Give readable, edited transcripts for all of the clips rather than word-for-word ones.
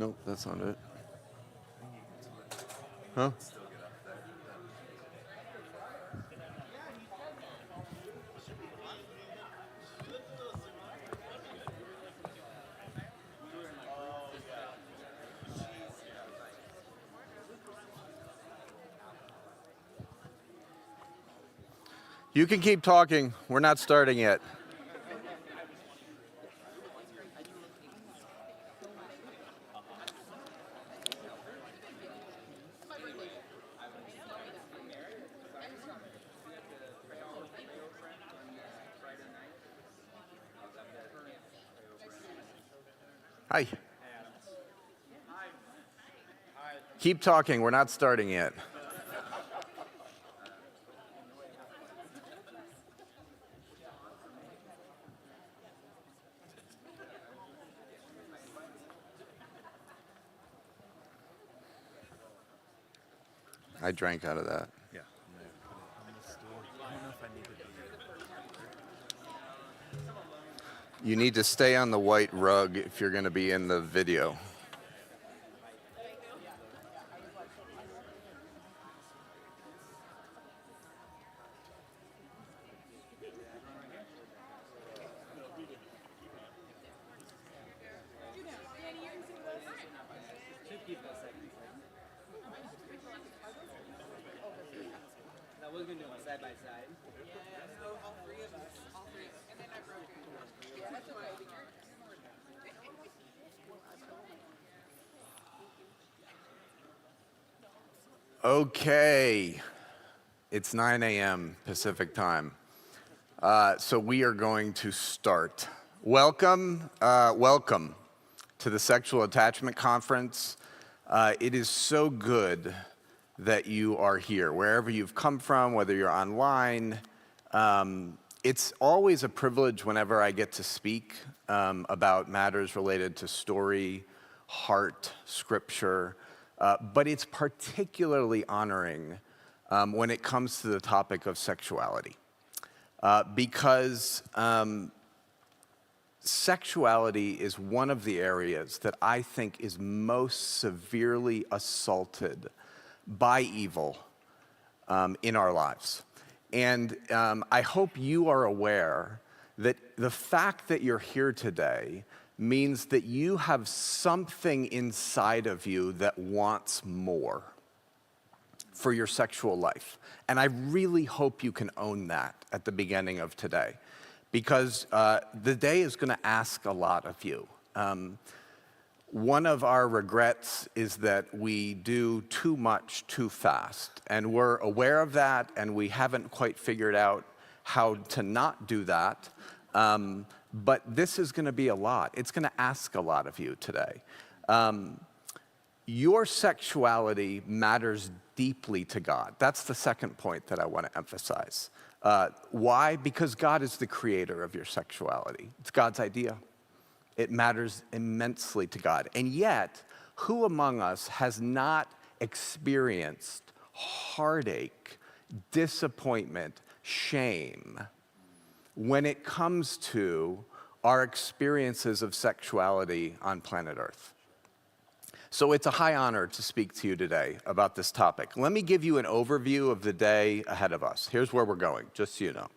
Nope, that's not it. Huh? You can keep talking. We're not starting yet. Hi. Keep talking. We're not starting yet. I drank out of that. Yeah. On the stool. I don't know if I need to be. You need to stay on the white rug if you're going to be in the video. We're gonna do one side by side. All three of us. And then I broke it. Yeah, that's okay. Okay. It's 9 a.m. Pacific time. So we are going to start. Welcome to the Sexual Attachment Conference. It is so good that you are here, wherever you've come from, whether you're online. It's always a privilege whenever I get to speak about matters related to story, heart, scripture, but it's particularly honoring when it comes to the topic of sexuality. Because sexuality is one of the areas that I think is most severely assaulted by evil in our lives. And I hope you are aware that the fact that you're here today means that you have something inside of you that wants more for your sexual life. And I really hope you can own that at the beginning of today, because the day is going to ask a lot of you. One of our regrets is that we do too much too fast, and we're aware of that, and we haven't quite figured out how to not do that. But this is going to be a lot. It's going to ask a lot of you today. Your sexuality matters deeply to God. That's the second point that I want to emphasize. Why? Because God is the creator of your sexuality. It's God's idea. It matters immensely to God. And yet, who among us has not experienced heartache, disappointment, shame when it comes to our experiences of sexuality on planet Earth? So it's a high honor to speak to you today about this topic. Let me give you an overview of the day ahead of us. Here's where we're going, just so you know.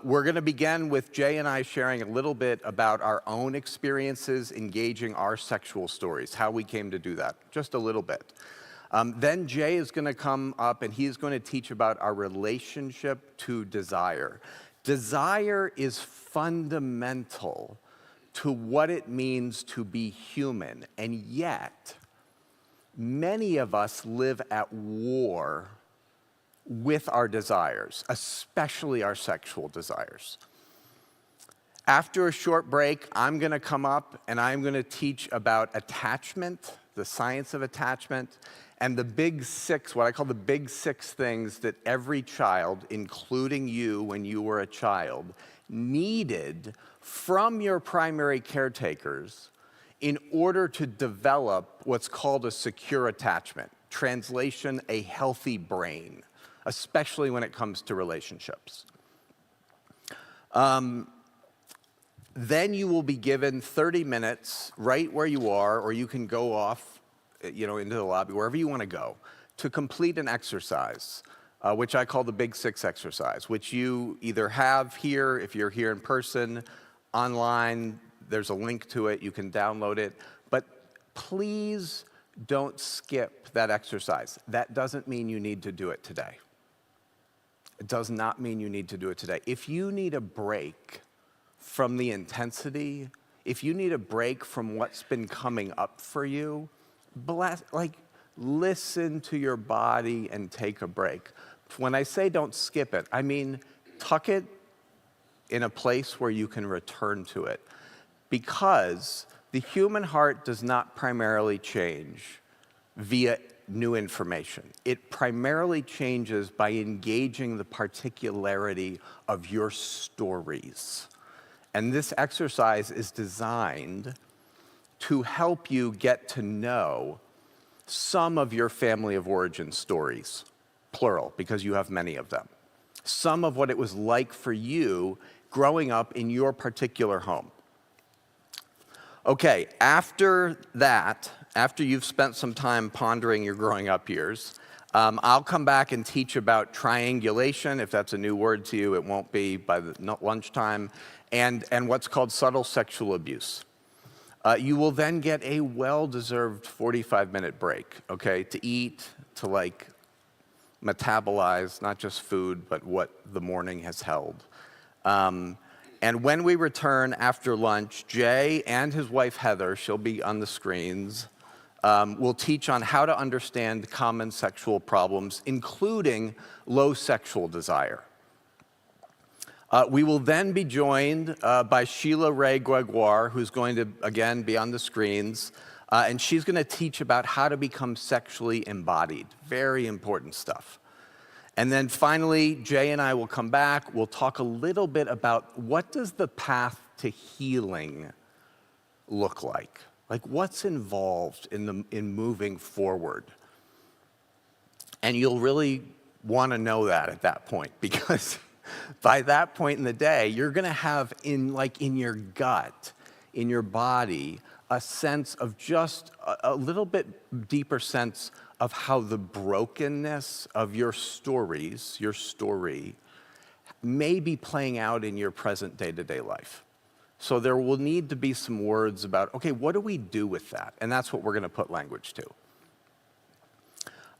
We're going to begin with Jay and I sharing a little bit about our own experiences engaging our sexual stories, how we came to do that, just a little bit. Then Jay is going to come up and he's going to teach about our relationship to desire. Desire is fundamental to what it means to be human, and yet many of us live at war with our desires, especially our sexual desires. After a short break, I'm going to come up and I'm going to teach about attachment, the science of attachment, and the big six, what I call the big six things that every child, including you when you were a child, needed from your primary caretakers in order to develop what's called a secure attachment. Translation, a healthy brain, especially when it comes to relationships. Then you will be given 30 minutes right where you are, or you can go off, into the lobby, wherever you want to go, to complete an exercise, which I call the Big Six exercise, which you either have here, if you're here in person, online, there's a link to it, you can download it. But please don't skip that exercise. That doesn't mean you need to do it today. It does not mean you need to do it today. If you need a break from the intensity, if you need a break from what's been coming up for you, listen to your body and take a break. When I say don't skip it, I mean tuck it in a place where you can return to it. Because the human heart does not primarily change via new information. It primarily changes by engaging the particularity of your stories. And this exercise is designed to help you get to know some of your family of origin stories, plural, because you have many of them. Some of what it was like for you growing up in your particular home. Okay, after that, after you've spent some time pondering your growing up years, I'll come back and teach about triangulation. If that's a new word to you, it won't be by the lunchtime, and what's called subtle sexual abuse. You will then get a well-deserved 45-minute break, okay, to eat, to metabolize, not just food, but what the morning has held. And when we return after lunch, Jay and his wife Heather, she'll be on the screens, will teach on how to understand common sexual problems, including low sexual desire. We will then be joined by Sheila Ray Gregoire, who's going to, again, be on the screens, and she's going to teach about how to become sexually embodied. Very important stuff. And then finally, Jay and I will come back. We'll talk a little bit about what does the path to healing look like? Like, what's involved in moving forward? And you'll really want to know that at that point, because by that point in the day, you're going to have in your gut, in your body, a sense of just a little bit deeper sense of how the brokenness of your story, may be playing out in your present day-to-day life. So there will need to be some words about, okay, what do we do with that? And that's what we're going to put language to.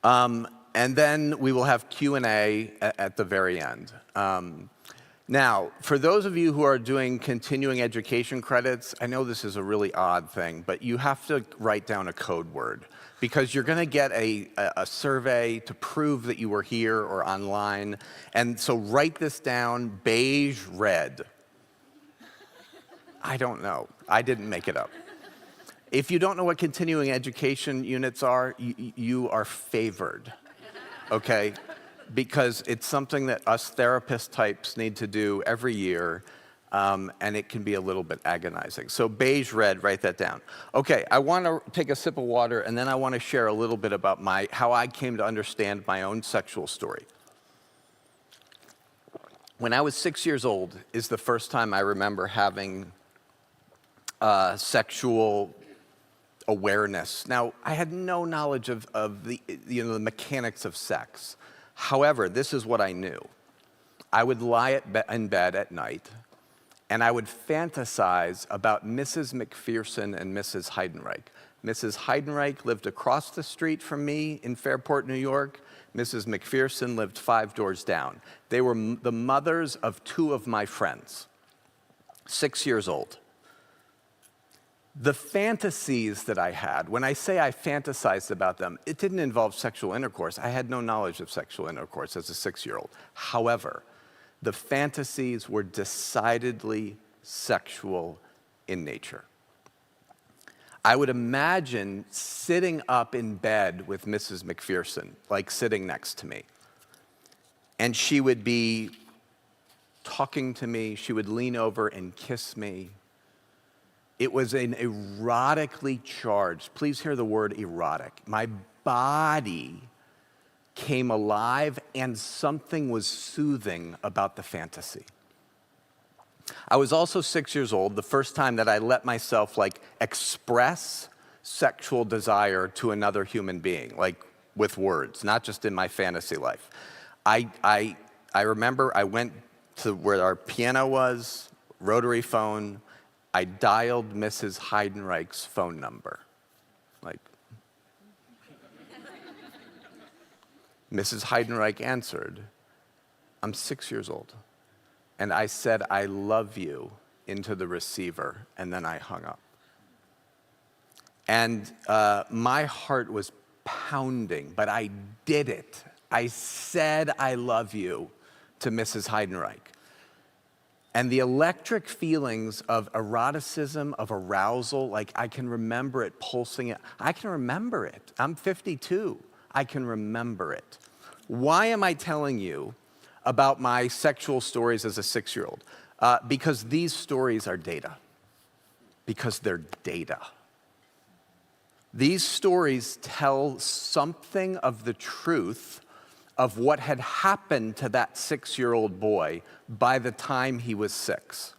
And then we will have Q&A at the very end. Now, for those of you who are doing continuing education credits, I know this is a really odd thing, but you have to write down a code word, because you're going to get a survey to prove that you were here or online. And so write this down, beige red. I don't know. I didn't make it up. If you don't know what continuing education units are, you are favored, okay? Because it's something that us therapist types need to do every year, and it can be a little bit agonizing. So beige red, write that down. Okay, I want to take a sip of water, and then I want to share a little bit about how I came to understand my own sexual story. When I was 6 years old is the first time I remember having sexual awareness. Now, I had no knowledge of the mechanics of sex. However, this is what I knew. I would lie in bed at night, and I would fantasize about Mrs. McPherson and Mrs. Heidenreich. Mrs. Heidenreich lived across the street from me in Fairport, New York. Mrs. McPherson lived 5 doors down. They were the mothers of 2 of my friends, 6 years old. The fantasies that I had, when I say I fantasized about them, it didn't involve sexual intercourse. I had no knowledge of sexual intercourse as a 6-year-old. However, the fantasies were decidedly sexual in nature. I would imagine sitting up in bed with Mrs. McPherson, like sitting next to me. And she would be talking to me. She would lean over and kiss me. It was an erotically charged, please hear the word erotic. My body came alive, and something was soothing about the fantasy. I was also 6 years old, the first time that I let myself like express sexual desire to another human being, like with words, not just in my fantasy life. I remember I went to where our piano was, rotary phone. I dialed Mrs. Heidenreich's phone number. Like, Mrs. Heidenreich answered. I'm 6 years old. And I said, I love you into the receiver, and then I hung up. And my heart was pounding, but I did it. I said, I love you to Mrs. Heidenreich. And the electric feelings of eroticism, of arousal, like I can remember it pulsing. I can remember it. I'm 52. I can remember it. Why am I telling you about my sexual stories as a 6-year-old? Because these stories are data. Because they're data. These stories tell something of the truth of what had happened to that 6-year-old boy by the time he was 6.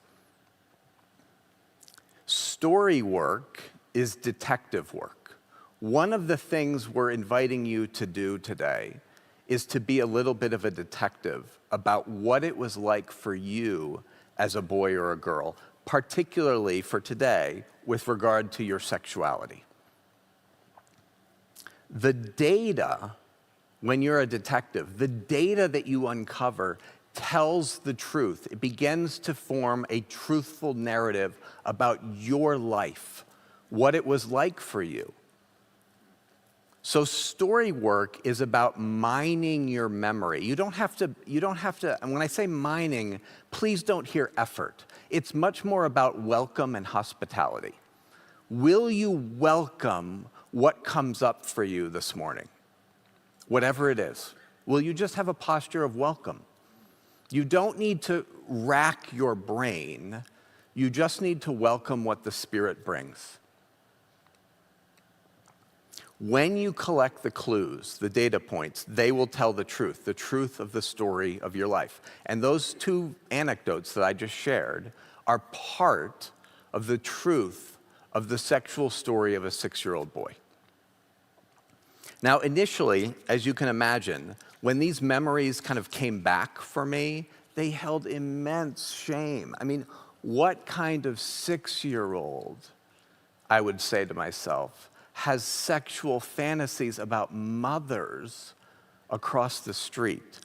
Story work is detective work. One of the things we're inviting you to do today is to be a little bit of a detective about what it was like for you as a boy or a girl, particularly for today with regard to your sexuality. The data, when you're a detective, the data that you uncover tells the truth. It begins to form a truthful narrative about your life, what it was like for you. So story work is about mining your memory. You don't have to, and when I say mining, please don't hear effort. It's much more about welcome and hospitality. Will you welcome what comes up for you this morning? Whatever it is. Will you just have a posture of welcome? You don't need to rack your brain. You just need to welcome what the Spirit brings. When you collect the clues, the data points, they will tell the truth of the story of your life. And those two anecdotes that I just shared are part of the truth of the sexual story of a 6-year-old boy. Now, initially, as you can imagine, when these memories kind of came back for me, they held immense shame. I mean, what kind of 6-year-old, I would say to myself, has sexual fantasies about mothers across the street?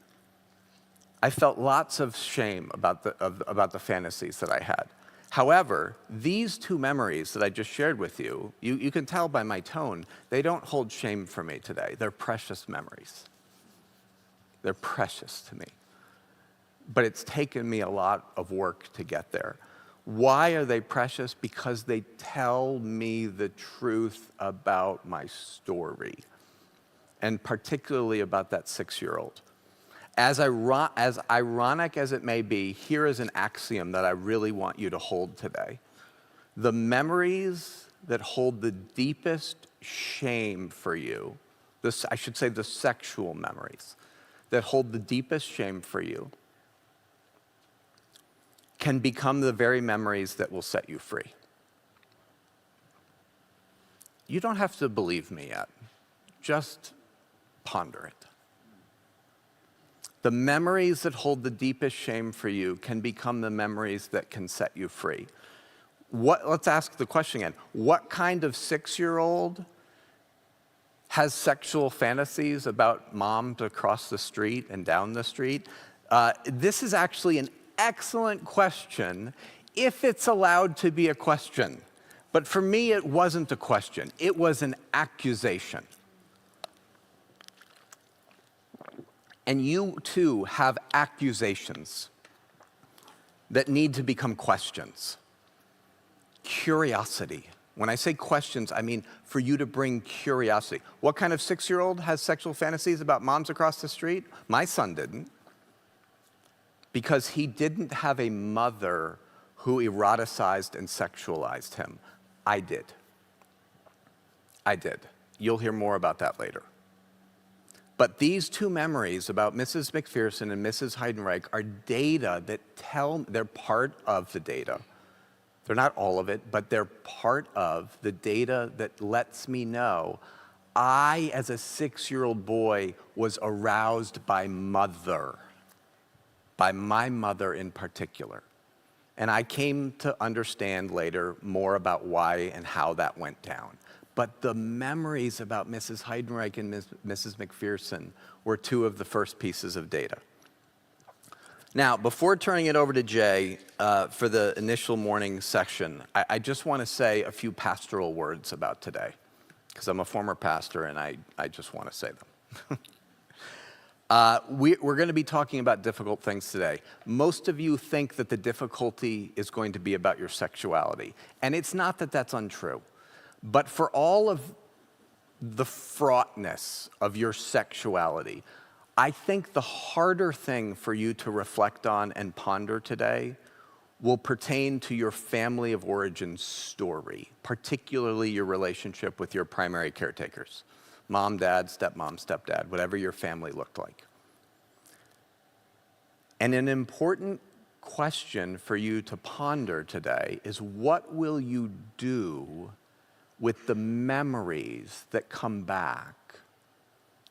I felt lots of shame about the fantasies that I had. However, these two memories that I just shared with you, you can tell by my tone, they don't hold shame for me today. They're precious memories. They're precious to me. But it's taken me a lot of work to get there. Why are they precious? Because they tell me the truth about my story, and particularly about that 6-year-old. As ironic as it may be, here is an axiom that I really want you to hold today. The memories that hold the deepest shame for you, I should say the sexual memories that hold the deepest shame for you, can become the very memories that will set you free. You don't have to believe me yet. Just ponder it. The memories that hold the deepest shame for you can become the memories that can set you free. Let's ask the question again. What kind of 6-year-old has sexual fantasies about moms across the street and down the street? This is actually an excellent question if it's allowed to be a question. But for me, it wasn't a question. It was an accusation. And you too have accusations that need to become questions. Curiosity. When I say questions, I mean for you to bring curiosity. What kind of 6-year-old has sexual fantasies about moms across the street? My son didn't. Because he didn't have a mother who eroticized and sexualized him. I did. You'll hear more about that later. But these two memories about Mrs. McPherson and Mrs. Heidenreich are data that they're part of the data. They're not all of it, but they're part of the data that lets me know I, as a 6-year-old boy, was aroused by my mother in particular. And I came to understand later more about why and how that went down. But the memories about Mrs. Heidenreich and Mrs. McPherson were two of the first pieces of data. Now, before turning it over to Jay for the initial morning section, I just want to say a few pastoral words about today, because I'm a former pastor and I just want to say them. We're going to be talking about difficult things today. Most of you think that the difficulty is going to be about your sexuality, and it's not that that's untrue. But for all of the fraughtness of your sexuality, I think the harder thing for you to reflect on and ponder today will pertain to your family of origin story, particularly your relationship with your primary caretakers, mom, dad, stepmom, stepdad, whatever your family looked like. And an important question for you to ponder today is, what will you do with the memories that come back,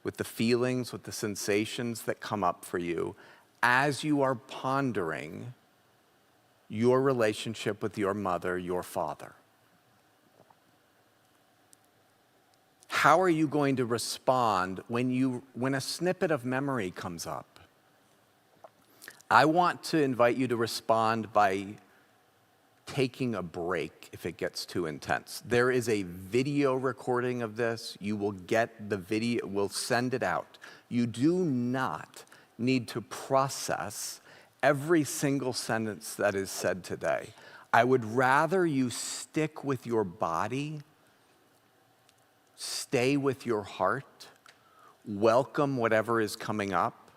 with the feelings, with the sensations that come up for you as you are pondering your relationship with your mother, your father? How are you going to respond when a snippet of memory comes up? I want to invite you to respond by taking a break if it gets too intense. There is a video recording of this. You will get the video, we'll send it out. You do not need to process every single sentence that is said today. I would rather you stick with your body, stay with your heart, welcome whatever is coming up.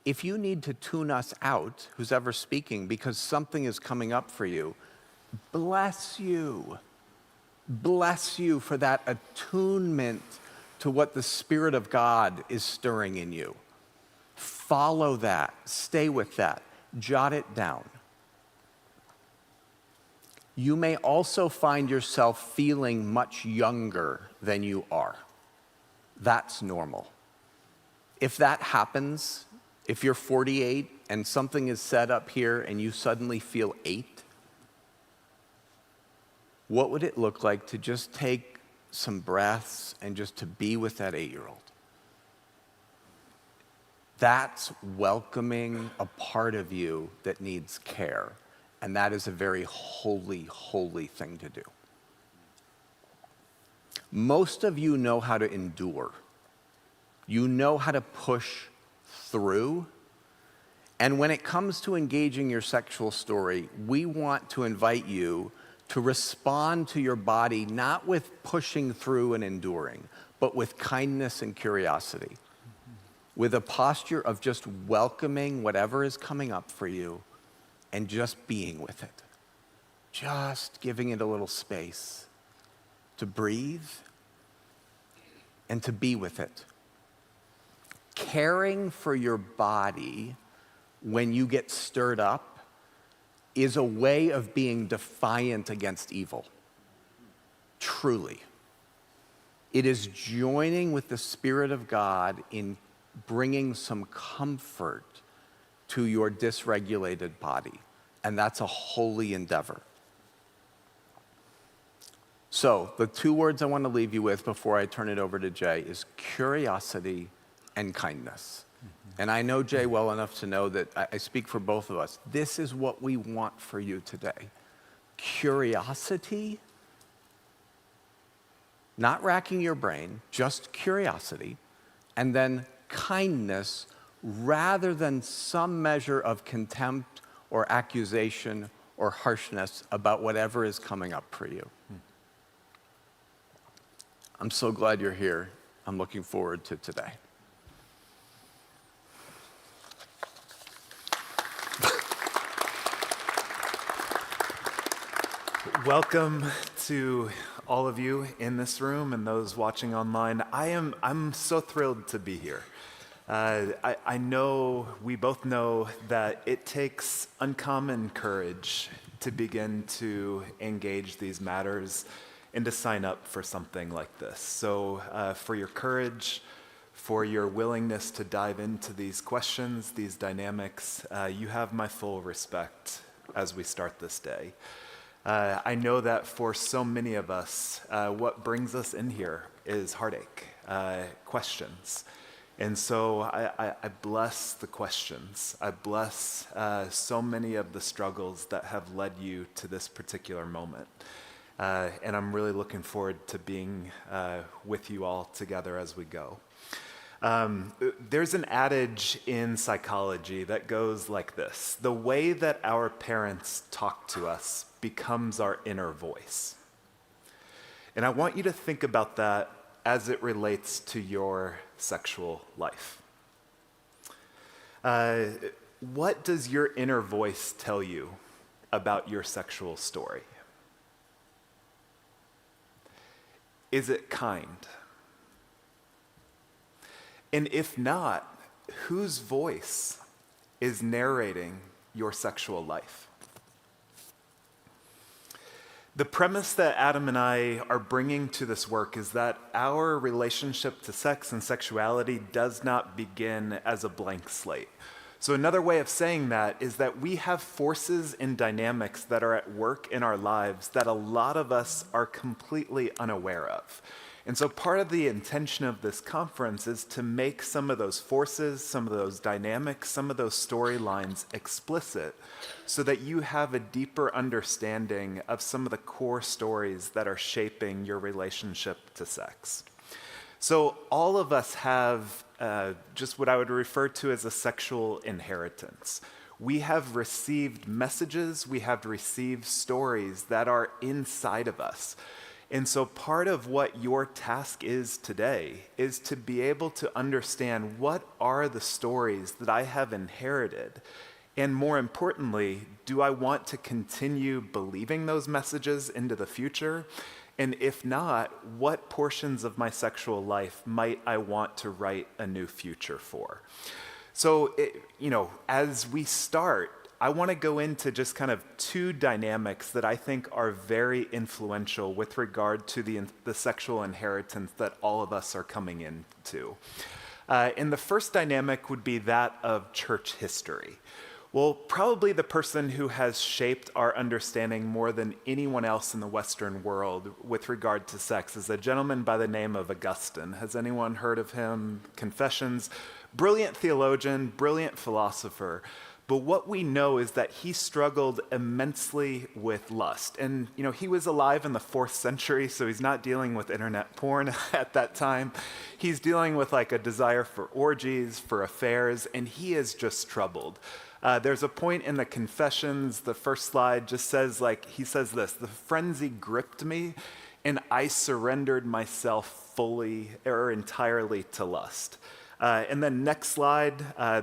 If you need to tune us out, who's ever speaking, because something is coming up for you, bless you. Bless you for that attunement to what the Spirit of God is stirring in you. Follow that. Stay with that. Jot it down. You may also find yourself feeling much younger than you are. That's normal. If that happens, if you're 48 and something is said up here and you suddenly feel 8, what would it look like to just take some breaths and just to be with that 8-year-old? That's welcoming a part of you that needs care. And that is a very holy, holy thing to do. Most of you know how to endure. You know how to push through. And when it comes to engaging your sexual story, we want to invite you to respond to your body, not with pushing through and enduring, but with kindness and curiosity, with a posture of just welcoming whatever is coming up for you and just being with it. Just giving it a little space to breathe and to be with it. Caring for your body when you get stirred up is a way of being defiant against evil. Truly. It is joining with the Spirit of God in bringing some comfort to your dysregulated body. And that's a holy endeavor. So, the 2 words I want to leave you with before I turn it over to Jay is curiosity and kindness. And I know Jay well enough to know that I speak for both of us. This is what we want for you today. Curiosity, not racking your brain, just curiosity, and then kindness rather than some measure of contempt or accusation or harshness about whatever is coming up for you. I'm so glad you're here. I'm looking forward to today. Welcome to all of you in this room and those watching online. I'm so thrilled to be here. I know, we both know that it takes uncommon courage to begin to engage these matters and to sign up for something like this. So for your courage, for your willingness to dive into these questions, these dynamics, you have my full respect as we start this day. I know that for so many of us, what brings us in here is heartache, questions. And so I bless the questions. I bless so many of the struggles that have led you to this particular moment. And I'm really looking forward to being with you all together as we go. There's an adage in psychology that goes like this: the way that our parents talk to us becomes our inner voice. And I want you to think about that as it relates to your sexual life. What does your inner voice tell you about your sexual story? Is it kind? And if not, whose voice is narrating your sexual life? The premise that Adam and I are bringing to this work is that our relationship to sex and sexuality does not begin as a blank slate. So another way of saying that is that we have forces and dynamics that are at work in our lives that a lot of us are completely unaware of. And so part of the intention of this conference is to make some of those forces, some of those dynamics, some of those storylines explicit so that you have a deeper understanding of some of the core stories that are shaping your relationship to sex. So all of us have just what I would refer to as a sexual inheritance. We have received messages, we have received stories that are inside of us. And so part of what your task is today is to be able to understand what are the stories that I have inherited. And more importantly, do I want to continue believing those messages into the future? And if not, what portions of my sexual life might I want to write a new future for? So, as we start, I want to go into just kind of two dynamics that I think are very influential with regard to the sexual inheritance that all of us are coming into. And the first dynamic would be that of church history. Well, probably the person who has shaped our understanding more than anyone else in the Western world with regard to sex is a gentleman by the name of Augustine. Has anyone heard of him? Confessions. Brilliant theologian, brilliant philosopher. But what we know is that he struggled immensely with lust. And, he was alive in the 4th century, so he's not dealing with internet porn at that time. He's dealing with like a desire for orgies, for affairs, and he is just troubled. There's a point in the Confessions, the first slide just says he says this: the frenzy gripped me and I surrendered myself fully or entirely to lust. And then next slide,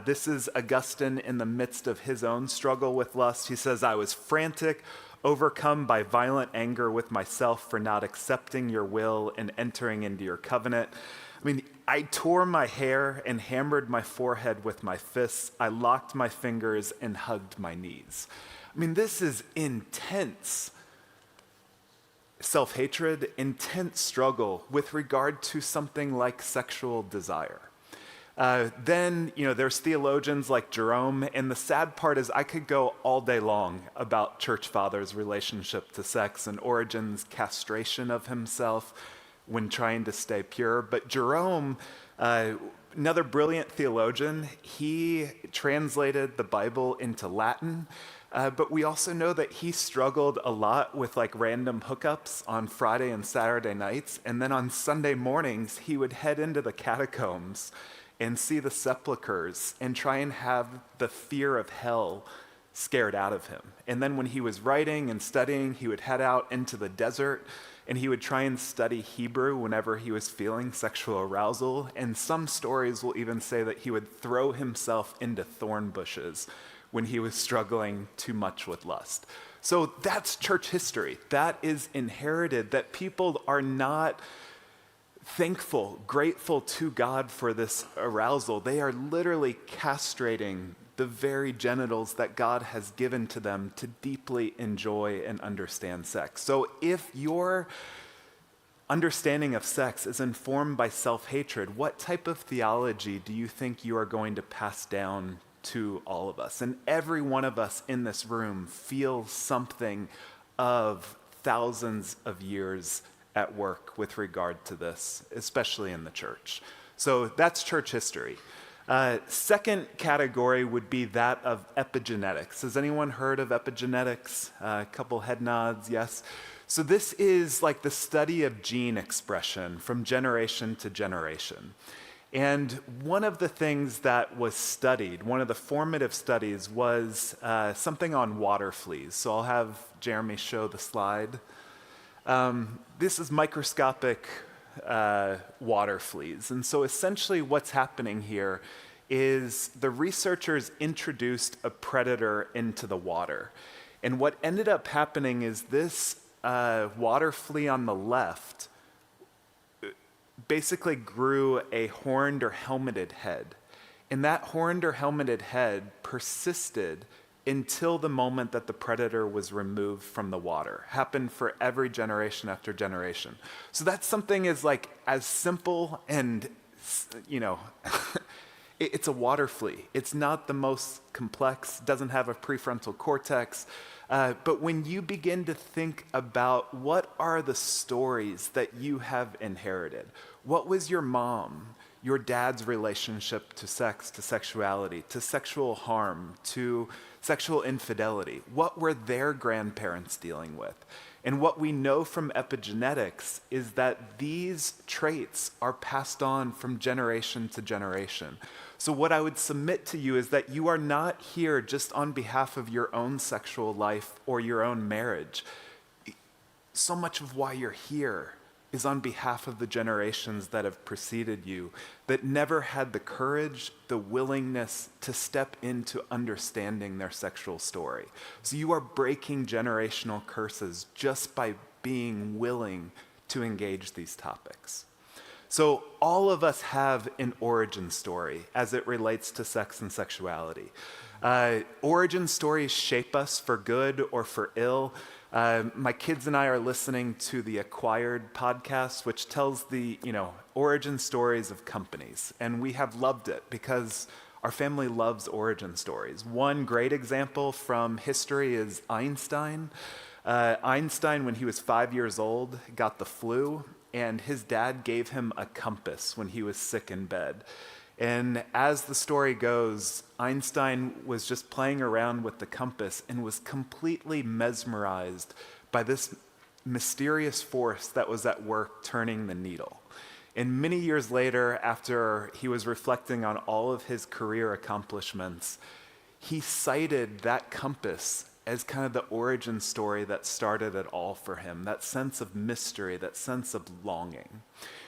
this is Augustine in the midst of his own struggle with lust. He says, I was frantic, overcome by violent anger with myself for not accepting your will and entering into your covenant. I tore my hair and hammered my forehead with my fists. I locked my fingers and hugged my knees. This is intense self-hatred, intense struggle with regard to something like sexual desire. Then, there's theologians like Jerome, and the sad part is I could go all day long about church fathers' relationship to sex and Origen's castration of himself when trying to stay pure. But Jerome, another brilliant theologian, he translated the Bible into Latin, but we also know that he struggled a lot with random hookups on Friday and Saturday nights, and then on Sunday mornings, he would head into the catacombs and see the sepulchres and try and have the fear of hell scared out of him. And then when he was writing and studying, he would head out into the desert and he would try and study Hebrew whenever he was feeling sexual arousal. And some stories will even say that he would throw himself into thorn bushes when he was struggling too much with lust. So that's church history. That is inherited, that people are not thankful, grateful to God for this arousal. They are literally castrating the very genitals that God has given to them to deeply enjoy and understand sex. So if your understanding of sex is informed by self-hatred, what type of theology do you think you are going to pass down to all of us? And every one of us in this room feels something of thousands of years at work with regard to this, especially in the church. So that's church history. Second category would be that of epigenetics. Has anyone heard of epigenetics? A couple head nods, yes. So this is like the study of gene expression from generation to generation. And one of the things that was studied, one of the formative studies, was something on water fleas. So I'll have Jeremy show the slide. This is microscopic water fleas. And so essentially what's happening here is the researchers introduced a predator into the water. And what ended up happening is this water flea on the left basically grew a horned or helmeted head. And that horned or helmeted head persisted until the moment that the predator was removed from the water. Happened for every generation after generation. So that's something as simple and, it's a water flea. It's not the most complex, doesn't have a prefrontal cortex. But when you begin to think about what are the stories that you have inherited, what was your mom, your dad's relationship to sex, to sexuality, to sexual harm, to sexual infidelity, what were their grandparents dealing with? And what we know from epigenetics is that these traits are passed on from generation to generation. So what I would submit to you is that you are not here just on behalf of your own sexual life or your own marriage. So much of why you're here is on behalf of the generations that have preceded you, that never had the courage, the willingness to step into understanding their sexual story. So you are breaking generational curses just by being willing to engage these topics. So all of us have an origin story as it relates to sex and sexuality. Origin stories shape us for good or for ill. My kids and I are listening to the Acquired podcast, which tells the origin stories of companies. And we have loved it because our family loves origin stories. One great example from history is Einstein. Einstein, when he was 5 years old, got the flu, and his dad gave him a compass when he was sick in bed. And as the story goes, Einstein was just playing around with the compass and was completely mesmerized by this mysterious force that was at work turning the needle. And many years later, after he was reflecting on all of his career accomplishments, he cited that compass as kind of the origin story that started it all for him, that sense of mystery, that sense of longing.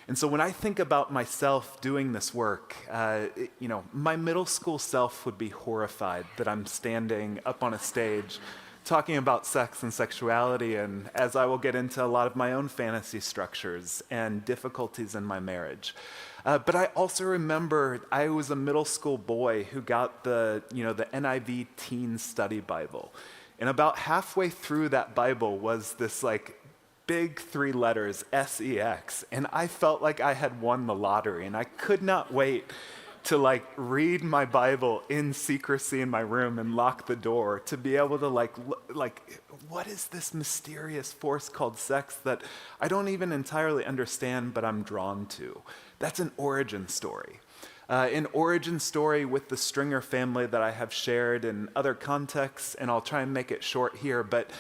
And so when I think about myself doing this work, my middle school self would be horrified that I'm standing up on a stage talking about sex and sexuality, and as I will get into a lot of my own fantasy structures and difficulties in my marriage. But I also remember I was a middle school boy who got the NIV Teen Study Bible. And about halfway through that Bible was this big 3 letters, SEX. And I felt like I had won the lottery, and I could not wait to read my Bible in secrecy in my room and lock the door to be able to what is this mysterious force called sex that I don't even entirely understand, but I'm drawn to? That's an origin story. An origin story with the Stringer family that I have shared in other contexts, and I'll try and make it short here, but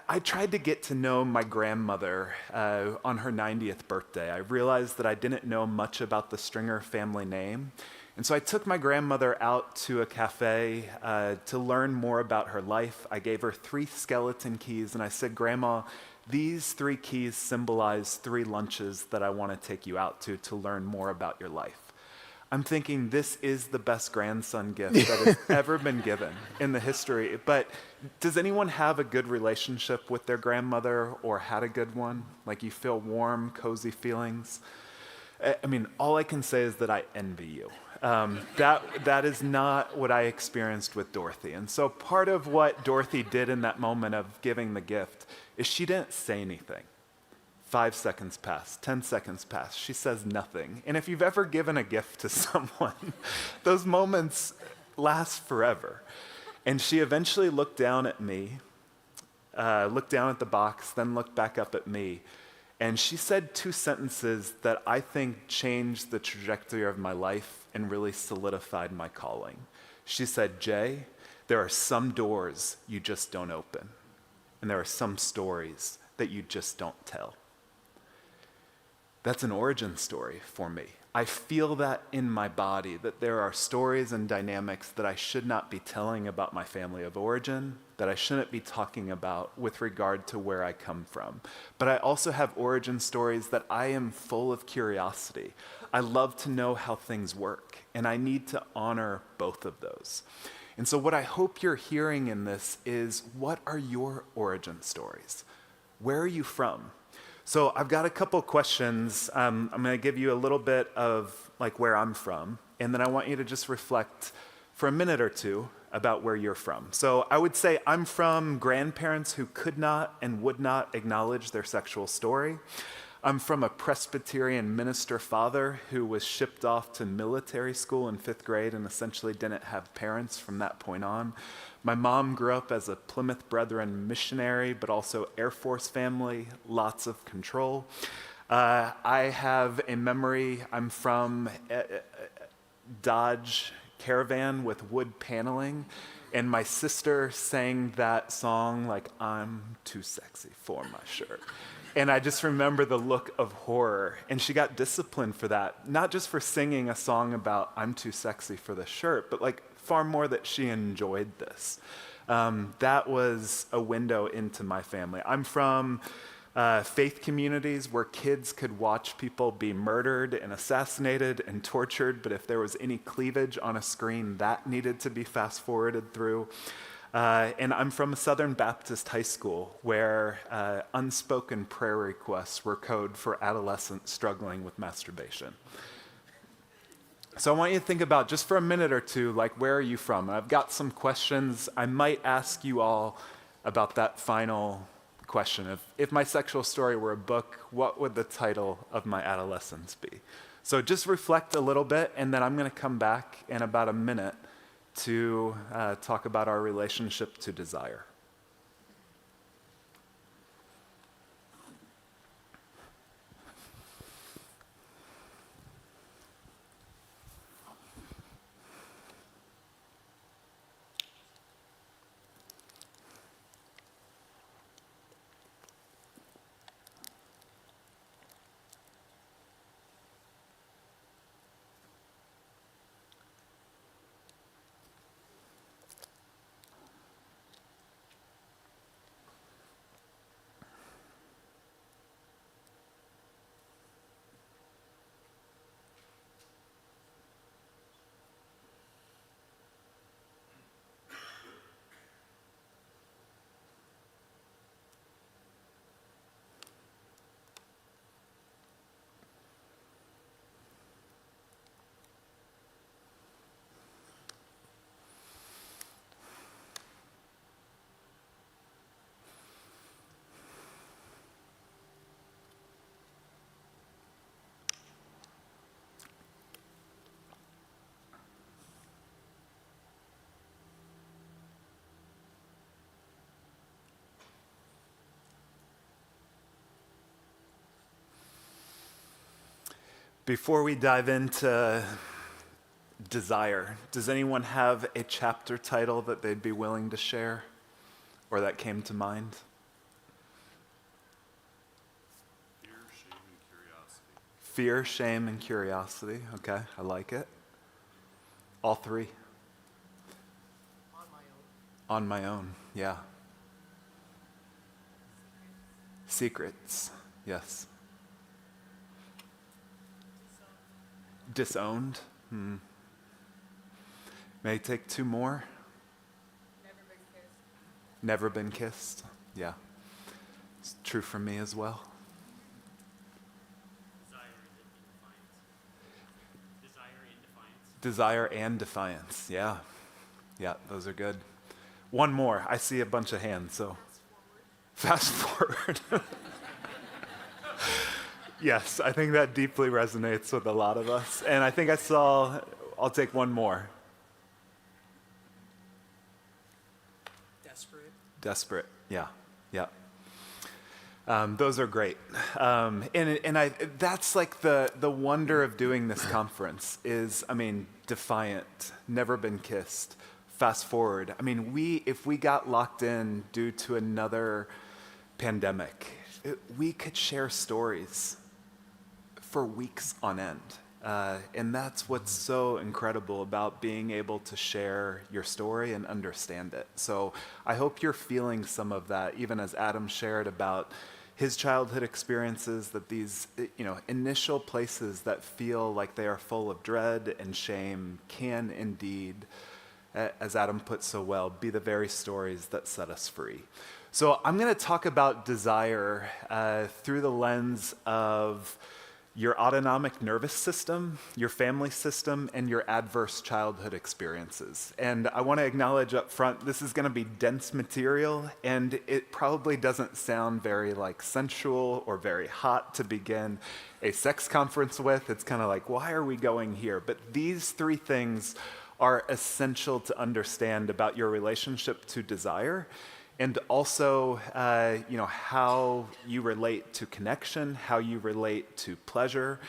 I tried to get to know my grandmother on her 90th birthday. I realized that I didn't know much about the Stringer family name, and so I took my grandmother out to a cafe to learn more about her life. I gave her 3 skeleton keys, and I said, "Grandma, these 3 keys symbolize 3 lunches that I want to take you out to learn more about your life." I'm thinking this is the best grandson gift that has ever been given in the history. But does anyone have a good relationship with their grandmother or had a good one? Like you feel warm, cozy feelings? I mean, all I can say is that I envy you. That is not what I experienced with Dorothy. And so part of what Dorothy did in that moment of giving the gift is she didn't say anything. 5 seconds pass, 10 seconds pass. She says nothing. And if you've ever given a gift to someone, those moments last forever. And she eventually looked down at me, looked down at the box, then looked back up at me. And she said 2 sentences that I think changed the trajectory of my life and really solidified my calling. She said, Jay, there are some doors you just don't open. And there are some stories that you just don't tell. That's an origin story for me. I feel that in my body, that there are stories and dynamics that I should not be telling about my family of origin, that I shouldn't be talking about with regard to where I come from. But I also have origin stories that I am full of curiosity. I love to know how things work, and I need to honor both of those. And so what I hope you're hearing in this is, what are your origin stories? Where are you from? So I've got a couple questions. I'm going to give you a little bit of like where I'm from, and then I want you to just reflect for a minute or two about where you're from. So I would say I'm from grandparents who could not and would not acknowledge their sexual story. I'm from a Presbyterian minister father who was shipped off to military school in 5th grade and essentially didn't have parents from that point on. My mom grew up as a Plymouth Brethren missionary, but also Air Force family, lots of control. I have a memory, I'm from Dodge Caravan with wood paneling, and my sister sang that song like, I'm too sexy for my shirt. And I just remember the look of horror. And she got disciplined for that, not just for singing a song about I'm too sexy for the shirt, but like far more that she enjoyed this. That was a window into my family. I'm from faith communities where kids could watch people be murdered and assassinated and tortured, but if there was any cleavage on a screen, that needed to be fast forwarded through. And I'm from a Southern Baptist high school where unspoken prayer requests were code for adolescents struggling with masturbation. So I want you to think about, just for a minute or two, like, where are you from? I've got some questions. I might ask you all about that final question. If my sexual story were a book, what would the title of my adolescence be? So just reflect a little bit, and then I'm going to come back in about a minute to talk about our relationship to desire. Before we dive into desire, does anyone have a chapter title that they'd be willing to share or that came to mind? Fear, shame, and curiosity. Okay, I like it. All three. On my own, yeah. Secrets, yes. Disowned, May I take two more? Never been kissed. Never been kissed. Yeah. It's true for me as well. Desire and defiance. Yeah. Yeah, those are good. One more. I see a bunch of hands, so. Fast forward. Yes, I think that deeply resonates with a lot of us. And I think I'll take one more. Desperate. Desperate. Yeah. Yeah. Those are great. That's like the wonder of doing this conference is, defiant, never been kissed, fast forward. If we got locked in due to another pandemic, we could share stories for weeks on end. And that's what's so incredible about being able to share your story and understand it. So I hope you're feeling some of that, even as Adam shared about his childhood experiences, that these initial places that feel like they are full of dread and shame can indeed, as Adam put so well, be the very stories that set us free. So I'm going to talk about desire through the lens of your autonomic nervous system, your family system, and your adverse childhood experiences. And I want to acknowledge up front, this is going to be dense material, and it probably doesn't sound very sensual or very hot to begin a sex conference with. It's kind of like, why are we going here? But these three things are essential to understand about your relationship to desire, and also, how you relate to connection, how you relate to pleasure.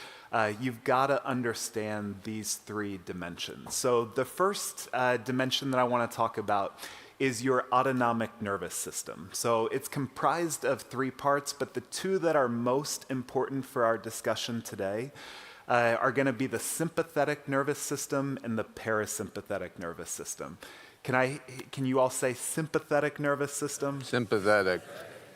You've got to understand these three dimensions. So the first dimension that I want to talk about is your autonomic nervous system. So it's comprised of three parts, but the two that are most important for our discussion today are going to be the sympathetic nervous system and the parasympathetic nervous system. Can you all say sympathetic nervous system? Sympathetic,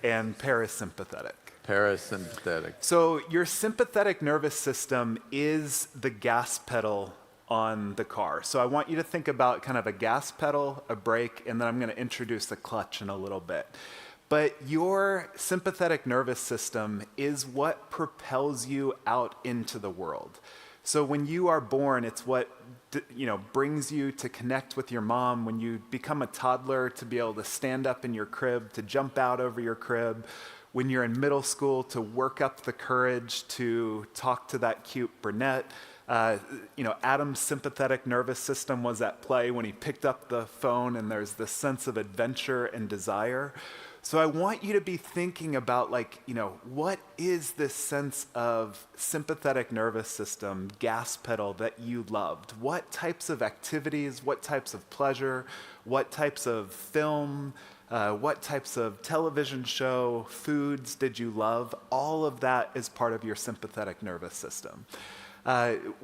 And parasympathetic. parasympathetic. So your sympathetic nervous system is the gas pedal on the car. So I want you to think about kind of a gas pedal, a brake, and then I'm going to introduce the clutch in a little bit. But your sympathetic nervous system is what propels you out into the world. So when you are born, it's what brings you to connect with your mom. When you become a toddler, to be able to stand up in your crib, to jump out over your crib. When you're in middle school, to work up the courage to talk to that cute brunette. Adam's sympathetic nervous system was at play when he picked up the phone, and there's this sense of adventure and desire. So I want you to be thinking about what is this sense of sympathetic nervous system, gas pedal that you loved? What types of activities, what types of pleasure, what types of film, what types of television show, foods did you love? All of that is part of your sympathetic nervous system.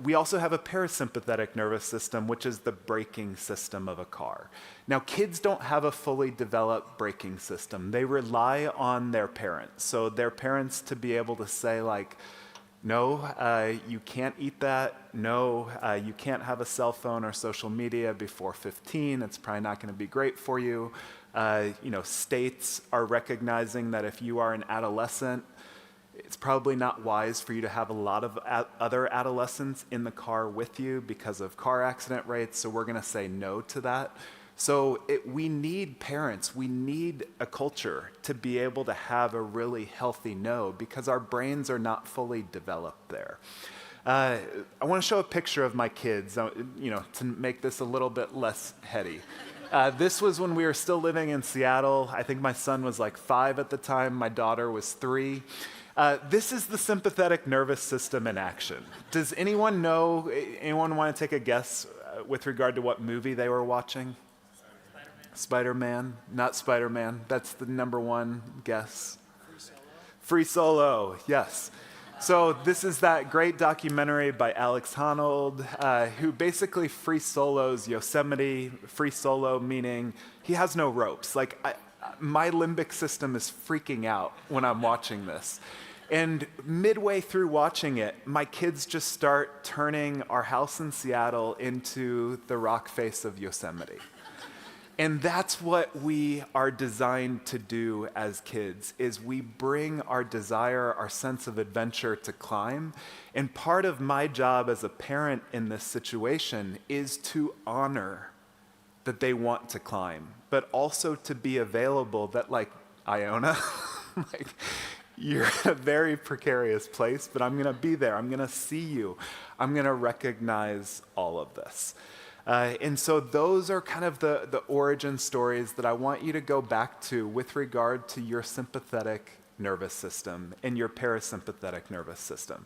We also have a parasympathetic nervous system, which is the braking system of a car. Now, kids don't have a fully developed braking system. They rely on their parents. So their parents to be able to say no, you can't eat that. No, you can't have a cell phone or social media before 15. It's probably not going to be great for you. States are recognizing that if you are an adolescent, it's probably not wise for you to have a lot of other adolescents in the car with you because of car accident rates, so we're going to say no to that. So we need parents, we need a culture to be able to have a really healthy no, because our brains are not fully developed there. I want to show a picture of my kids, to make this a little bit less heady. This was when we were still living in Seattle. I think my son was 5 at the time, my daughter was 3. This is the sympathetic nervous system in action. Does anyone know, anyone want to take a guess with regard to what movie they were watching? Spider-Man? Not Spider-Man. That's the number one guess. Free Solo, yes. So this is that great documentary by Alex Honnold, who basically free solos Yosemite. Free solo meaning he has no ropes. My limbic system is freaking out when I'm watching this. And midway through watching it, my kids just start turning our house in Seattle into the rock face of Yosemite. And that's what we are designed to do as kids, is we bring our desire, our sense of adventure to climb. And part of my job as a parent in this situation is to honor that they want to climb, but also to be available that, like, Iona, like, you're in a very precarious place, but I'm going to be there. I'm going to see you. I'm going to recognize all of this. And so those are kind of the origin stories that I want you to go back to with regard to your sympathetic nervous system and your parasympathetic nervous system.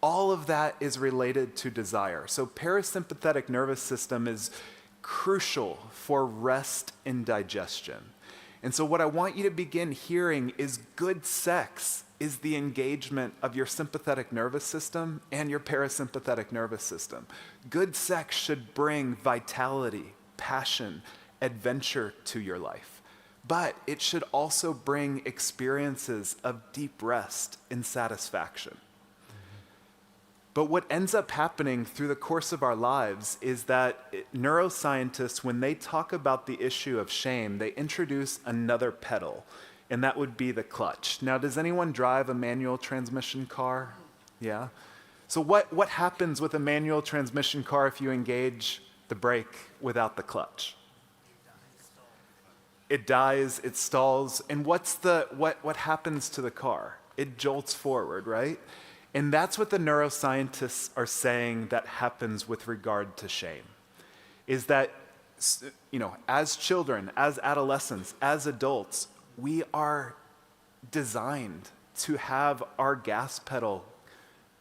All of that is related to desire. So parasympathetic nervous system is crucial for rest and digestion. And so what I want you to begin hearing is good sex is the engagement of your sympathetic nervous system and your parasympathetic nervous system. Good sex should bring vitality, passion, adventure to your life. But it should also bring experiences of deep rest and satisfaction. But what ends up happening through the course of our lives is that neuroscientists, when they talk about the issue of shame, they introduce another pedal, and that would be the clutch. Now, does anyone drive a manual transmission car? Yeah? So what happens with a manual transmission car if you engage the brake without the clutch? It dies, it stalls, and what happens to the car? It jolts forward, right? And that's what the neuroscientists are saying that happens with regard to shame, is that, as children, as adolescents, as adults, we are designed to have our gas pedal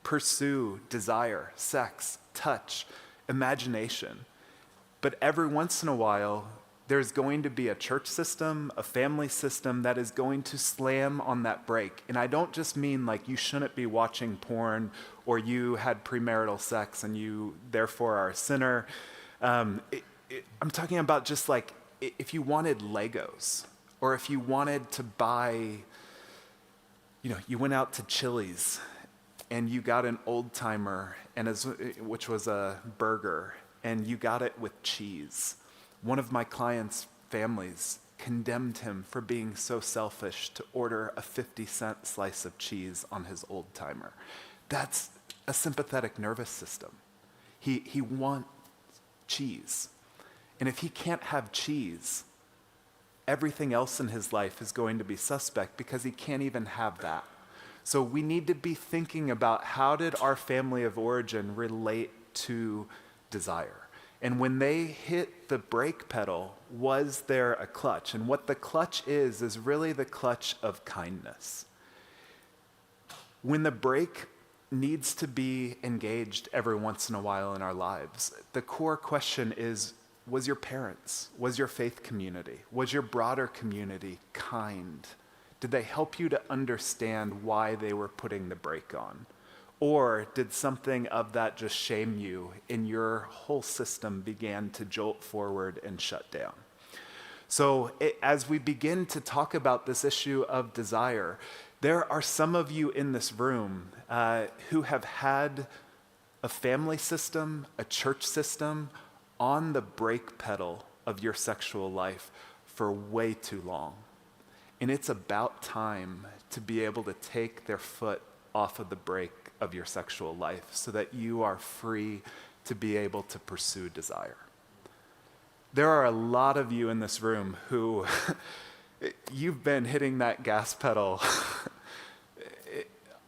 pursue desire, sex, touch, imagination. But every once in a while, there's going to be a church system, a family system that is going to slam on that brake. And I don't just mean like you shouldn't be watching porn or you had premarital sex and you therefore are a sinner. I'm talking about just like if you wanted Legos or if you wanted to buy, you went out to Chili's and you got an old timer which was a burger, and you got it with cheese. One of my clients' families condemned him for being so selfish to order a 50-cent slice of cheese on his old timer. That's a sympathetic nervous system. He wants cheese. And if he can't have cheese, everything else in his life is going to be suspect because he can't even have that. So we need to be thinking about how did our family of origin relate to desire? And when they hit the brake pedal, was there a clutch? And what the clutch is really the clutch of kindness. When the brake needs to be engaged every once in a while in our lives, the core question is, was your parents, was your faith community, was your broader community kind? Did they help you to understand why they were putting the brake on? Or did something of that just shame you and your whole system began to jolt forward and shut down? So as we begin to talk about this issue of desire, there are some of you in this room who have had a family system, a church system on the brake pedal of your sexual life for way too long. And it's about time to be able to take their foot off of the brake of your sexual life so that you are free to be able to pursue desire. There are a lot of you in this room who you've been hitting that gas pedal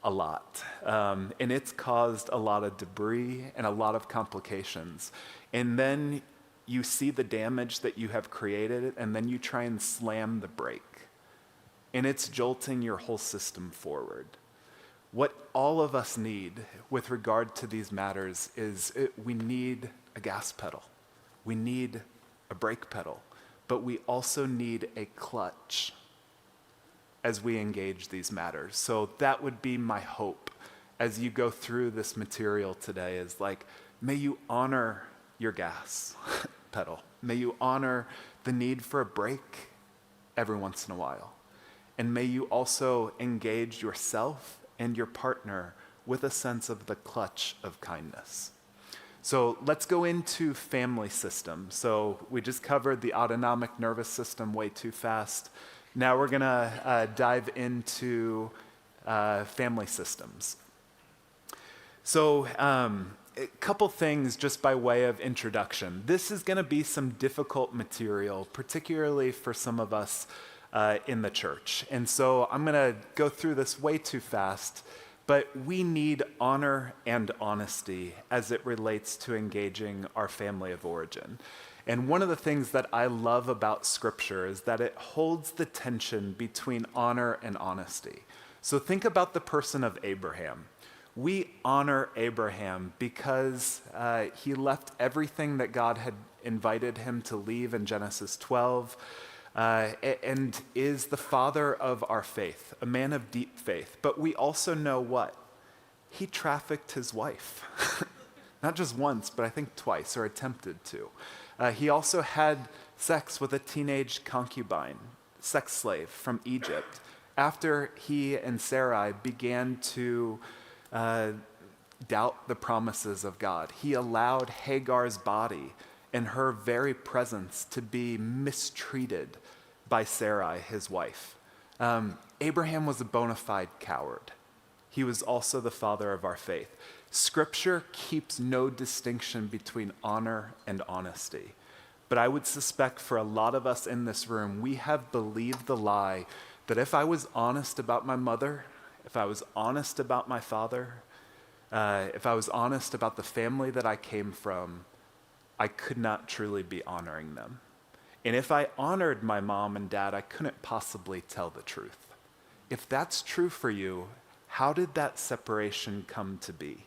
a lot. And it's caused a lot of debris and a lot of complications. And then you see the damage that you have created, and then you try and slam the brake. And it's jolting your whole system forward. What all of us need with regard to these matters is we need a gas pedal. We need a brake pedal. But we also need a clutch as we engage these matters. So that would be my hope as you go through this material today, is like, may you honor your gas pedal. May you honor the need for a brake every once in a while. And may you also engage yourself and your partner with a sense of the clutch of kindness. So let's go into family systems. So we just covered the autonomic nervous system way too fast. Now we're going to dive into family systems. So a couple things just by way of introduction. This is going to be some difficult material, particularly for some of us in the church. And so I'm going to go through this way too fast, but we need honor and honesty as it relates to engaging our family of origin. And one of the things that I love about Scripture is that it holds the tension between honor and honesty. So think about the person of Abraham. We honor Abraham because he left everything that God had invited him to leave in Genesis 12 and is the father of our faith, a man of deep faith. But we also know what? He trafficked his wife. Not just once, but I think twice, or attempted to. He also had sex with a teenage concubine, sex slave from Egypt, after he and Sarai began to doubt the promises of God. He allowed Hagar's body and her very presence to be mistreated by Sarai, his wife. Abraham was a bona fide coward. He was also the father of our faith. Scripture keeps no distinction between honor and honesty. But I would suspect for a lot of us in this room, we have believed the lie that if I was honest about my mother, if I was honest about my father, if I was honest about the family that I came from, I could not truly be honoring them. And if I honored my mom and dad, I couldn't possibly tell the truth. If that's true for you, how did that separation come to be?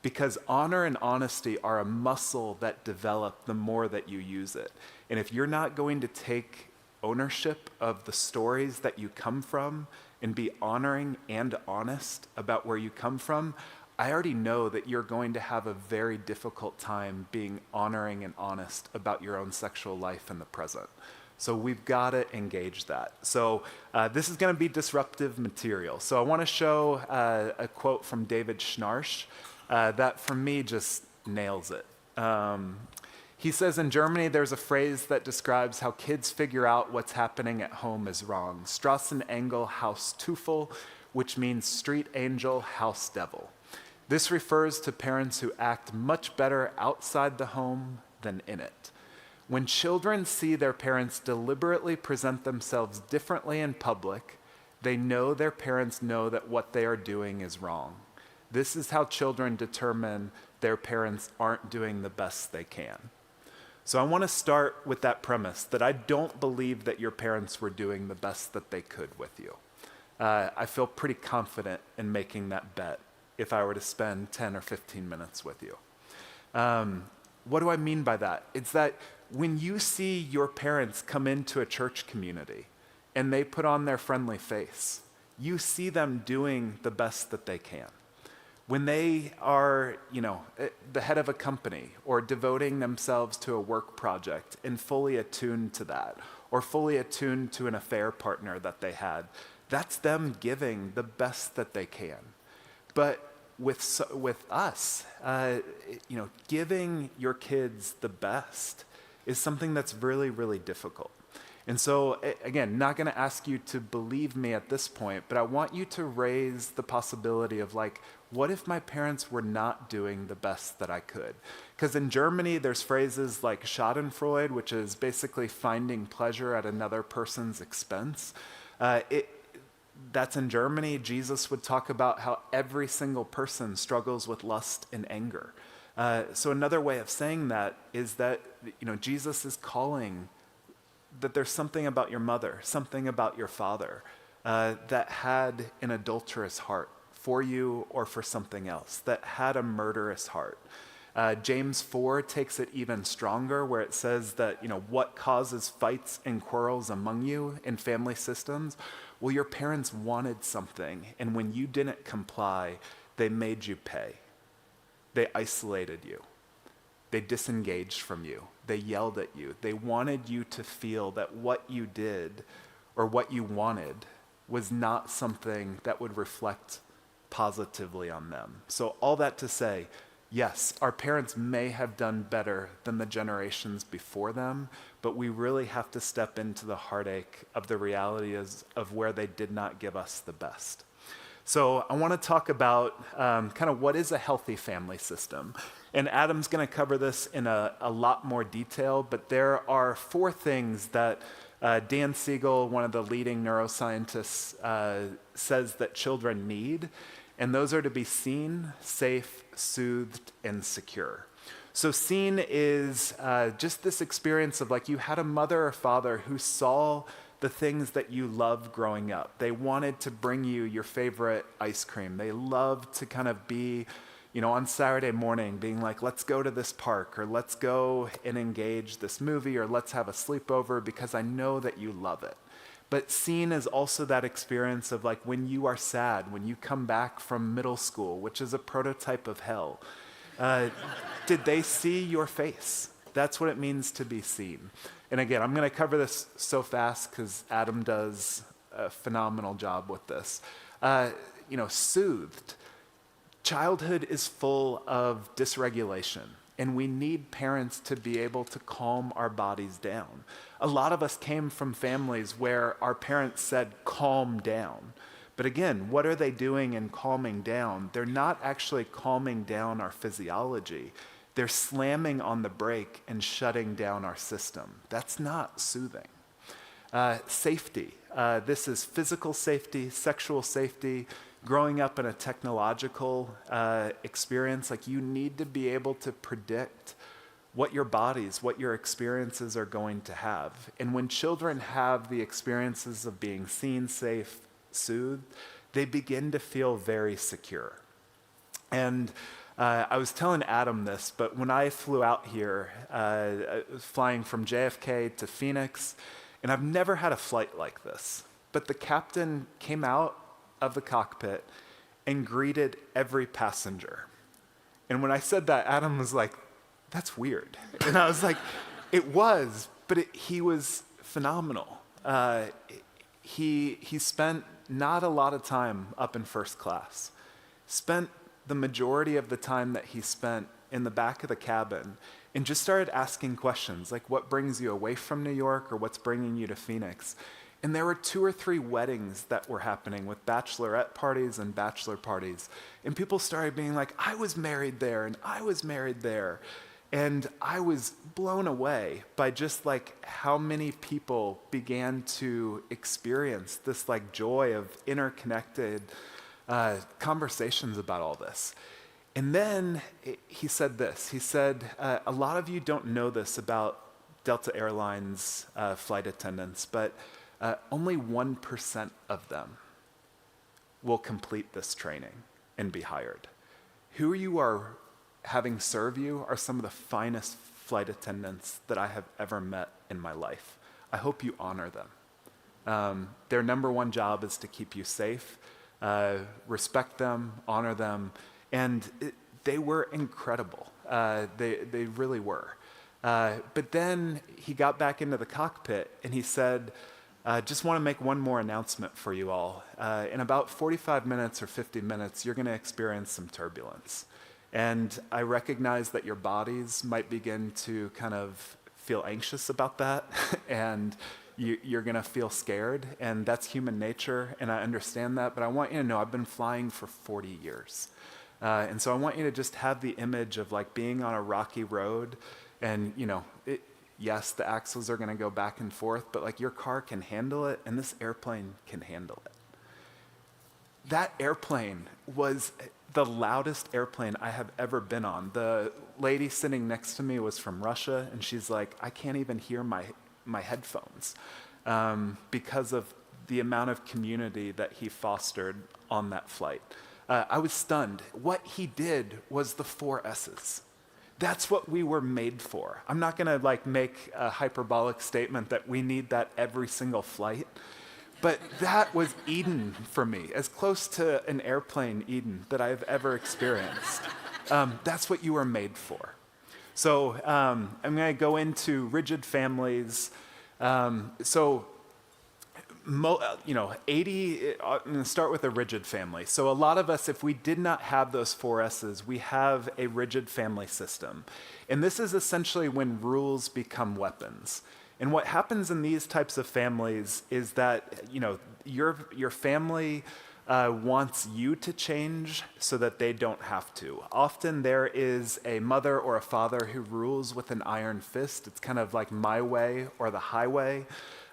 Because honor and honesty are a muscle that develop the more that you use it. And if you're not going to take ownership of the stories that you come from and be honoring and honest about where you come from, I already know that you're going to have a very difficult time being honoring and honest about your own sexual life in the present. So we've got to engage that. So this is going to be disruptive material. So I want to show a quote from David Schnarch that for me just nails it. He says, in Germany, there's a phrase that describes how kids figure out what's happening at home is wrong. Straßenengel, Haus Teufel, which means street angel, house devil. This refers to parents who act much better outside the home than in it. When children see their parents deliberately present themselves differently in public, they know their parents know that what they are doing is wrong. This is how children determine their parents aren't doing the best they can. So I want to start with that premise that I don't believe that your parents were doing the best that they could with you. I feel pretty confident in making that bet if I were to spend 10 or 15 minutes with you. What do I mean by that? It's that when you see your parents come into a church community and they put on their friendly face, you see them doing the best that they can. When they are, the head of a company or devoting themselves to a work project and fully attuned to that, or fully attuned to an affair partner that they had, that's them giving the best that they can. But with us, giving your kids the best is something that's really, really difficult. And so, again, not going to ask you to believe me at this point, but I want you to raise the possibility of what if my parents were not doing the best that I could? Because in Germany, there's phrases like Schadenfreude, which is basically finding pleasure at another person's expense. That's in Germany. Jesus would talk about how every single person struggles with lust and anger. So another way of saying that is that, Jesus is calling that there's something about your mother, something about your father that had an adulterous heart for you or for something else, that had a murderous heart. James 4 takes it even stronger, where it says that, what causes fights and quarrels among you in family systems? Well, your parents wanted something, and when you didn't comply, they made you pay. They isolated you. They disengaged from you. They yelled at you. They wanted you to feel that what you did or what you wanted was not something that would reflect positively on them. So all that to say, yes, our parents may have done better than the generations before them, but we really have to step into the heartache of the reality of where they did not give us the best. So I want to talk about kind of what is a healthy family system. And Adam's going to cover this in a lot more detail, but there are 4 things that Dan Siegel, one of the leading neuroscientists, says that children need, and those are to be seen, safe, soothed, and secure. So seen is just this experience of like you had a mother or father who saw the things that you loved growing up. They wanted to bring you your favorite ice cream. They loved to kind of be, on Saturday morning being like, let's go to this park, or let's go and engage this movie, or let's have a sleepover because I know that you love it. But seen is also that experience of like when you are sad, when you come back from middle school, which is a prototype of hell. Did they see your face? That's what it means to be seen. And again, I'm going to cover this so fast because Adam does a phenomenal job with this. Soothed. Childhood is full of dysregulation, and we need parents to be able to calm our bodies down. A lot of us came from families where our parents said, calm down. But again, what are they doing in calming down? They're not actually calming down our physiology. They're slamming on the brake and shutting down our system. That's not soothing. Safety. This is physical safety, sexual safety. Growing up in a technological experience, like you need to be able to predict what your bodies, what your experiences are going to have. And when children have the experiences of being seen, safe, soothed, they begin to feel very secure. And I was telling Adam this, but when I flew out here, I was flying from JFK to Phoenix, and I've never had a flight like this. But the captain came out of the cockpit and greeted every passenger. And when I said that, Adam was like, that's weird. And I was like, it was, but he was phenomenal. He spent not a lot of time up in first class, spent the majority of the time that he spent in the back of the cabin and just started asking questions like what brings you away from New York or what's bringing you to Phoenix. And there were 2 or 3 weddings that were happening with bachelorette parties and bachelor parties. And people started being like, I was married there and I was married there. And I was blown away by just like how many people began to experience this like joy of interconnected conversations about all this. And then he said this. He said, a lot of you don't know this about Delta Airlines flight attendants, but only 1% of them will complete this training and be hired. Who you are having serve you are some of the finest flight attendants that I have ever met in my life. I hope you honor them. Their number one job is to keep you safe. Respect them, honor them, and they were incredible. They really were. But then he got back into the cockpit and he said, just want to make one more announcement for you all. In about 45 minutes or 50 minutes, you're going to experience some turbulence. And I recognize that your bodies might begin to kind of feel anxious about that, and you're going to feel scared, and that's human nature, and I understand that, but I want you to know I've been flying for 40 years. And so I want you to just have the image of like being on a rocky road, and yes, the axles are going to go back and forth, but like your car can handle it, and this airplane can handle it. That airplane was the loudest airplane I have ever been on. The lady sitting next to me was from Russia, and she's like, I can't even hear my headphones because of the amount of community that he fostered on that flight. I was stunned. What he did was the 4 S's. That's what we were made for. I'm not gonna like make a hyperbolic statement that we need that every single flight, but that was Eden for me, as close to an airplane Eden that I've ever experienced. That's what you were made for. So I'm gonna go into rigid families. So I'm going to start with a rigid family. So a lot of us, if we did not have those four S's, we have a rigid family system. And this is essentially when rules become weapons. And what happens in these types of families is that, your family wants you to change so that they don't have to. Often there is a mother or a father who rules with an iron fist. It's kind of like my way or the highway.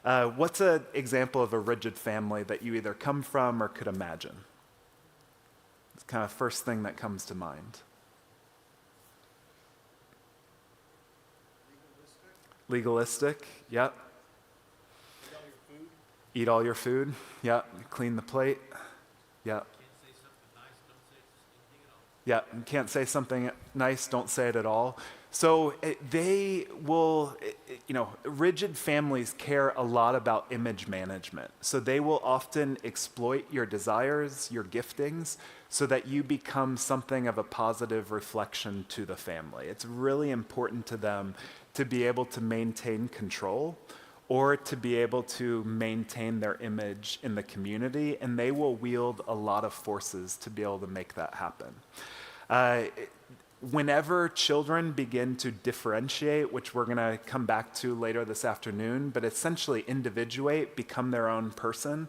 What's an example of a rigid family that you either come from or could imagine? It's kind of first thing that comes to mind. Legalistic, yep. Eat all your food, yep. Clean the plate, yep. Yeah, you can't say something nice, don't say it at all. So rigid families care a lot about image management. So they will often exploit your desires, your giftings, so that you become something of a positive reflection to the family. It's really important to them to be able to maintain control or to be able to maintain their image in the community, and they will wield a lot of forces to be able to make that happen. Whenever children begin to differentiate, which we're going to come back to later this afternoon, but essentially individuate, become their own person,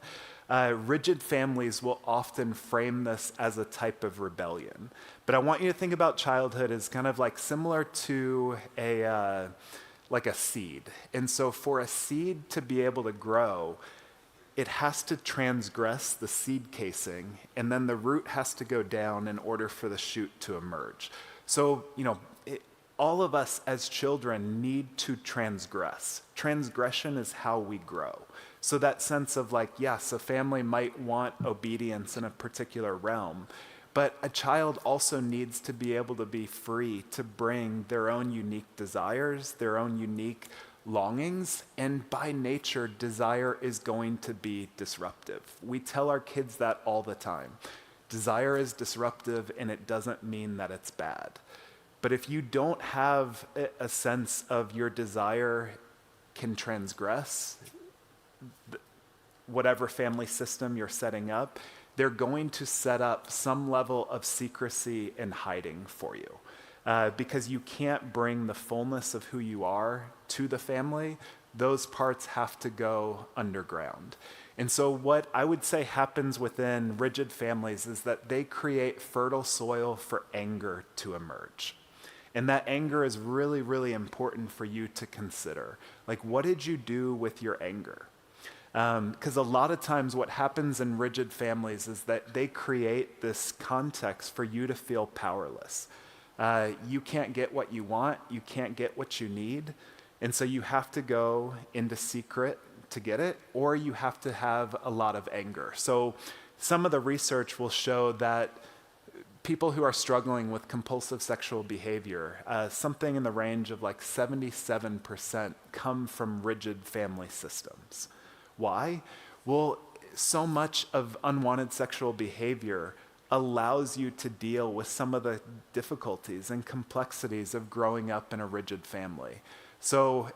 rigid families will often frame this as a type of rebellion. But I want you to think about childhood as kind of like similar to a seed. And so for a seed to be able to grow, it has to transgress the seed casing, and then the root has to go down in order for the shoot to emerge. So, all of us as children need to transgress. Transgression is how we grow. So that sense of yes, a family might want obedience in a particular realm, but a child also needs to be able to be free to bring their own unique desires, their own unique longings, and by nature, desire is going to be disruptive. We tell our kids that all the time. Desire is disruptive, and it doesn't mean that it's bad. But if you don't have a sense of your desire can transgress whatever family system you're setting up, they're going to set up some level of secrecy and hiding for you. Because you can't bring the fullness of who you are to the family, those parts have to go underground. And so what I would say happens within rigid families is that they create fertile soil for anger to emerge. And that anger is really, really important for you to consider. What did you do with your anger? Because a lot of times what happens in rigid families is that they create this context for you to feel powerless. You can't get what you want, you can't get what you need, and so you have to go into secret to get it, or you have to have a lot of anger. So some of the research will show that people who are struggling with compulsive sexual behavior, something in the range of 77% come from rigid family systems. Why? Well, so much of unwanted sexual behavior allows you to deal with some of the difficulties and complexities of growing up in a rigid family. So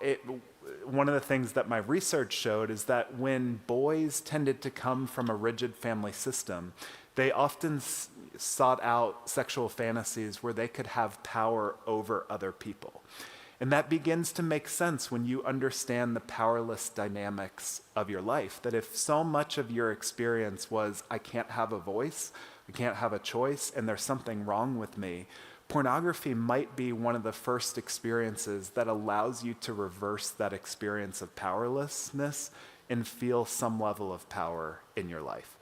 one of the things that my research showed is that when boys tended to come from a rigid family system, they often sought out sexual fantasies where they could have power over other people. And that begins to make sense when you understand the powerless dynamics of your life, that if so much of your experience was, I can't have a voice, I can't have a choice, and there's something wrong with me, pornography might be one of the first experiences that allows you to reverse that experience of powerlessness and feel some level of power in your life.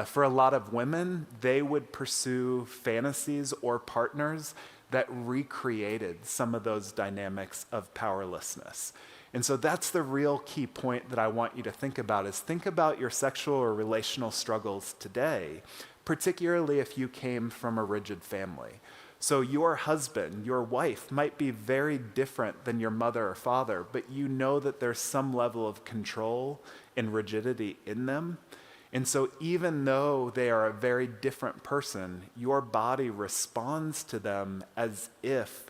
For a lot of women, they would pursue fantasies or partners that recreated some of those dynamics of powerlessness. And so that's the real key point that I want you to think about is think about your sexual or relational struggles today, particularly if you came from a rigid family. So your husband, your wife might be very different than your mother or father, but you know that there's some level of control and rigidity in them. And so even though they are a very different person, your body responds to them as if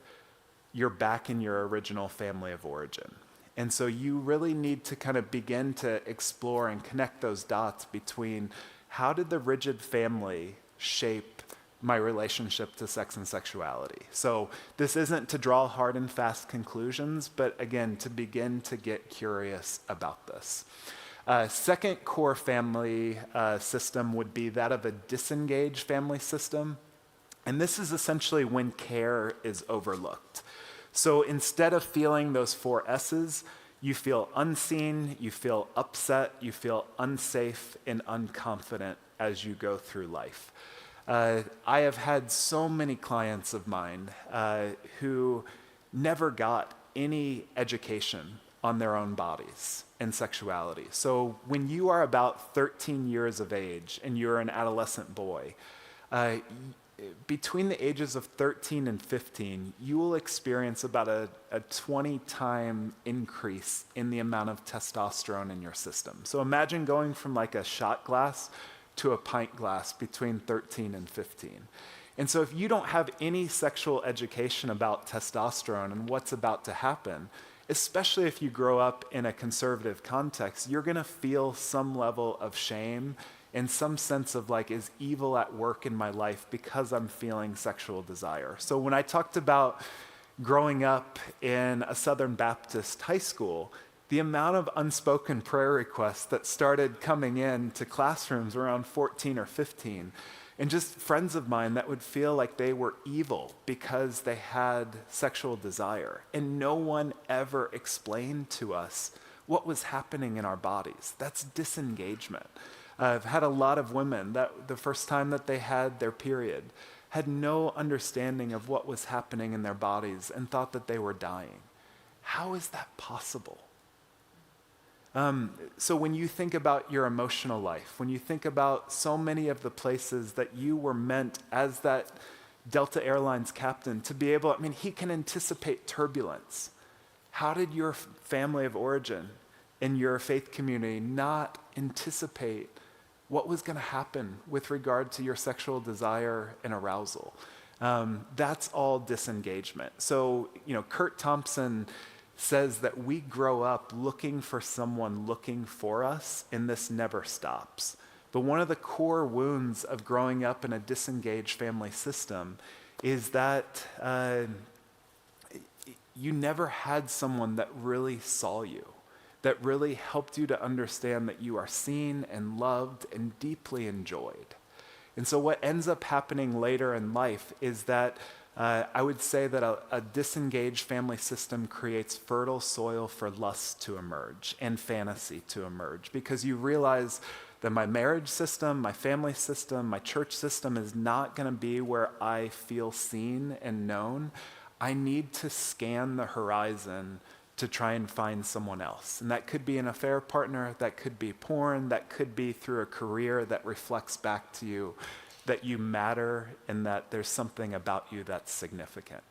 you're back in your original family of origin. And so you really need to kind of begin to explore and connect those dots between how did the rigid family shape my relationship to sex and sexuality. So this isn't to draw hard and fast conclusions, but again, to begin to get curious about this. Second core family system would be that of a disengaged family system. And this is essentially when care is overlooked. So instead of feeling those 4 S's, you feel unseen, you feel upset, you feel unsafe and unconfident as you go through life. I have had so many clients of mine who never got any education on their own bodies and sexuality. So when you are about 13 years of age and you're an adolescent boy, between the ages of 13 and 15, you will experience about a 20-time increase in the amount of testosterone in your system. So imagine going from like a shot glass to a pint glass between 13 and 15. And so if you don't have any sexual education about testosterone and what's about to happen, especially if you grow up in a conservative context, you're gonna feel some level of shame and some sense of like, is evil at work in my life because I'm feeling sexual desire? So when I talked about growing up in a Southern Baptist high school, the amount of unspoken prayer requests that started coming in to classrooms around 14 or 15, and just friends of mine that would feel like they were evil because they had sexual desire. And no one ever explained to us what was happening in our bodies. That's disengagement. I've had a lot of women that the first time that they had their period had no understanding of what was happening in their bodies and thought that they were dying. How is that possible? So when you think about your emotional life, when you think about so many of the places that you were meant as that Delta Airlines captain to be able, he can anticipate turbulence. How did your family of origin and your faith community not anticipate what was going to happen with regard to your sexual desire and arousal? That's all disengagement. So, Kurt Thompson says that we grow up looking for someone looking for us, and this never stops. But one of the core wounds of growing up in a disengaged family system is that you never had someone that really saw you, that really helped you to understand that you are seen and loved and deeply enjoyed. And so what ends up happening later in life is that I would say that a disengaged family system creates fertile soil for lust to emerge and fantasy to emerge, because you realize that my marriage system, my family system, my church system is not going to be where I feel seen and known. I need to scan the horizon to try and find someone else. And that could be an affair partner, that could be porn, that could be through a career that reflects back to you that you matter and that there's something about you that's significant.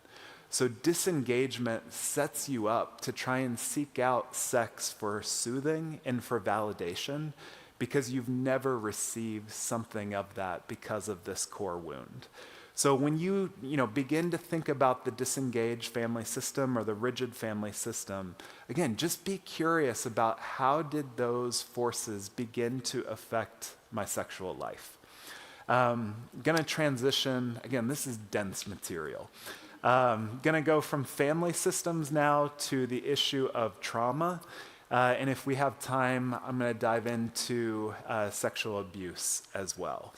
So disengagement sets you up to try and seek out sex for soothing and for validation, because you've never received something of that because of this core wound. So when you begin to think about the disengaged family system or the rigid family system, again, just be curious about how did those forces begin to affect my sexual life. Gonna transition, again, this is dense material. Gonna go from family systems now to the issue of trauma. And if we have time, I'm gonna dive into sexual abuse as well.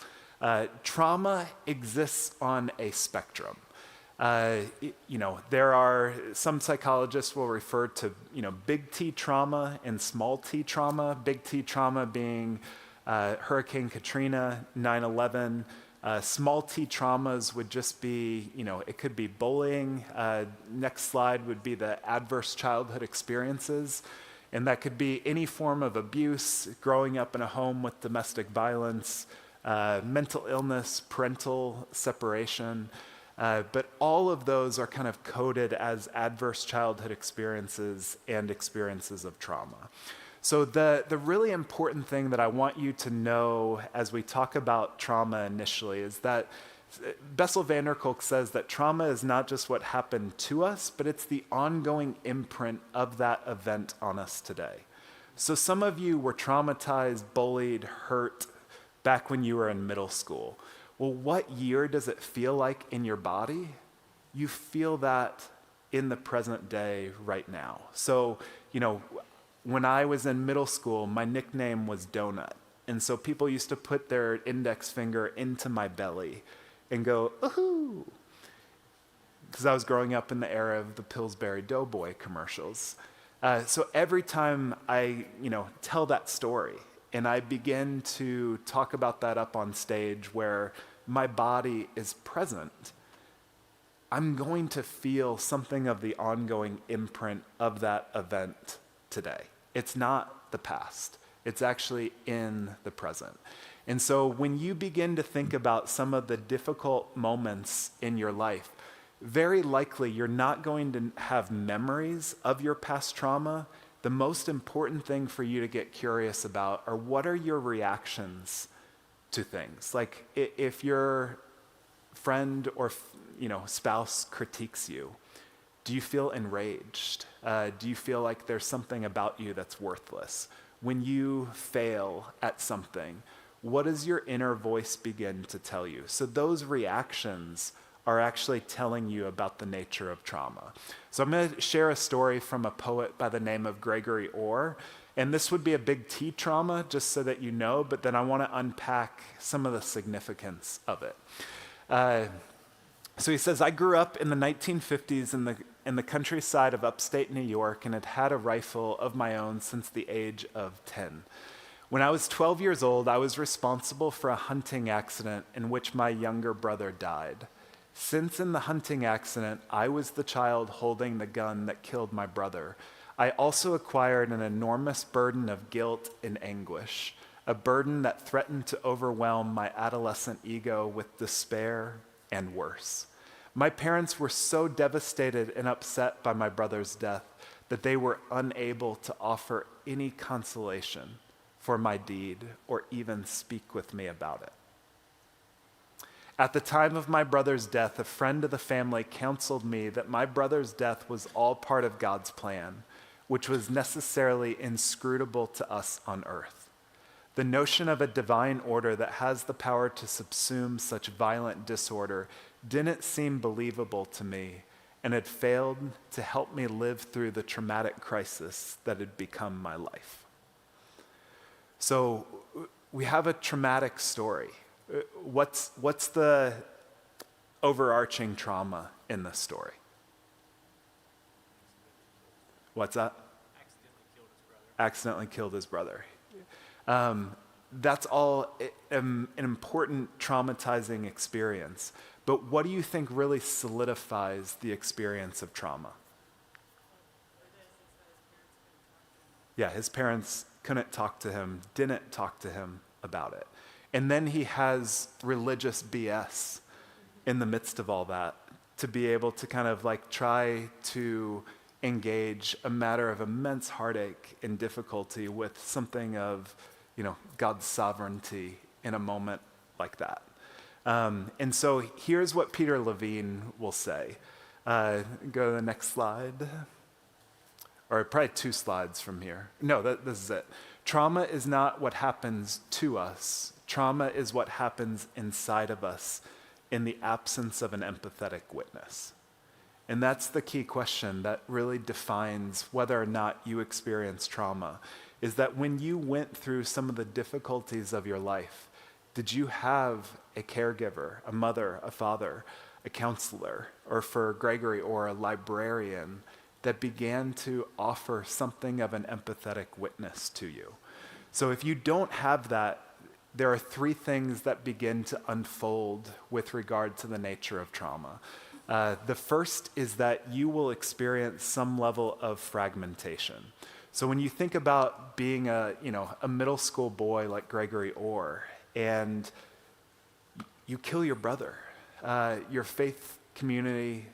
Trauma exists on a spectrum. There are, some psychologists will refer to, big T trauma and small T trauma, big T trauma being Hurricane Katrina, 9/11. Small T traumas would just be, it could be bullying. Next slide would be the adverse childhood experiences. And that could be any form of abuse, growing up in a home with domestic violence, mental illness, parental separation. But all of those are kind of coded as adverse childhood experiences and experiences of trauma. So the really important thing that I want you to know as we talk about trauma initially is that Bessel van der Kolk says that trauma is not just what happened to us, but it's the ongoing imprint of that event on us today. So some of you were traumatized, bullied, hurt back when you were in middle school. Well, what year does it feel like in your body? You feel that in the present day right now. So, when I was in middle school, my nickname was Donut. And so people used to put their index finger into my belly and go, ooh, because I was growing up in the era of the Pillsbury Doughboy commercials. So every time I, tell that story and I begin to talk about that up on stage where my body is present, I'm going to feel something of the ongoing imprint of that event today. It's not the past. It's actually in the present. And so when you begin to think about some of the difficult moments in your life, very likely you're not going to have memories of your past trauma. The most important thing for you to get curious about are what are your reactions to things. Like if your friend or spouse critiques you, do you feel enraged? Do you feel like there's something about you that's worthless? When you fail at something, what does your inner voice begin to tell you? So those reactions are actually telling you about the nature of trauma. So I'm going to share a story from a poet by the name of Gregory Orr. And this would be a big T trauma, just so that you know, but then I want to unpack some of the significance of it. So he says, I grew up in the 1950s in the countryside of upstate New York and had had a rifle of my own since the age of 10. When I was 12 years old, I was responsible for a hunting accident in which my younger brother died. Since in the hunting accident, I was the child holding the gun that killed my brother, I also acquired an enormous burden of guilt and anguish, a burden that threatened to overwhelm my adolescent ego with despair and worse. My parents were so devastated and upset by my brother's death that they were unable to offer any consolation for my deed or even speak with me about it. At the time of my brother's death, a friend of the family counseled me that my brother's death was all part of God's plan, which was necessarily inscrutable to us on earth. The notion of a divine order that has the power to subsume such violent disorder didn't seem believable to me and had failed to help me live through the traumatic crisis that had become my life. So we have a traumatic story. What's the overarching trauma in this story? What's that? Accidentally killed his brother. That's all an important traumatizing experience. But what do you think really solidifies the experience of trauma? Yeah, his parents couldn't talk to him, didn't talk to him about it. And then he has religious BS in the midst of all that to be able to kind of like try to engage a matter of immense heartache and difficulty with something of, God's sovereignty in a moment like that. And so here's what Peter Levine will say. Go to the next slide. Or probably 2 slides from here. No, this is it. Trauma is not what happens to us. Trauma is what happens inside of us in the absence of an empathetic witness. And that's the key question that really defines whether or not you experience trauma, is that when you went through some of the difficulties of your life, did you have a caregiver, a mother, a father, a counselor, or for Gregory, or a librarian that began to offer something of an empathetic witness to you? So if you don't have that, there are 3 things that begin to unfold with regard to the nature of trauma. The first is that you will experience some level of fragmentation. So when you think about being a middle school boy like Gregory Orr, and you kill your brother, your faith community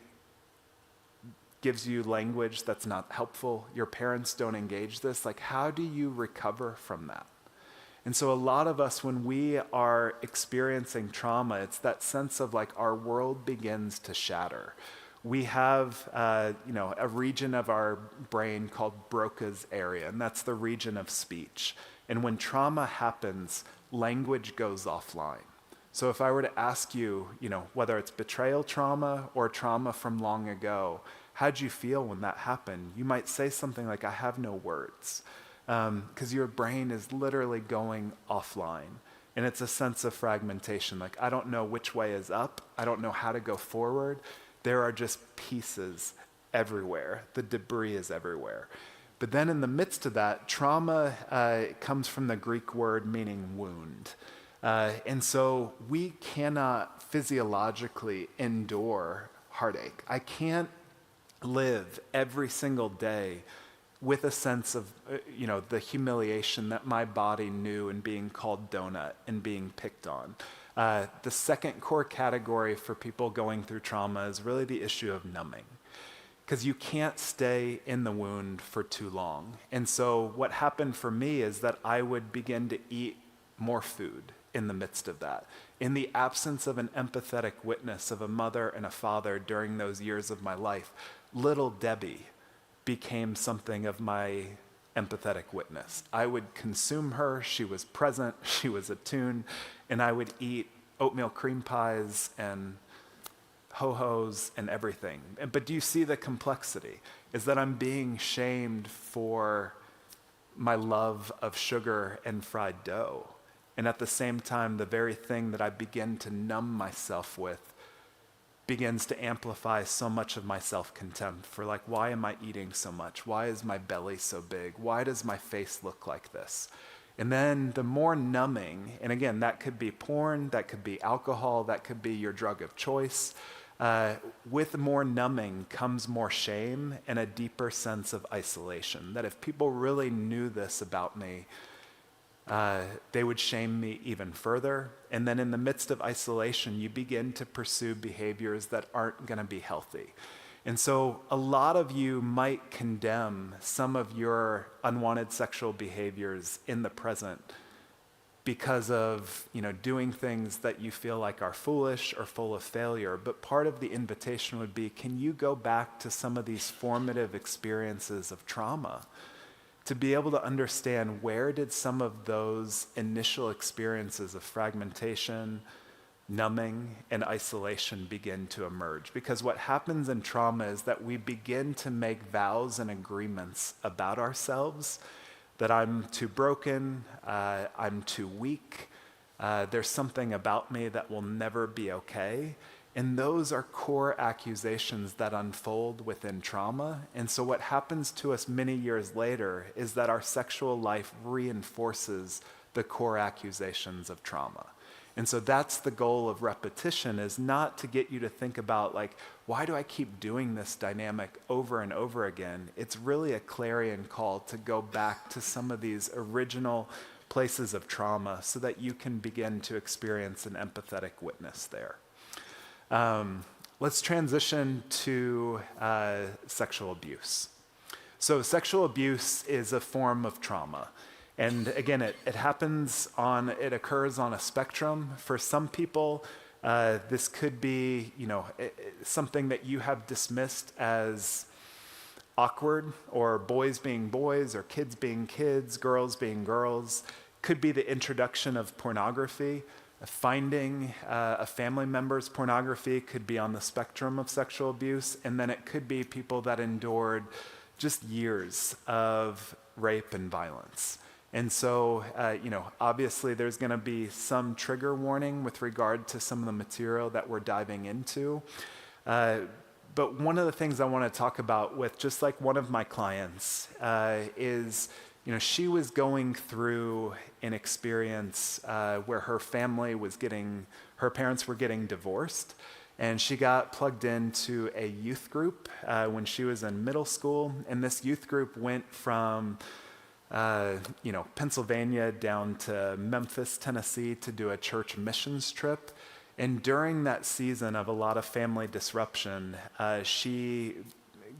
gives you language that's not helpful, your parents don't engage this, like how do you recover from that? And so a lot of us, when we are experiencing trauma, it's that sense of like our world begins to shatter. We have, a region of our brain called Broca's area, and that's the region of speech. And when trauma happens, language goes offline. So if I were to ask you, whether it's betrayal trauma or trauma from long ago, how'd you feel when that happened? You might say something like, I have no words, because your brain is literally going offline. And it's a sense of fragmentation. Like, I don't know which way is up. I don't know how to go forward. There are just pieces everywhere. The debris is everywhere. But then in the midst of that, trauma comes from the Greek word meaning wound. And so we cannot physiologically endure heartache. I can't live every single day with a sense of, the humiliation that my body knew in being called donut and being picked on. The second core category for people going through trauma is really the issue of numbing, because you can't stay in the wound for too long. And so what happened for me is that I would begin to eat more food in the midst of that. In the absence of an empathetic witness of a mother and a father during those years of my life, little Debbie became something of my empathetic witness. I would consume her, she was present, she was attuned, and I would eat oatmeal cream pies and ho-hos and everything. But do you see the complexity? Is that I'm being shamed for my love of sugar and fried dough. And at the same time, the very thing that I begin to numb myself with begins to amplify so much of my self-contempt for like, why am I eating so much? Why is my belly so big? Why does my face look like this? And then the more numbing, and again, that could be porn, that could be alcohol, that could be your drug of choice. With more numbing comes more shame and a deeper sense of isolation. That if people really knew this about me, they would shame me even further. And then in the midst of isolation, you begin to pursue behaviors that aren't going to be healthy. And so a lot of you might condemn some of your unwanted sexual behaviors in the present because of, doing things that you feel like are foolish or full of failure. But part of the invitation would be, can you go back to some of these formative experiences of trauma to be able to understand where did some of those initial experiences of fragmentation, numbing, and isolation begin to emerge? Because what happens in trauma is that we begin to make vows and agreements about ourselves that I'm too broken, I'm too weak, there's something about me that will never be okay. And those are core accusations that unfold within trauma. And so what happens to us many years later is that our sexual life reinforces the core accusations of trauma. And so that's the goal of repetition, is not to get you to think about like, why do I keep doing this dynamic over and over again? It's really a clarion call to go back to some of these original places of trauma so that you can begin to experience an empathetic witness there. Let's transition to sexual abuse. So sexual abuse is a form of trauma. And again, it occurs on a spectrum. For some people, this could be, something that you have dismissed as awkward, or boys being boys, or kids being kids, girls being girls. Could be the introduction of pornography. Finding a family member's pornography could be on the spectrum of sexual abuse. And then it could be people that endured just years of rape and violence. And so, obviously there's going to be some trigger warning with regard to some of the material that we're diving into. But one of the things I want to talk about with just like one of my clients is, she was going through an experience where her parents were getting divorced, and she got plugged into a youth group when she was in middle school. And this youth group went from Pennsylvania down to Memphis, Tennessee to do a church missions trip. And during that season of a lot of family disruption, she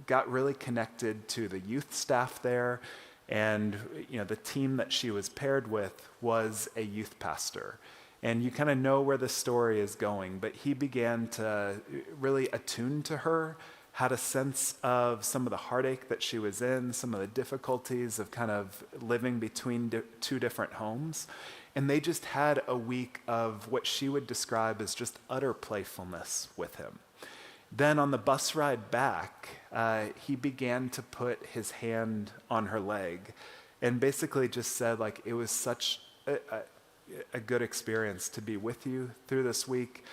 got really connected to the youth staff there And the team that she was paired with was a youth pastor. And you kind of know where the story is going, but he began to really attune to her, had a sense of some of the heartache that she was in, some of the difficulties of kind of living between two different homes. And they just had a week of what she would describe as just utter playfulness with him. Then on the bus ride back, he began to put his hand on her leg and basically just said, like, it was such a good experience to be with you through this week.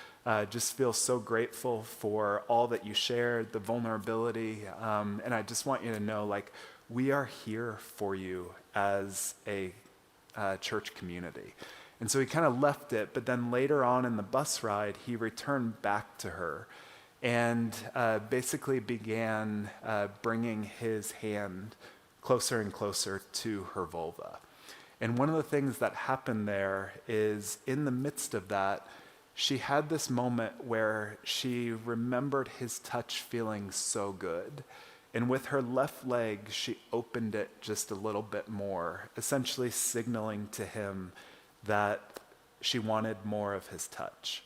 Just feel so grateful for all that you shared, the vulnerability. And I just want you to know, like, we are here for you as a church community. And so he kind of left it, but then later on in the bus ride, he returned back to her and basically began bringing his hand closer and closer to her vulva. And one of the things that happened there is in the midst of that, she had this moment where she remembered his touch feeling so good. And with her left leg, she opened it just a little bit more, essentially signaling to him that she wanted more of his touch.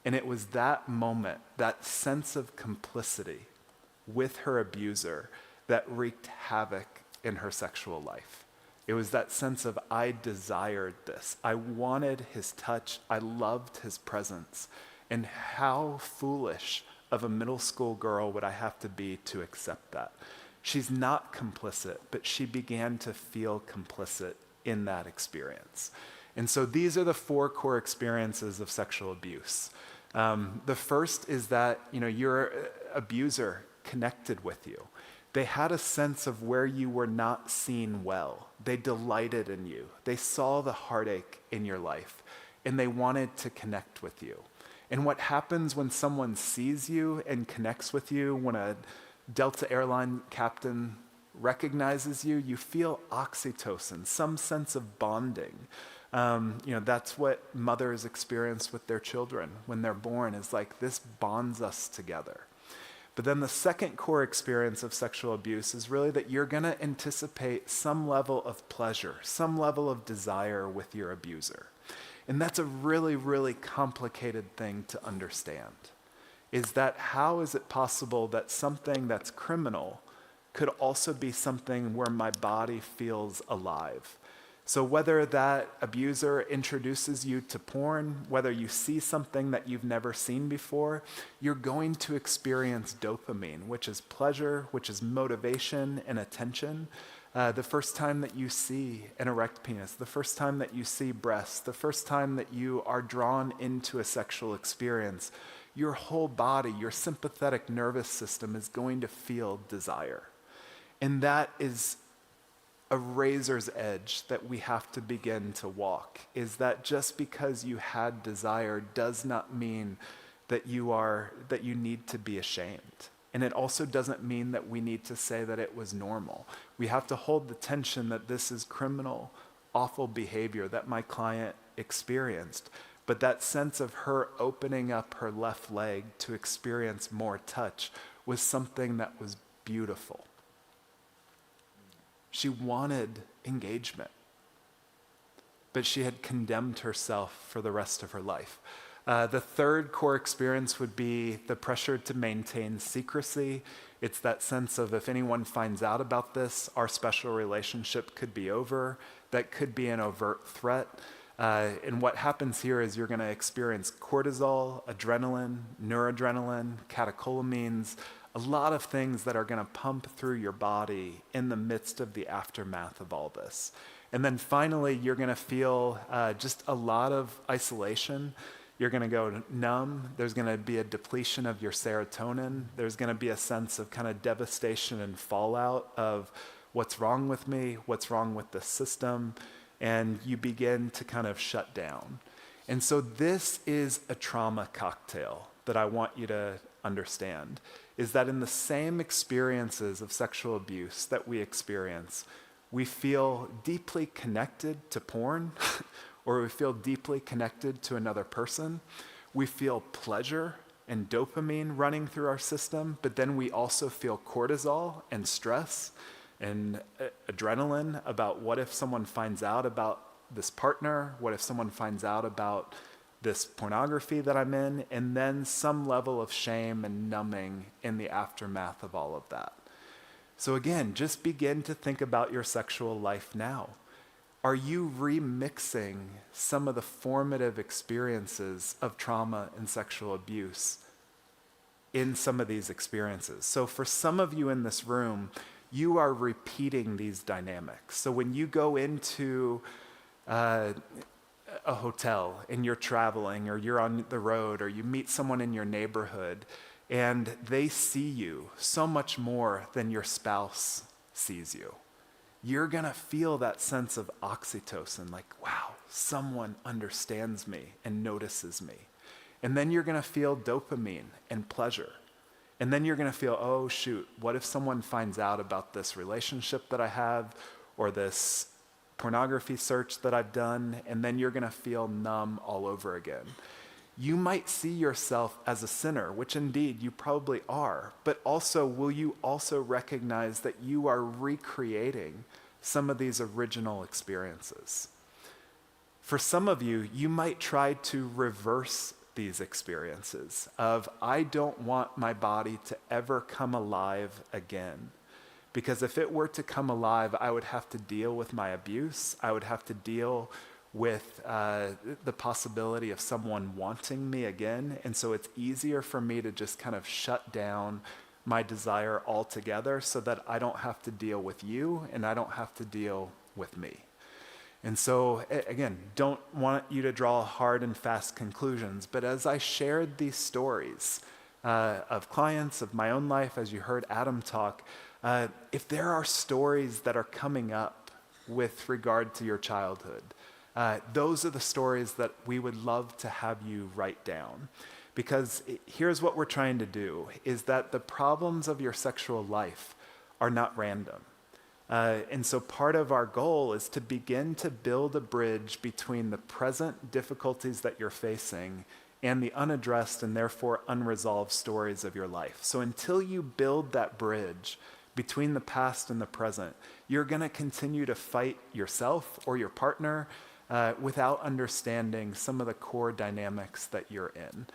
And it was that moment, that sense of complicity with her abuser, that wreaked havoc in her sexual life. It was that sense of, I desired this. I wanted his touch. I loved his presence. And how foolish of a middle school girl would I have to be to accept that? She's not complicit, but she began to feel complicit in that experience. And so these are the 4 core experiences of sexual abuse. The first is that, your abuser connected with you. They had a sense of where you were not seen well. They delighted in you. They saw the heartache in your life, and they wanted to connect with you. And what happens when someone sees you and connects with you, when a Delta airline captain recognizes you, you feel oxytocin, some sense of bonding. That's what mothers experience with their children when they're born, is like, this bonds us together. But then the second core experience of sexual abuse is really that you're going to anticipate some level of pleasure, some level of desire with your abuser. And that's a really, really complicated thing to understand, is that how is it possible that something that's criminal could also be something where my body feels alive? So whether that abuser introduces you to porn, whether you see something that you've never seen before, you're going to experience dopamine, which is pleasure, which is motivation and attention. The first time that you see an erect penis, the first time that you see breasts, the first time that you are drawn into a sexual experience, your whole body, your sympathetic nervous system is going to feel desire. And that is a razor's edge that we have to begin to walk, is that just because you had desire does not mean that you need to be ashamed. And it also doesn't mean that we need to say that it was normal. We have to hold the tension that this is criminal, awful behavior that my client experienced. But that sense of her opening up her left leg to experience more touch was something that was beautiful. She wanted engagement, but she had condemned herself for the rest of her life. The third core experience would be the pressure to maintain secrecy. It's that sense of, if anyone finds out about this, our special relationship could be over. That could be an overt threat. And what happens here is you're going to experience cortisol, adrenaline, noradrenaline, catecholamines, a lot of things that are going to pump through your body in the midst of the aftermath of all this. And then finally, you're going to feel just a lot of isolation. You're going to go numb. There's going to be a depletion of your serotonin. There's going to be a sense of kind of devastation and fallout of what's wrong with me, what's wrong with the system, and you begin to kind of shut down. And so this is a trauma cocktail that I want you to understand, is that in the same experiences of sexual abuse that we experience, we feel deeply connected to porn, or we feel deeply connected to another person. We feel pleasure and dopamine running through our system, but then we also feel cortisol and stress. and adrenaline about what if someone finds out about this partner, what if someone finds out about this pornography that I'm in, and then some level of shame and numbing in the aftermath of all of that. So again, just begin to think about your sexual life now. Are you remixing some of the formative experiences of trauma and sexual abuse in some of these experiences? So for some of you in this room, you are repeating these dynamics. So when you go into a hotel and you're traveling, or you're on the road, or you meet someone in your neighborhood and they see you so much more than your spouse sees you, you're gonna feel that sense of oxytocin, like, wow, someone understands me and notices me. And then you're gonna feel dopamine and pleasure. And then you're gonna feel, oh shoot, what if someone finds out about this relationship that I have, or this pornography search that I've done? And then you're gonna feel numb all over again. You might see yourself as a sinner, which indeed you probably are, but also will you also recognize that you are recreating some of these original experiences? For some of you, you might try to reverse these experiences of, I don't want my body to ever come alive again. Because if it were to come alive, I would have to deal with my abuse. I would have to deal with the possibility of someone wanting me again. And so it's easier for me to just kind of shut down my desire altogether so that I don't have to deal with you and I don't have to deal with me. And so, again, don't want you to draw hard and fast conclusions, but as I shared these stories of clients, of my own life, as you heard Adam talk, if there are stories that are coming up with regard to your childhood, those are the stories that we would love to have you write down. Because here's what we're trying to do, is that the problems of your sexual life are not random. And so part of our goal is to begin to build a bridge between the present difficulties that you're facing and the unaddressed and therefore unresolved stories of your life. So until you build that bridge between the past and the present, you're going to continue to fight yourself or your partner without understanding some of the core dynamics that you're in.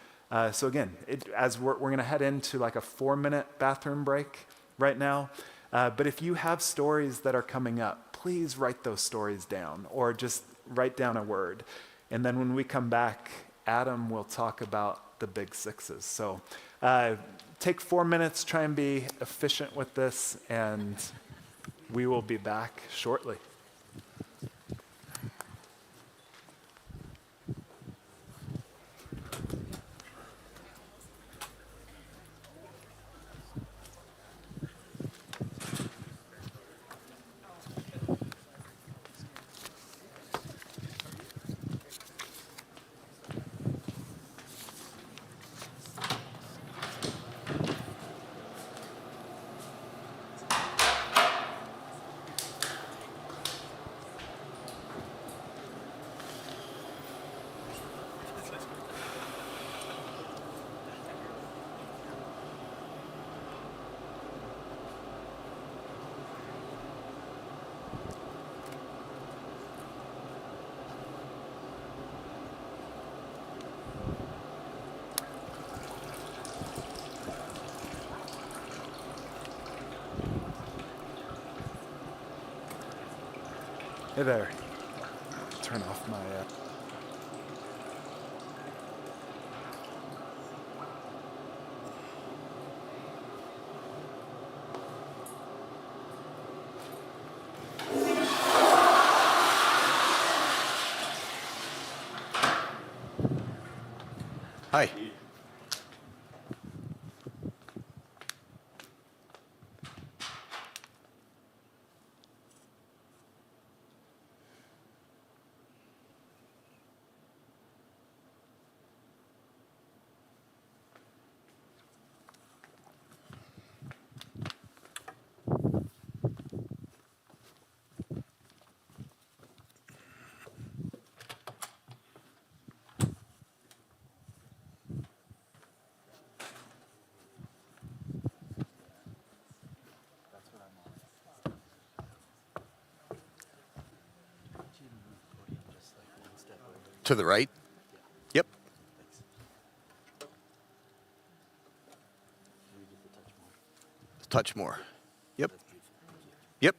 So again, as we're going to head into like a 4-minute bathroom break right now. But if you have stories that are coming up, please write those stories down, or just write down a word. And then when we come back, Adam will talk about the big sixes. So take 4 minutes, try and be efficient with this, and we will be back shortly. Hey there. Turn off my... Hi. To the right? Yep. Touch more. Yep. Yep.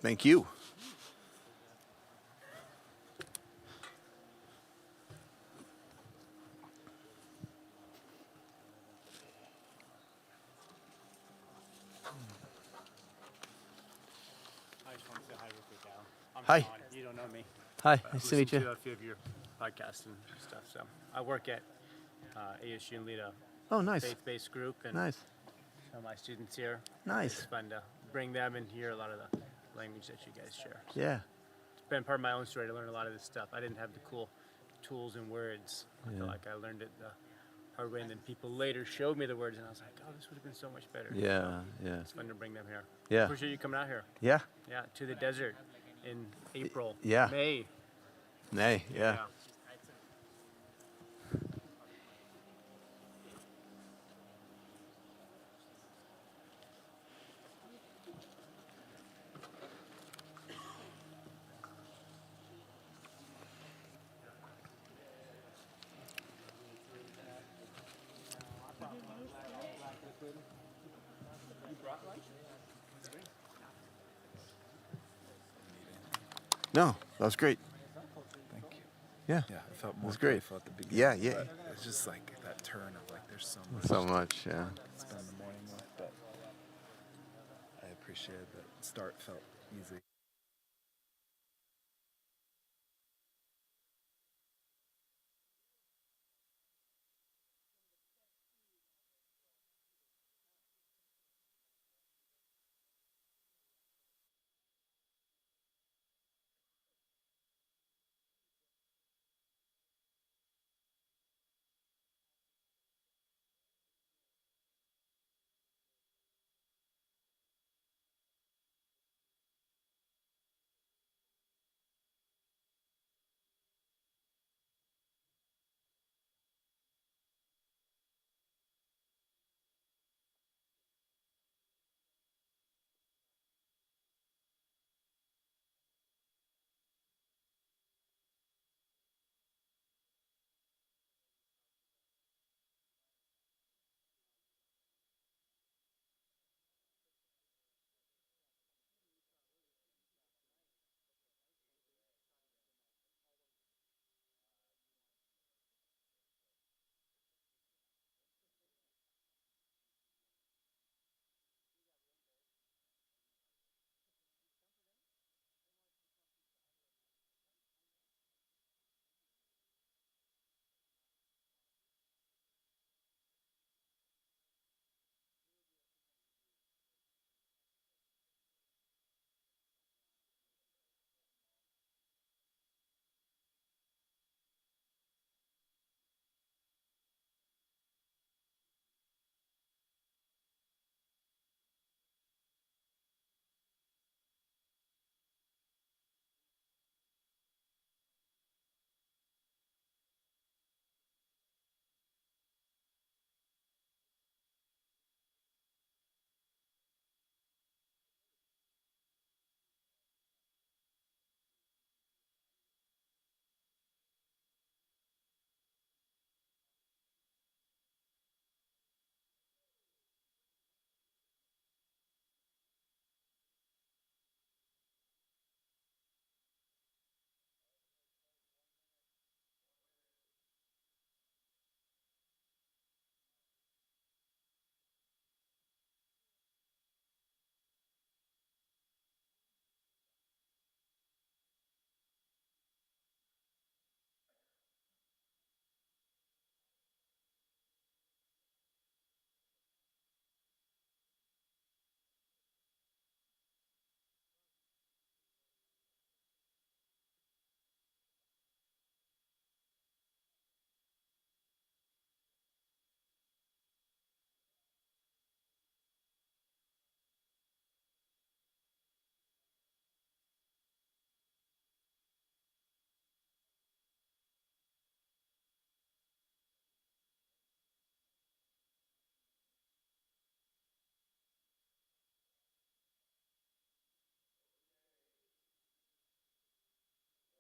Thank you. I just want to say hi real quick, Al. I'm Hi. Sean. You don't know me. Hi, I've nice to meet listened you. to a few of your podcasts and stuff. So I work at ASU and lead a Oh, nice. faith-based group, and Nice. some of my students here. Nice. It's fun to bring them and hear a lot of the language that you guys share. Yeah. It's been part of my own story to learn a lot of this stuff. I didn't have the cool tools and words. I Yeah. feel like I learned it the hard way, and then people later showed me the words, and I was like, oh, this would have been so much better. Yeah. Yeah. It's fun to bring them here. Yeah. Appreciate you coming out here. Yeah. Yeah, to the desert in April. Yeah. May. Nay. Yeah. No, that was great. Thank you. Yeah. Yeah, I felt more was great. grateful at the beginning. Yeah, yeah. But it's just like that turn of like there's so much So much. Yeah. to spend the morning with, but I appreciated that start felt easy.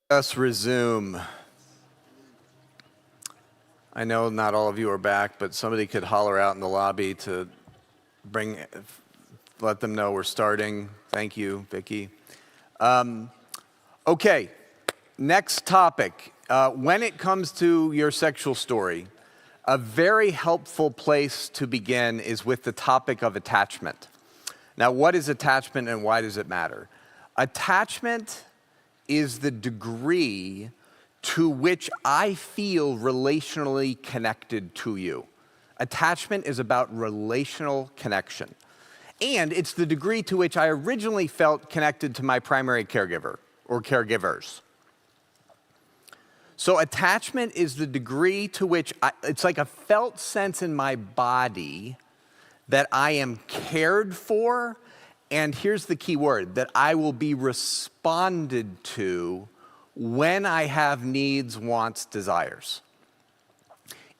Let's resume. I know not all of you are back, but somebody could holler out in the lobby to let them know we're starting. Thank you, Vicki. Okay, next topic. When it comes to your sexual story, a very helpful place to begin is with the topic of attachment. Now, what is attachment and why does it matter? Attachment is the degree to which I feel relationally connected to you. Attachment is about relational connection. And it's the degree to which I originally felt connected to my primary caregiver or caregivers. So attachment is the degree to which it's like a felt sense in my body that I am cared for, and here's the key word, that I will be responded to when I have needs, wants, desires.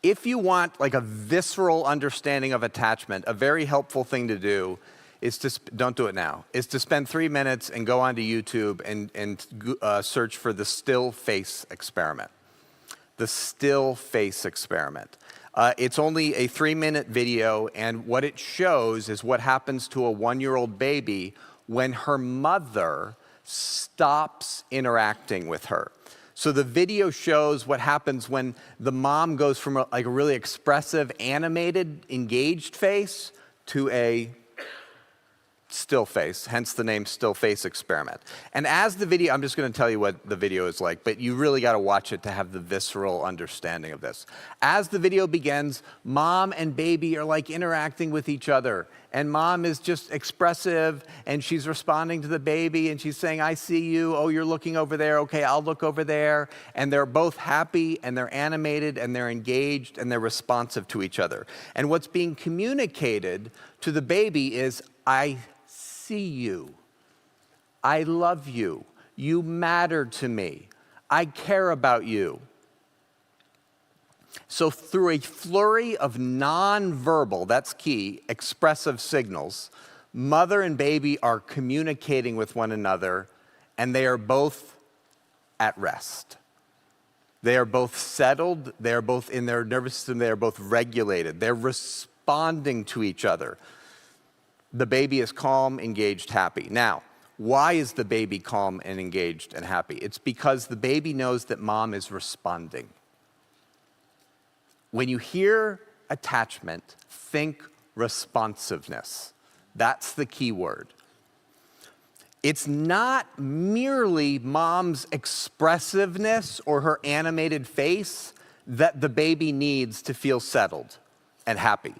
If you want like a visceral understanding of attachment, a very helpful thing to do is to, don't do it now, is to spend 3 minutes and go onto YouTube and search for the still face experiment. The still face experiment. It's only a 3-minute video, and what it shows is what happens to a 1-year-old baby when her mother stops interacting with her. So the video shows what happens when the mom goes from a really expressive, animated, engaged face to a still face, hence the name still face experiment. And as the video, I'm just going to tell you what the video is like, but you really got to watch it to have the visceral understanding of this. As the video begins, mom and baby are like interacting with each other, and mom is just expressive, and she's responding to the baby, and she's saying, I see you, oh, you're looking over there, okay, I'll look over there, and they're both happy, and they're animated, and they're engaged, and they're responsive to each other. And what's being communicated to the baby is, I see you. I love you. You matter to me. I care about you. So through a flurry of nonverbal, that's key, expressive signals, mother and baby are communicating with one another, and they are both at rest. They are both settled. They are both in their nervous system. They are both regulated. They're responding to each other. The baby is calm, engaged, happy. Now, why is the baby calm and engaged and happy? It's because the baby knows that mom is responding. When you hear attachment, think responsiveness. That's the key word. It's not merely mom's expressiveness or her animated face that the baby needs to feel settled and happy.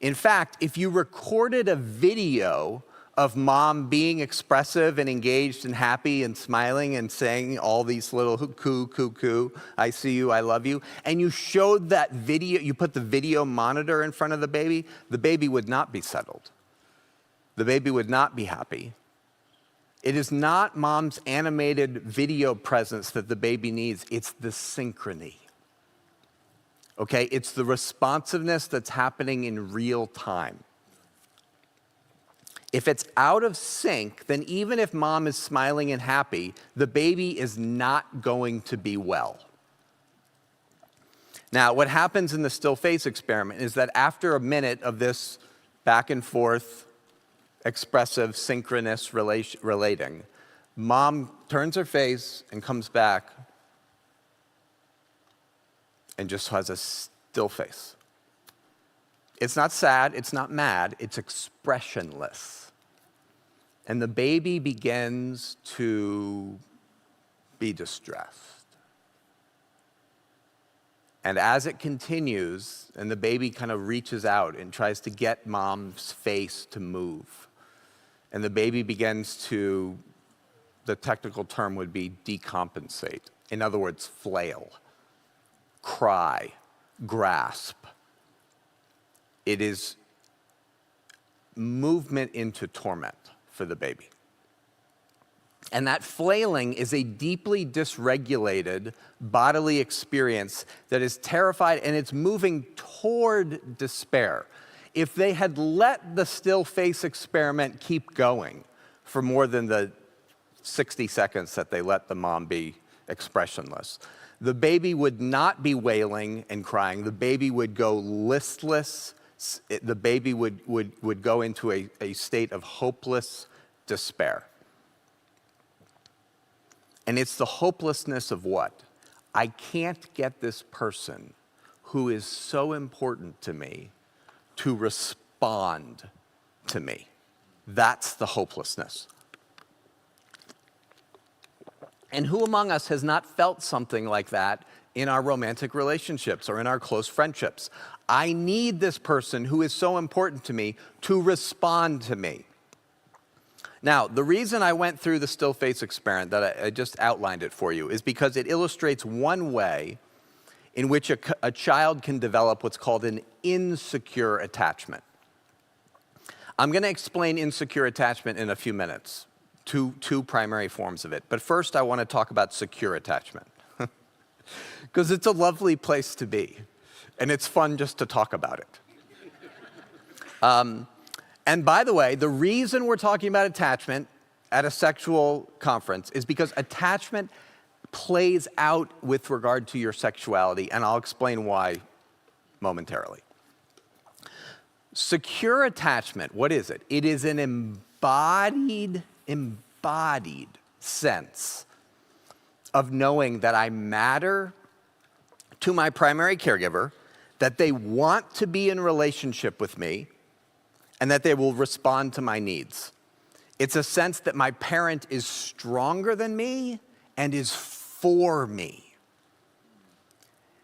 In fact, if you recorded a video of mom being expressive and engaged and happy and smiling and saying all these little coo, coo, coo, I see you, I love you, and you showed that video, you put the video monitor in front of the baby would not be settled. The baby would not be happy. It is not mom's animated video presence that the baby needs, it's the synchrony. Okay, it's the responsiveness that's happening in real time. If it's out of sync, then even if mom is smiling and happy, the baby is not going to be well. Now, what happens in the still face experiment is that after a minute of this back and forth, expressive, synchronous relating, mom turns her face and comes back and just has a still face. It's not sad, it's not mad, it's expressionless. And the baby begins to be distressed. And as it continues, and the baby kind of reaches out and tries to get mom's face to move, and the baby begins to, the technical term would be decompensate. In other words, flail. Cry, grasp. It is movement into torment for the baby. And that flailing is a deeply dysregulated bodily experience that is terrified, and it's moving toward despair. If they had let the still face experiment keep going for more than the 60 seconds that they let the mom be expressionless, the baby would not be wailing and crying. The baby would go listless. The baby would go into a state of hopeless despair. And it's the hopelessness of what? I can't get this person who is so important to me to respond to me. That's the hopelessness. And who among us has not felt something like that in our romantic relationships or in our close friendships? I need this person who is so important to me to respond to me. Now, the reason I went through the still face experiment, that I just outlined it for you, is because it illustrates one way in which a child can develop what's called an insecure attachment. I'm going to explain insecure attachment in a few minutes, two primary forms of it. But first, I want to talk about secure attachment, because it's a lovely place to be, and it's fun just to talk about it. And by the way, the reason we're talking about attachment at a sexual conference is because attachment plays out with regard to your sexuality, and I'll explain why momentarily. Secure attachment, what is it? It is an embodied sense of knowing that I matter to my primary caregiver, that they want to be in relationship with me, and that they will respond to my needs. It's a sense that my parent is stronger than me and is for me.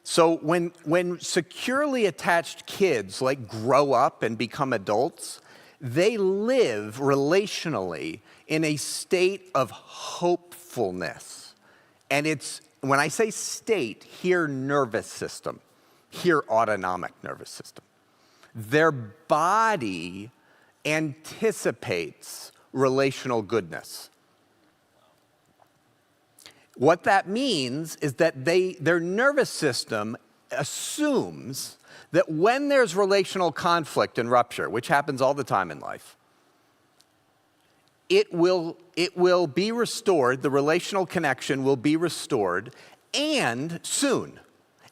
So when securely attached kids grow up and become adults, they live relationally in a state of hopefulness. And it's, when I say state, here nervous system, here autonomic nervous system. Their body anticipates relational goodness. What that means is that their nervous system assumes that when there's relational conflict and rupture, which happens all the time in life, it will be restored, the relational connection will be restored, and soon.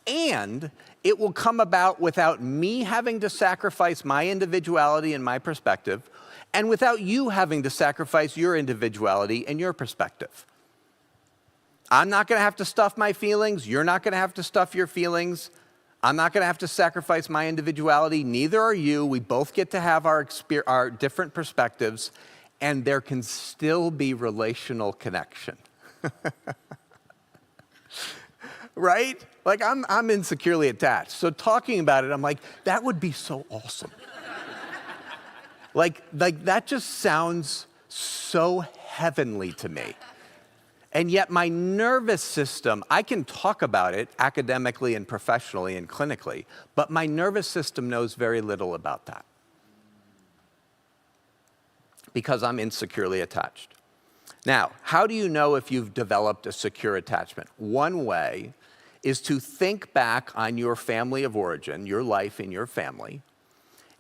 And it will come about without me having to sacrifice my individuality and my perspective, and without you having to sacrifice your individuality and your perspective. I'm not going to have to stuff my feelings. You're not going to have to stuff your feelings. I'm not going to have to sacrifice my individuality. Neither are you. We both get to have our different perspectives, and there can still be relational connection. Right? I'm insecurely attached. So talking about it, I'm like, that would be so awesome. That just sounds so heavenly to me. And yet my nervous system, I can talk about it academically and professionally and clinically, but my nervous system knows very little about that because I'm insecurely attached. Now, how do you know if you've developed a secure attachment? One way is to think back on your family of origin, your life in your family,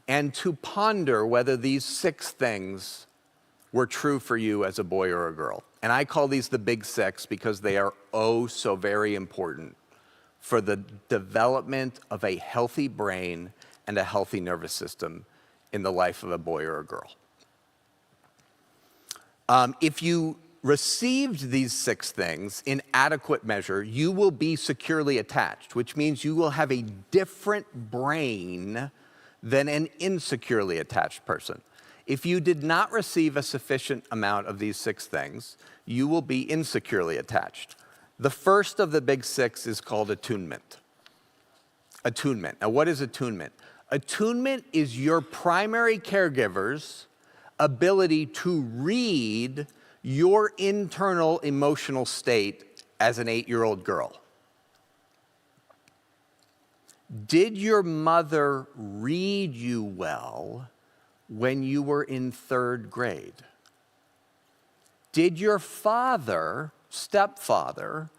and to ponder whether these 6 things were true for you as a boy or a girl. And I call these the big 6 because they are oh so very important for the development of a healthy brain and a healthy nervous system in the life of a boy or a girl. If you received these 6 things in adequate measure, you will be securely attached, which means you will have a different brain than an insecurely attached person. If you did not receive a sufficient amount of these 6 things, you will be insecurely attached. The first of the big 6 is called attunement. Attunement. Now, what is attunement? Attunement is your primary caregiver's ability to read your internal emotional state as an 8-year-old girl. Did your mother read you well when you were in 3rd grade? Did your father, stepfather,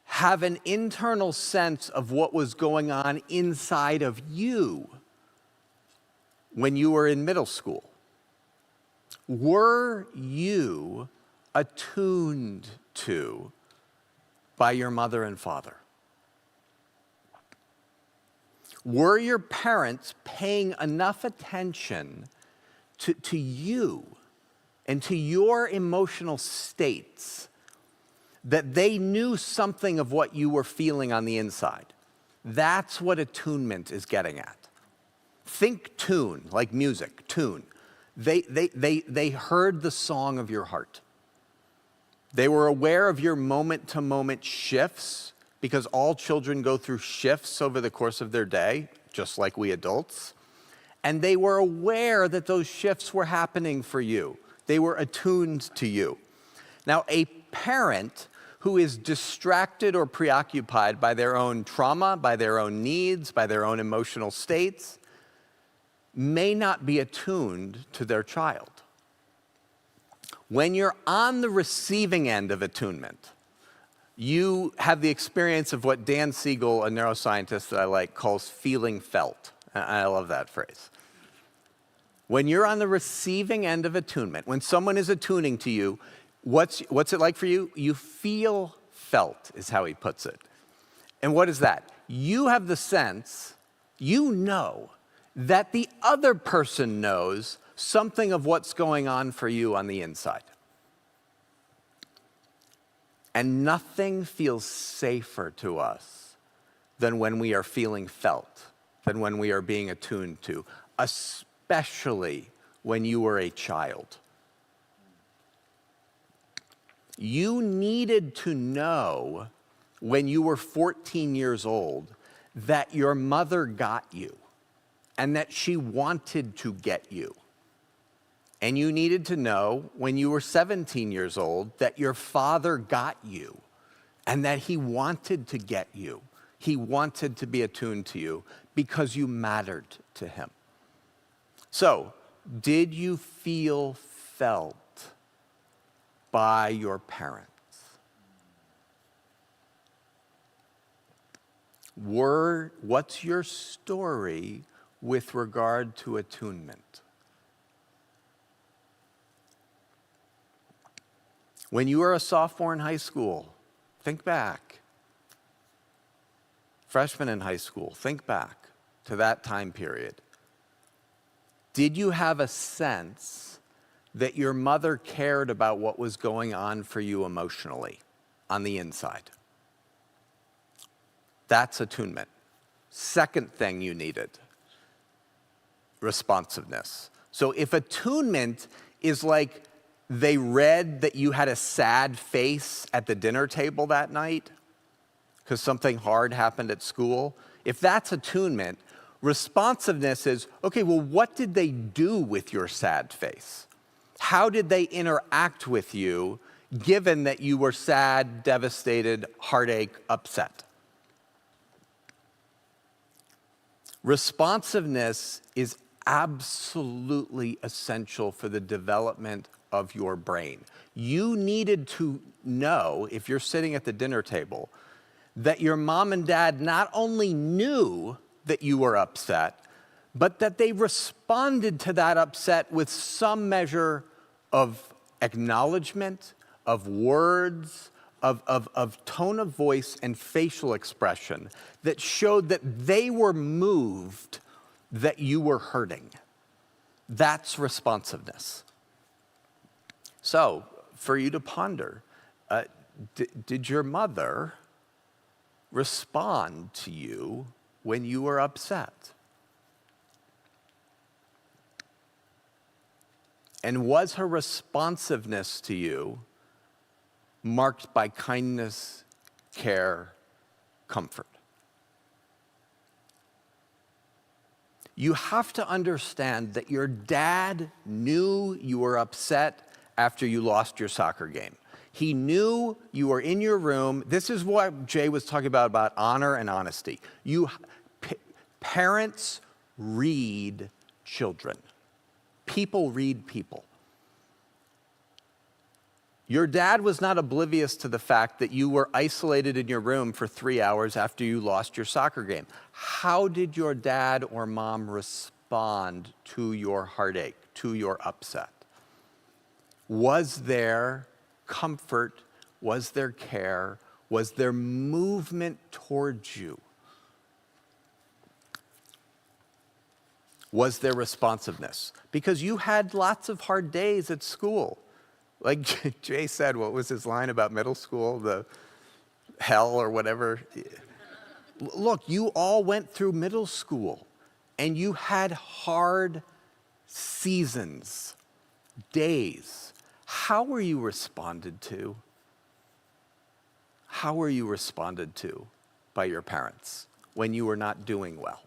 have an internal sense of what was going on inside of you when you were in middle school? Were you attuned to by your mother and father? Were your parents paying enough attention to you and to your emotional states that they knew something of what you were feeling on the inside? That's what attunement is getting at. Think tune, like music, tune. They heard the song of your heart. They were aware of your moment-to-moment shifts, because all children go through shifts over the course of their day, just like we adults. And they were aware that those shifts were happening for you. They were attuned to you. Now, a parent who is distracted or preoccupied by their own trauma, by their own needs, by their own emotional states, may not be attuned to their child. When you're on the receiving end of attunement, you have the experience of what Dan Siegel, a neuroscientist that I like, calls feeling felt. I love that phrase. When you're on the receiving end of attunement, when someone is attuning to you, what's it like for you? You feel felt, is how he puts it. And what is that? You have the sense, you know, that the other person knows something of what's going on for you on the inside. And nothing feels safer to us than when we are feeling felt, than when we are being attuned to, especially when you were a child. You needed to know when you were 14 years old that your mother got you and that she wanted to get you. And you needed to know when you were 17 years old that your father got you and that he wanted to get you. He wanted to be attuned to you because you mattered to him. So, did you feel felt by your parents? What's your story with regard to attunement? When you were a sophomore in high school, think back. Freshman in high school, think back to that time period. Did you have a sense that your mother cared about what was going on for you emotionally on the inside? That's attunement. Second thing you needed, responsiveness. So if attunement is like they read that you had a sad face at the dinner table that night because something hard happened at school, if that's attunement, responsiveness is, okay, well, what did they do with your sad face? How did they interact with you given that you were sad, devastated, heartache, upset? Responsiveness is absolutely essential for the development of your brain. You needed to know, if you're sitting at the dinner table, that your mom and dad not only knew that you were upset, but that they responded to that upset with some measure of acknowledgement, of words, of tone of voice and facial expression that showed that they were moved that you were hurting. That's responsiveness. So, for you to ponder, did your mother respond to you when you were upset? And was her responsiveness to you marked by kindness, care, comfort? You have to understand that your dad knew you were upset after you lost your soccer game. He knew you were in your room. This is what Jay was talking about honor and honesty. Parents read children. People read people. Your dad was not oblivious to the fact that you were isolated in your room for 3 hours after you lost your soccer game. How did your dad or mom respond to your heartache, to your upset? Was there comfort? Was there care? was their movement towards you. Was their responsiveness. Because you had lots of hard days at school. Like Jay said, what was his line about middle school? The hell or whatever. Look, you all went through middle school and you had hard seasons, days. How were you responded to? How were you responded to by your parents when you were not doing well?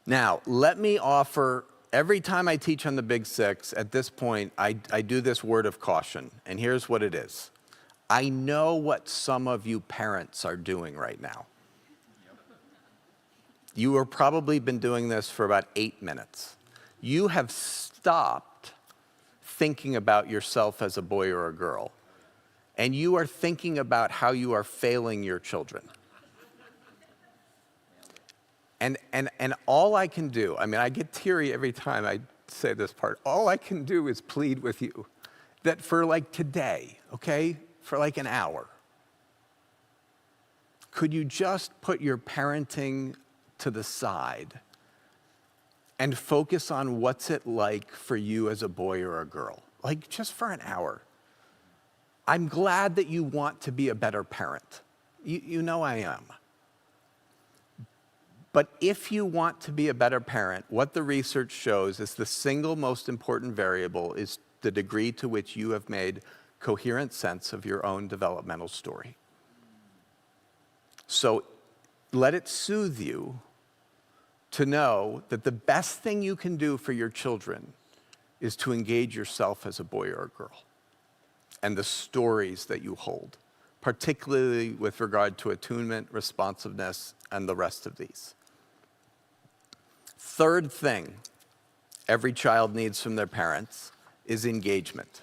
Now, let me offer, every time I teach on the Big Six, at this point, I do this word of caution, and here's what it is. I know what some of you parents are doing right now. You have probably been doing this for about 8 minutes. You have stopped thinking about yourself as a boy or a girl, and you are thinking about how you are failing your children. And all I can do, I mean, I get teary every time I say this part. All I can do is plead with you that for like today, okay, for like an hour, could you just put your parenting to the side and focus on what's it like for you as a boy or a girl? Like just for an hour. I'm glad that you want to be a better parent. You know I am. But if you want to be a better parent, what the research shows is the single most important variable is the degree to which you have made coherent sense of your own developmental story. So let it soothe you to know that the best thing you can do for your children is to engage yourself as a boy or a girl and the stories that you hold, particularly with regard to attunement, responsiveness, and the rest of these. Third thing every child needs from their parents is engagement.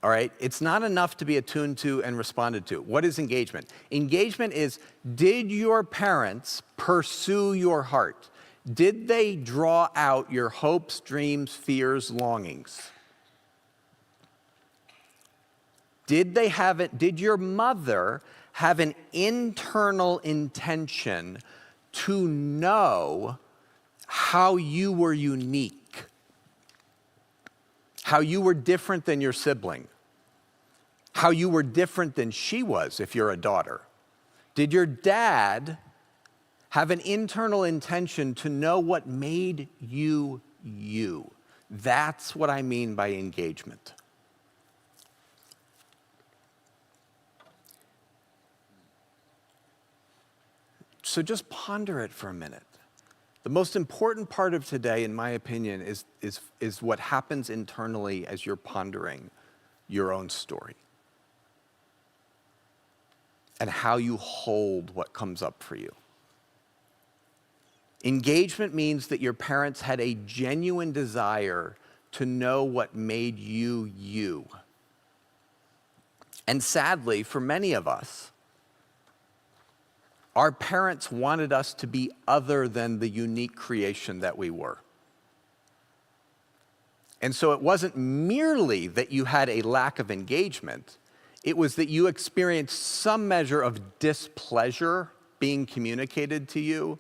All right? It's not enough to be attuned to and responded to. What is engagement? Engagement is, did your parents pursue your heart? Did they draw out your hopes, dreams, fears, longings? Did your mother have an internal intention to know how you were unique, how you were different than your sibling, how you were different than she was if you're a daughter? Did your dad have an internal intention to know what made you you? That's what I mean by engagement. So just ponder it for a minute. The most important part of today, in my opinion, is what happens internally as you're pondering your own story and how you hold what comes up for you. Engagement means that your parents had a genuine desire to know what made you you. And sadly, for many of us, our parents wanted us to be other than the unique creation that we were. And so it wasn't merely that you had a lack of engagement, it was that you experienced some measure of displeasure being communicated to you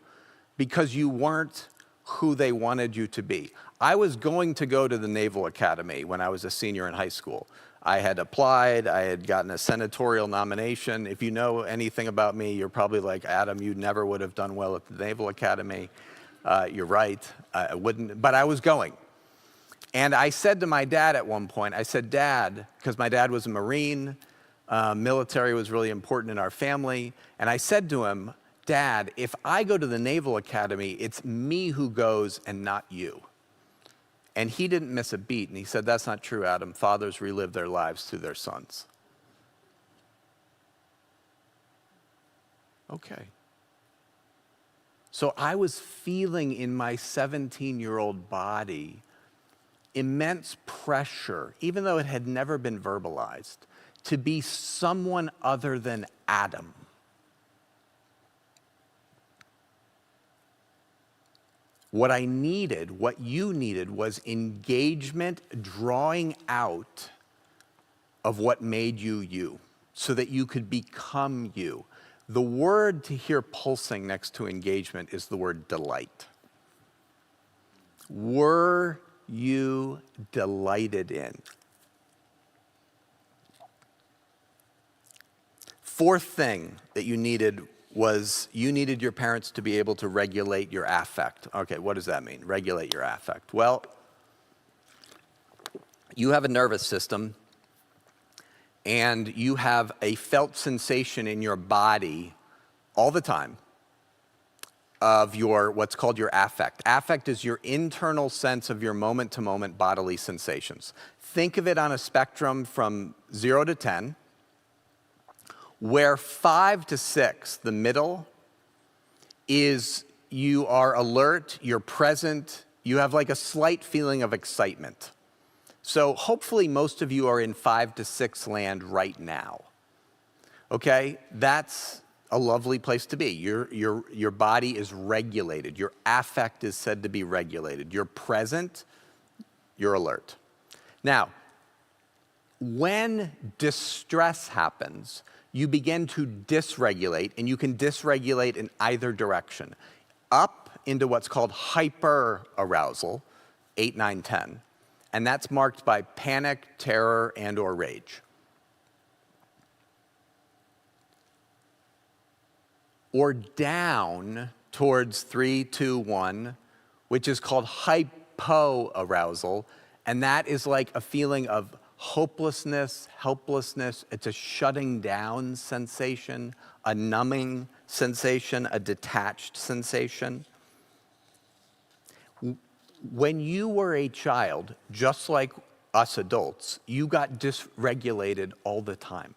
because you weren't who they wanted you to be. I was going to go to the Naval Academy when I was a senior in high school. I had applied, I had gotten a senatorial nomination. If you know anything about me, you're probably like, Adam, you never would have done well at the Naval Academy. You're right, I wouldn't, but I was going. And I said to my dad at one point, I said, Dad, because my dad was a Marine, military was really important in our family, and I said to him, Dad, if I go to the Naval Academy, it's me who goes and not you. And he didn't miss a beat, and he said, that's not true, Adam. Fathers relive their lives through their sons. Okay. So I was feeling in my 17-year-old body immense pressure, even though it had never been verbalized, to be someone other than Adam. What I needed, what you needed, was engagement, drawing out of what made you you, so that you could become you. The word to hear pulsing next to engagement is the word delight. Were you delighted in? Fourth thing that you needed was you needed your parents to be able to regulate your affect. Okay, what does that mean? Regulate your affect. Well, you have a nervous system and you have a felt sensation in your body all the time of your what's called your affect. Affect is your internal sense of your moment-to-moment bodily sensations. Think of it on a spectrum from 0 to 10, where 5 to 6, the middle, is you are alert, you're present, you have like a slight feeling of excitement. So hopefully most of you are in 5 to 6 land right now. Okay, that's a lovely place to be. Your body is regulated. Your affect is said to be regulated. You're present, you're alert. Now, when distress happens, you begin to dysregulate, and you can dysregulate in either direction. Up into what's called hyperarousal, 8, 9, 10. And that's marked by panic, terror, and or rage. Or down towards 3, 2, 1, which is called hypoarousal, and that is like a feeling of hopelessness, helplessness. It's a shutting down sensation, a numbing sensation, a detached sensation. When you were a child, just like us adults, you got dysregulated all the time.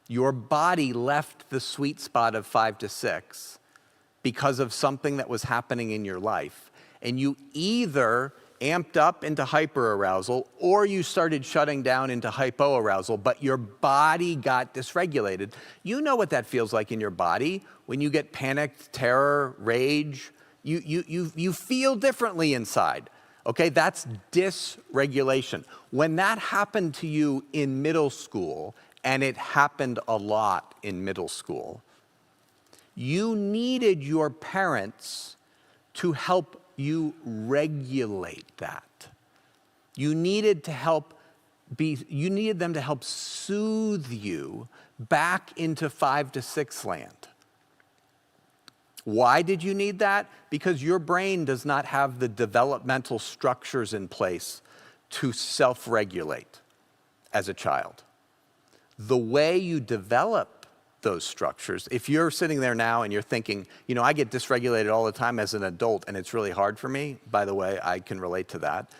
Your body left the sweet spot of 5 to 6 because of something that was happening in your life. And you either amped up into hyperarousal or you started shutting down into hypoarousal, but your body got dysregulated. You know what that feels like in your body when you get panicked, terror, rage. You feel differently inside. Okay, that's dysregulation. When that happened to you in middle school, and it happened a lot in middle school, you needed your parents to help you regulate that. You needed them to help soothe you back into 5 to 6 land. Why did you need that? Because your brain does not have the developmental structures in place to self-regulate as a child. The way you develop those structures, if you're sitting there now and you're thinking, you know, I get dysregulated all the time as an adult and it's really hard for me, by the way, I can relate to that.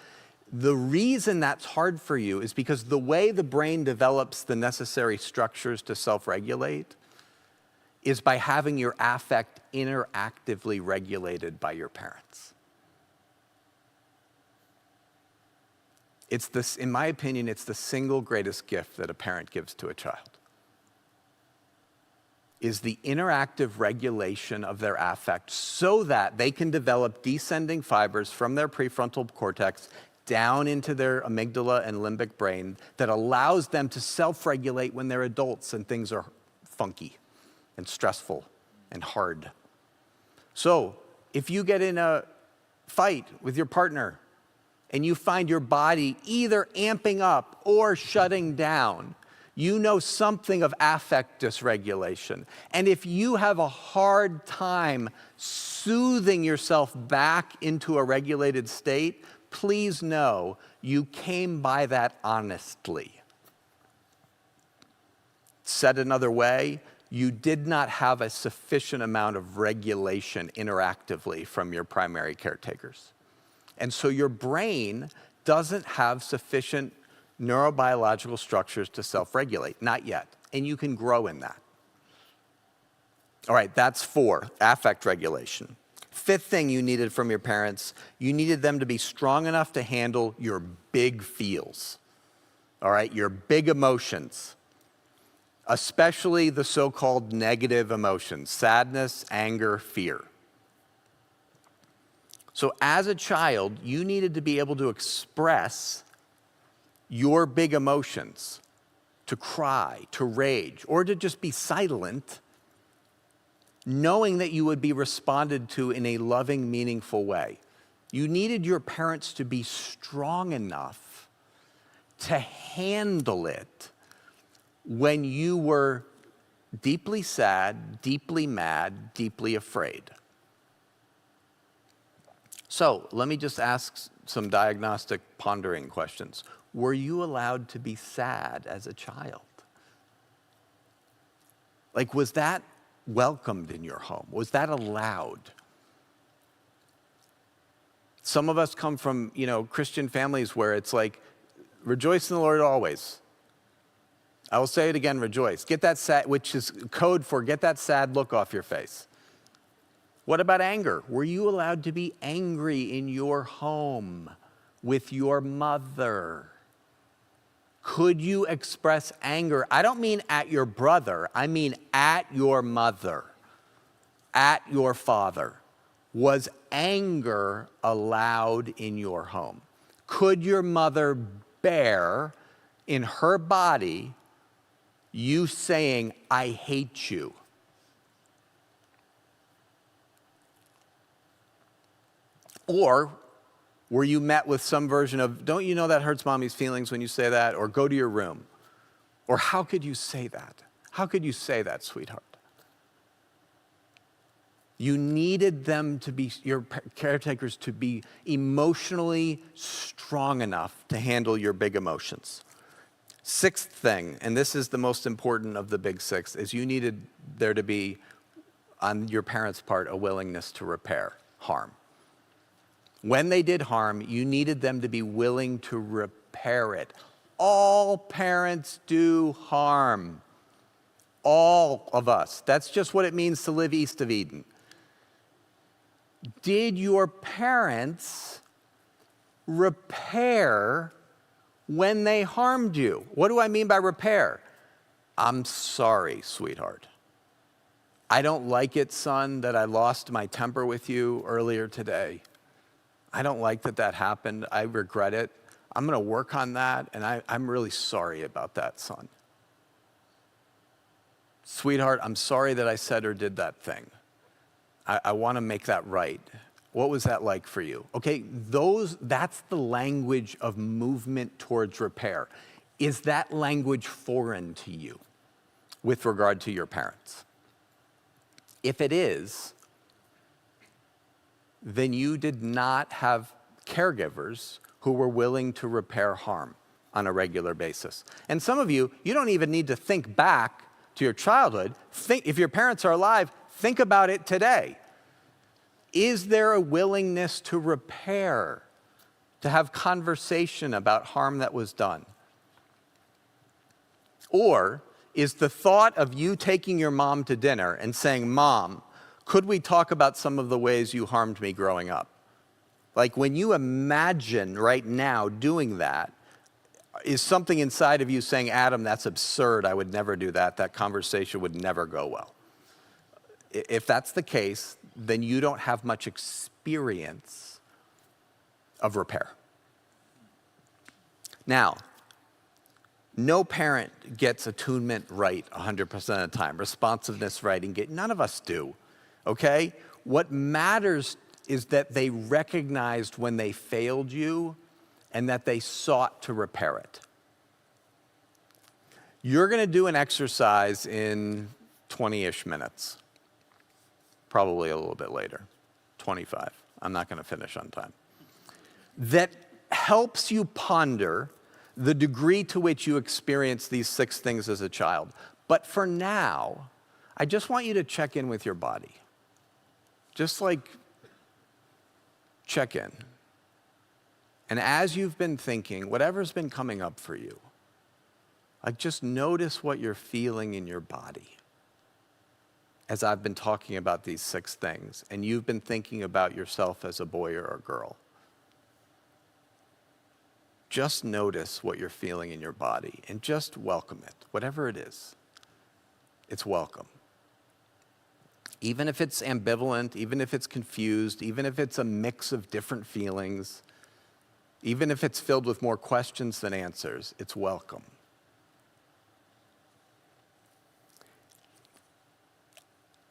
The reason that's hard for you is because the way the brain develops the necessary structures to self-regulate is by having your affect interactively regulated by your parents. It's this, in my opinion, it's the single greatest gift that a parent gives to a child, is the interactive regulation of their affect so that they can develop descending fibers from their prefrontal cortex down into their amygdala and limbic brain that allows them to self-regulate when they're adults and things are funky and stressful and hard. So, if you get in a fight with your partner and you find your body either amping up or shutting down, you know something of affect dysregulation. And if you have a hard time soothing yourself back into a regulated state, please know you came by that honestly. Said another way, you did not have a sufficient amount of regulation interactively from your primary caretakers. And so your brain doesn't have sufficient neurobiological structures to self-regulate, not yet. And you can grow in that. All right, that's 4, affect regulation. 5th thing you needed from your parents, you needed them to be strong enough to handle your big feels. All right, your big emotions, especially the so-called negative emotions, sadness, anger, fear. So as a child, you needed to be able to express your big emotions to cry, to rage, or to just be silent, knowing that you would be responded to in a loving, meaningful way. You needed your parents to be strong enough to handle it when you were deeply sad, deeply mad, deeply afraid. So let me just ask some diagnostic pondering questions. Were you allowed to be sad as a child? Like, was that welcomed in your home? Was that allowed? Some of us come from, Christian families where it's like, rejoice in the Lord always. I will say it again, rejoice. Get that sad, which is code for get that sad look off your face. What about anger? Were you allowed to be angry in your home with your mother? Could you express anger? I don't mean at your brother. I mean at your mother, at your father. Was anger allowed in your home? Could your mother bear in her body you saying, I hate you? Or were you met with some version of, don't you know that hurts mommy's feelings when you say that? Or go to your room. Or how could you say that? How could you say that, sweetheart? You needed them to be, your caretakers to be emotionally strong enough to handle your big emotions. Sixth thing, and this is the most important of the big six, is you needed there to be, on your parents' part, a willingness to repair harm. When they did harm, you needed them to be willing to repair it. All parents do harm. All of us. That's just what it means to live east of Eden. Did your parents repair when they harmed you? What do I mean by repair? I'm sorry, sweetheart. I don't like it, son, that I lost my temper with you earlier today. I don't like that happened. I regret it. I'm going to work on that, and I'm really sorry about that, son. Sweetheart, I'm sorry that I said or did that thing. I want to make that right. What was that like for you? Okay, that's the language of movement towards repair. Is that language foreign to you with regard to your parents? If it is, then you did not have caregivers who were willing to repair harm on a regular basis. And some of you, you don't even need to think back to your childhood. If your parents are alive, think about it today. Is there a willingness to repair, to have conversation about harm that was done? Or is the thought of you taking your mom to dinner and saying, Mom, could we talk about some of the ways you harmed me growing up? Like when you imagine right now doing that, is something inside of you saying, Adam, that's absurd, I would never do that, that conversation would never go well? If that's the case, then you don't have much experience of repair. Now, no parent gets attunement right 100% of the time, responsiveness right, and none of us do, okay? What matters is that they recognized when they failed you and that they sought to repair it. You're going to do an exercise in 20-ish minutes. Probably a little bit later, 25. I'm not going to finish on time. That helps you ponder the degree to which you experience these 6 things as a child. But for now, I just want you to check in with your body. Just like check in. And as you've been thinking, whatever's been coming up for you, like just notice what you're feeling in your body. As I've been talking about these 6 things, and you've been thinking about yourself as a boy or a girl. Just notice what you're feeling in your body and just welcome it, whatever it is. It's welcome. Even if it's ambivalent, even if it's confused, even if it's a mix of different feelings, even if it's filled with more questions than answers, it's welcome.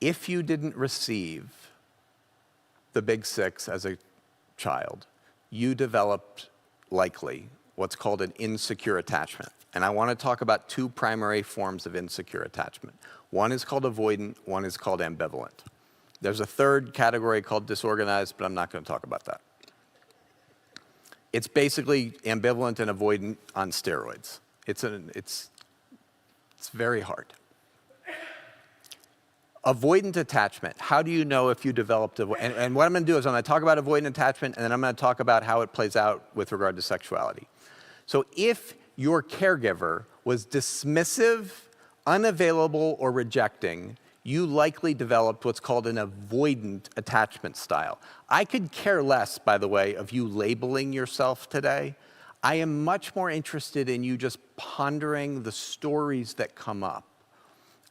If you didn't receive the big six as a child, you developed likely what's called an insecure attachment. And I want to talk about two primary forms of insecure attachment. One is called avoidant, one is called ambivalent. There's a third category called disorganized, but I'm not going to talk about that. It's basically ambivalent and avoidant on steroids. It's very hard. Avoidant attachment. How do you know if you developed and what I'm going to do is I'm going to talk about avoidant attachment, and then I'm going to talk about how it plays out with regard to sexuality. So if your caregiver was dismissive, unavailable, or rejecting, you likely developed what's called an avoidant attachment style. I could care less, by the way, of you labeling yourself today. I am much more interested in you just pondering the stories that come up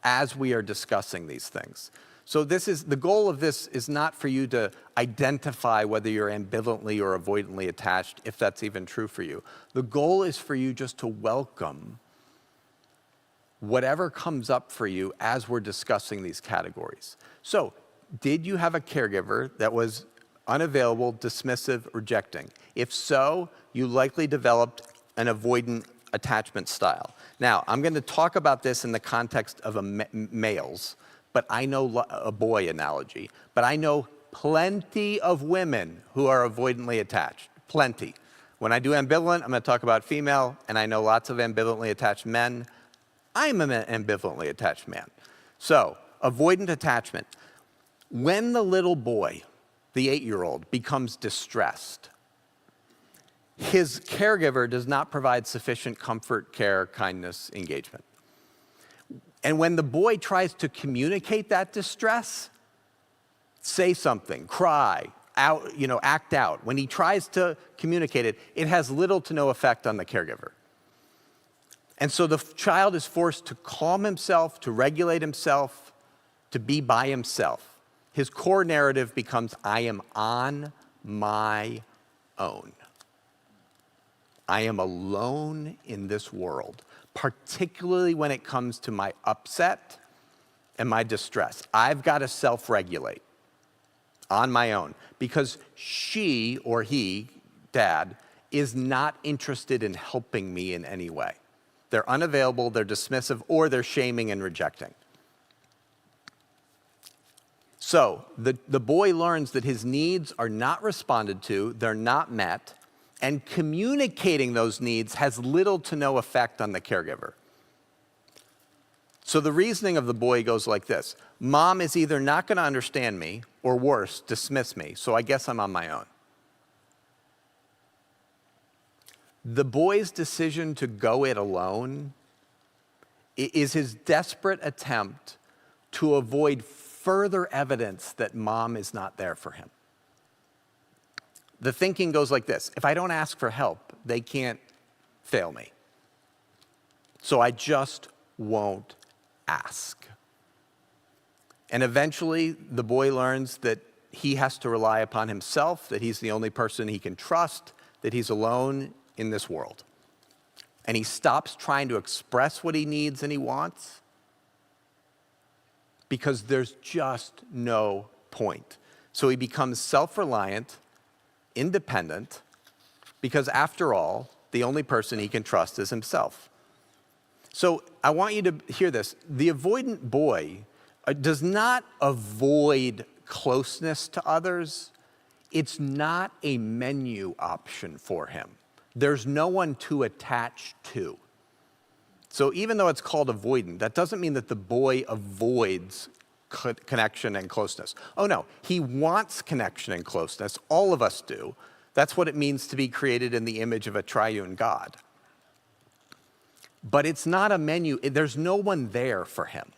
as we are discussing these things. So the goal of this is not for you to identify whether you're ambivalently or avoidantly attached, if that's even true for you. The goal is for you just to welcome whatever comes up for you as we're discussing these categories. So, did you have a caregiver that was unavailable, dismissive, rejecting? If so, you likely developed an avoidant attachment style. Now, I'm going to talk about this in the context of males, but I know a boy analogy. But I know plenty of women who are avoidantly attached. Plenty. When I do ambivalent, I'm going to talk about female, and I know lots of ambivalently attached men. I'm an ambivalently attached man. So, avoidant attachment. When the little boy, the 8-year-old, becomes distressed, his caregiver does not provide sufficient comfort, care, kindness, engagement. And when the boy tries to communicate that distress, say something, cry, act out. When he tries to communicate it, it has little to no effect on the caregiver. And so the child is forced to calm himself, to regulate himself, to be by himself. His core narrative becomes, I am on my own. I am alone in this world, particularly when it comes to my upset and my distress. I've got to self-regulate on my own because she or he, dad, is not interested in helping me in any way. They're unavailable, they're dismissive, or they're shaming and rejecting. So the boy learns that his needs are not responded to, they're not met, and communicating those needs has little to no effect on the caregiver. So the reasoning of the boy goes like this. Mom is either not going to understand me, or worse, dismiss me, so I guess I'm on my own. The boy's decision to go it alone is his desperate attempt to avoid further evidence that mom is not there for him. The thinking goes like this: if I don't ask for help, they can't fail me. So I just won't ask. And eventually, the boy learns that he has to rely upon himself, that he's the only person he can trust, that he's alone in this world. And he stops trying to express what he needs and he wants because there's just no point. So he becomes self-reliant, independent, because after all, the only person he can trust is himself. So I want you to hear this. The avoidant boy does not avoid closeness to others. It's not a menu option for him. There's no one to attach to. So even though it's called avoidant, that doesn't mean that the boy avoids connection and closeness. Oh no, he wants connection and closeness. All of us do. That's what it means to be created in the image of a triune God. But it's not a menu. There's no one there for him.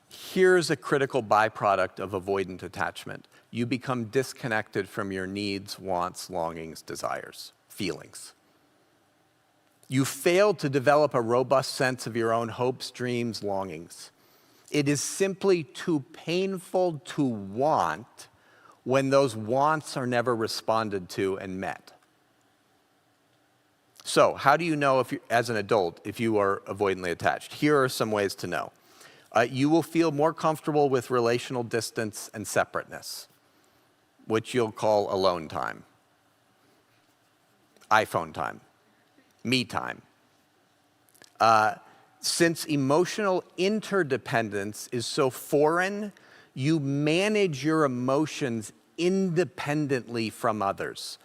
Here's a critical byproduct of avoidant attachment. You become disconnected from your needs, wants, longings, desires, feelings. You fail to develop a robust sense of your own hopes, dreams, longings. It is simply too painful to want when those wants are never responded to and met. So how do you know if you, as an adult, if you are avoidantly attached? Here are some ways to know. You will feel more comfortable with relational distance and separateness, which you'll call alone time, iPhone time, me time. Since emotional interdependence is so foreign, you manage your emotions independently from others.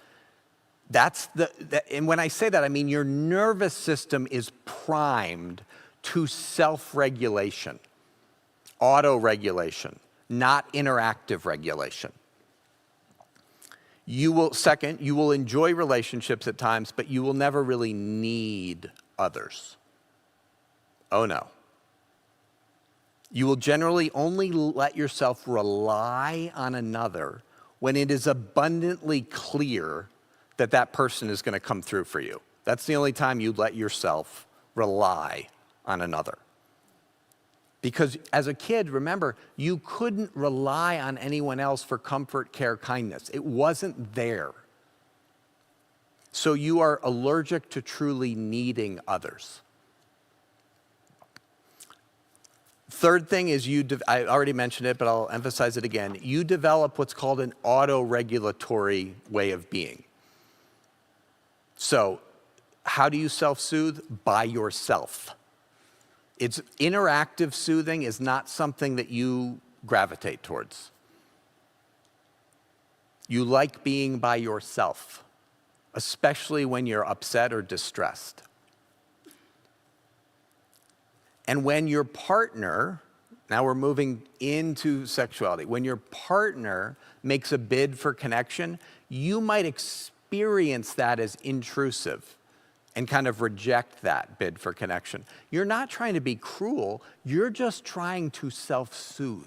And when I say that, I mean your nervous system is primed to self-regulation, auto-regulation, not interactive regulation. Second, you will enjoy relationships at times, but you will never really need others. Oh no. You will generally only let yourself rely on another when it is abundantly clear that that person is going to come through for you. That's the only time you let yourself rely on another. Because as a kid, remember, you couldn't rely on anyone else for comfort, care, kindness. It wasn't there. So you are allergic to truly needing others. Third thing is I already mentioned it, but I'll emphasize it again. You develop what's called an auto-regulatory way of being. So how do you self-soothe? By yourself. It's interactive soothing is not something that you gravitate towards. You like being by yourself, especially when you're upset or distressed. And when your partner, now we're moving into sexuality, when your partner makes a bid for connection, you might experience that as intrusive and kind of reject that bid for connection. You're not trying to be cruel, you're just trying to self-soothe.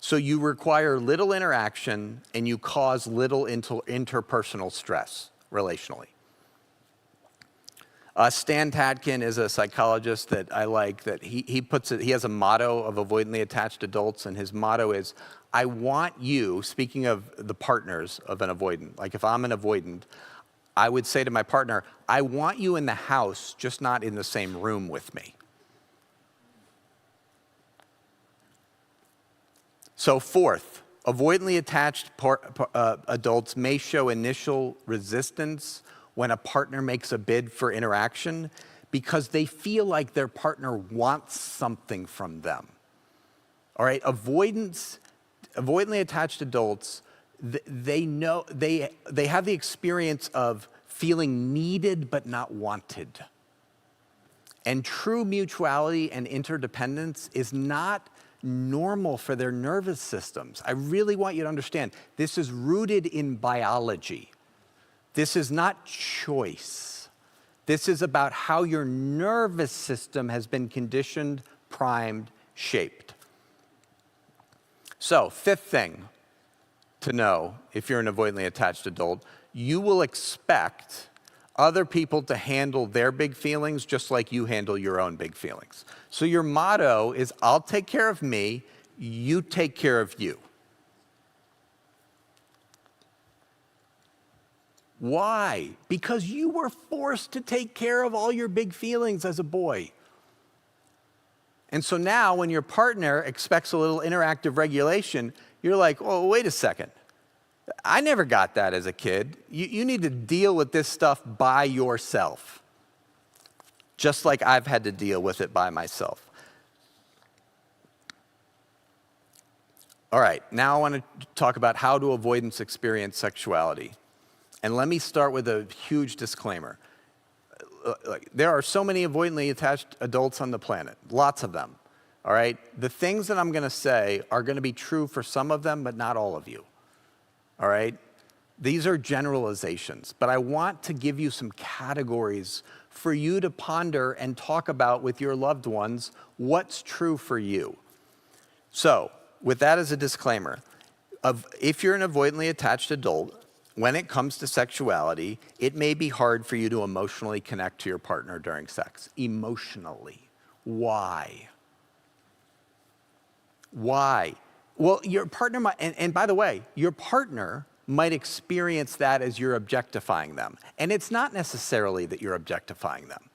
So you require little interaction and you cause little interpersonal stress relationally. Stan Tatkin is a psychologist that I like, that he puts it, he has a motto of avoidantly attached adults, and his motto is, I want you, speaking of the partners of an avoidant, like if I'm an avoidant, I would say to my partner, I want you in the house, just not in the same room with me. So fourth, avoidantly attached adults may show initial resistance when a partner makes a bid for interaction because they feel like their partner wants something from them. All right, avoidantly attached adults, they know, they have the experience of feeling needed but not wanted. And true mutuality and interdependence is not normal for their nervous systems. I really want you to understand, this is rooted in biology. This is not choice. This is about how your nervous system has been conditioned, primed, shaped. So, fifth thing to know if you're an avoidantly attached adult, you will expect other people to handle their big feelings just like you handle your own big feelings. So your motto is, I'll take care of me, you take care of you. Why? Because you were forced to take care of all your big feelings as a boy. And so now when your partner expects a little interactive regulation, you're like, oh, wait a second. I never got that as a kid. You need to deal with this stuff by yourself, just like I've had to deal with it by myself. All right, now I want to talk about how do avoidants experience sexuality. And let me start with a huge disclaimer. There are so many avoidantly attached adults on the planet, lots of them, all right? The things that I'm going to say are going to be true for some of them, but not all of you, all right? These are generalizations, but I want to give you some categories for you to ponder and talk about with your loved ones what's true for you. So, with that as a disclaimer, if you're an avoidantly attached adult, when it comes to sexuality, it may be hard for you to emotionally connect to your partner during sex. Emotionally. Why? Why? Well, your partner might, and by the way, your partner might experience that as you're objectifying them. And it's not necessarily that you're objectifying them.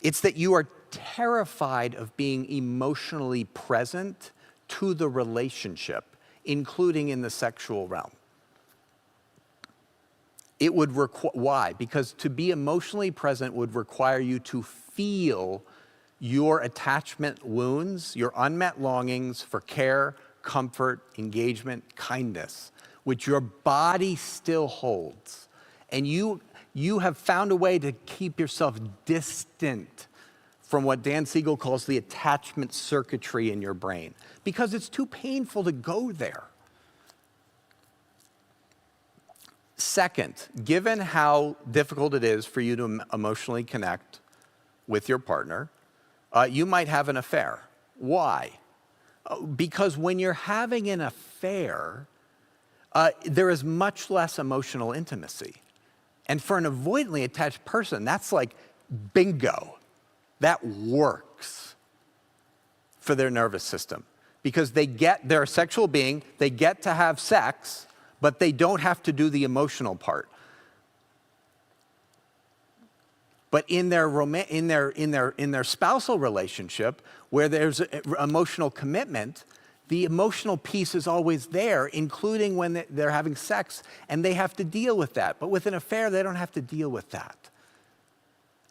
It's that you are terrified of being emotionally present to the relationship, including in the sexual realm. It would require, why? Because to be emotionally present would require you to feel your attachment wounds, your unmet longings for care, comfort, engagement, kindness, which your body still holds. And you have found a way to keep yourself distant from what Dan Siegel calls the attachment circuitry in your brain, because it's too painful to go there. Second, given how difficult it is for you to emotionally connect with your partner, you might have an affair. Why? Because when you're having an affair, there is much less emotional intimacy. And for an avoidantly attached person, that's like bingo. That works for their nervous system. Because they're a sexual being, they get to have sex, but they don't have to do the emotional part. But in their spousal relationship, where there's emotional commitment, the emotional piece is always there, including when they're having sex, and they have to deal with that. But with an affair, they don't have to deal with that.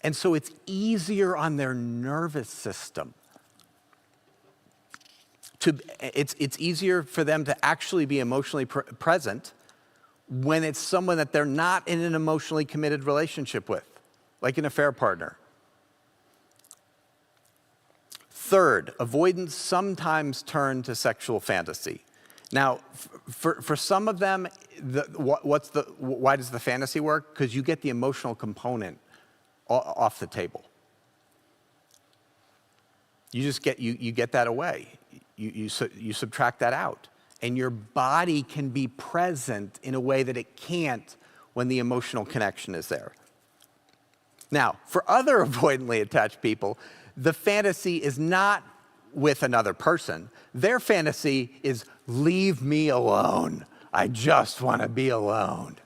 And so it's easier on their nervous system. It's easier for them to actually be emotionally present when it's someone that they're not in an emotionally committed relationship with, like an affair partner. Third, avoidance sometimes turn to sexual fantasy. Now, for some of them, why does the fantasy work? Because you get the emotional component off the table. You just get that away. You subtract that out. And your body can be present in a way that it can't when the emotional connection is there. Now, for other avoidantly attached people, the fantasy is not with another person. Their fantasy is, leave me alone. I just want to be alone.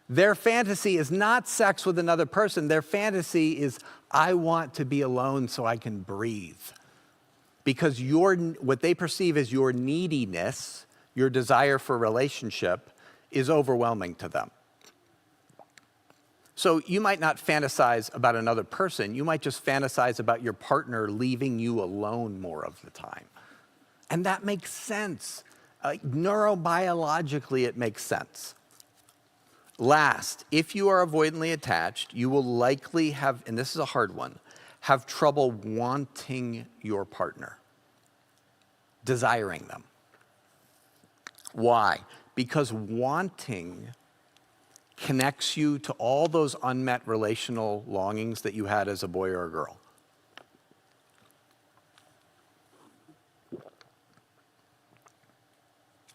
Their fantasy is not sex with another person. Their fantasy is, I want to be alone so I can breathe. Because what they perceive as your neediness, your desire for relationship, is overwhelming to them. So you might not fantasize about another person. You might just fantasize about your partner leaving you alone more of the time. And that makes sense. Neurobiologically, it makes sense. Last, if you are avoidantly attached, you will likely have, and this is a hard one, have trouble wanting your partner, desiring them. Why? Because wanting connects you to all those unmet relational longings that you had as a boy or a girl.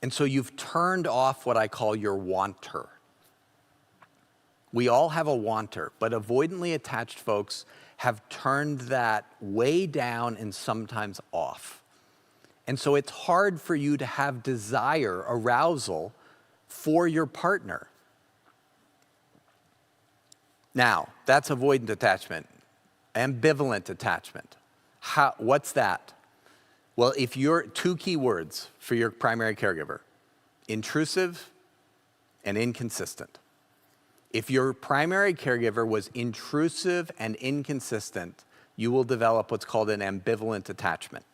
And so you've turned off what I call your wanter. We all have a wanter, but avoidantly attached folks have turned that way down and sometimes off. And so it's hard for you to have desire, arousal for your partner. Now, that's avoidant attachment. Ambivalent attachment. What's that? Well, if you're two key words for your primary caregiver, intrusive and inconsistent. If your primary caregiver was intrusive and inconsistent, you will develop what's called an ambivalent attachment.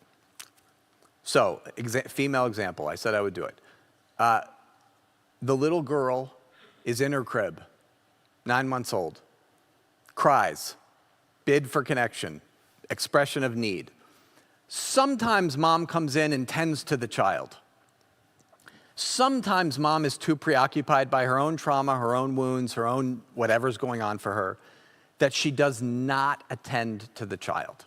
So, female example, I said I would do it. The little girl is in her crib, 9 months old, cries, bid for connection, expression of need. Sometimes mom comes in and tends to the child. Sometimes mom is too preoccupied by her own trauma, her own wounds, her own whatever's going on for her, that she does not attend to the child.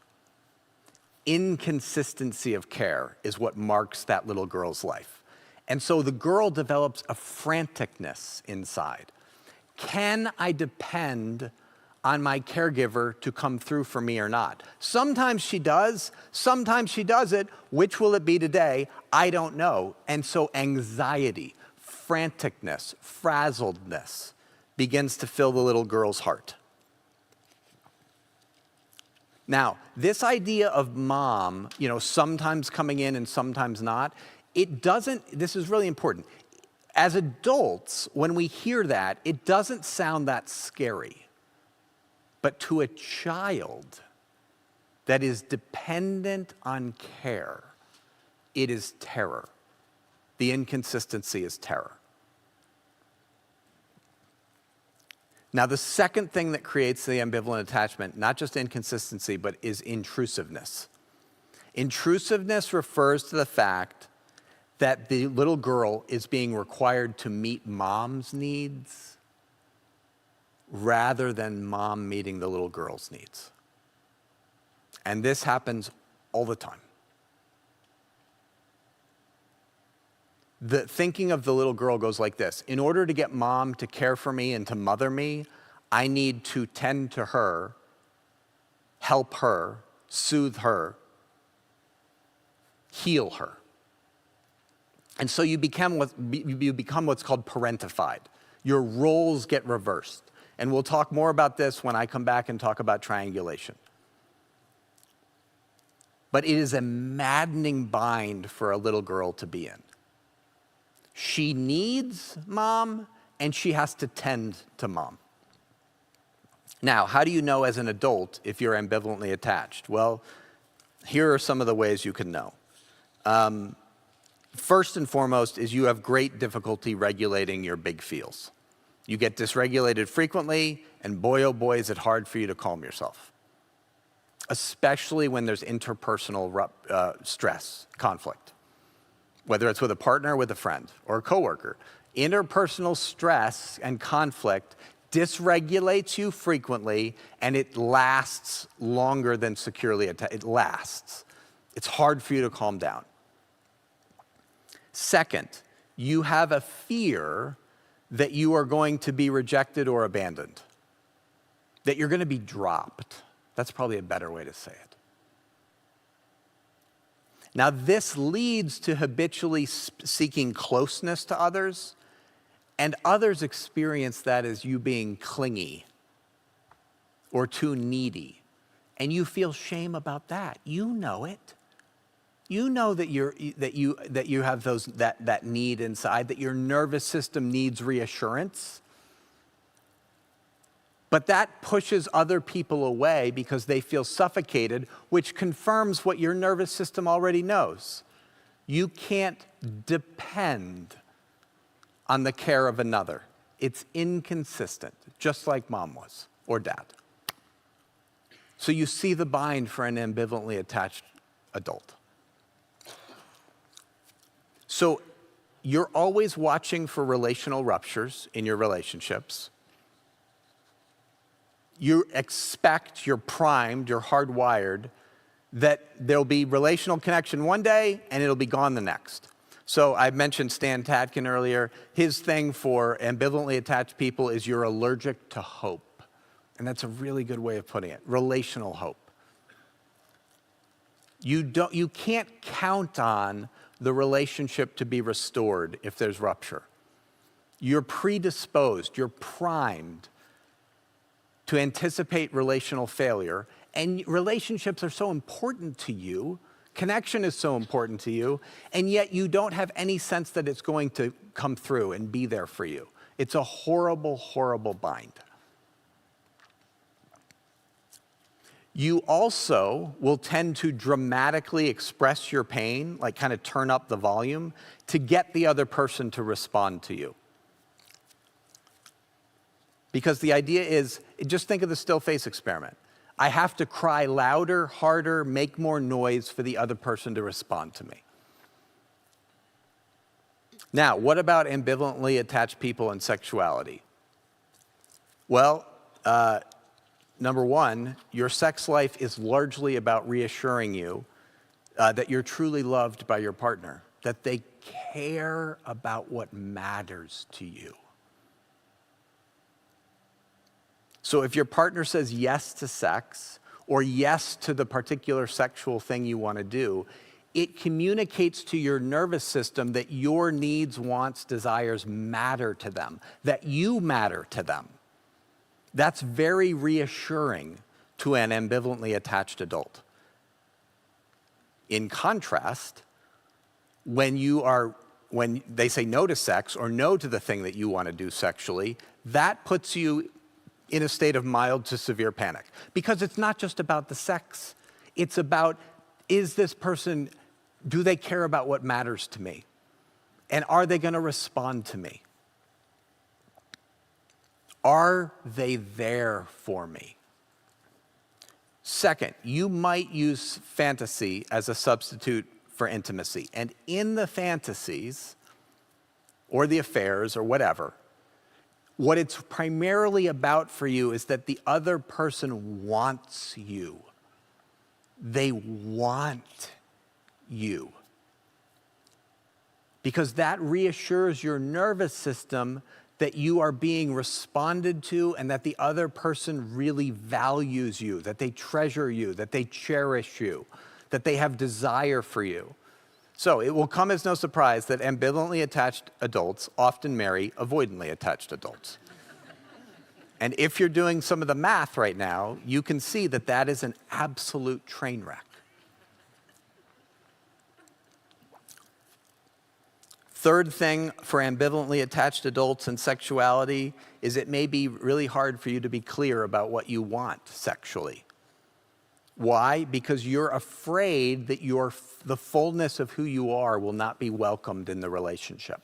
Inconsistency of care is what marks that little girl's life. And so the girl develops a franticness inside. Can I depend on my caregiver to come through for me or not? Sometimes she does, sometimes she doesn't. Which will it be today? I don't know. And so anxiety, franticness, frazzledness begins to fill the little girl's heart. Now, this idea of mom, sometimes coming in and sometimes not, this is really important. As adults, when we hear that, it doesn't sound that scary. But to a child that is dependent on care, it is terror. The inconsistency is terror. Now, the second thing that creates the ambivalent attachment, not just inconsistency, but is intrusiveness. Intrusiveness refers to the fact that the little girl is being required to meet mom's needs rather than mom meeting the little girl's needs. And this happens all the time. The thinking of the little girl goes like this: in order to get mom to care for me and to mother me, I need to tend to her, help her, soothe her, heal her. And so you become what's called parentified. Your roles get reversed. And we'll talk more about this when I come back and talk about triangulation. But it is a maddening bind for a little girl to be in. She needs mom, and she has to tend to mom. Now, how do you know as an adult if you're ambivalently attached? Well, here are some of the ways you can know. First and foremost is you have great difficulty regulating your big feels. You get dysregulated frequently, and boy, oh boy, is it hard for you to calm yourself, especially when there's interpersonal stress, conflict, whether it's with a partner, with a friend, or a coworker. Interpersonal stress and conflict dysregulates you frequently, and it lasts longer than securely attached. It lasts. It's hard for you to calm down. Second, you have a fear that you are going to be rejected or abandoned, that you're going to be dropped. That's probably a better way to say it. Now, this leads to habitually seeking closeness to others, and others experience that as you being clingy or too needy, and you feel shame about that. You know it. You know that you have that need inside, that your nervous system needs reassurance. But that pushes other people away because they feel suffocated, which confirms what your nervous system already knows. You can't depend on the care of another. It's inconsistent, just like mom was, or dad. So you see the bind for an ambivalently attached adult. So you're always watching for relational ruptures in your relationships. You expect, you're primed, you're hardwired, that there'll be relational connection one day and it'll be gone the next. So I mentioned Stan Tatkin earlier. His thing for ambivalently attached people is you're allergic to hope. And that's a really good way of putting it, relational hope. You can't count on the relationship to be restored if there's rupture. You're predisposed, you're primed to anticipate relational failure, and relationships are so important to you, connection is so important to you, and yet you don't have any sense that it's going to come through and be there for you. It's a horrible, horrible bind. You also will tend to dramatically express your pain, like kind of turn up the volume, to get the other person to respond to you. Because the idea is, just think of the still face experiment. I have to cry louder, harder, make more noise for the other person to respond to me. Now, what about ambivalently attached people and sexuality? Well, number one, your sex life is largely about reassuring you that you're truly loved by your partner, that they care about what matters to you. So if your partner says yes to sex or yes to the particular sexual thing you want to do, it communicates to your nervous system that your needs, wants, desires matter to them, that you matter to them. That's very reassuring to an ambivalently attached adult. In contrast, when they say no to sex or no to the thing that you want to do sexually, that puts you in a state of mild to severe panic. Because it's not just about the sex. It's about, is this person, do they care about what matters to me? And are they going to respond to me? Are they there for me? Second, you might use fantasy as a substitute for intimacy. And in the fantasies, or the affairs, or whatever, what it's primarily about for you is that the other person wants you. They want you. Because that reassures your nervous system that you are being responded to and that the other person really values you, that they treasure you, that they cherish you, that they have desire for you. So it will come as no surprise that ambivalently attached adults often marry avoidantly attached adults. And if you're doing some of the math right now, you can see that that is an absolute train wreck. Third thing for ambivalently attached adults and sexuality is it may be really hard for you to be clear about what you want sexually. Why? Because you're afraid that the fullness of who you are will not be welcomed in the relationship.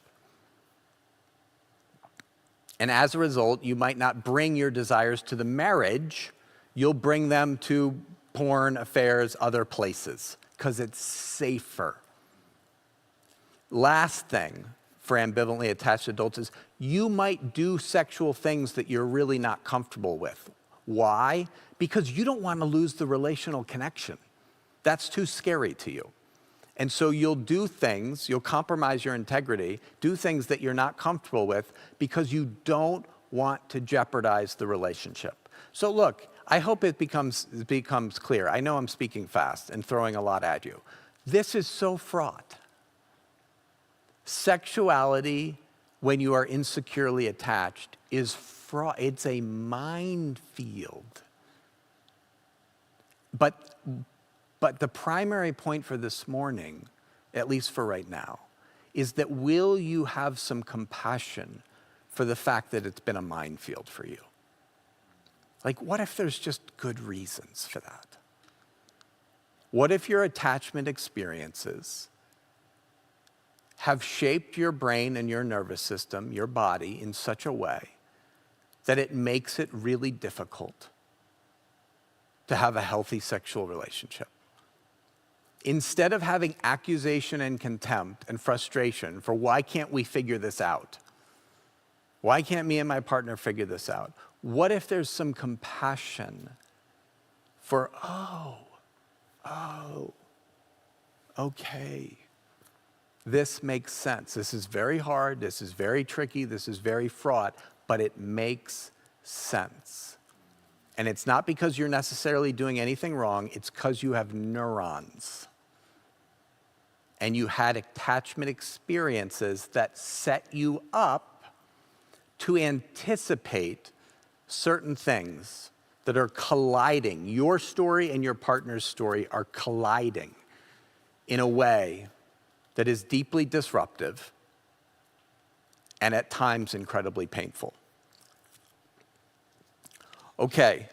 And as a result, you might not bring your desires to the marriage, you'll bring them to porn, affairs, other places, because it's safer. Last thing for ambivalently attached adults is you might do sexual things that you're really not comfortable with. Why? Because you don't want to lose the relational connection. That's too scary to you. And so you'll do things, you'll compromise your integrity, do things that you're not comfortable with because you don't want to jeopardize the relationship. So look, I hope it becomes clear. I know I'm speaking fast and throwing a lot at you. This is so fraught. Sexuality, when you are insecurely attached, is fraught. It's a minefield. But the primary point for this morning, at least for right now, is that will you have some compassion for the fact that it's been a minefield for you? Like, what if there's just good reasons for that? What if your attachment experiences have shaped your brain and your nervous system, your body, in such a way that it makes it really difficult to have a healthy sexual relationship? Instead of having accusation and contempt and frustration for why can't we figure this out? Why can't me and my partner figure this out? What if there's some compassion for, okay, this makes sense. This is very hard, this is very tricky, this is very fraught, but it makes sense. And it's not because you're necessarily doing anything wrong, it's because you have neurons. And you had attachment experiences that set you up to anticipate certain things that are colliding. Your story and your partner's story are colliding in a way that is deeply disruptive and at times incredibly painful. Okay,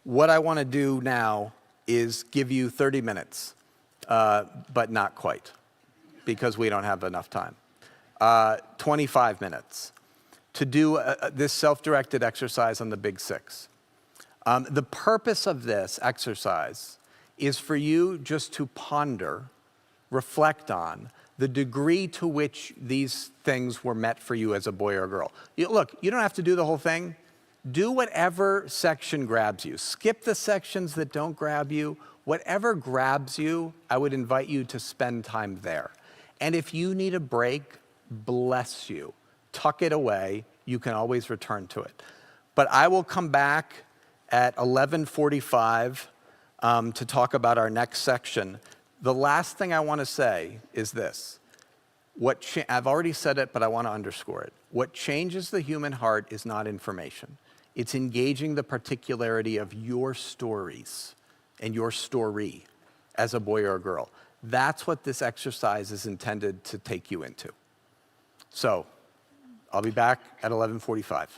what I want to do now is give you 30 minutes, but not quite, because we don't have enough time. 25 minutes to do this self-directed exercise on the Big Six. The purpose of this exercise is for you just to ponder, reflect on the degree to which these things were met for you as a boy or a girl. Look, you don't have to do the whole thing. Do whatever section grabs you. Skip the sections that don't grab you. Whatever grabs you, I would invite you to spend time there. And if you need a break, bless you. Tuck it away. You can always return to it. But I will come back at 11:45 to talk about our next section. The last thing I want to say is this. I've already said it, but I want to underscore it. What changes the human heart is not information. It's engaging the particularity of your stories and your story as a boy or a girl. That's what this exercise is intended to take you into. So, I'll be back at 11:45.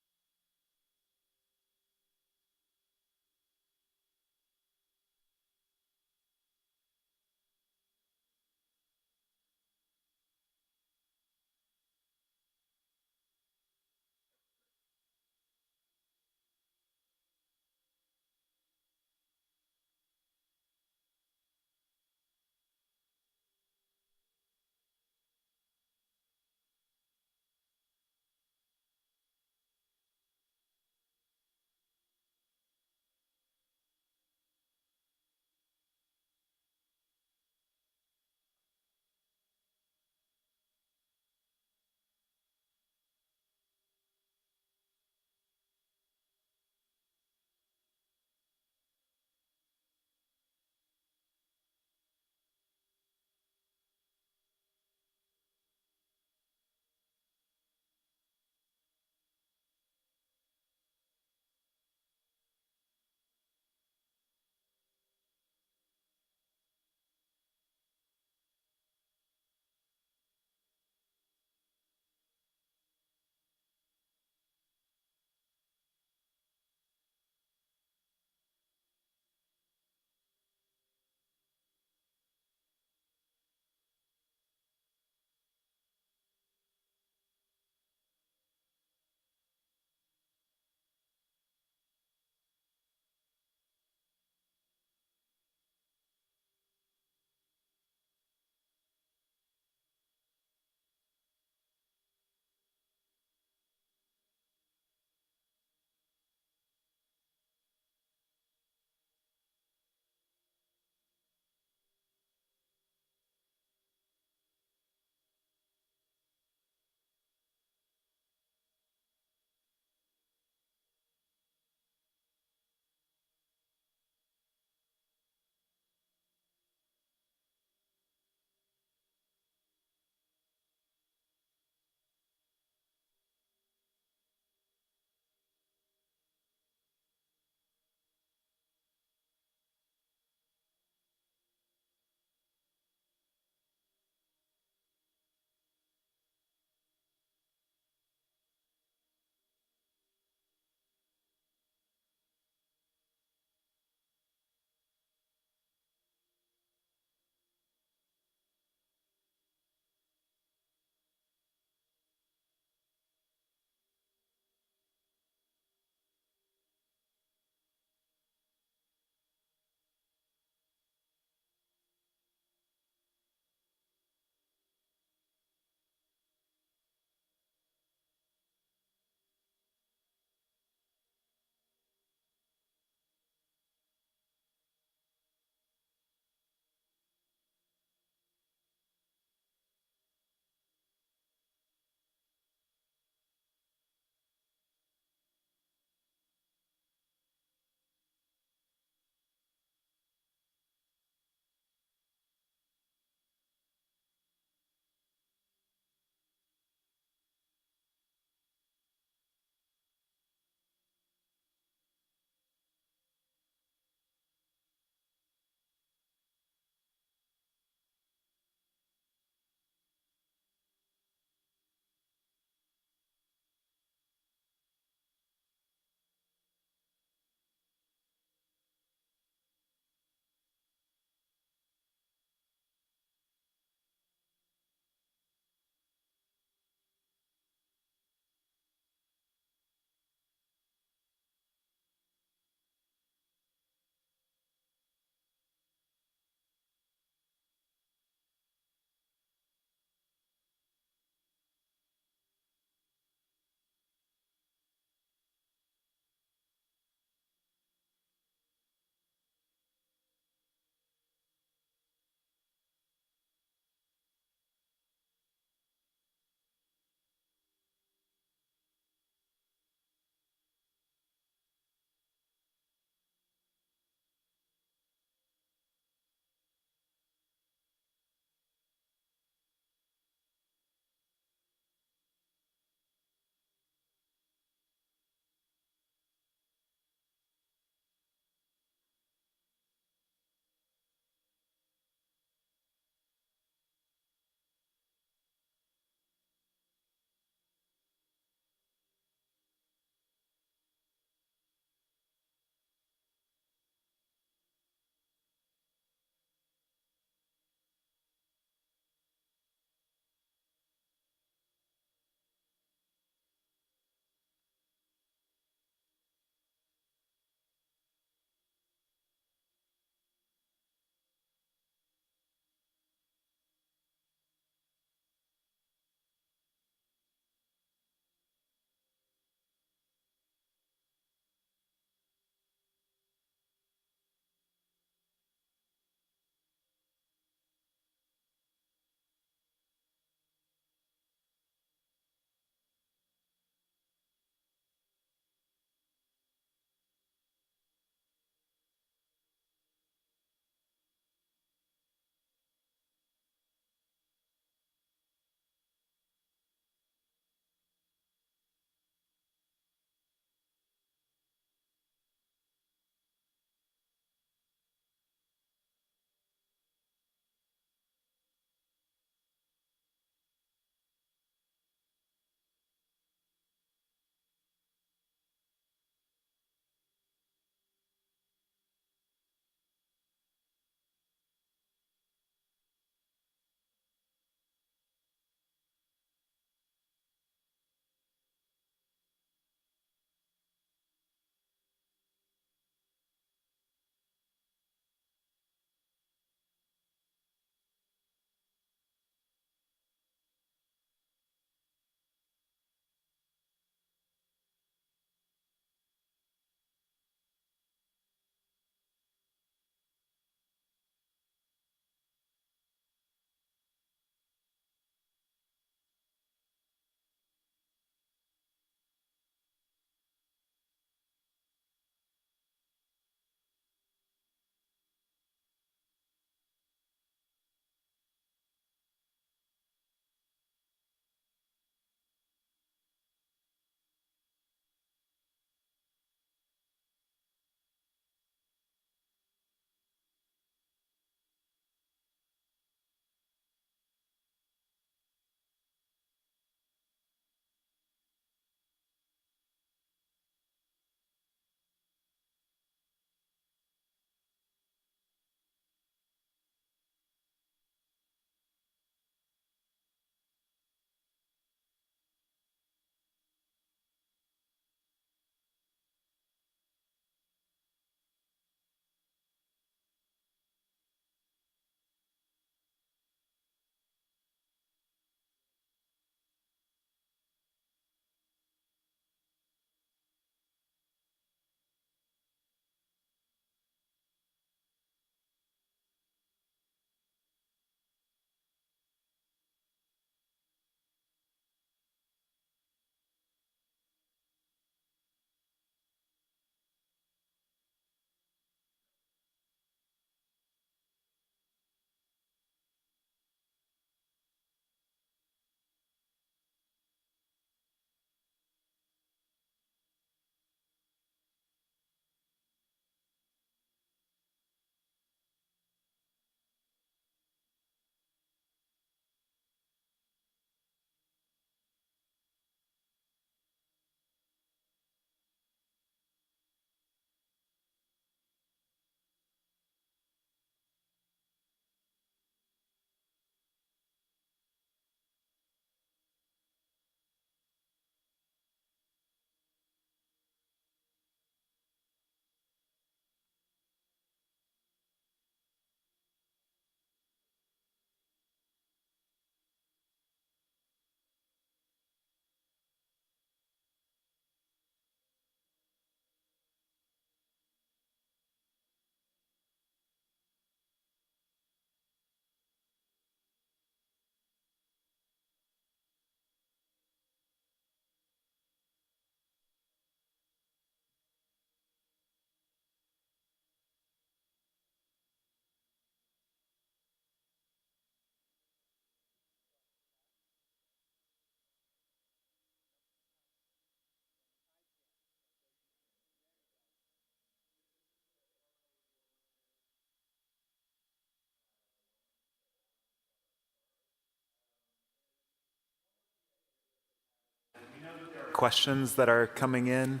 questions that are coming in.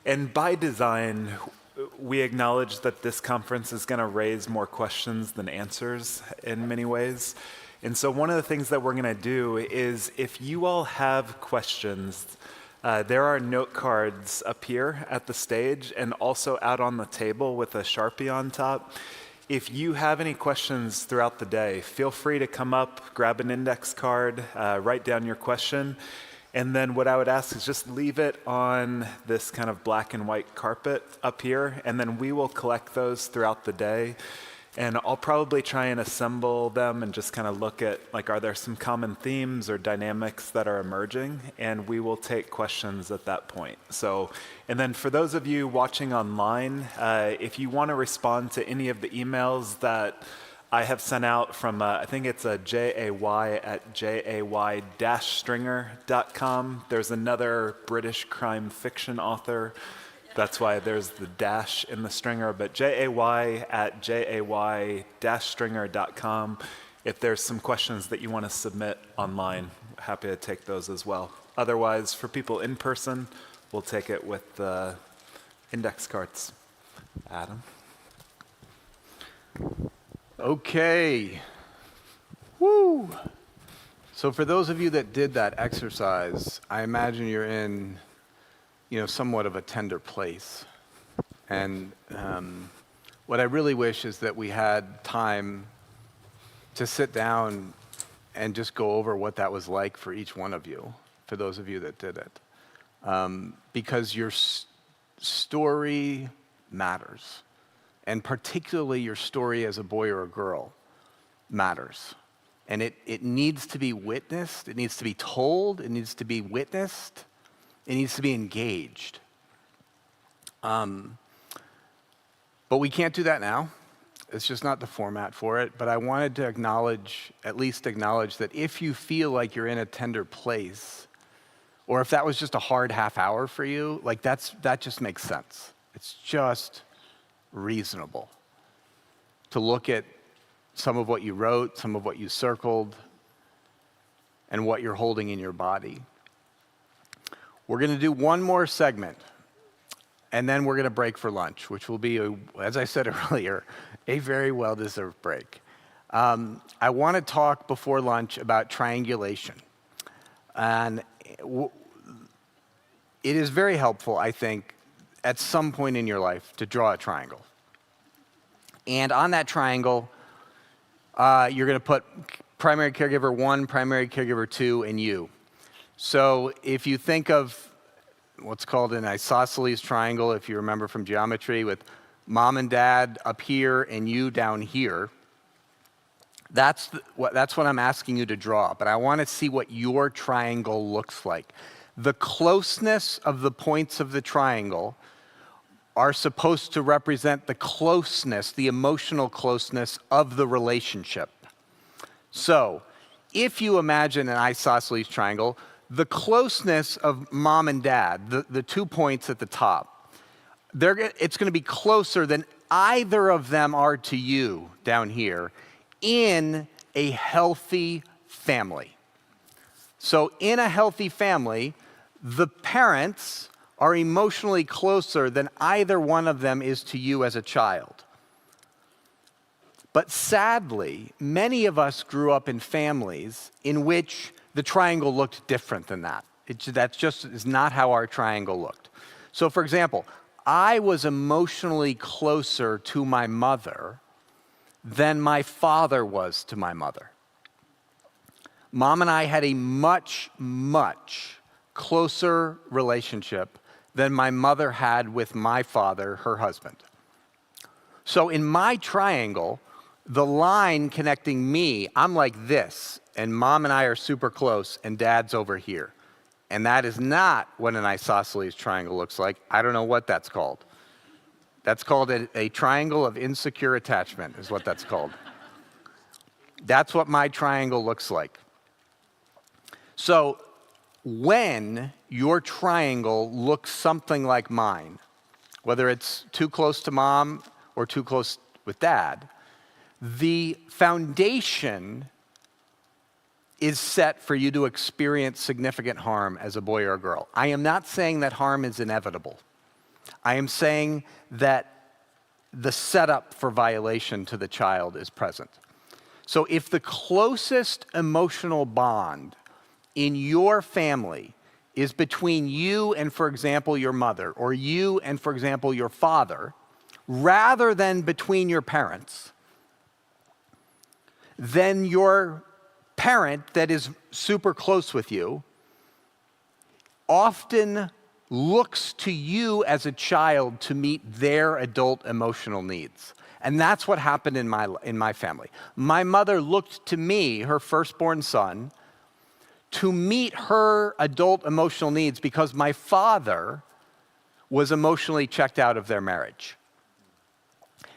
And by design, we acknowledge that this conference is going to raise more questions than answers in many ways. And so one of the things that we're going to do is, if you all have questions, there are note cards up here at the stage and also out on the table with a Sharpie on top. If you have any questions throughout the day, feel free to come up, grab an index card, write down your question. And then what I would ask is just leave it on this kind of black and white carpet up here, and then we will collect those throughout the day. And I'll probably try and assemble them and just kind of look at, like, are there some common themes or dynamics that are emerging? And we will take questions at that point. So, and then for those of you watching online, if you want to respond to any of the emails that I have sent out from, I think it's a jay@jay-stringer.com. There's another British crime fiction author. That's why there's the dash in the stringer, but jay@jay-stringer.com. If there's some questions that you want to submit online, happy to take those as well. Otherwise, for people in person, we'll take it with the index cards. Adam? Okay. Woo! So for those of you that did that exercise, I imagine you're in, somewhat of a tender place. And what I really wish is that we had time to sit down and just go over what that was like for each one of you, for those of you that did it. Because your story matters. And particularly your story as a boy or a girl matters. And it needs to be witnessed, it needs to be told, it needs to be witnessed, it needs to be engaged. But we can't do that now. It's just not the format for it. But I wanted to at least acknowledge that if you feel like you're in a tender place, or if that was just a hard half hour for you, like that just makes sense. It's just reasonable to look at some of what you wrote, some of what you circled, and what you're holding in your body. We're going to do one more segment, and then we're going to break for lunch, which will be, as I said earlier, a very well-deserved break. I want to talk before lunch about triangulation. And it is very helpful, I think, at some point in your life to draw a triangle. And on that triangle, you're going to put primary caregiver 1, primary caregiver 2, and you. So if you think of what's called an isosceles triangle, if you remember from geometry, with mom and dad up here and you down here, that's what I'm asking you to draw. But I want to see what your triangle looks like. The closeness of the points of the triangle are supposed to represent the closeness, the emotional closeness of the relationship. So, if you imagine an isosceles triangle, the closeness of mom and dad, the 2 points at the top, it's going to be closer than either of them are to you down here in a healthy family. So, in a healthy family, the parents are emotionally closer than either one of them is to you as a child. But sadly, many of us grew up in families in which the triangle looked different than that. That just is not how our triangle looked. So for example, I was emotionally closer to my mother than my father was to my mother. Mom and I had a much, much closer relationship than my mother had with my father, her husband. So in my triangle, the line connecting me, I'm like this, and mom and I are super close, and dad's over here. And that is not what an isosceles triangle looks like. I don't know what that's called. That's called a triangle of insecure attachment, is what that's called. That's what my triangle looks like. So when your triangle looks something like mine, whether it's too close to mom or too close with dad, the foundation is set for you to experience significant harm as a boy or a girl. I am not saying that harm is inevitable. I am saying that the setup for violation to the child is present. So if the closest emotional bond in your family is between you and, for example, your mother, or you and, for example, your father, rather than between your parents, then your parent that is super close with you often looks to you as a child to meet their adult emotional needs. And that's what happened in my family. My mother looked to me, her firstborn son, to meet her adult emotional needs because my father was emotionally checked out of their marriage.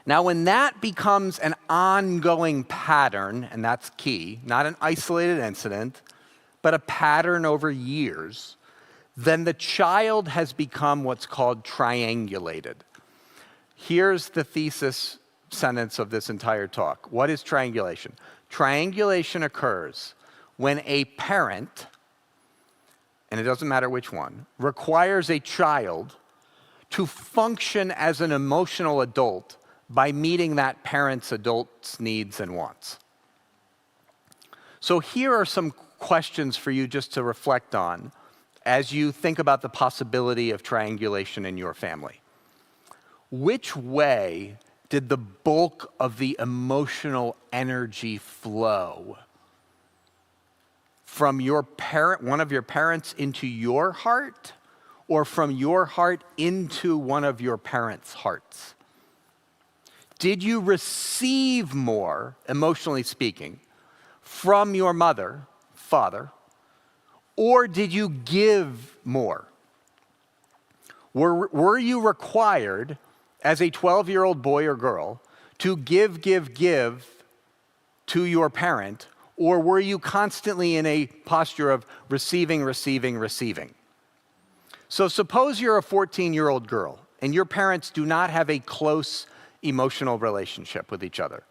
Now, when that becomes an ongoing pattern, and that's key, not an isolated incident, but a pattern over years, then the child has become what's called triangulated. Here's the thesis sentence of this entire talk. What is triangulation? Triangulation occurs when a parent, and it doesn't matter which one, requires a child to function as an emotional adult by meeting that parent's adult's needs and wants. So here are some questions for you just to reflect on as you think about the possibility of triangulation in your family. Which way did the bulk of the emotional energy flow? From your parent, one of your parents, into your heart, or from your heart into one of your parents' hearts? Did you receive more, emotionally speaking, from your mother, father, or did you give more? Were you required as a 12-year-old boy or girl to give to your parent, or were you constantly in a posture of receiving? So suppose you're a 14-year-old girl and your parents do not have a close emotional relationship with each other.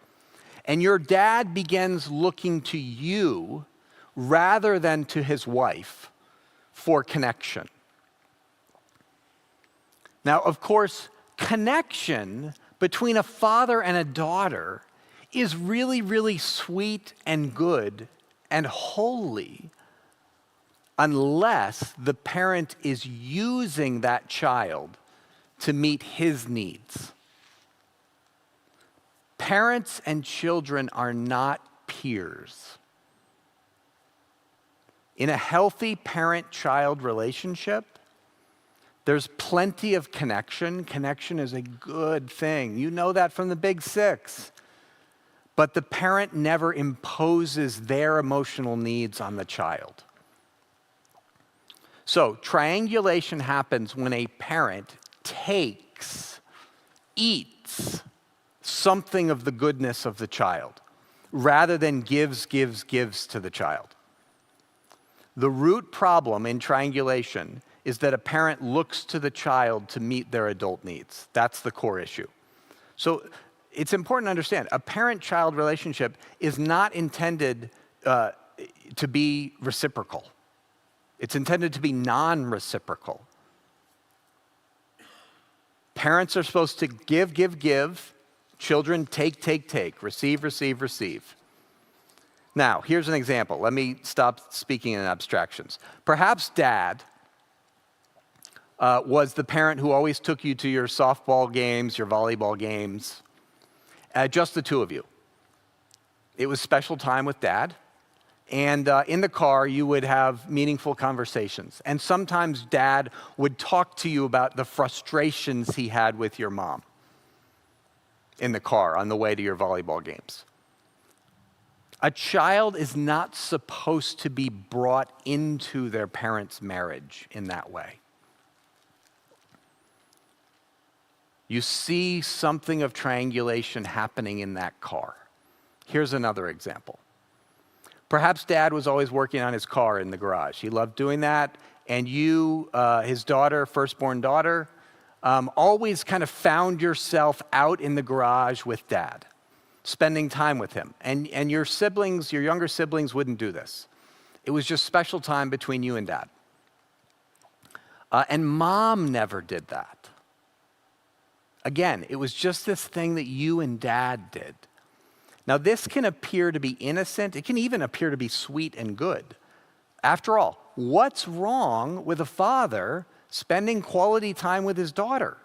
And your dad begins looking to you rather than to his wife for connection. Now, of course, connection between a father and a daughter is really, really sweet and good and holy unless the parent is using that child to meet his needs. Parents and children are not peers. In a healthy parent-child relationship, there's plenty of connection. Connection is a good thing. You know that from the Big Six. But the parent never imposes their emotional needs on the child. So triangulation happens when a parent takes, eats something of the goodness of the child, rather than gives to the child. The root problem in triangulation is that a parent looks to the child to meet their adult needs. That's the core issue. So it's important to understand, a parent-child relationship is not intended to be reciprocal. It's intended to be non-reciprocal. Parents are supposed to give. Children take, receive. Now, here's an example. Let me stop speaking in abstractions. Perhaps dad was the parent who always took you to your softball games, your volleyball games, just the two of you. It was special time with dad. And in the car, you would have meaningful conversations. And sometimes dad would talk to you about the frustrations he had with your mom in the car on the way to your volleyball games. A child is not supposed to be brought into their parents' marriage in that way. You see something of triangulation happening in that car. Here's another example. Perhaps dad was always working on his car in the garage. He loved doing that, and you, his daughter, firstborn daughter, always kind of found yourself out in the garage with dad, spending time with him. And your siblings, your younger siblings wouldn't do this. It was just special time between you and dad. And mom never did that. Again, it was just this thing that you and dad did. Now, this can appear to be innocent. It can even appear to be sweet and good. After all, what's wrong with a father spending quality time with his daughter?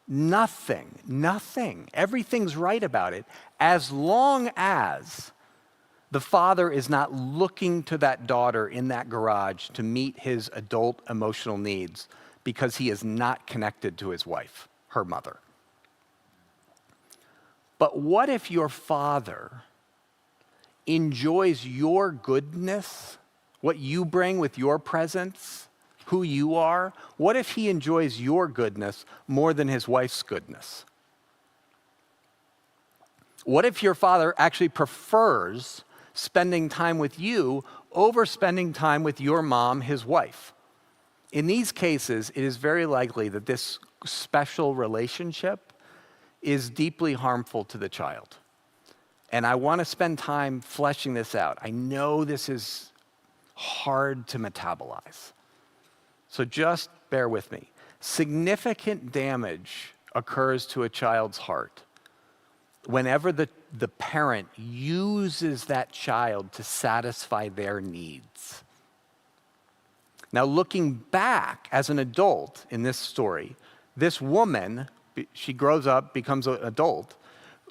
Nothing. Everything's right about it, as long as the father is not looking to that daughter in that garage to meet his adult emotional needs because he is not connected to his wife, her mother. But what if your father enjoys your goodness, what you bring with your presence, who you are? What if he enjoys your goodness more than his wife's goodness? What if your father actually prefers spending time with you over spending time with your mom, his wife? In these cases, it is very likely that this special relationship is deeply harmful to the child. And I want to spend time fleshing this out. I know this is hard to metabolize. So just bear with me. Significant damage occurs to a child's heart whenever the parent uses that child to satisfy their needs. Now, looking back as an adult in this story, this woman, she grows up, becomes an adult.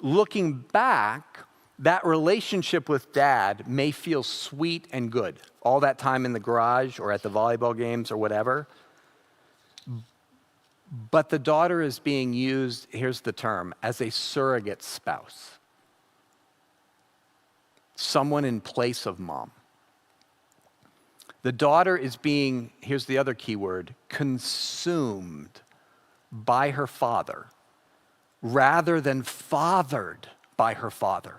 Looking back, that relationship with dad may feel sweet and good. All that time in the garage or at the volleyball games or whatever. But the daughter is being used, here's the term, as a surrogate spouse. Someone in place of mom. The daughter is being, here's the other key word, consumed by her father rather than fathered by her father.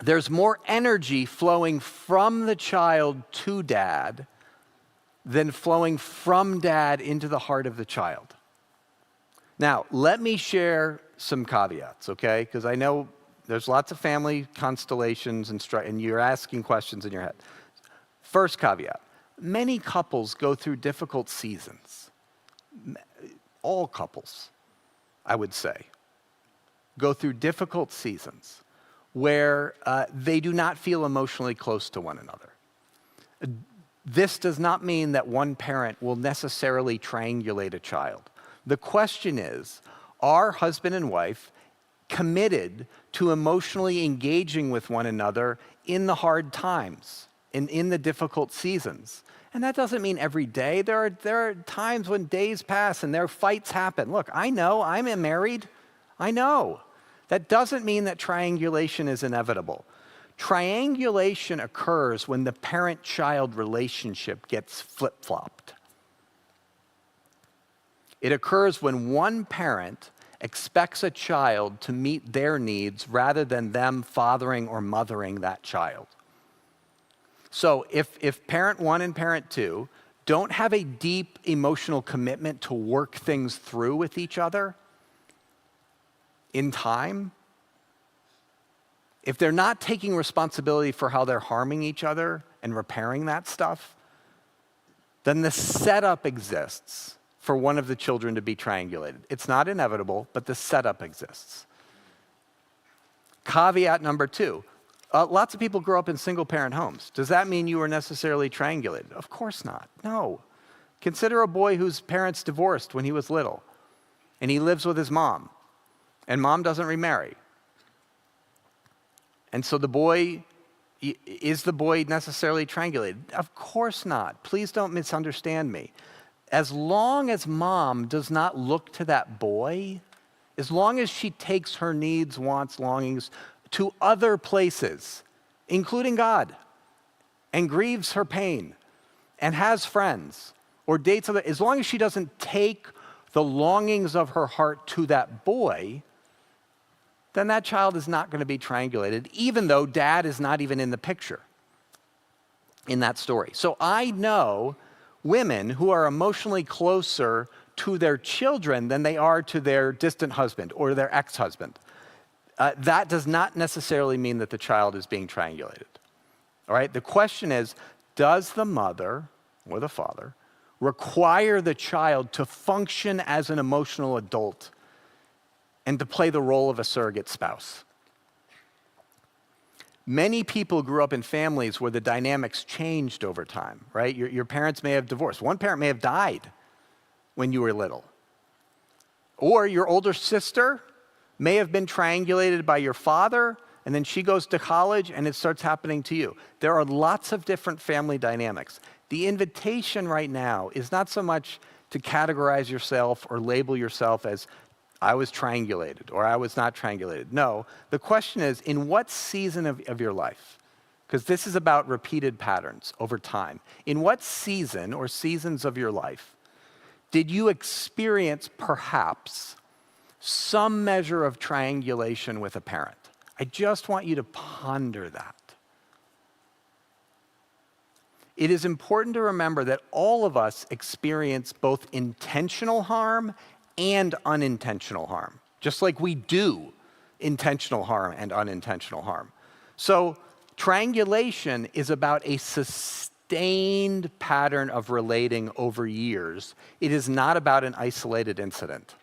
There's more energy flowing from the child to dad than flowing from dad into the heart of the child. Now, let me share some caveats, okay? Because I know there's lots of family constellations and you're asking questions in your head. First caveat, many couples go through difficult seasons. All couples, I would say, go through difficult seasons where they do not feel emotionally close to one another. This does not mean that one parent will necessarily triangulate a child. The question is, are husband and wife committed to emotionally engaging with one another in the hard times, in the difficult seasons? And that doesn't mean every day. There are times when days pass and their fights happen. Look, I know, I'm married. I know. That doesn't mean that triangulation is inevitable. Triangulation occurs when the parent-child relationship gets flip-flopped. It occurs when one parent expects a child to meet their needs rather than them fathering or mothering that child. So if parent one and parent two don't have a deep emotional commitment to work things through with each other in time, if they're not taking responsibility for how they're harming each other and repairing that stuff, then the setup exists for one of the children to be triangulated. It's not inevitable, but the setup exists. Caveat number two, lots of people grow up in single-parent homes. Does that mean you are necessarily triangulated? Of course not, no. Consider a boy whose parents divorced when he was little, and he lives with his mom, and mom doesn't remarry. And so is the boy necessarily triangulated? Of course not. Please don't misunderstand me. As long as mom does not look to that boy, as long as she takes her needs, wants, longings to other places, including God, and grieves her pain, and has friends, or dates other, as long as she doesn't take the longings of her heart to that boy, then that child is not going to be triangulated, even though dad is not even in the picture in that story. So I know women who are emotionally closer to their children than they are to their distant husband or their ex-husband. That does not necessarily mean that the child is being triangulated. All right, the question is, does the mother or the father require the child to function as an emotional adult and to play the role of a surrogate spouse? Many people grew up in families where the dynamics changed over time, right? Your parents may have divorced. One parent may have died when you were little. Or your older sister may have been triangulated by your father, and then she goes to college and it starts happening to you. There are lots of different family dynamics. The invitation right now is not so much to categorize yourself or label yourself as I was triangulated or I was not triangulated. No, the question is, in what season of your life? Because this is about repeated patterns over time. In what season or seasons of your life did you experience perhaps some measure of triangulation with a parent? I just want you to ponder that. It is important to remember that all of us experience both intentional harm and unintentional harm, just like we do intentional harm and unintentional harm. So triangulation is about a sustained pattern of relating over years. It is not about an isolated incident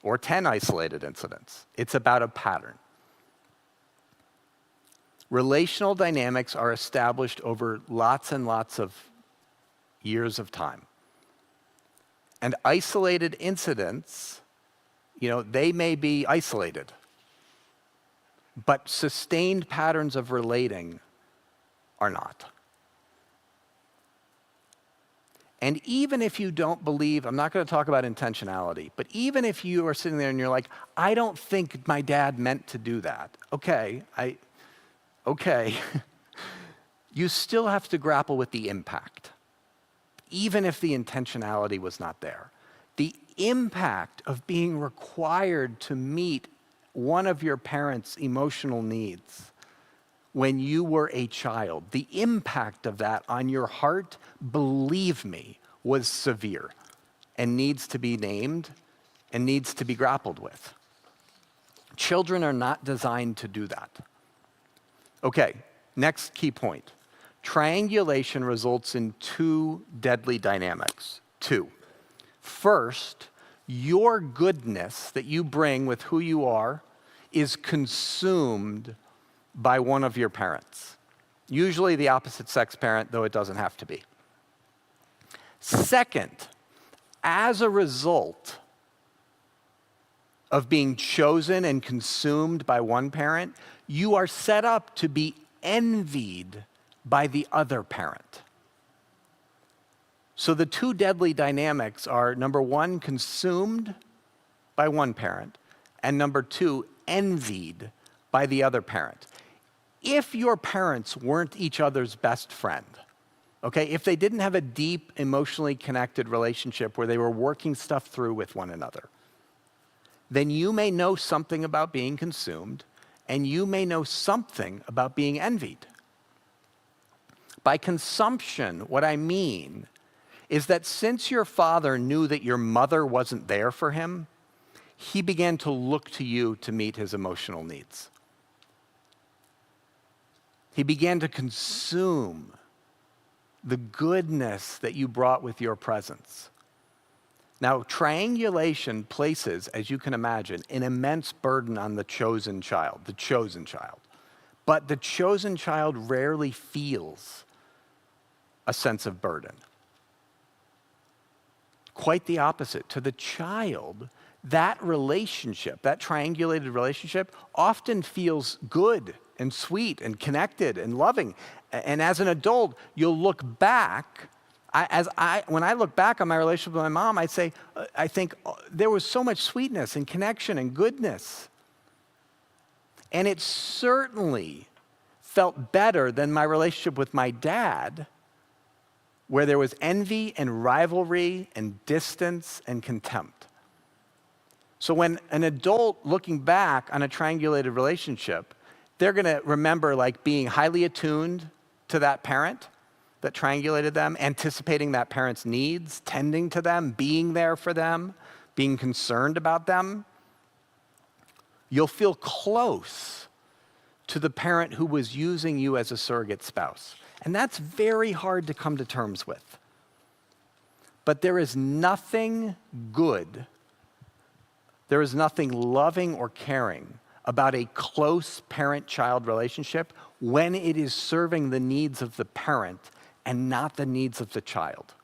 or 10 isolated incidents. It's about a pattern. Relational dynamics are established over lots and lots of years of time. And isolated incidents, they may be isolated, but sustained patterns of relating are not. And even if you don't believe, I'm not going to talk about intentionality, but even if you are sitting there and you're like, I don't think my dad meant to do that. Okay, you still have to grapple with the impact, even if the intentionality was not there. The impact of being required to meet one of your parents' emotional needs when you were a child, the impact of that on your heart, believe me, was severe and needs to be named and needs to be grappled with. Children are not designed to do that. Okay, next key point. Triangulation results in two deadly dynamics. Two. First, your goodness that you bring with who you are is consumed by one of your parents. Usually the opposite sex parent, though it doesn't have to be. Second, as a result of being chosen and consumed by one parent, you are set up to be envied by the other parent. So the two deadly dynamics are, number one, consumed by one parent, and number two, envied by the other parent. If your parents weren't each other's best friend, okay, if they didn't have a deep, emotionally connected relationship where they were working stuff through with one another, then you may know something about being consumed, and you may know something about being envied. By consumption, what I mean is that since your father knew that your mother wasn't there for him, he began to look to you to meet his emotional needs. He began to consume the goodness that you brought with your presence. Now, triangulation places, as you can imagine, an immense burden on the chosen child. But the chosen child rarely feels a sense of burden. Quite the opposite. To the child, that relationship, that triangulated relationship, often feels good and sweet and connected and loving. And as an adult, you'll look back. When I look back on my relationship with my mom, I think there was so much sweetness and connection and goodness. And it certainly felt better than my relationship with my dad, where there was envy and rivalry and distance and contempt. So when an adult looking back on a triangulated relationship, they're going to remember like being highly attuned to that parent that triangulated them, anticipating that parent's needs, tending to them, being there for them, being concerned about them. You'll feel close to the parent who was using you as a surrogate spouse. And that's very hard to come to terms with. But there is nothing good, there is nothing loving or caring about a close parent-child relationship when it is serving the needs of the parent and not the needs of the child.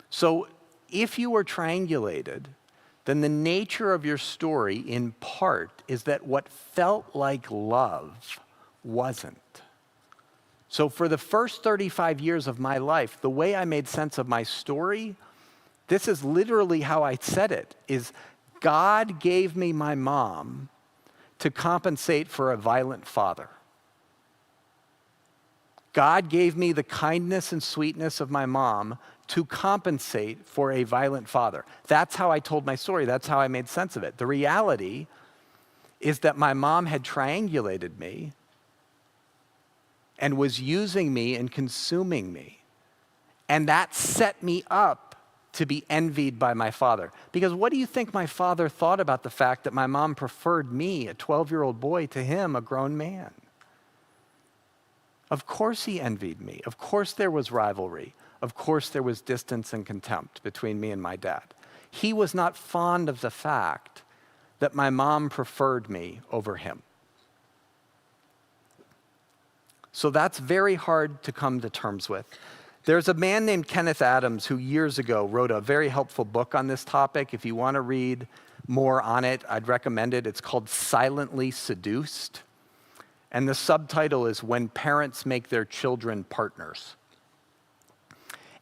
So if you were triangulated, then the nature of your story, in part, is that what felt like love wasn't. So for the first 35 years of my life, the way I made sense of my story, this is literally how I said it, is God gave me my mom to compensate for a violent father. God gave me the kindness and sweetness of my mom to compensate for a violent father. That's how I told my story. That's how I made sense of it. The reality is that my mom had triangulated me and was using me and consuming me. And that set me up to be envied by my father. Because what do you think my father thought about the fact that my mom preferred me, a 12-year-old boy, to him, a grown man? Of course he envied me. Of course there was rivalry. Of course there was distance and contempt between me and my dad. He was not fond of the fact that my mom preferred me over him. So that's very hard to come to terms with. There's a man named Kenneth Adams who years ago wrote a very helpful book on this topic. If you want to read more on it, I'd recommend it. It's called Silently Seduced. And the subtitle is When Parents Make Their Children Partners.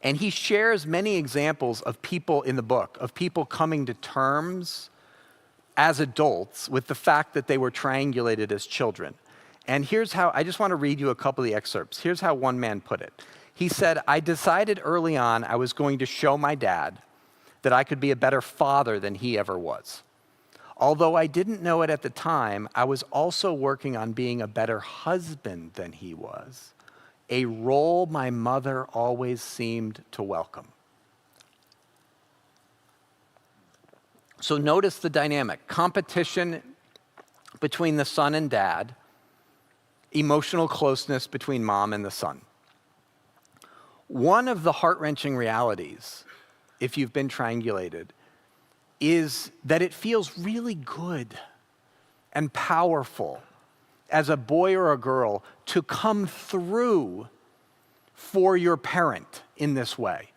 And he shares many examples of people in the book, of people coming to terms as adults with the fact that they were triangulated as children. And here's how, I just want to read you a couple of the excerpts. Here's how one man put it. He said, I decided early on I was going to show my dad that I could be a better father than he ever was. Although I didn't know it at the time, I was also working on being a better husband than he was, a role my mother always seemed to welcome. So notice the dynamic. Competition between the son and dad, emotional closeness between mom and the son. One of the heart-wrenching realities, if you've been triangulated, is that it feels really good and powerful as a boy or a girl to come through for your parent in this way.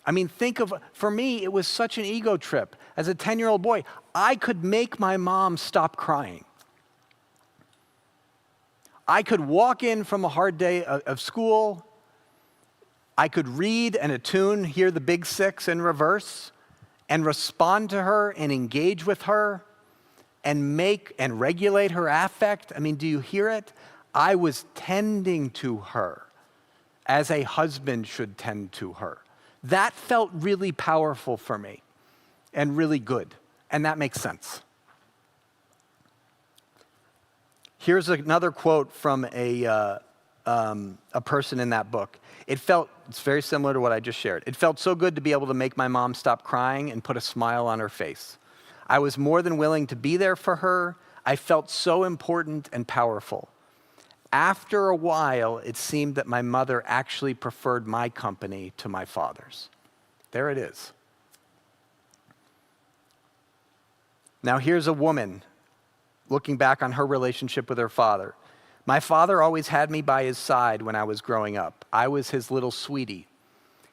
I mean, think of, for me, it was such an ego trip. As a 10-year-old boy, I could make my mom stop crying. I could walk in from a hard day of school. I could read and attune, hear the big six in reverse, and respond to her and engage with her and make and regulate her affect. I mean, do you hear it? I was tending to her as a husband should tend to her. That felt really powerful for me and really good, and that makes sense. Here's another quote from a person in that book. It's very similar to what I just shared. It felt so good to be able to make my mom stop crying and put a smile on her face. I was more than willing to be there for her. I felt so important and powerful. After a while, it seemed that my mother actually preferred my company to my father's. There it is. Now here's a woman looking back on her relationship with her father. My father always had me by his side when I was growing up. I was his little sweetie.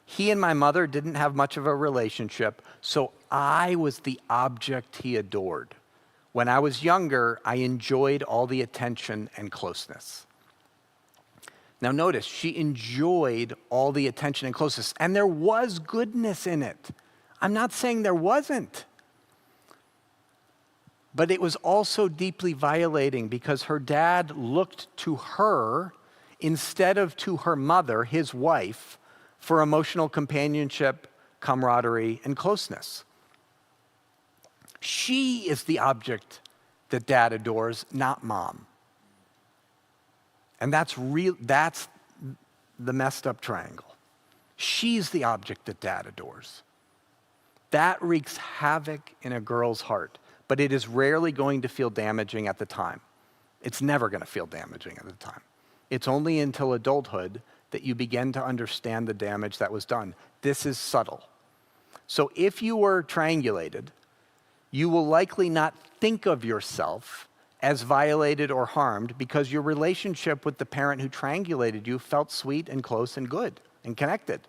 He and my mother didn't have much of a relationship, so I was the object he adored. When I was younger, I enjoyed all the attention and closeness. Now notice, she enjoyed all the attention and closeness, and there was goodness in it. I'm not saying there wasn't. But it was also deeply violating because her dad looked to her instead of to her mother, his wife, for emotional companionship, camaraderie, and closeness. She is the object that dad adores, not mom. And that's the messed up triangle. She's the object that dad adores. That wreaks havoc in a girl's heart, but it is rarely going to feel damaging at the time. It's never going to feel damaging at the time. It's only until adulthood that you begin to understand the damage that was done. This is subtle. So if you were triangulated, you will likely not think of yourself as violated or harmed because your relationship with the parent who triangulated you felt sweet and close and good and connected.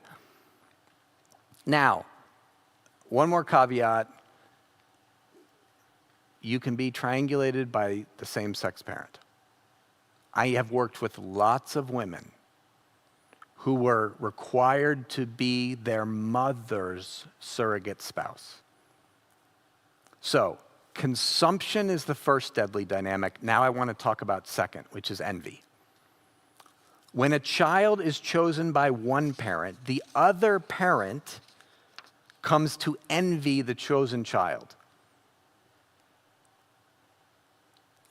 Now, one more caveat. You can be triangulated by the same-sex parent. I have worked with lots of women who were required to be their mother's surrogate spouse. So, consumption is the first deadly dynamic. Now I want to talk about second, which is envy. When a child is chosen by one parent, the other parent comes to envy the chosen child.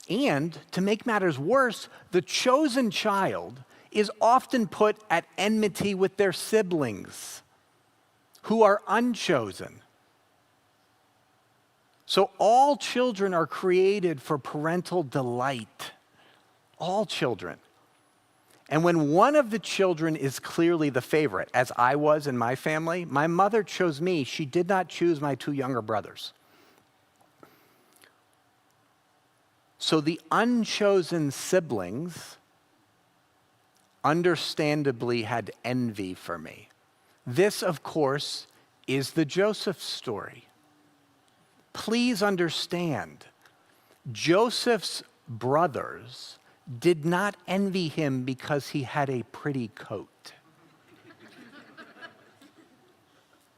And to make matters worse, the chosen child is often put at enmity with their siblings who are unchosen. So all children are created for parental delight. All children. And when one of the children is clearly the favorite, as I was in my family, my mother chose me. She did not choose my two younger brothers. So the unchosen siblings understandably had envy for me. This, of course, is the Joseph story. Please understand, Joseph's brothers did not envy him because he had a pretty coat.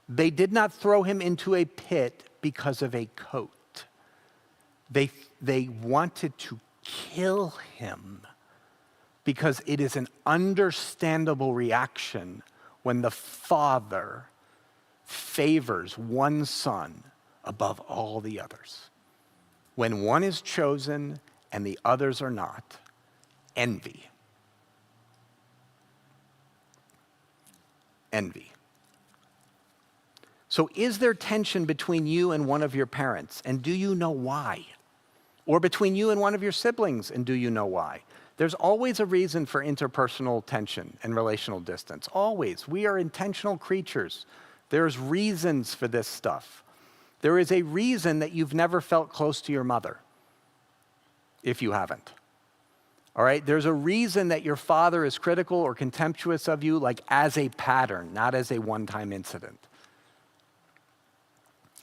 They did not throw him into a pit because of a coat. They wanted to kill him because it is an understandable reaction when the father favors one son above all the others. When one is chosen and the others are not, envy. Envy. So is there tension between you and one of your parents? And do you know why? Or between you and one of your siblings, and do you know why? There's always a reason for interpersonal tension and relational distance. Always. We are intentional creatures. There's reasons for this stuff. There is a reason that you've never felt close to your mother, if you haven't. All right? There's a reason that your father is critical or contemptuous of you, like as a pattern, not as a one-time incident.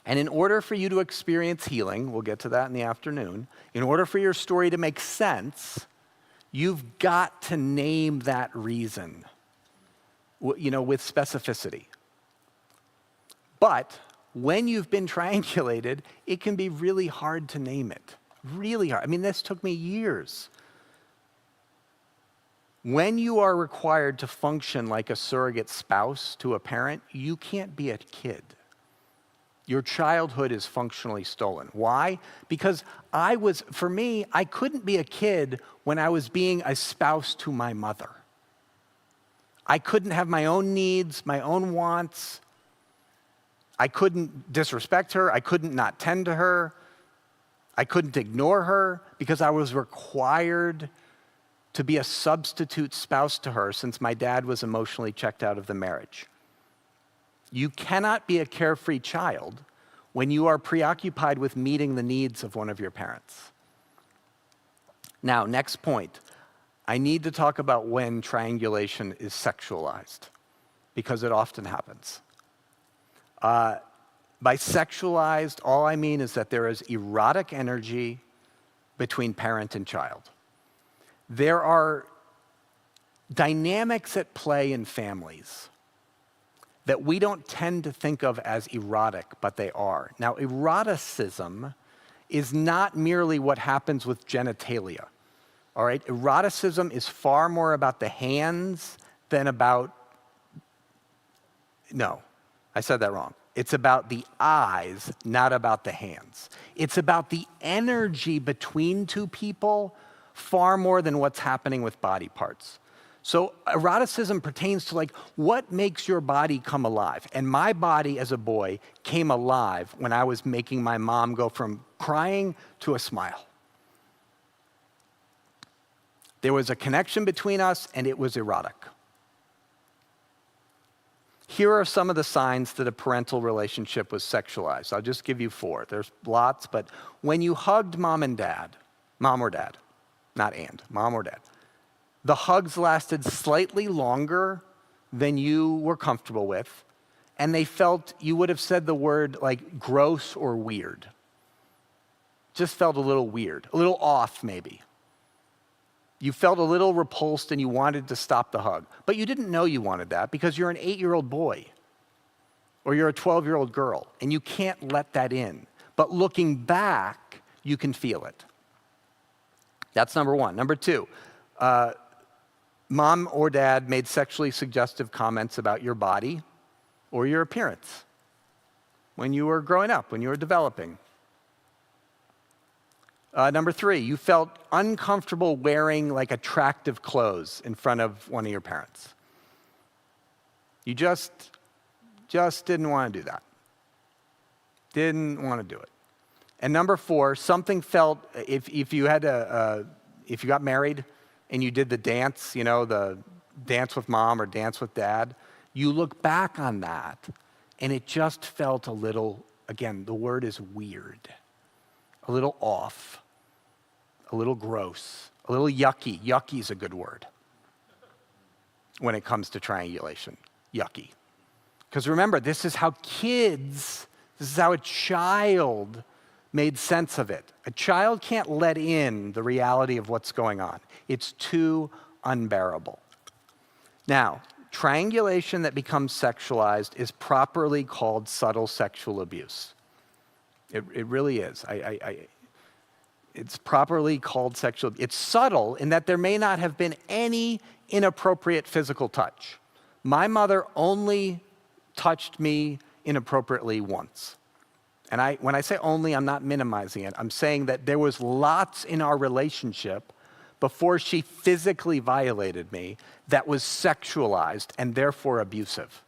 And in order for you to experience healing, we'll get to that in the afternoon, in order for your story to make sense, you've got to name that reason, with specificity. But when you've been triangulated, it can be really hard to name it. Really hard. I mean, this took me years. When you are required to function like a surrogate spouse to a parent, you can't be a kid. Your childhood is functionally stolen. Why? Because I couldn't be a kid when I was being a spouse to my mother. I couldn't have my own needs, my own wants. I couldn't disrespect her. I couldn't not tend to her. I couldn't ignore her because I was required to be a substitute spouse to her since my dad was emotionally checked out of the marriage. You cannot be a carefree child when you are preoccupied with meeting the needs of one of your parents. Now, next point. I need to talk about when triangulation is sexualized, because it often happens. By sexualized, all I mean is that there is erotic energy between parent and child. There are dynamics at play in families that we don't tend to think of as erotic, but they are. Now, eroticism is not merely what happens with genitalia, all right? Eroticism is far more about the hands than about, no, I said that wrong. It's about the eyes, not about the hands. It's about the energy between two people far more than what's happening with body parts. So eroticism pertains to what makes your body come alive. And my body as a boy came alive when I was making my mom go from crying to a smile. There was a connection between us, and it was erotic. Here are some of the signs that a parental relationship was sexualized. I'll just give you 4. There's lots, but when you hugged mom or dad, mom or dad, the hugs lasted slightly longer than you were comfortable with, and they felt, you would have said the word like gross or weird. Just felt a little weird, a little off maybe. You felt a little repulsed and you wanted to stop the hug. But you didn't know you wanted that because you're an 8-year-old boy or you're a 12-year-old girl and you can't let that in. But looking back, you can feel it. That's number 1. Number 2, mom or dad made sexually suggestive comments about your body or your appearance when you were growing up, when you were developing. Number 3, you felt uncomfortable wearing like attractive clothes in front of one of your parents. You just didn't want to do that. Didn't want to do it. And number 4, something felt, if you got married and you did the dance, you know, the dance with mom or dance with dad, you look back on that and it just felt a little, again, the word is weird, a little off, a little gross, a little yucky. Yucky is a good word when it comes to triangulation, yucky. Because remember, this is how a child made sense of it. A child can't let in the reality of what's going on. It's too unbearable. Now, triangulation that becomes sexualized is properly called subtle sexual abuse. It really is. It's properly called sexual. It's subtle in that there may not have been any inappropriate physical touch. My mother only touched me inappropriately once. And when I say only, I'm not minimizing it. I'm saying that there was lots in our relationship before she physically violated me that was sexualized and therefore abusive.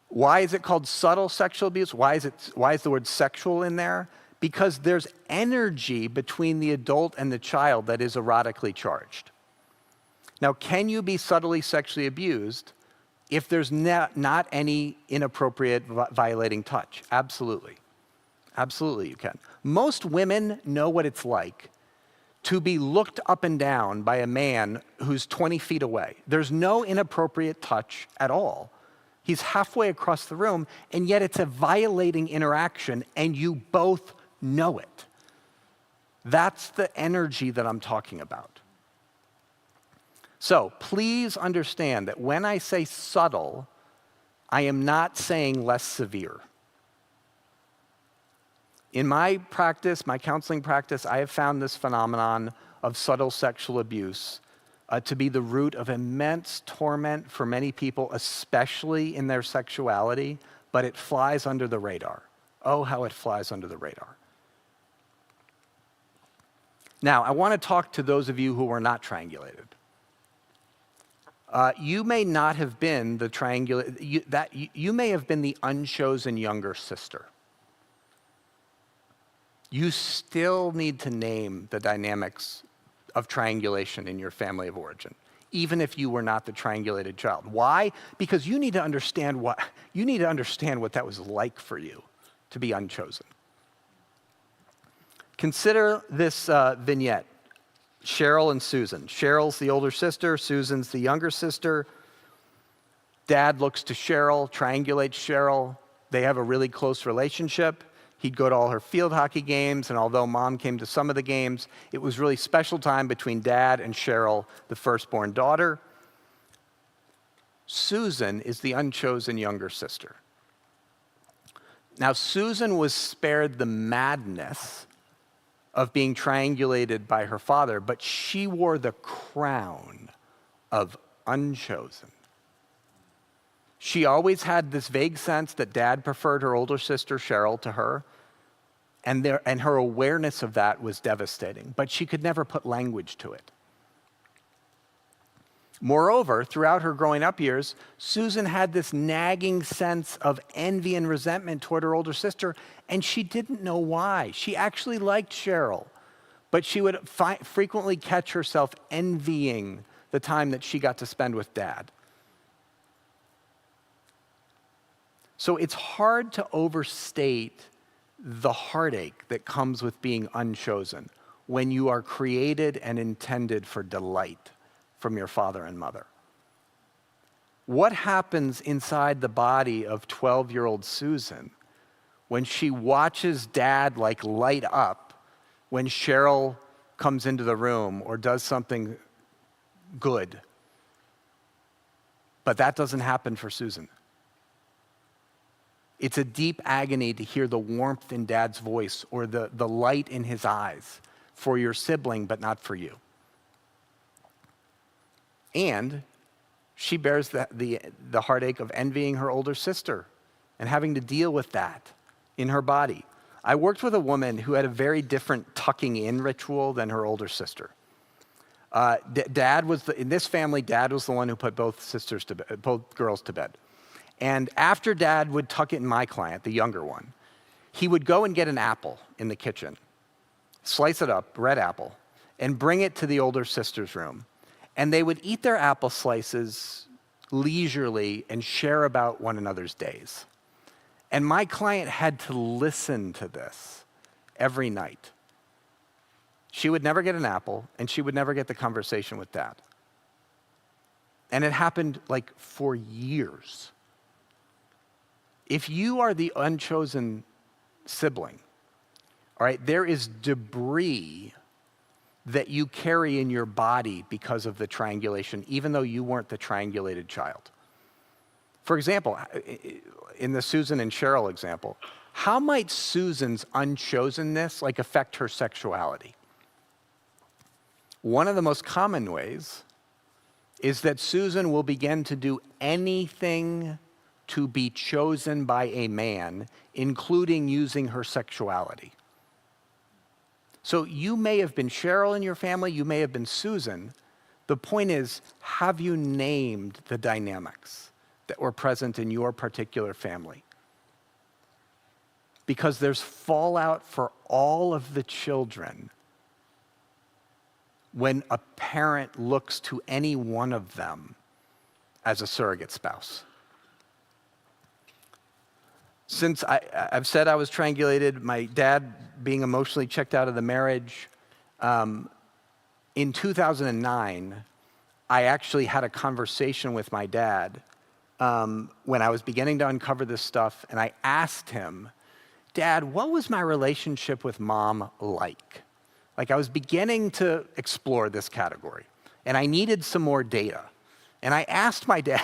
Why is it called subtle sexual abuse? Why is the word sexual in there? Because there's energy between the adult and the child that is erotically charged. Now, can you be subtly sexually abused if there's not any inappropriate violating touch? Absolutely. Absolutely you can. Most women know what it's like to be looked up and down by a man who's 20 feet away. There's no inappropriate touch at all. He's halfway across the room, and yet it's a violating interaction, and you both know it. That's the energy that I'm talking about. So please understand that when I say subtle, I am not saying less severe. In my practice, my counseling practice, I have found this phenomenon of subtle sexual abuse to be the root of immense torment for many people, especially in their sexuality, but it flies under the radar. Oh, how it flies under the radar. Now, I want to talk to those of you who were not triangulated. You may not have been the you may have been the unchosen younger sister. You still need to name the dynamics of triangulation in your family of origin, even if you were not the triangulated child. Why? Because you need to understand what that was like for you to be unchosen. Consider this vignette. Cheryl and Susan. Cheryl's the older sister, Susan's the younger sister. Dad looks to Cheryl, triangulates Cheryl. They have a really close relationship. He'd go to all her field hockey games, and although mom came to some of the games, it was really special time between Dad and Cheryl, the firstborn daughter. Susan is the unchosen younger sister. Now, Susan was spared the madness of being triangulated by her father, but she wore the crown of unchosen. She always had this vague sense that Dad preferred her older sister, Cheryl, to her, and her awareness of that was devastating, but she could never put language to it. Moreover, throughout her growing up years, Susan had this nagging sense of envy and resentment toward her older sister, and she didn't know why. She actually liked Cheryl, but she would frequently catch herself envying the time that she got to spend with dad. So it's hard to overstate the heartache that comes with being unchosen when you are created and intended for delight from your father and mother. What happens inside the body of 12-year-old Susan when she watches dad like light up when Cheryl comes into the room or does something good? But that doesn't happen for Susan. It's a deep agony to hear the warmth in dad's voice or the light in his eyes for your sibling, but not for you. And she bears the heartache of envying her older sister and having to deal with that in her body. I worked with a woman who had a very different tucking in ritual than her older sister. In this family, dad was the one who put both girls to bed. And after dad would tuck it in my client, the younger one, he would go and get an apple in the kitchen, slice it up, red apple, and bring it to the older sister's room. And they would eat their apple slices leisurely and share about one another's days. And my client had to listen to this every night. She would never get an apple, and she would never get the conversation with dad. And it happened like for years. If you are the unchosen sibling, all right, there is debris that you carry in your body because of the triangulation, even though you weren't the triangulated child. For example, in the Susan and Cheryl example, how might Susan's unchosenness affect her sexuality? One of the most common ways is that Susan will begin to do anything to be chosen by a man, including using her sexuality. So you may have been Cheryl in your family, you may have been Susan. The point is, have you named the dynamics that were present in your particular family? Because there's fallout for all of the children when a parent looks to any one of them as a surrogate spouse. Since I've said I was triangulated, my dad being emotionally checked out of the marriage, in 2009, I actually had a conversation with my dad when I was beginning to uncover this stuff, and I asked him, Dad, what was my relationship with mom like? I was beginning to explore this category, and I needed some more data. And I asked my dad,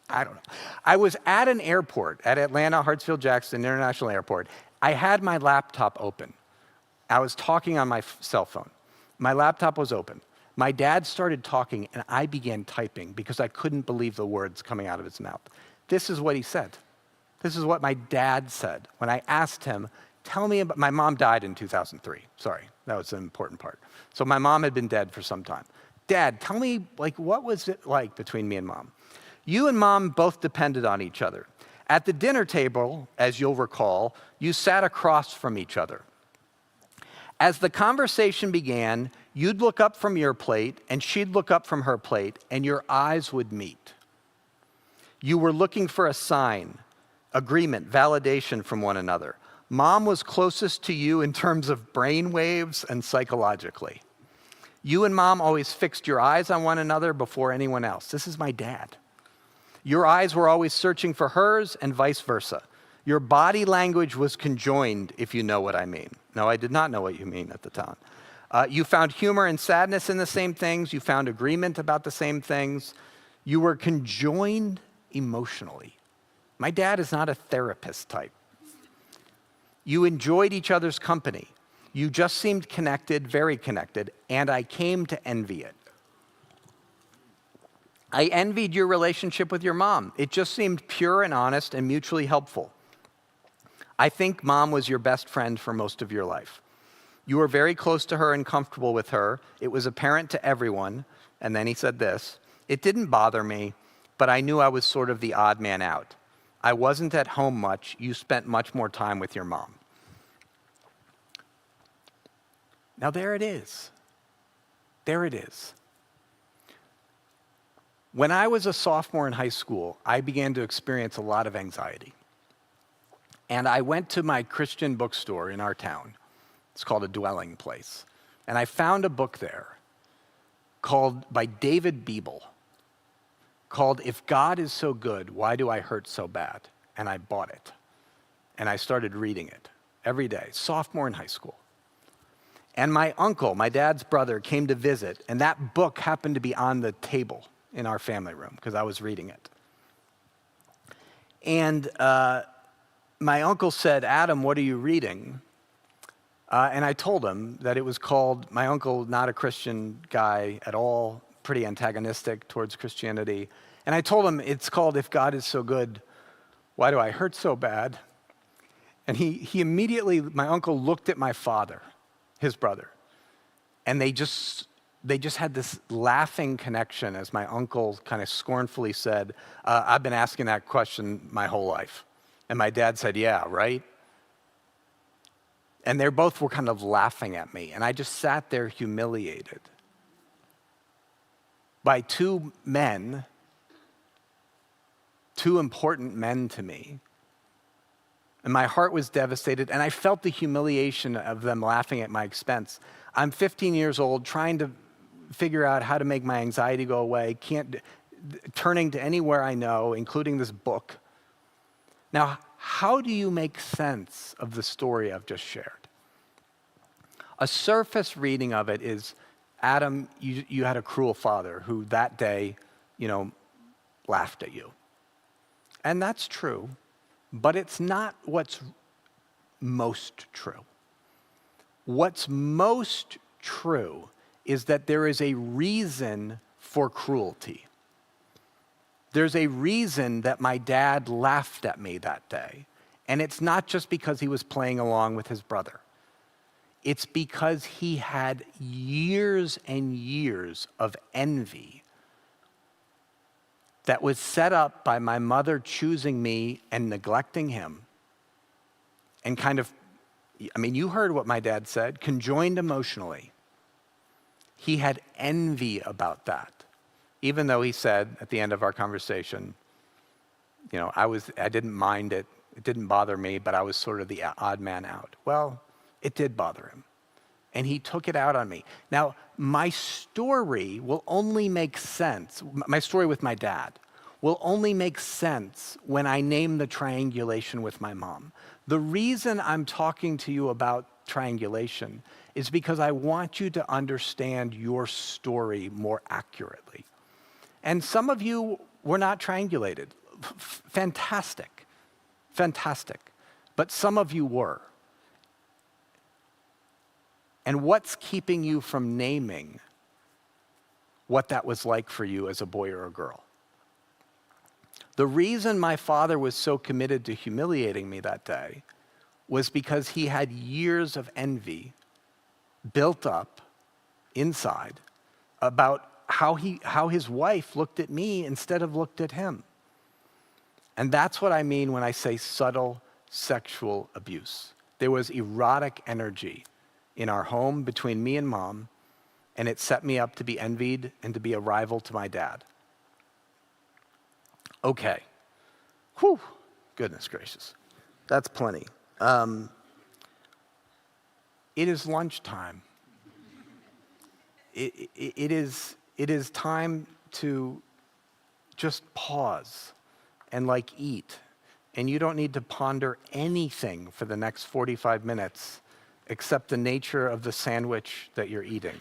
I don't know. I was at an airport, at Atlanta Hartsfield-Jackson International Airport. I had my laptop open. I was talking on my cell phone. My laptop was open. My dad started talking, and I began typing because I couldn't believe the words coming out of his mouth. This is what he said. This is what my dad said when I asked him, tell me about, my mom died in 2003. Sorry, that was an important part. So my mom had been dead for some time. Dad, tell me, what was it like between me and mom? You and mom both depended on each other. At the dinner table, as you'll recall, you sat across from each other. As the conversation began, you'd look up from your plate and she'd look up from her plate and your eyes would meet. You were looking for a sign, agreement, validation from one another. Mom was closest to you in terms of brain waves and psychologically. You and mom always fixed your eyes on one another before anyone else. This is my dad. Your eyes were always searching for hers and vice versa. Your body language was conjoined, if you know what I mean. No, I did not know what you mean at the time. You found humor and sadness in the same things. You found agreement about the same things. You were conjoined emotionally. My dad is not a therapist type. You enjoyed each other's company. You just seemed connected, very connected, and I came to envy it. I envied your relationship with your mom. It just seemed pure and honest and mutually helpful. I think mom was your best friend for most of your life. You were very close to her and comfortable with her. It was apparent to everyone. And then he said this, it didn't bother me, but I knew I was sort of the odd man out. I wasn't at home much. You spent much more time with your mom. Now, there it is. There it is. When I was a sophomore in high school, I began to experience a lot of anxiety. And I went to my Christian bookstore in our town. It's called A Dwelling Place. And I found a book there by David Biebel called If God is So Good, Why Do I Hurt So Bad? And I bought it. And I started reading it every day, sophomore in high school. And my uncle, my dad's brother, came to visit, and that book happened to be on the table in our family room because I was reading it. And my uncle said, Adam, what are you reading? And I told him that it was called, my uncle, not a Christian guy at all, pretty antagonistic towards Christianity. And I told him it's called If God is So Good, Why Do I Hurt So Bad? And he immediately, my uncle looked at my father, his brother, and they just had this laughing connection as my uncle kind of scornfully said, I've been asking that question my whole life. And my dad said, yeah, right? And they both were kind of laughing at me. And I just sat there humiliated by two men, two important men to me. And my heart was devastated, and I felt the humiliation of them laughing at my expense. I'm 15 years old, trying to figure out how to make my anxiety go away, turning to anywhere I know, including this book. Now, how do you make sense of the story I've just shared? A surface reading of it is, Adam, you had a cruel father who that day, laughed at you. And that's true, but it's not what's most true. What's most true is that there is a reason for cruelty. There's a reason that my dad laughed at me that day. And it's not just because he was playing along with his brother. It's because he had years and years of envy that was set up by my mother choosing me and neglecting him. And you heard what my dad said, conjoined emotionally. He had envy about that. Even though he said at the end of our conversation, I didn't mind it. It didn't bother me, but I was sort of the odd man out. Well, it did bother him. And he took it out on me. Now, my story will only make sense, my story with my dad, will only make sense when I name the triangulation with my mom. The reason I'm talking to you about triangulation is because I want you to understand your story more accurately. And some of you were not triangulated. Fantastic. But some of you were. And what's keeping you from naming what that was like for you as a boy or a girl? The reason my father was so committed to humiliating me that day was because he had years of envy built up inside about how his wife looked at me instead of looked at him. And that's what I mean when I say subtle sexual abuse. There was erotic energy in our home between me and mom, and it set me up to be envied and to be a rival to my dad. Okay. Whew. Goodness gracious. That's plenty. It is lunchtime. It is time to just pause and eat. And you don't need to ponder anything for the next 45 minutes except the nature of the sandwich that you're eating.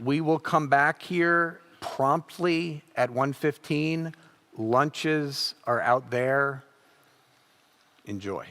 We will come back here promptly at 1:15. Lunches are out there. Enjoy.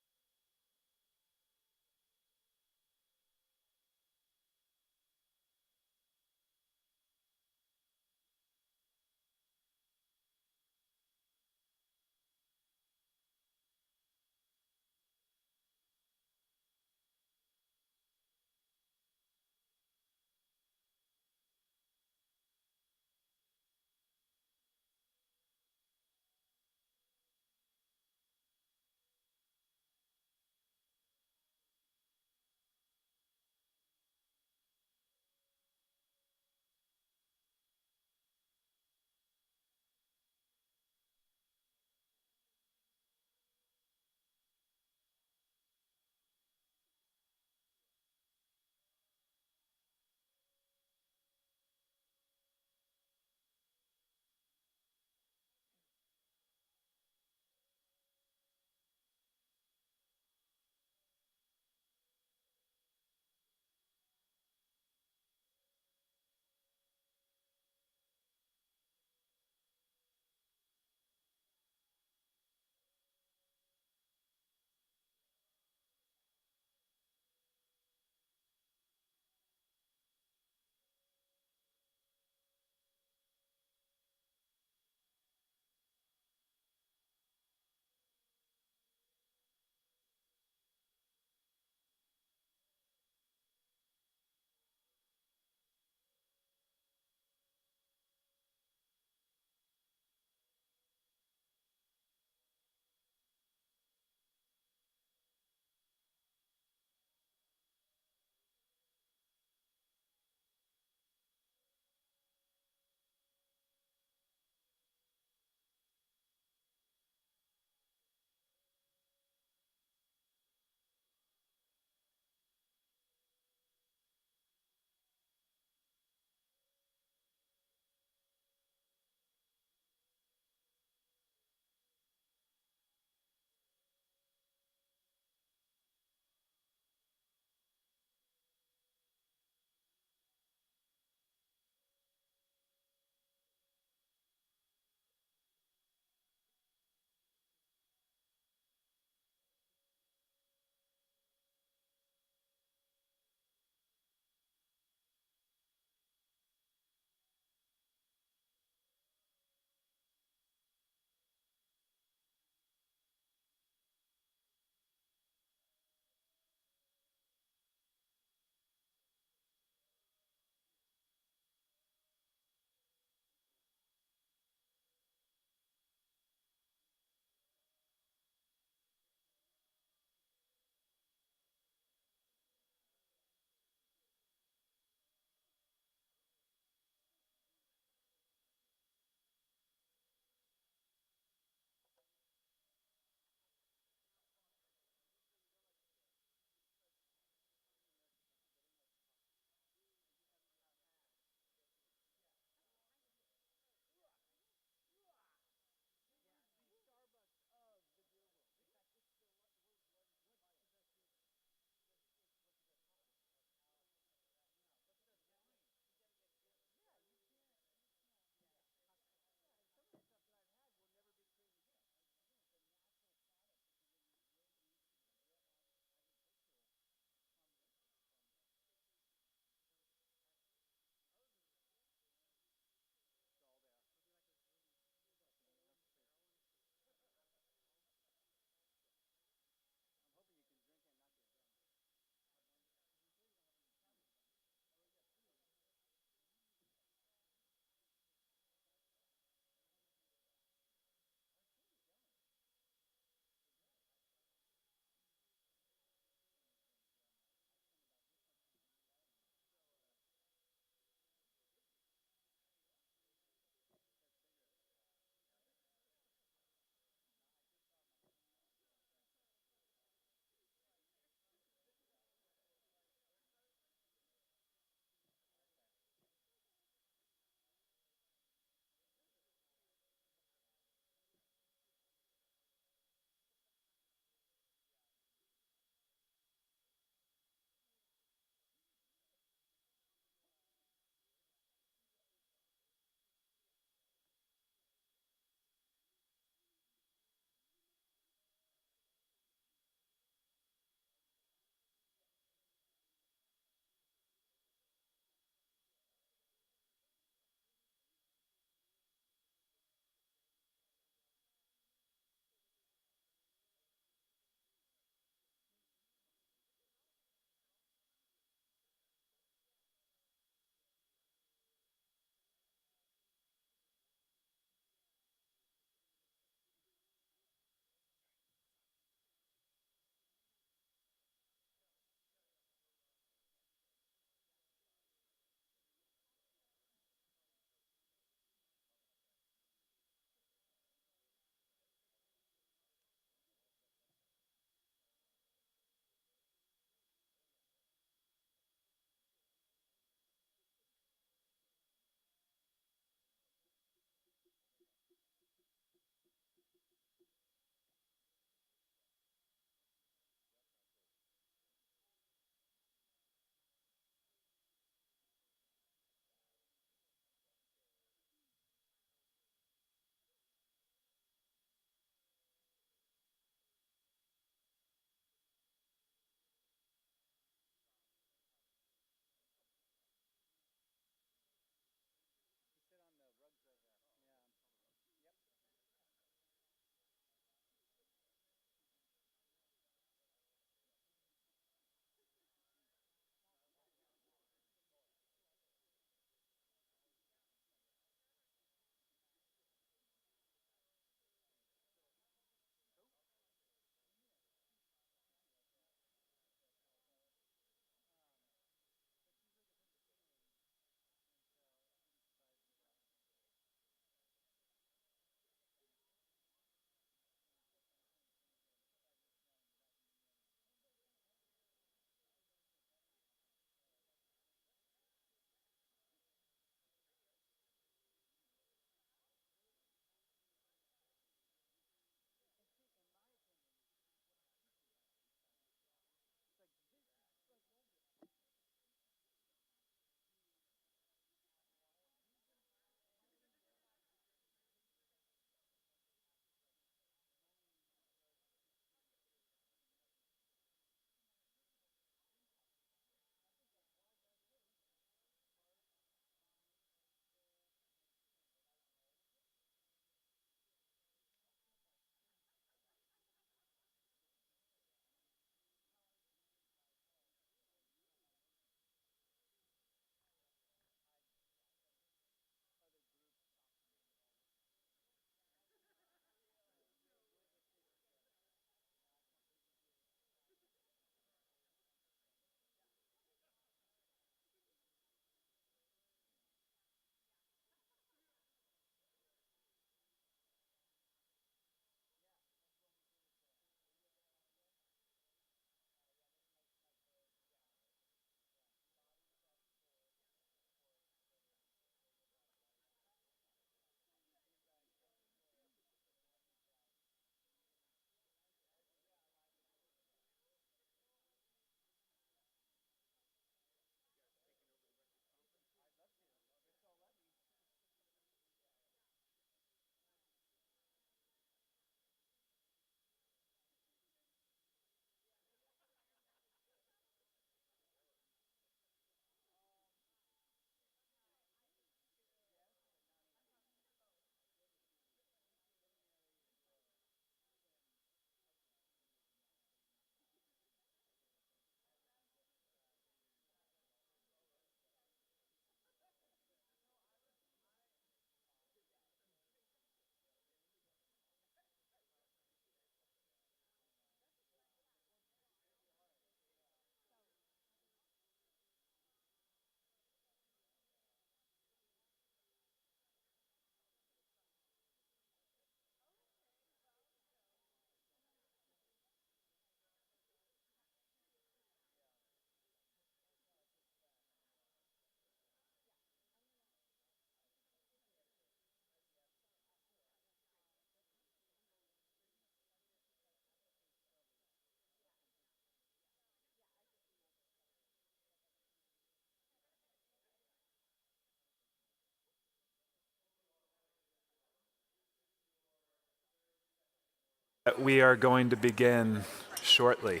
We are going to begin shortly.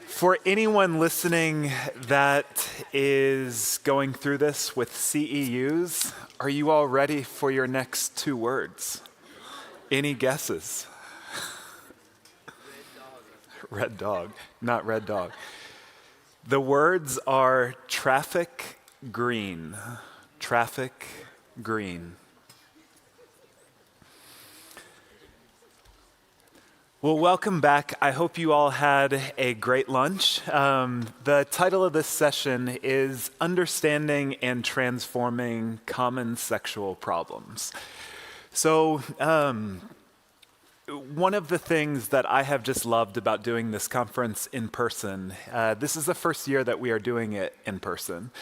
For anyone listening that is going through this with CEUs, are you all ready for your next 2 words? Any guesses? Red dog, not red dog. The words are traffic green. Traffic green. Well, welcome back. I hope you all had a great lunch. The title of this session is Understanding and Transforming Common Sexual Problems. So, one of the things that I have just loved about doing this conference in person, this is the first year that we are doing it in person.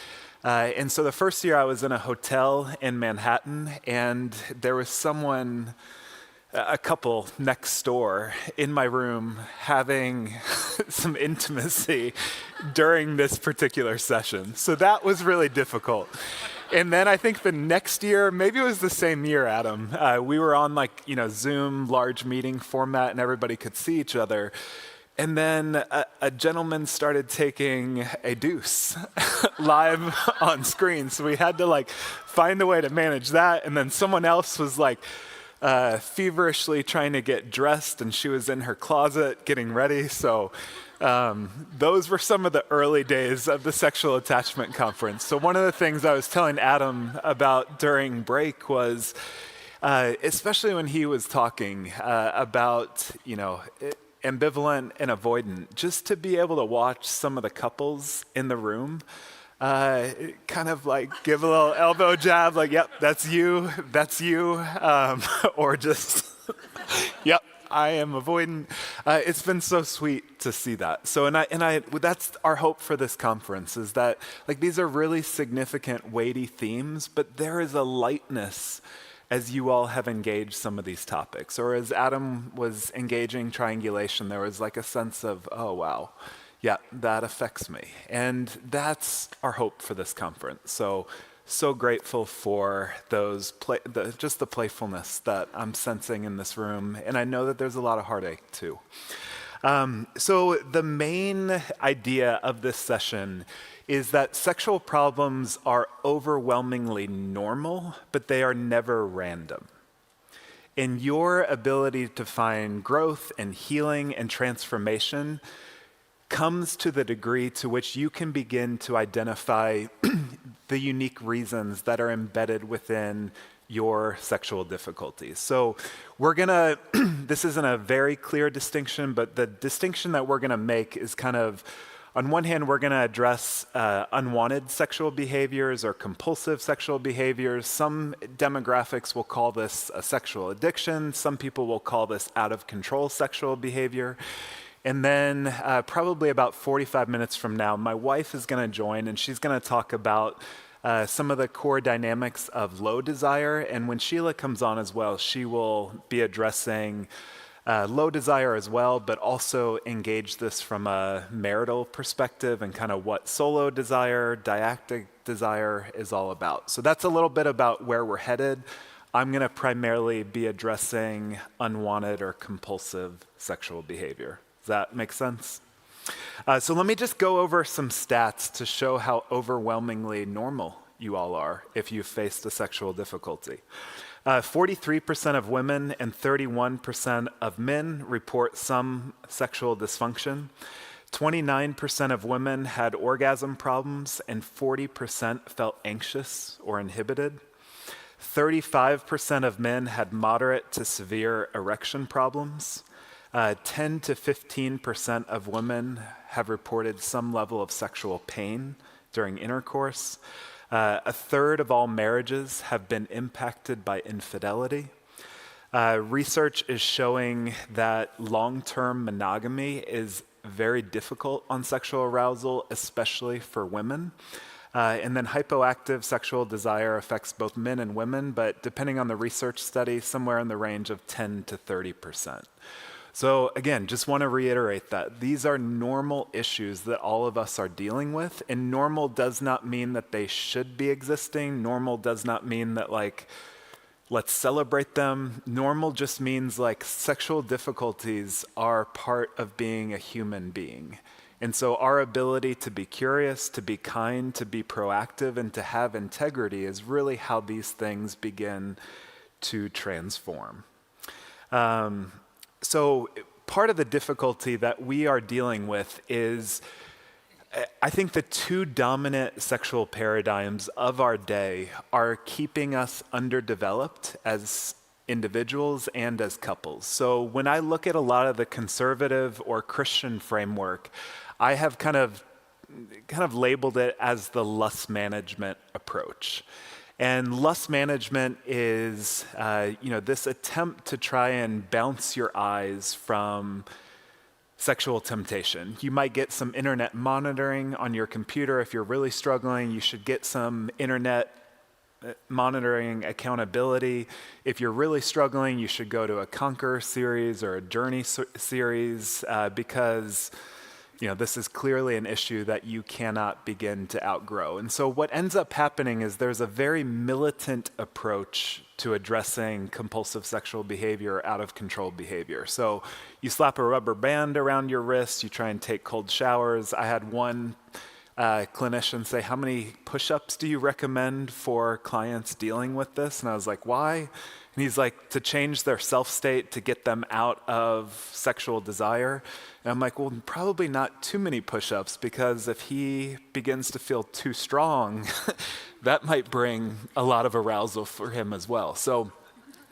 And so the first year I was in a hotel in Manhattan, and there was a couple next door in my room having some intimacy during this particular session. So that was really difficult. And then I think the next year, maybe it was the same year, Adam, we were on Zoom large meeting format and everybody could see each other. And then a gentleman started taking a deuce live on screen. So we had to find a way to manage that. And then someone else was feverishly trying to get dressed, and she was in her closet getting ready. So those were some of the early days of the Sexual Attachment Conference. So one of the things I was telling Adam about during break was, especially when he was talking about, ambivalent and avoidant, just to be able to watch some of the couples in the room kind of give a little elbow jab, yep, that's you, or just, yep, I am avoidant. It's been so sweet to see that. So, that's our hope for this conference, is that these are really significant, weighty themes, but there is a lightness as you all have engaged some of these topics, or as Adam was engaging triangulation, there was a sense of, oh, wow. Yeah, that affects me. And that's our hope for this conference. So grateful for just the playfulness that I'm sensing in this room. And I know that there's a lot of heartache too. So the main idea of this session is that sexual problems are overwhelmingly normal, but they are never random. And your ability to find growth and healing and transformation comes to the degree to which you can begin to identify the unique reasons that are embedded within your sexual difficulties. So this isn't a very clear distinction, but the distinction that we're gonna make is kind of, on one hand, we're gonna address unwanted sexual behaviors or compulsive sexual behaviors. Some demographics will call this a sexual addiction. Some people will call this out of control sexual behavior. And then probably about 45 minutes from now, my wife is going to join, and she's going to talk about some of the core dynamics of low desire. And when Sheila comes on as well, she will be addressing low desire as well, but also engage this from a marital perspective and kind of what solo desire, dyadic desire is all about. So that's a little bit about where we're headed. I'm going to primarily be addressing unwanted or compulsive sexual behavior. Does that make sense? So let me just go over some stats to show how overwhelmingly normal you all are if you've faced a sexual difficulty. 43% of women and 31% of men report some sexual dysfunction. 29% of women had orgasm problems, and 40% felt anxious or inhibited. 35% of men had moderate to severe erection problems. 10 to 15% of women have reported some level of sexual pain during intercourse. A third of all marriages have been impacted by infidelity. Research is showing that long-term monogamy is very difficult on sexual arousal, especially for women. And then hypoactive sexual desire affects both men and women, but depending on the research study, somewhere in the range of 10 to 30%. So again, just want to reiterate that these are normal issues that all of us are dealing with, and normal does not mean that they should be existing. Normal does not mean that Let's celebrate them. Normal just means like sexual difficulties are part of being a human being. And so our ability to be curious, to be kind, to be proactive, and to have integrity is really how these things begin to transform. So part of the difficulty that we are dealing with is, I think the two dominant sexual paradigms of our day are keeping us underdeveloped as individuals and as couples. So when I look at a lot of the conservative or Christian framework, I have kind of labeled it as the lust management approach. And lust management is, this attempt to try and bounce your eyes from sexual temptation. You might get some internet monitoring on your computer. If you're really struggling, you should get some internet monitoring accountability. If you're really struggling, you should go to a Conquer series or a Journey series because this is clearly an issue that you cannot begin to outgrow. And so what ends up happening is there's a very militant approach to addressing compulsive sexual behavior or out of control behavior. So you slap a rubber band around your wrist, you try and take cold showers. I had one clinician say, "How many push-ups do you recommend for clients dealing with this?" And I was like, "Why?" And he's like, "To change their self-state, to get them out of sexual desire." And I'm like, "Well, probably not too many push-ups, because if he begins to feel too strong, that might bring a lot of arousal for him as well." So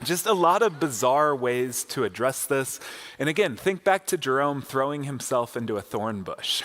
just a lot of bizarre ways to address this. And again, think back to Jerome throwing himself into a thorn bush.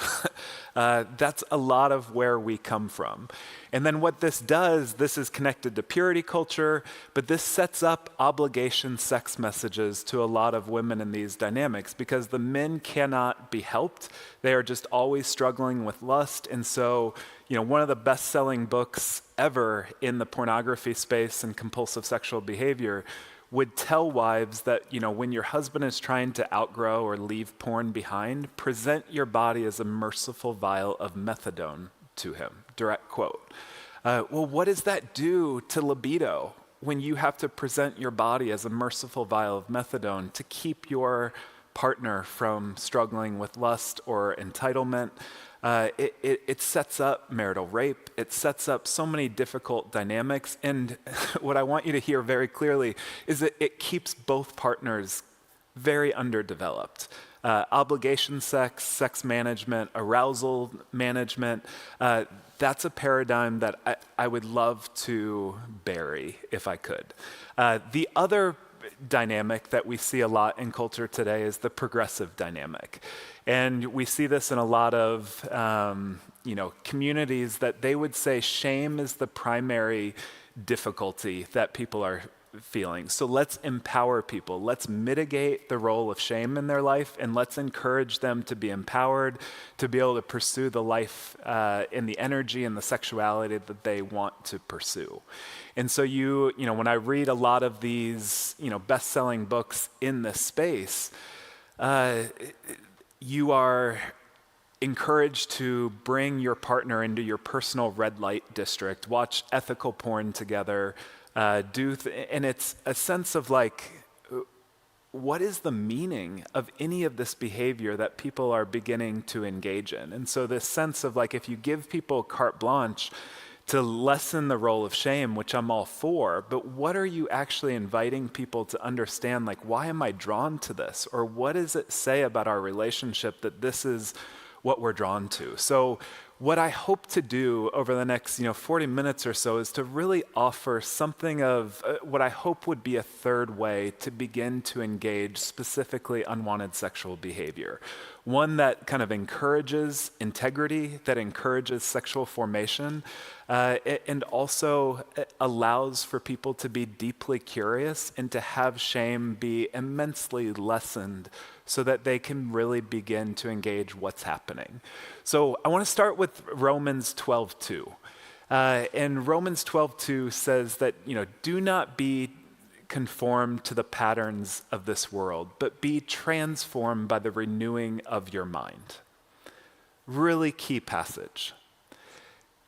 That's a lot of where we come from. And then what this does, this is connected to purity culture, but this sets up obligation sex messages to a lot of women in these dynamics, because the men cannot be helped. They are just always struggling with lust. And so, one of the best-selling books ever in the pornography space and compulsive sexual behavior would tell wives that, when your husband is trying to outgrow or leave porn behind, present your body as a merciful vial of methadone to him. Direct quote. Well, what does that do to libido when you have to present your body as a merciful vial of methadone to keep your partner from struggling with lust or entitlement? It sets up marital rape. It sets up so many difficult dynamics. And what I want you to hear very clearly is that it keeps both partners very underdeveloped. Obligation sex, sex management, arousal management, that's a paradigm that I would love to bury if I could. The other dynamic that we see a lot in culture today is the progressive dynamic. And we see this in a lot of communities that they would say shame is the primary difficulty that people are feeling. So let's empower people. Let's mitigate the role of shame in their life, and let's encourage them to be empowered, to be able to pursue the life and the energy and the sexuality that they want to pursue. And so when I read a lot of these, best-selling books in this space, you are encouraged to bring your partner into your personal red light district, watch ethical porn together, and it's a sense of like, what is the meaning of any of this behavior that people are beginning to engage in? And so this sense of like, if you give people carte blanche to lessen the role of shame, which I'm all for, but what are you actually inviting people to understand? Like, why am I drawn to this? Or what does it say about our relationship that this is what we're drawn to? So what I hope to do over the next 40 minutes or so is to really offer something of what I hope would be a third way to begin to engage specifically unwanted sexual behavior. One that kind of encourages integrity, that encourages sexual formation, and also allows for people to be deeply curious and to have shame be immensely lessened so that they can really begin to engage what's happening. So I want to start with Romans 12:2. And Romans 12:2 says that, do not be conformed to the patterns of this world, but be transformed by the renewing of your mind. Really key passage.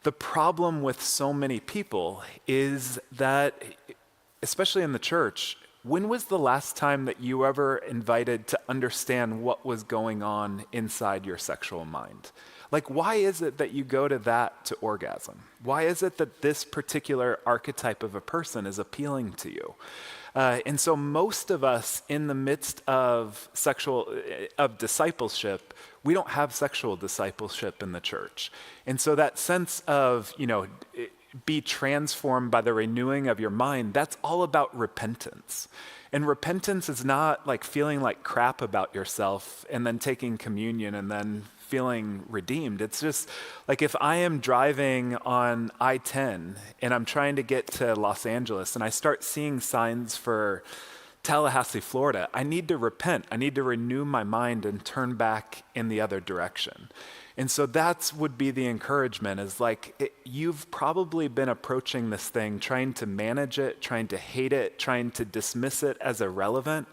The problem with so many people is that especially in the church, when was the last time that you ever invited to understand what was going on inside your sexual mind? Like, why is it that you go to that to orgasm? Why is it that this particular archetype of a person is appealing to you? And so most of us in the midst of discipleship, we don't have sexual discipleship in the church. And so that sense of, be transformed by the renewing of your mind, that's all about repentance. And repentance is not like feeling like crap about yourself and then taking communion and then feeling redeemed. It's just like if I am driving on I-10 and I'm trying to get to Los Angeles and I start seeing signs for Tallahassee, Florida, I need to repent. I need to renew my mind and turn back in the other direction. And so that's would be the encouragement is like, you've probably been approaching this thing, trying to manage it, trying to hate it, trying to dismiss it as irrelevant.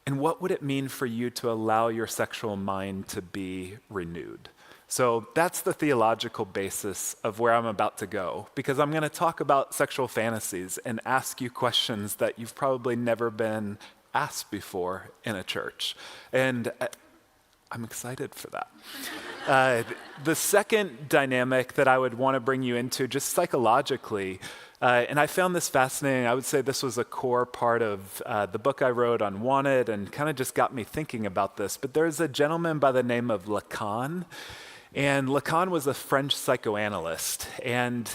And what would it mean for you to allow your sexual mind to be renewed? So that's the theological basis of where I'm about to go, because I'm going to talk about sexual fantasies and ask you questions that you've probably never been asked before in a church. And I'm excited for that. The second dynamic that I would want to bring you into just psychologically, and I found this fascinating. I would say this was a core part of the book I wrote on Wanted and kind of just got me thinking about this. But there's a gentleman by the name of Lacan. And Lacan was a French psychoanalyst. And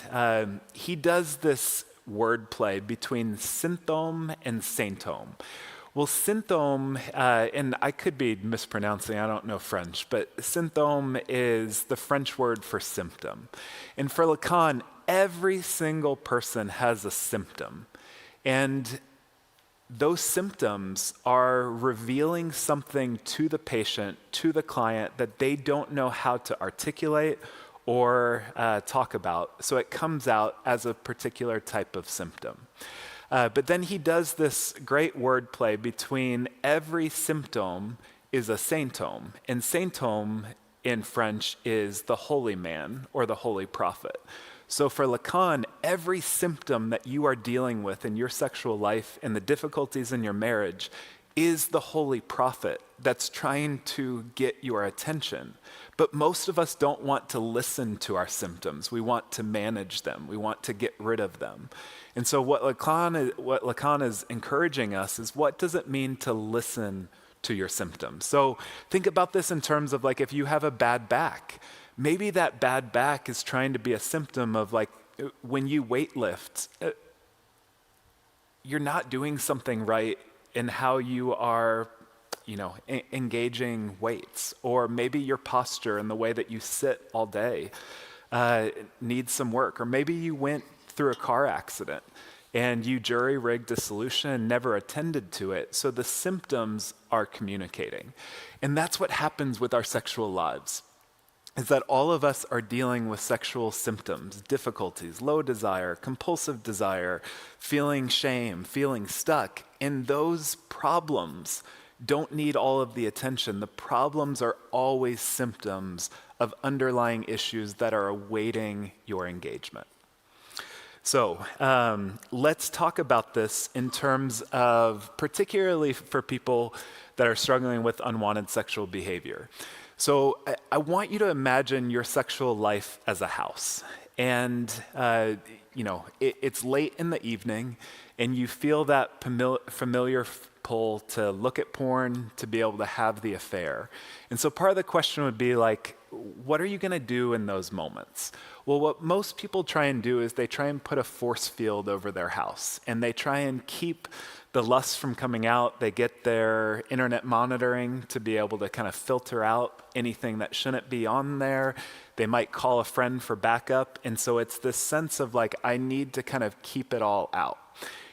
he does this wordplay between symptôme and symptôme. Well, symptôme, and I could be mispronouncing, I don't know French, but symptôme is the French word for symptom. And for Lacan, every single person has a symptom. And those symptoms are revealing something to the patient, to the client, that they don't know how to articulate or talk about. So it comes out as a particular type of symptom. But then he does this great wordplay between every symptom is a symptôme, and symptôme in French is the holy man or the holy prophet. So for Lacan, every symptom that you are dealing with in your sexual life and the difficulties in your marriage is the holy prophet that's trying to get your attention. But most of us don't want to listen to our symptoms. We want to manage them. We want to get rid of them. And so what Lacan is encouraging us is, what does it mean to listen to your symptoms? So think about this in terms of like if you have a bad back, maybe that bad back is trying to be a symptom of like when you weight lift, you're not doing something right in how you are, engaging weights. Or maybe your posture and the way that you sit all day needs some work. Or maybe you went through a car accident and you jury-rigged a solution and never attended to it. So the symptoms are communicating. And that's what happens with our sexual lives, is that all of us are dealing with sexual symptoms, difficulties, low desire, compulsive desire, feeling shame, feeling stuck. And those problems don't need all of the attention. The problems are always symptoms of underlying issues that are awaiting your engagement. So let's talk about this in terms of particularly for people that are struggling with unwanted sexual behavior. So I want you to imagine your sexual life as a house. And, it's late in the evening and you feel that familiar pull to look at porn, to be able to have the affair. And so part of the question would be like, what are you going to do in those moments? Well, what most people try and do is they try and put a force field over their house and they try and keep the lust from coming out. They get their internet monitoring to be able to kind of filter out anything that shouldn't be on there. They might call a friend for backup. And so it's this sense of like, I need to kind of keep it all out.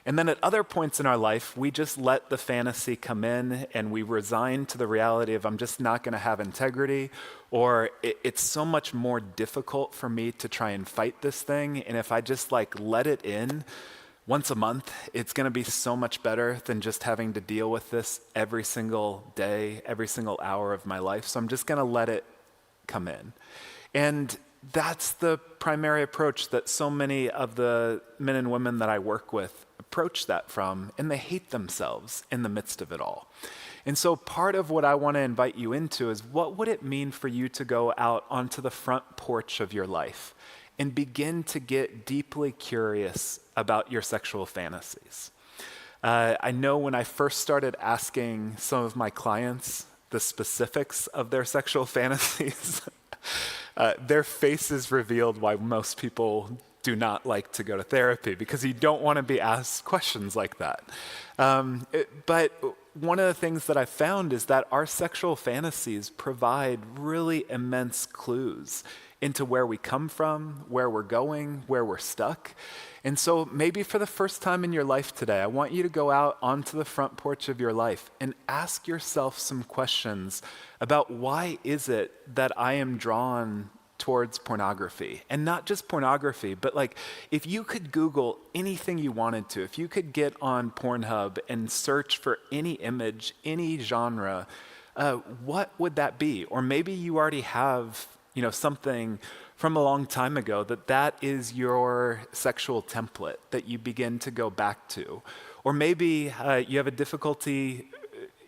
And then at other points in our life, we just let the fantasy come in and we resign to the reality of I'm just not going to have integrity, or it's so much more difficult for me to try and fight this thing. And if I just like let it in once a month, it's going to be so much better than just having to deal with this every single day, every single hour of my life. So I'm just going to let it come in. And that's the primary approach that so many of the men and women that I work with approach that from, and they hate themselves in the midst of it all. And so part of what I want to invite you into is, what would it mean for you to go out onto the front porch of your life and begin to get deeply curious about your sexual fantasies? I know when I first started asking some of my clients the specifics of their sexual fantasies, their faces revealed why most people do not like to go to therapy, because you don't want to be asked questions like that. But one of the things that I found is that our sexual fantasies provide really immense clues into where we come from, where we're going, where we're stuck. And so maybe for the first time in your life today, I want you to go out onto the front porch of your life and ask yourself some questions about, why is it that I am drawn towards pornography? And not just pornography, but like, if you could Google anything you wanted to, if you could get on Pornhub and search for any image, any genre, what would that be? Or maybe you already have, something from a long time ago that is your sexual template that you begin to go back to. Or maybe you have a difficulty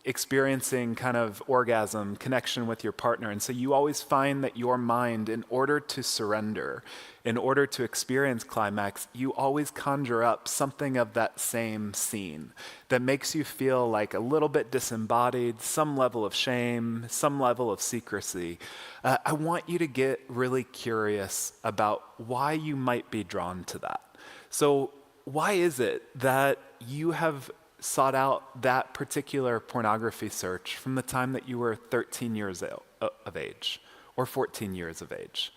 experiencing kind of orgasm, connection with your partner. And so you always find that your mind, in order to surrender, in order to experience climax, you always conjure up something of that same scene that makes you feel like a little bit disembodied, some level of shame, some level of secrecy. I want you to get really curious about why you might be drawn to that. So why is it that you have sought out that particular pornography search from the time that you were 13 years of age or 14 years of age?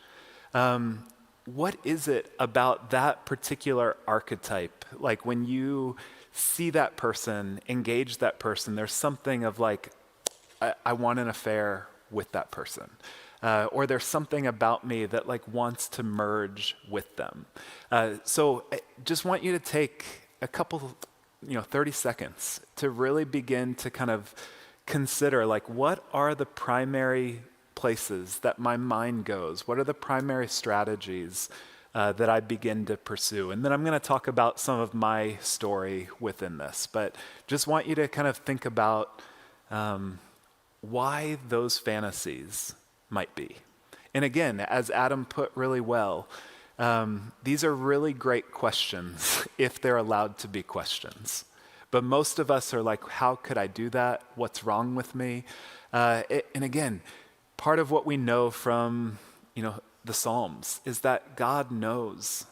What is it about that particular archetype? Like, when you see that person, engage that person, there's something of like, I want an affair with that person. Or there's something about me that like wants to merge with them. So I just want you to take a couple 30 seconds to really begin to kind of consider, like, what are the primary places that my mind goes? What are the primary strategies that I begin to pursue? And then I'm going to talk about some of my story within this, but just want you to kind of think about why those fantasies might be. And again, as Adam put really well, these are really great questions if they're allowed to be questions. But most of us are like, how could I do that? What's wrong with me? And again, part of what we know from, the Psalms is that God knows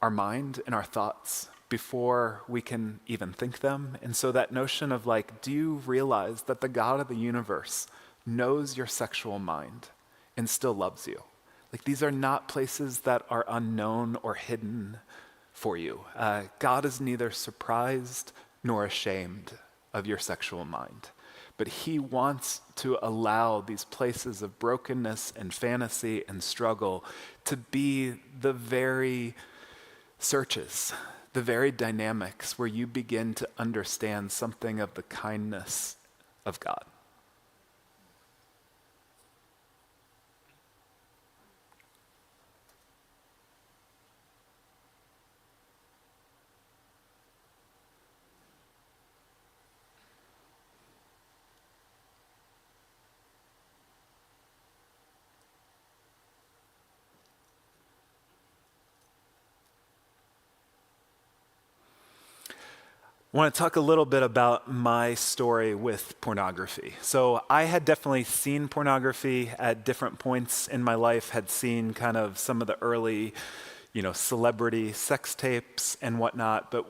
our mind and our thoughts before we can even think them. And so that notion of like, do you realize that the God of the universe knows your sexual mind and still loves you? Like, these are not places that are unknown or hidden for you. God is neither surprised nor ashamed of your sexual mind, but he wants to allow these places of brokenness and fantasy and struggle to be the very searches, the very dynamics where you begin to understand something of the kindness of God. I want to talk a little bit about my story with pornography. So I had definitely seen pornography at different points in my life, had seen kind of some of the early, celebrity sex tapes and whatnot. But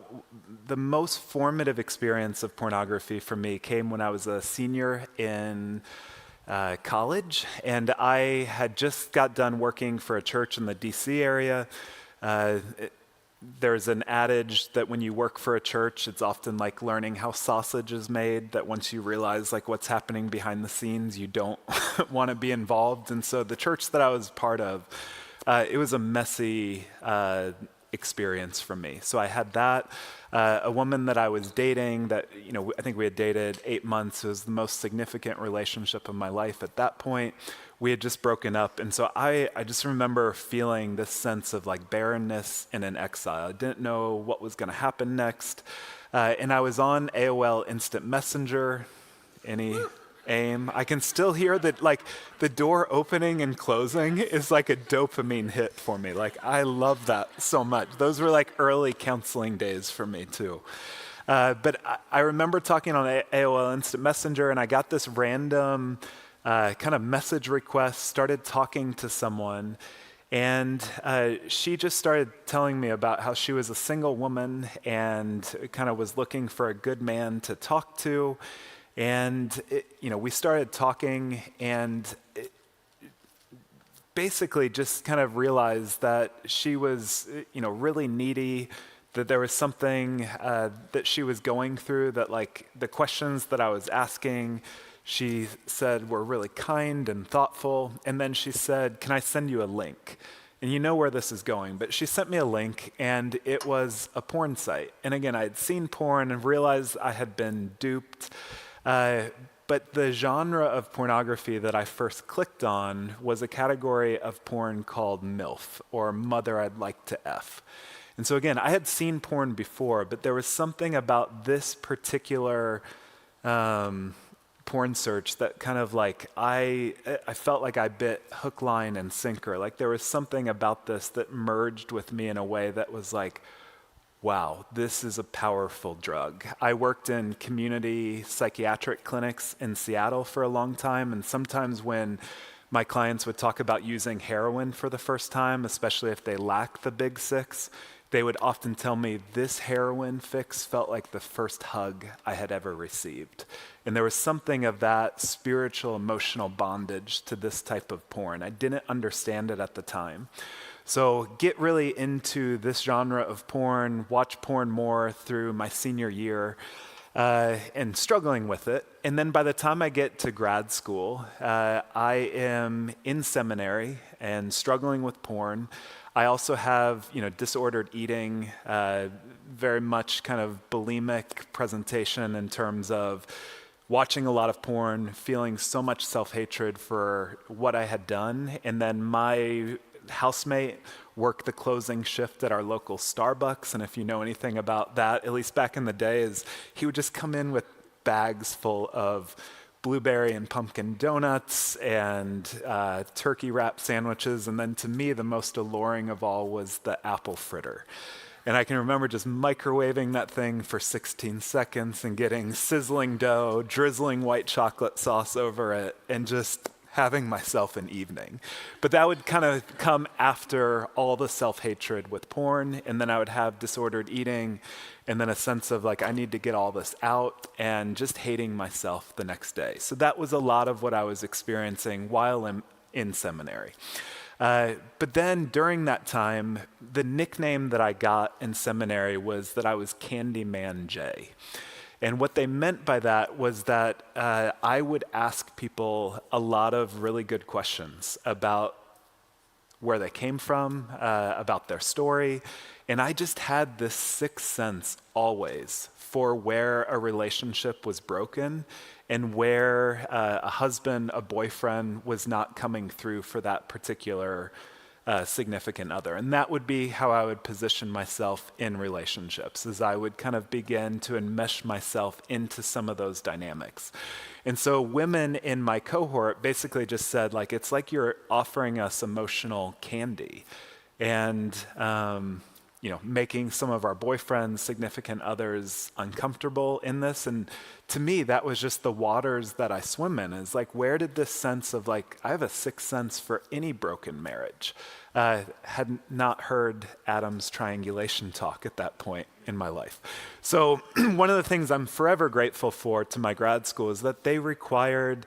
the most formative experience of pornography for me came when I was a senior in college. And I had just got done working for a church in the DC area. There's an adage that when you work for a church, it's often like learning how sausage is made, that once you realize like what's happening behind the scenes, you don't want to be involved. And so the church that I was part of, it was a messy experience for me. So I had that. A woman that I was dating that, I think we had dated 8 months. It was the most significant relationship of my life at that point. we had just broken up. And so I just remember feeling this sense of like barrenness and an exile. I didn't know what was going to happen next. And I was on AOL Instant Messenger. Any aim? I can still hear that, like, the door opening and closing is like a dopamine hit for me. Like, I love that so much. Those were like early counseling days for me too. But I remember talking on AOL Instant Messenger, and I got this random kind of message request, started talking to someone, and she just started telling me about how she was a single woman and kind of was looking for a good man to talk to. And we started talking, and basically just kind of realized that she was, really needy, that there was something that she was going through, that like the questions that I was asking, she said were really kind and thoughtful. And then she said, "Can I send you a link?" And you know where this is going, but she sent me a link, and it was a porn site. And again, I had seen porn and realized I had been duped. But the genre of pornography that I first clicked on was a category of porn called MILF, or Mother I'd Like to F. And so again, I had seen porn before, but there was something about this particular porn search that kind of like, I felt like I bit hook, line, and sinker. Like there was something about this that merged with me in a way that was like, wow, this is a powerful drug. I worked in community psychiatric clinics in Seattle for a long time, and sometimes when my clients would talk about using heroin for the first time, especially if they lack the big six, they would often tell me this heroin fix felt like the first hug I had ever received. And there was something of that spiritual, emotional bondage to this type of porn. I didn't understand it at the time. So get really into this genre of porn, watch porn more through my senior year, and struggling with it. And then by the time I get to grad school, I am in seminary and struggling with porn. I also have, disordered eating, very much kind of bulimic presentation in terms of watching a lot of porn, feeling so much self-hatred for what I had done. And then my housemate worked the closing shift at our local Starbucks, and if you know anything about that, at least back in the day, is he would just come in with bags full of blueberry and pumpkin donuts and turkey wrap sandwiches, and then to me the most alluring of all was the apple fritter. And I can remember just microwaving that thing for 16 seconds and getting sizzling dough, drizzling white chocolate sauce over it, and just having myself an evening. But that would kind of come after all the self-hatred with porn, and then I would have disordered eating, and then a sense of like, I need to get all this out, and just hating myself the next day. So that was a lot of what I was experiencing while in seminary. But then during that time, the nickname that I got in seminary was that I was Candyman J. And what they meant by that was that I would ask people a lot of really good questions about where they came from, about their story. And I just had this sixth sense always for where a relationship was broken and where a husband, a boyfriend was not coming through for that particular significant other. And that would be how I would position myself in relationships, as I would kind of begin to enmesh myself into some of those dynamics. And so women in my cohort basically just said, like, it's like you're offering us emotional candy and, making some of our boyfriends, significant others uncomfortable in this. And to me, that was just the waters that I swim in. Is like, where did this sense of like, I have a sixth sense for any broken marriage. Had not heard Adam's triangulation talk at that point in my life. So one of the things I'm forever grateful for to my grad school is that they required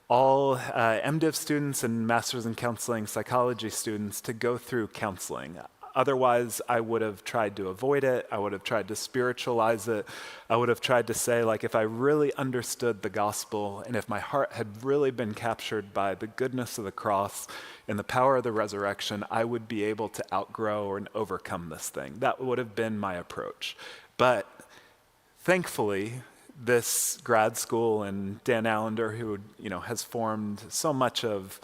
all MDiv students and Masters in Counseling Psychology students to go through counseling. Otherwise, I would have tried to avoid it. I would have tried to spiritualize it. I would have tried to say, like, if I really understood the gospel and if my heart had really been captured by the goodness of the cross and the power of the resurrection, I would be able to outgrow and overcome this thing. That would have been my approach. But thankfully, this grad school and Dan Allender, who has formed so much of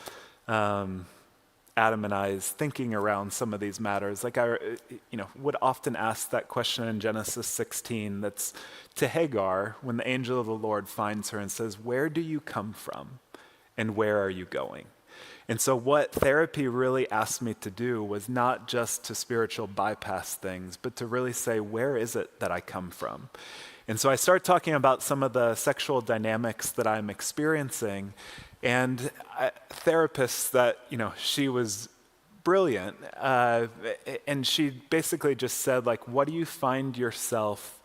Adam and I's thinking around some of these matters. Like I, would often ask that question in Genesis 16 that's to Hagar when the angel of the Lord finds her and says, "Where do you come from and where are you going?" And so what therapy really asked me to do was not just to spiritual bypass things, but to really say, where is it that I come from? And so I start talking about some of the sexual dynamics that I'm experiencing. And therapists that, she was brilliant. And she basically just said, like, what do you find yourself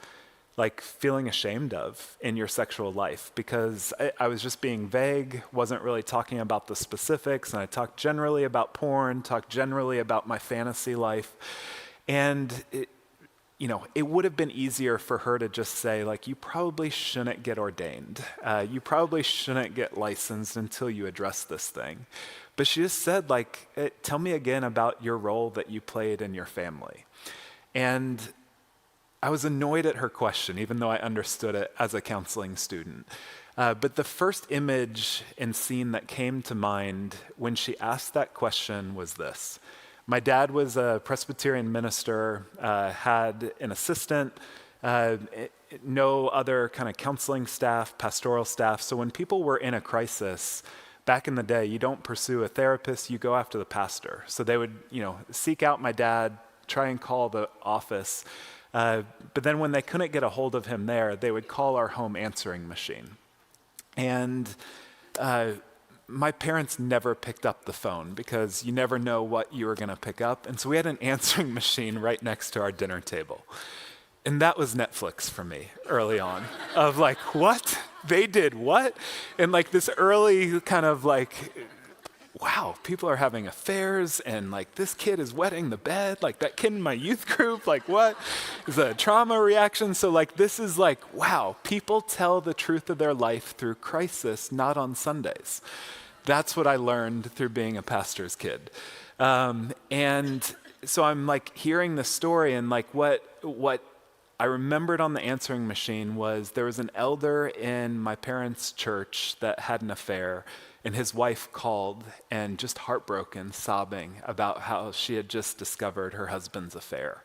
like feeling ashamed of in your sexual life? Because I was just being vague, wasn't really talking about the specifics. And I talked generally about porn, talked generally about my fantasy life. And it would have been easier for her to just say, like, you probably shouldn't get ordained. You probably shouldn't get licensed until you address this thing. But she just said, like, tell me again about your role that you played in your family. And I was annoyed at her question, even though I understood it as a counseling student. But the first image and scene that came to mind when she asked that question was this. My dad was a Presbyterian minister, had an assistant, no other kind of counseling staff, pastoral staff. So when people were in a crisis, back in the day, you don't pursue a therapist, you go after the pastor. So they would, seek out my dad, try and call the office. But then when they couldn't get a hold of him there, they would call our home answering machine. And my parents never picked up the phone because you never know what you were going to pick up. And so we had an answering machine right next to our dinner table. And that was Netflix for me early on of like, what? They did what? And like this early kind of like, wow, people are having affairs and like this kid is wetting the bed, like that kid in my youth group, like what? Is that a trauma reaction? So like this is like, wow, people tell the truth of their life through crisis, not on Sundays. That's what I learned through being a pastor's kid. And so I'm like hearing the story and like what I remembered on the answering machine was there was an elder in my parents' church that had an affair. And his wife called and just heartbroken, sobbing about how she had just discovered her husband's affair.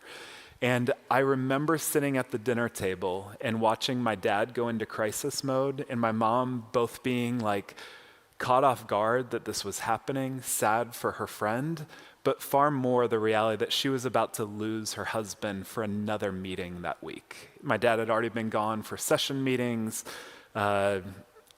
And I remember sitting at the dinner table and watching my dad go into crisis mode and my mom both being like caught off guard that this was happening, sad for her friend, but far more the reality that she was about to lose her husband for another meeting that week. My dad had already been gone for session meetings,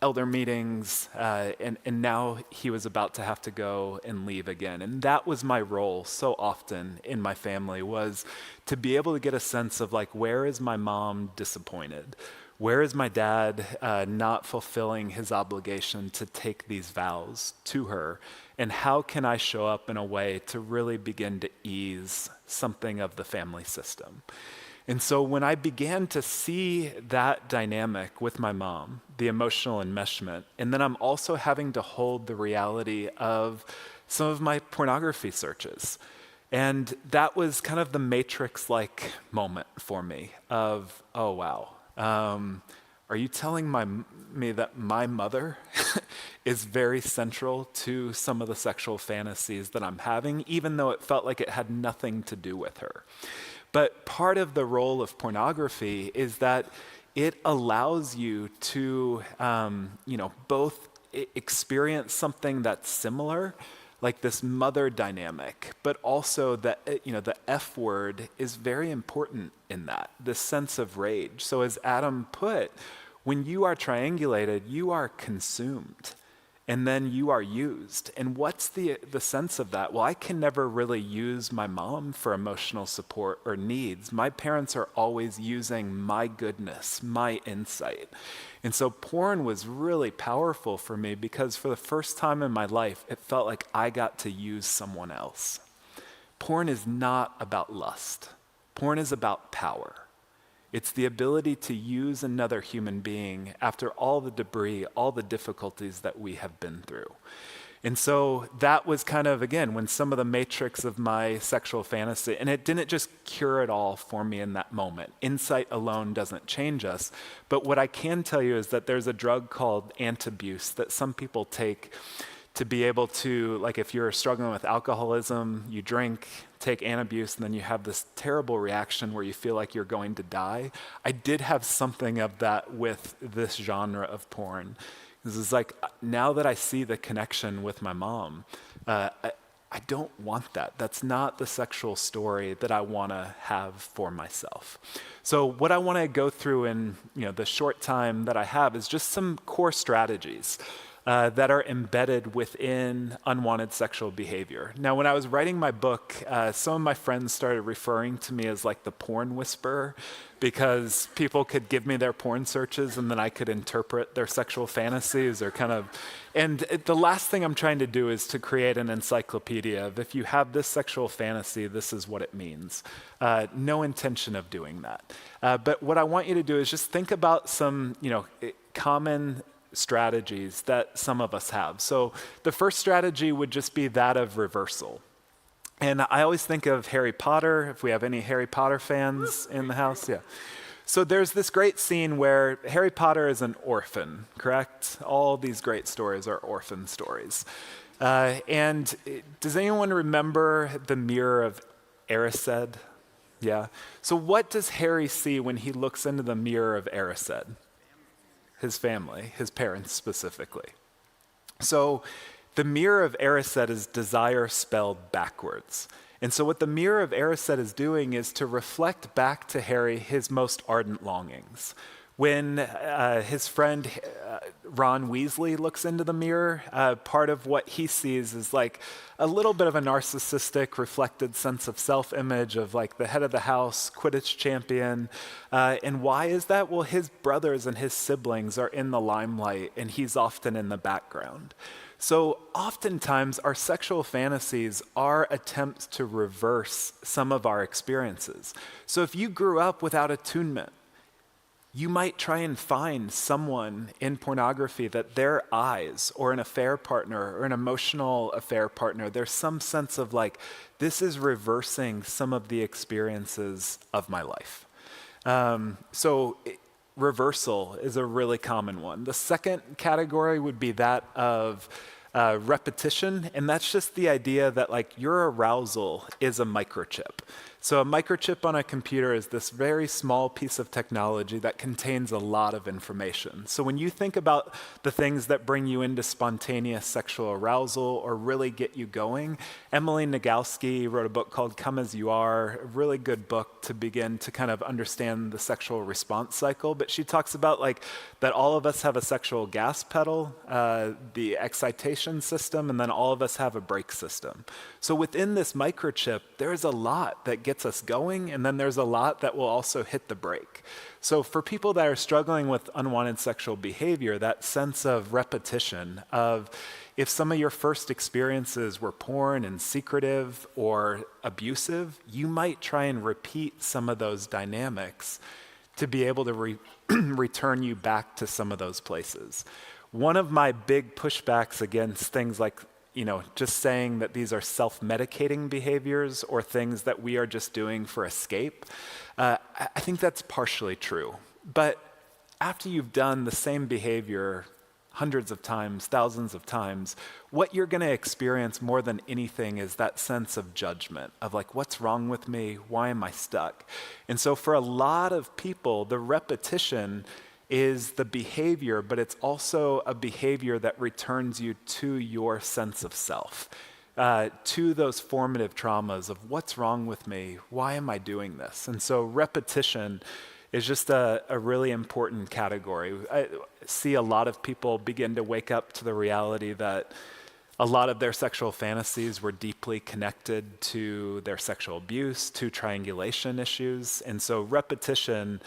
elder meetings, and now he was about to have to go and leave again. And that was my role so often in my family, was to be able to get a sense of like, where is my mom disappointed? Where is my dad not fulfilling his obligation to take these vows to her? And how can I show up in a way to really begin to ease something of the family system? And so when I began to see that dynamic with my mom, the emotional enmeshment, and then I'm also having to hold the reality of some of my pornography searches. And that was kind of the Matrix-like moment for me of, oh, wow. Are you telling me that my mother is very central to some of the sexual fantasies that I'm having, even though it felt like it had nothing to do with her? But part of the role of pornography is that it allows you to, both experience something that's similar, like this mother dynamic, but also that, the F word is very important in that, this sense of rage. So as Adam put, when you are triangulated, you are consumed. And then you are used. And what's the sense of that? Well, I can never really use my mom for emotional support or needs. My parents are always using my goodness, my insight. And so porn was really powerful for me because for the first time in my life, it felt like I got to use someone else. Porn is not about lust. Porn is about power. It's the ability to use another human being after all the debris, all the difficulties that we have been through. And so that was kind of, again, when some of the matrix of my sexual fantasy, and it didn't just cure it all for me in that moment. Insight alone doesn't change us. But what I can tell you is that there's a drug called Antabuse that some people take to be able to, like if you're struggling with alcoholism, you drink, take Antabuse, and then you have this terrible reaction where you feel like you're going to die. I did have something of that with this genre of porn. This is like, now that I see the connection with my mom, I don't want that. That's not the sexual story that I want to have for myself. So what I want to go through in the short time that I have is just some core strategies that are embedded within unwanted sexual behavior. Now, when I was writing my book, some of my friends started referring to me as like the porn whisperer, because people could give me their porn searches and then I could interpret their sexual fantasies or and the last thing I'm trying to do is to create an encyclopedia of if you have this sexual fantasy, this is what it means. No intention of doing that. But what I want you to do is just think about some, common strategies that some of us have. So the first strategy would just be that of reversal. And I always think of Harry Potter, if we have any Harry Potter fans in the house. Yeah. So there's this great scene where Harry Potter is an orphan, correct? All these great stories are orphan stories. And does anyone remember the Mirror of Erised? Yeah. So what does Harry see when he looks into the Mirror of Erised? His family, his parents specifically. So the Mirror of Erised is desire spelled backwards. And so what the Mirror of Erised is doing is to reflect back to Harry his most ardent longings. When his friend Ron Weasley looks into the mirror, part of what he sees is like a little bit of a narcissistic reflected sense of self-image of like the head of the house, Quidditch champion. And why is that? Well, his brothers and his siblings are in the limelight and he's often in the background. So oftentimes our sexual fantasies are attempts to reverse some of our experiences. So if you grew up without attunement, you might try and find someone in pornography that their eyes or an affair partner or an emotional affair partner, there's some sense of like, this is reversing some of the experiences of my life. Reversal is a really common one. The second category would be that of repetition, and that's just the idea that like your arousal is a microchip. So a microchip on a computer is this very small piece of technology that contains a lot of information. So when you think about the things that bring you into spontaneous sexual arousal or really get you going, Emily Nagoski wrote a book called Come As You Are, a really good book to begin to kind of understand the sexual response cycle. But she talks about like that all of us have a sexual gas pedal, the excitation system, and then all of us have a brake system. So within this microchip, there's a lot that gets us going, and then there's a lot that will also hit the brake. So for people that are struggling with unwanted sexual behavior, that sense of repetition of if some of your first experiences were porn and secretive or abusive, you might try and repeat some of those dynamics to be able to return you back to some of those places. One of my big pushbacks against things like just saying that these are self-medicating behaviors or things that we are just doing for escape, I think that's partially true. But after you've done the same behavior hundreds of times, thousands of times, what you're going to experience more than anything is that sense of judgment of like, what's wrong with me? Why am I stuck? And so for a lot of people, the repetition is the behavior, but it's also a behavior that returns you to your sense of self, to those formative traumas of what's wrong with me? Why am I doing this? And so repetition is just a really important category. I see a lot of people begin to wake up to the reality that a lot of their sexual fantasies were deeply connected to their sexual abuse, to triangulation issues. And so repetition,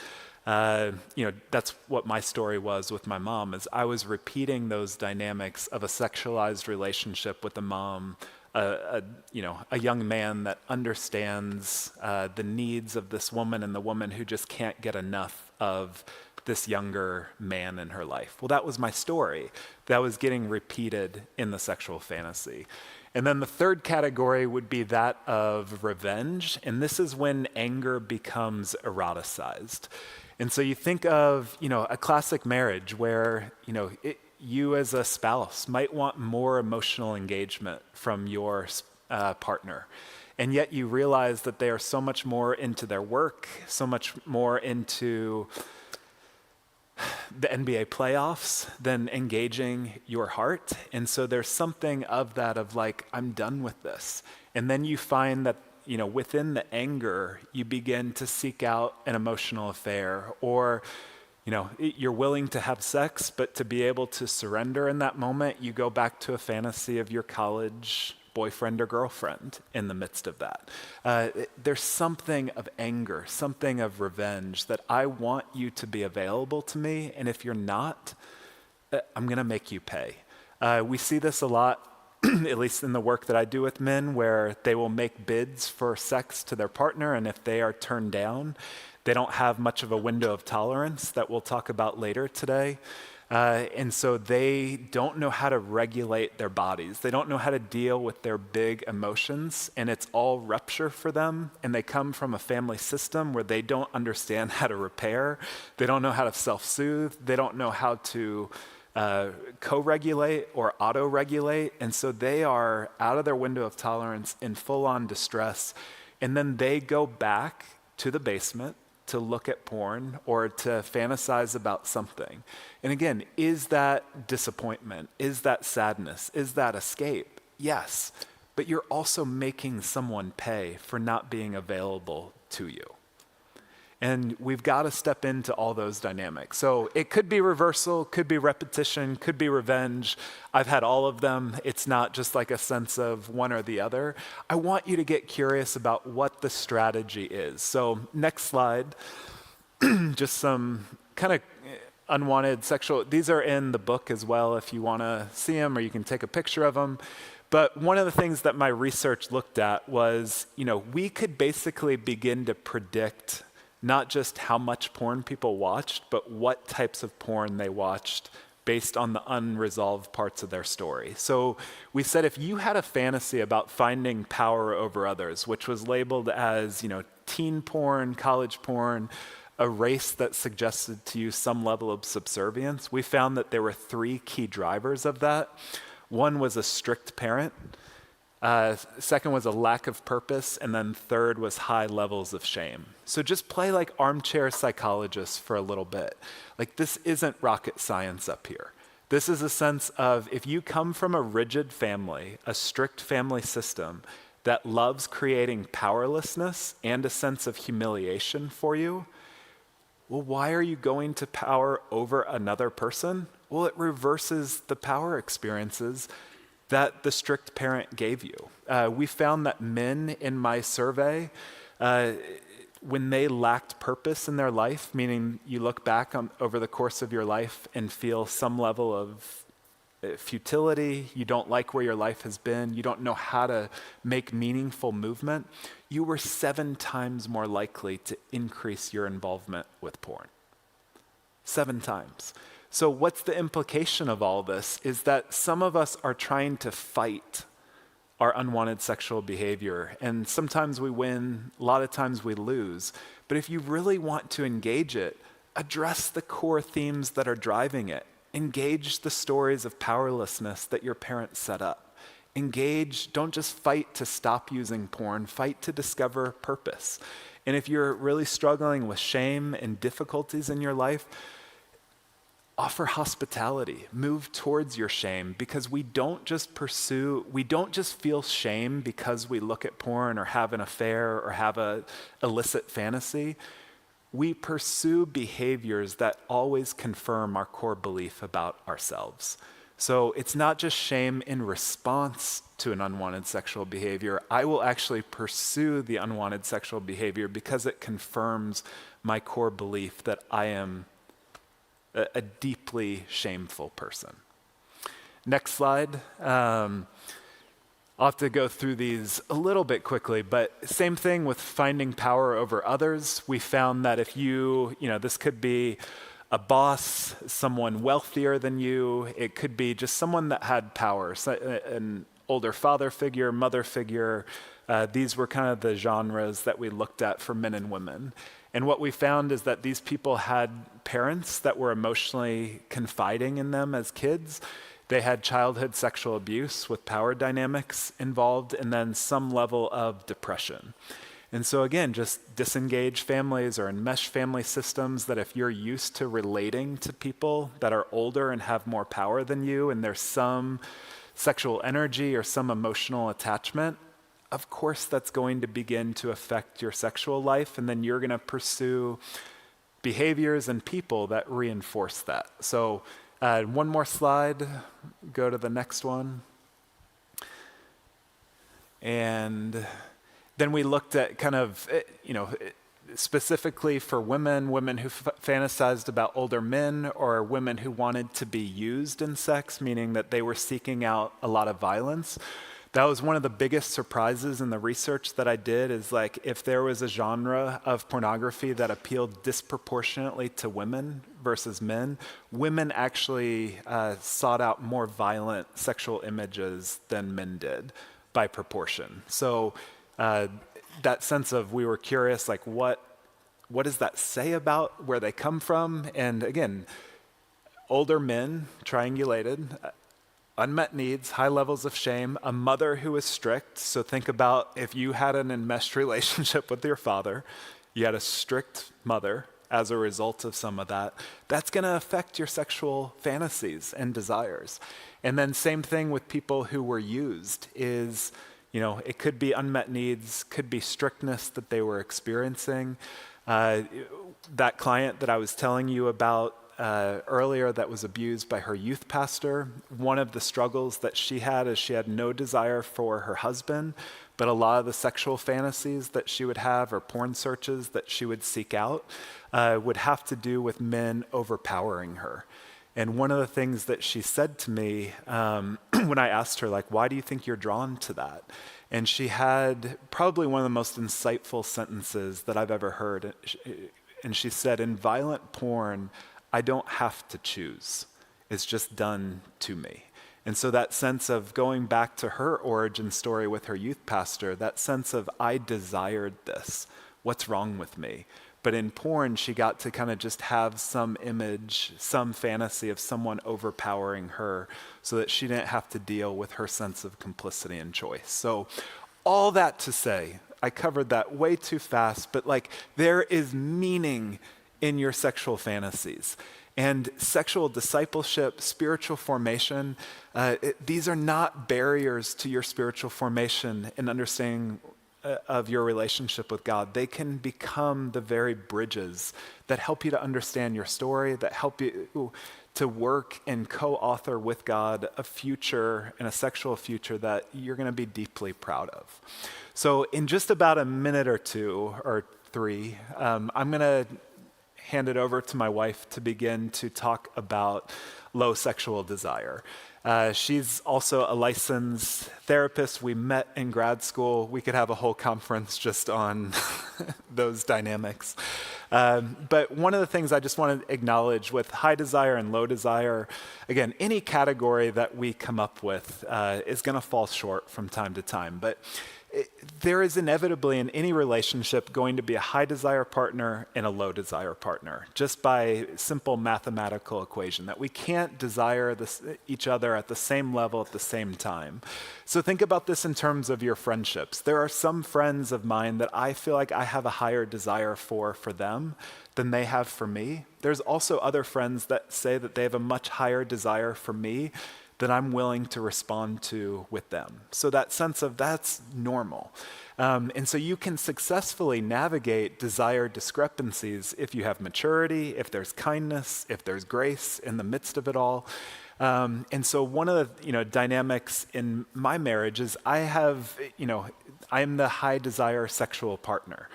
that's what my story was with my mom, is I was repeating those dynamics of a sexualized relationship with a mom, a young man that understands the needs of this woman and the woman who just can't get enough of this younger man in her life. Well, that was my story. That was getting repeated in the sexual fantasy. And then the third category would be that of revenge. And this is when anger becomes eroticized. And so you think of, a classic marriage where, you as a spouse might want more emotional engagement from your partner. And yet you realize that they are so much more into their work, so much more into the NBA playoffs than engaging your heart. And so there's something of that of like, I'm done with this. And then you find that, within the anger, you begin to seek out an emotional affair, or you're willing to have sex, but to be able to surrender in that moment, you go back to a fantasy of your college boyfriend or girlfriend in the midst of that. There's something of anger, something of revenge that I want you to be available to me, and if you're not, I'm going to make you pay. We see this a lot, at least in the work that I do with men, where they will make bids for sex to their partner, and if they are turned down, they don't have much of a window of tolerance that we'll talk about later today. And so they don't know how to regulate their bodies. They don't know how to deal with their big emotions, and it's all rupture for them. And they come from a family system where they don't understand how to repair. They don't know how to self-soothe. They don't know how to co-regulate or auto-regulate. And so they are out of their window of tolerance in full-on distress. And then they go back to the basement to look at porn or to fantasize about something. And again, is that disappointment? Is that sadness? Is that escape? Yes, but you're also making someone pay for not being available to you. And we've got to step into all those dynamics. So it could be reversal, could be repetition, could be revenge. I've had all of them. It's not just like a sense of one or the other. I want you to get curious about what the strategy is. So next slide, just some kind of unwanted sexual, these are in the book as well if you want to see them, or you can take a picture of them. But one of the things that my research looked at was, we could basically begin to predict not just how much porn people watched, but what types of porn they watched based on the unresolved parts of their story. So we said if you had a fantasy about finding power over others, which was labeled as, teen porn, college porn, a race that suggested to you some level of subservience, we found that there were 3 key drivers of that. One was a strict parent. Second was a lack of purpose, and then third was high levels of shame. So just play like armchair psychologists for a little bit. Like, this isn't rocket science up here. This is a sense of, if you come from a rigid family, a strict family system that loves creating powerlessness and a sense of humiliation for you, well, why are you going to power over another person? Well, it reverses the power experiences that the strict parent gave you. We found that men in my survey, when they lacked purpose in their life, meaning you look back over the course of your life and feel some level of futility, you don't like where your life has been, you don't know how to make meaningful movement, you were 7 times more likely to increase your involvement with porn. 7 times. So what's the implication of all this is that some of us are trying to fight our unwanted sexual behavior. And sometimes we win, a lot of times we lose. But if you really want to engage it, address the core themes that are driving it. Engage the stories of powerlessness that your parents set up. Engage, don't just fight to stop using porn, fight to discover purpose. And if you're really struggling with shame and difficulties in your life, offer hospitality, move towards your shame, because we don't just feel shame because we look at porn or have an affair or have a illicit fantasy. We pursue behaviors that always confirm our core belief about ourselves. So it's not just shame in response to an unwanted sexual behavior. I will actually pursue the unwanted sexual behavior because it confirms my core belief that I am a deeply shameful person. Next slide. I'll have to go through these a little bit quickly, but same thing with finding power over others. We found that if this could be a boss, someone wealthier than you, it could be just someone that had power, an older father figure, mother figure. These were kind of the genres that we looked at for men and women. And what we found is that these people had parents that were emotionally confiding in them as kids. They had childhood sexual abuse with power dynamics involved, and then some level of depression. And so again, just disengaged families or enmeshed family systems that if you're used to relating to people that are older and have more power than you, and there's some sexual energy or some emotional attachment, of course that's going to begin to affect your sexual life, and then you're going to pursue behaviors and people that reinforce that. So one more slide, go to the next one. And then we looked at kind of, specifically for women who fantasized about older men or women who wanted to be used in sex, meaning that they were seeking out a lot of violence. That was one of the biggest surprises in the research that I did, is like if there was a genre of pornography that appealed disproportionately to women versus men, women actually sought out more violent sexual images than men did by proportion. So that sense of, we were curious, like what does that say about where they come from? And again, older men, triangulated, unmet needs, high levels of shame, a mother who is strict. So think about if you had an enmeshed relationship with your father, you had a strict mother as a result of some of that, that's going to affect your sexual fantasies and desires. And then same thing with people who were used is, it could be unmet needs, could be strictness that they were experiencing. That client that I was telling you about earlier that was abused by her youth pastor, one of the struggles that she had is she had no desire for her husband, but a lot of the sexual fantasies that she would have or porn searches that she would seek out would have to do with men overpowering her. And one of the things that she said to me when I asked her, like, why do you think you're drawn to that? And she had probably one of the most insightful sentences that I've ever heard. And she said, in violent porn, I don't have to choose. It's just done to me. And so that sense of going back to her origin story with her youth pastor, that sense of, I desired this. What's wrong with me? But in porn, she got to kind of just have some image, some fantasy of someone overpowering her so that she didn't have to deal with her sense of complicity and choice. So all that to say, I covered that way too fast, but like there is meaning in your sexual fantasies. And sexual discipleship, spiritual formation, these are not barriers to your spiritual formation and understanding of your relationship with God. They can become the very bridges that help you to understand your story, that help you to work and co-author with God a future and a sexual future that you're going to be deeply proud of. So in just about a minute or two or three, I'm going to hand it over to my wife to begin to talk about low sexual desire. She's also a licensed therapist. We met in grad school. We could have a whole conference just on those dynamics. But one of the things I just want to acknowledge with high desire and low desire, again, any category that we come up with is going to fall short from time to time. But there is inevitably in any relationship going to be a high desire partner and a low desire partner, just by simple mathematical equation, that we can't desire each other at the same level at the same time. So think about this in terms of your friendships. There are some friends of mine that I feel like I have a higher desire for them than they have for me. There's also other friends that say that they have a much higher desire for me that I'm willing to respond to with them. So that sense of that's normal. And so you can successfully navigate desire discrepancies if you have maturity, if there's kindness, if there's grace in the midst of it all. And so one of the dynamics in my marriage is I'm the high desire sexual partner.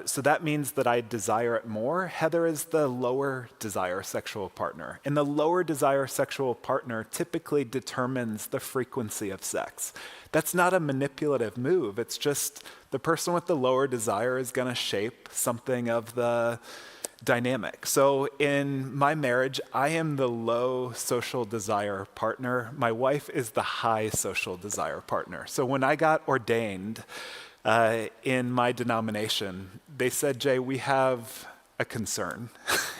So that means that I desire it more. Heather is the lower desire sexual partner. And the lower desire sexual partner typically determines the frequency of sex. That's not a manipulative move. It's just the person with the lower desire is going to shape something of the dynamic. So in my marriage, I am the low social desire partner. My wife is the high social desire partner. So when I got ordained, in my denomination. They said, Jay, we have a concern.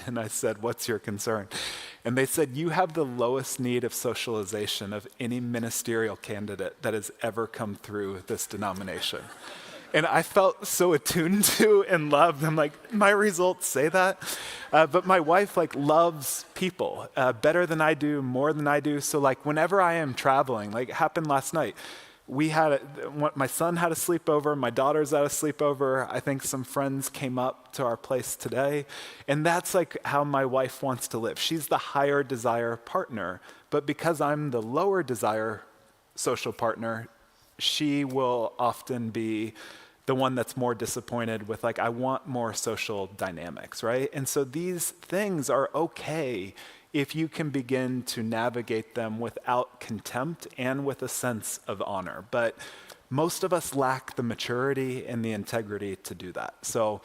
And I said, what's your concern? And they said, you have the lowest need of socialization of any ministerial candidate that has ever come through this denomination. And I felt so attuned to and loved. I'm like, my results say that. But my wife loves people better than I do, more than I do. So whenever I am traveling, it happened last night, my son had a sleepover, my daughter's at a sleepover. I think some friends came up to our place today. And that's how my wife wants to live. She's the higher desire partner. But because I'm the lower desire social partner, she will often be the one that's more disappointed with I want more social dynamics, right? And so these things are okay if you can begin to navigate them without contempt and with a sense of honor. But most of us lack the maturity and the integrity to do that. So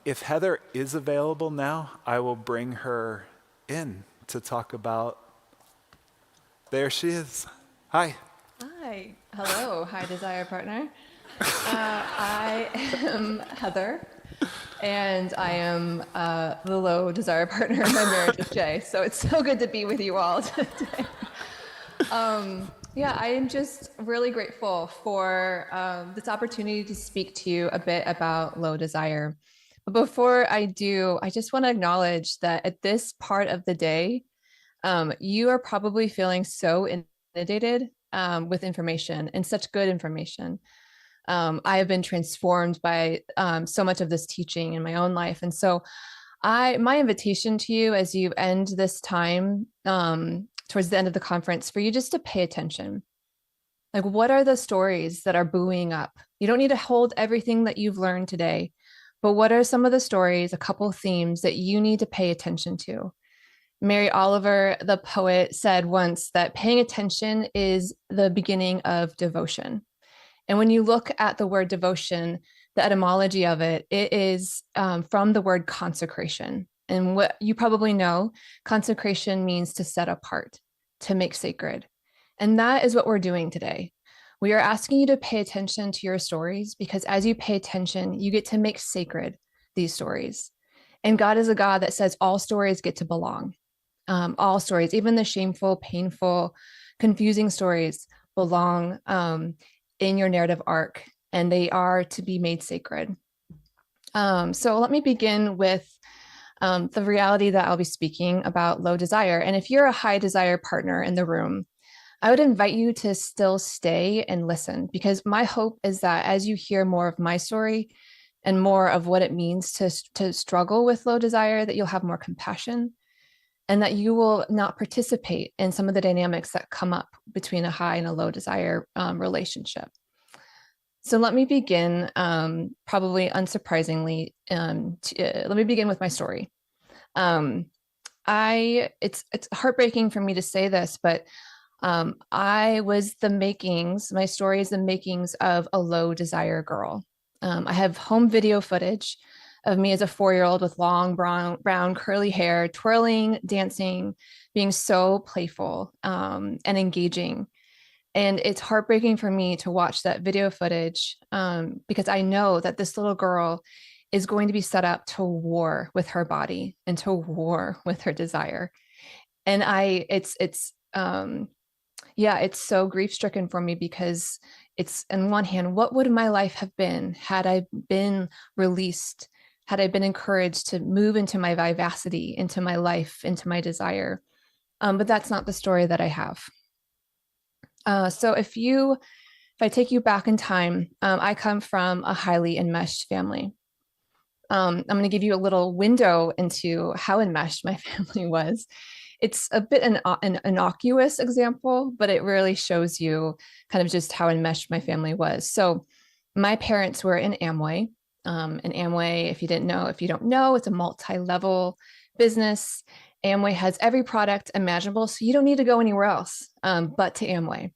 if Heather is available now, I will bring her in to talk about, there she is. Hi. Hi. Hello. Hi, Desire Partner. I am Heather, and I am the low Desire Partner in my marriage with Jay. So it's so good to be with you all today. I am just really grateful for this opportunity to speak to you a bit about low desire. But before I do, I just want to acknowledge that at this part of the day, you are probably feeling so inundated with information, and such good information. I have been transformed by so much of this teaching in my own life. And so my invitation to you as you end this time towards the end of the conference, for you just to pay attention. What are the stories that are buoying up? You don't need to hold everything that you've learned today, but what are some of the stories, a couple of themes that you need to pay attention to? Mary Oliver, the poet, said once that paying attention is the beginning of devotion. And when you look at the word devotion, the etymology of it, it is from the word consecration. And what you probably know, consecration means to set apart, to make sacred. And that is what we're doing today. We are asking you to pay attention to your stories, because as you pay attention, you get to make sacred these stories. And God is a God that says all stories get to belong. All stories, even the shameful, painful, confusing stories, belong in your narrative arc, and they are to be made sacred. So let me begin with the reality that I'll be speaking about low desire. And if you're a high desire partner in the room, I would invite you to still stay and listen, because my hope is that as you hear more of my story and more of what it means to struggle with low desire, that you'll have more compassion, and that you will not participate in some of the dynamics that come up between a high and a low desire relationship. So let me begin, probably unsurprisingly, let me begin with my story. It's heartbreaking for me to say this, but I was my story is the makings of a low desire girl. I have home video footage of me as a 4-year-old with long brown curly hair, twirling, dancing, being so playful and engaging. And it's heartbreaking for me to watch that video footage because I know that this little girl is going to be set up to war with her body and to war with her desire. And it's so grief-stricken for me, because it's, on one hand, what would my life have been had I been released, had I been encouraged to move into my vivacity, into my life, into my desire? But that's not the story that I have. So if I take you back in time, I come from a highly enmeshed family. I'm going to give you a little window into how enmeshed my family was. It's a bit an innocuous example, but it really shows you kind of just how enmeshed my family was. So my parents were in Amway. And Amway, if you don't know, it's a multi-level business. Amway has every product imaginable, so you don't need to go anywhere else but to Amway.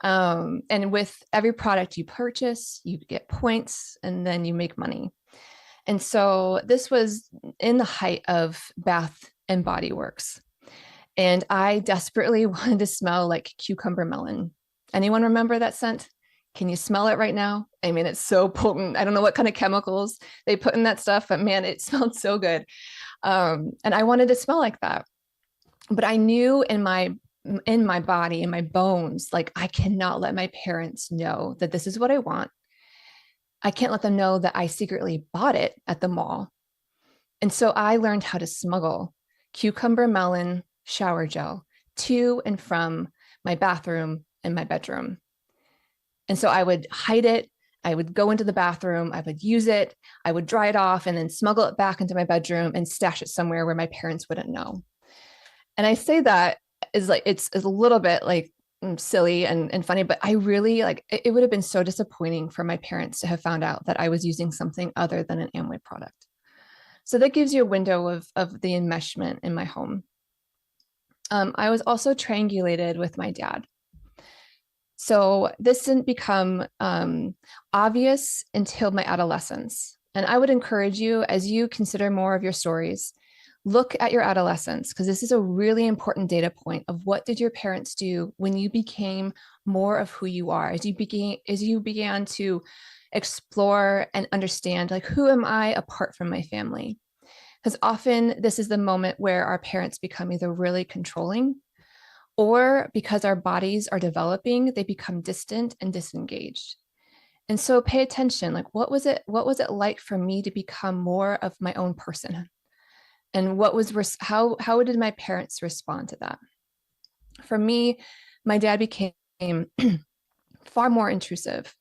And with every product you purchase, you get points, and then you make money. And so this was in the height of Bath and Body Works. And I desperately wanted to smell like cucumber melon. Anyone remember that scent? Can you smell it right now? I mean, it's so potent. I don't know what kind of chemicals they put in that stuff, but man, it smelled so good. And I wanted to smell like that. But I knew in my body, in my bones, like I cannot let my parents know that this is what I want. I can't let them know that I secretly bought it at the mall. And so I learned how to smuggle cucumber melon shower gel to and from my bathroom and my bedroom. And so I would hide it. I would go into the bathroom, I would use it, I would dry it off and then smuggle it back into my bedroom and stash it somewhere where my parents wouldn't know. And I say that is like, it's a little bit like silly and funny, but I really like, it would have been so disappointing for my parents to have found out that I was using something other than an Amway product. So that gives you a window of the enmeshment in my home. I was also triangulated with my dad. So this didn't become obvious until my adolescence. And I would encourage you, as you consider more of your stories, look at your adolescence, because this is a really important data point of what did your parents do when you became more of who you are, as you began to explore and understand, like, who am I apart from my family? Because often this is the moment where our parents become either really controlling, or because our bodies are developing, they become distant and disengaged. And so pay attention, like what was it like for me to become more of my own person? And how did my parents respond to that? For me, my dad became far more intrusive.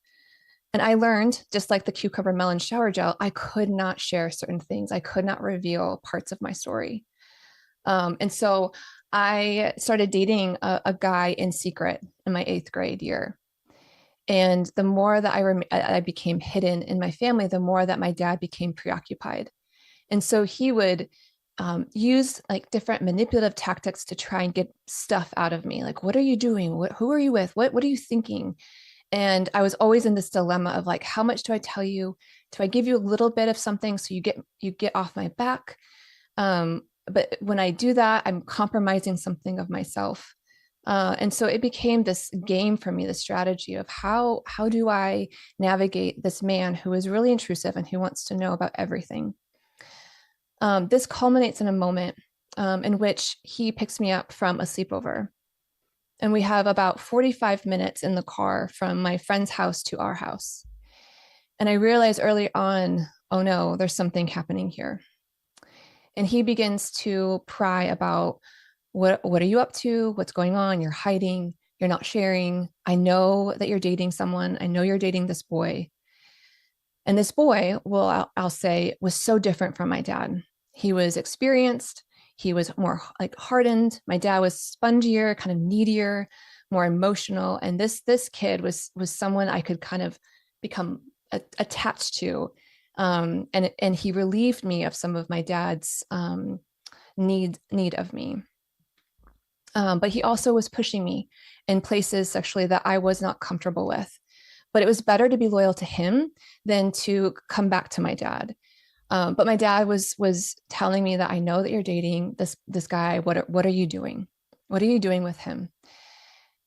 And I learned, just like the cucumber melon shower gel, I could not share certain things. I could not reveal parts of my story. And so I started dating a guy in secret in my 8th grade year. And the more that I became hidden in my family, the more that my dad became preoccupied. And so he would use like different manipulative tactics to try and get stuff out of me. Like, what are you doing? Who are you with? What are you thinking? And I was always in this dilemma of like, how much do I tell you? Do I give you a little bit of something so you get off my back? But when I do that, I'm compromising something of myself. And so it became this game for me, the strategy of how do I navigate this man who is really intrusive and who wants to know about everything. This culminates in a moment in which he picks me up from a sleepover. And we have about 45 minutes in the car from my friend's house to our house. And I realized early on, oh no, there's something happening here. And he begins to pry about what are you up to? What's going on? You're hiding. You're not sharing. I know that you're dating someone. I know you're dating this boy. And this boy, well, I'll say, was so different from my dad. He was experienced. He was more like hardened. My dad was spongier, kind of needier, more emotional. And this kid was someone I could kind of become attached to. And he relieved me of some of my dad's need of me. But he also was pushing me in places sexually that I was not comfortable with. But it was better to be loyal to him than to come back to my dad. But my dad was telling me that I know that you're dating this guy. What are you doing? What are you doing with him?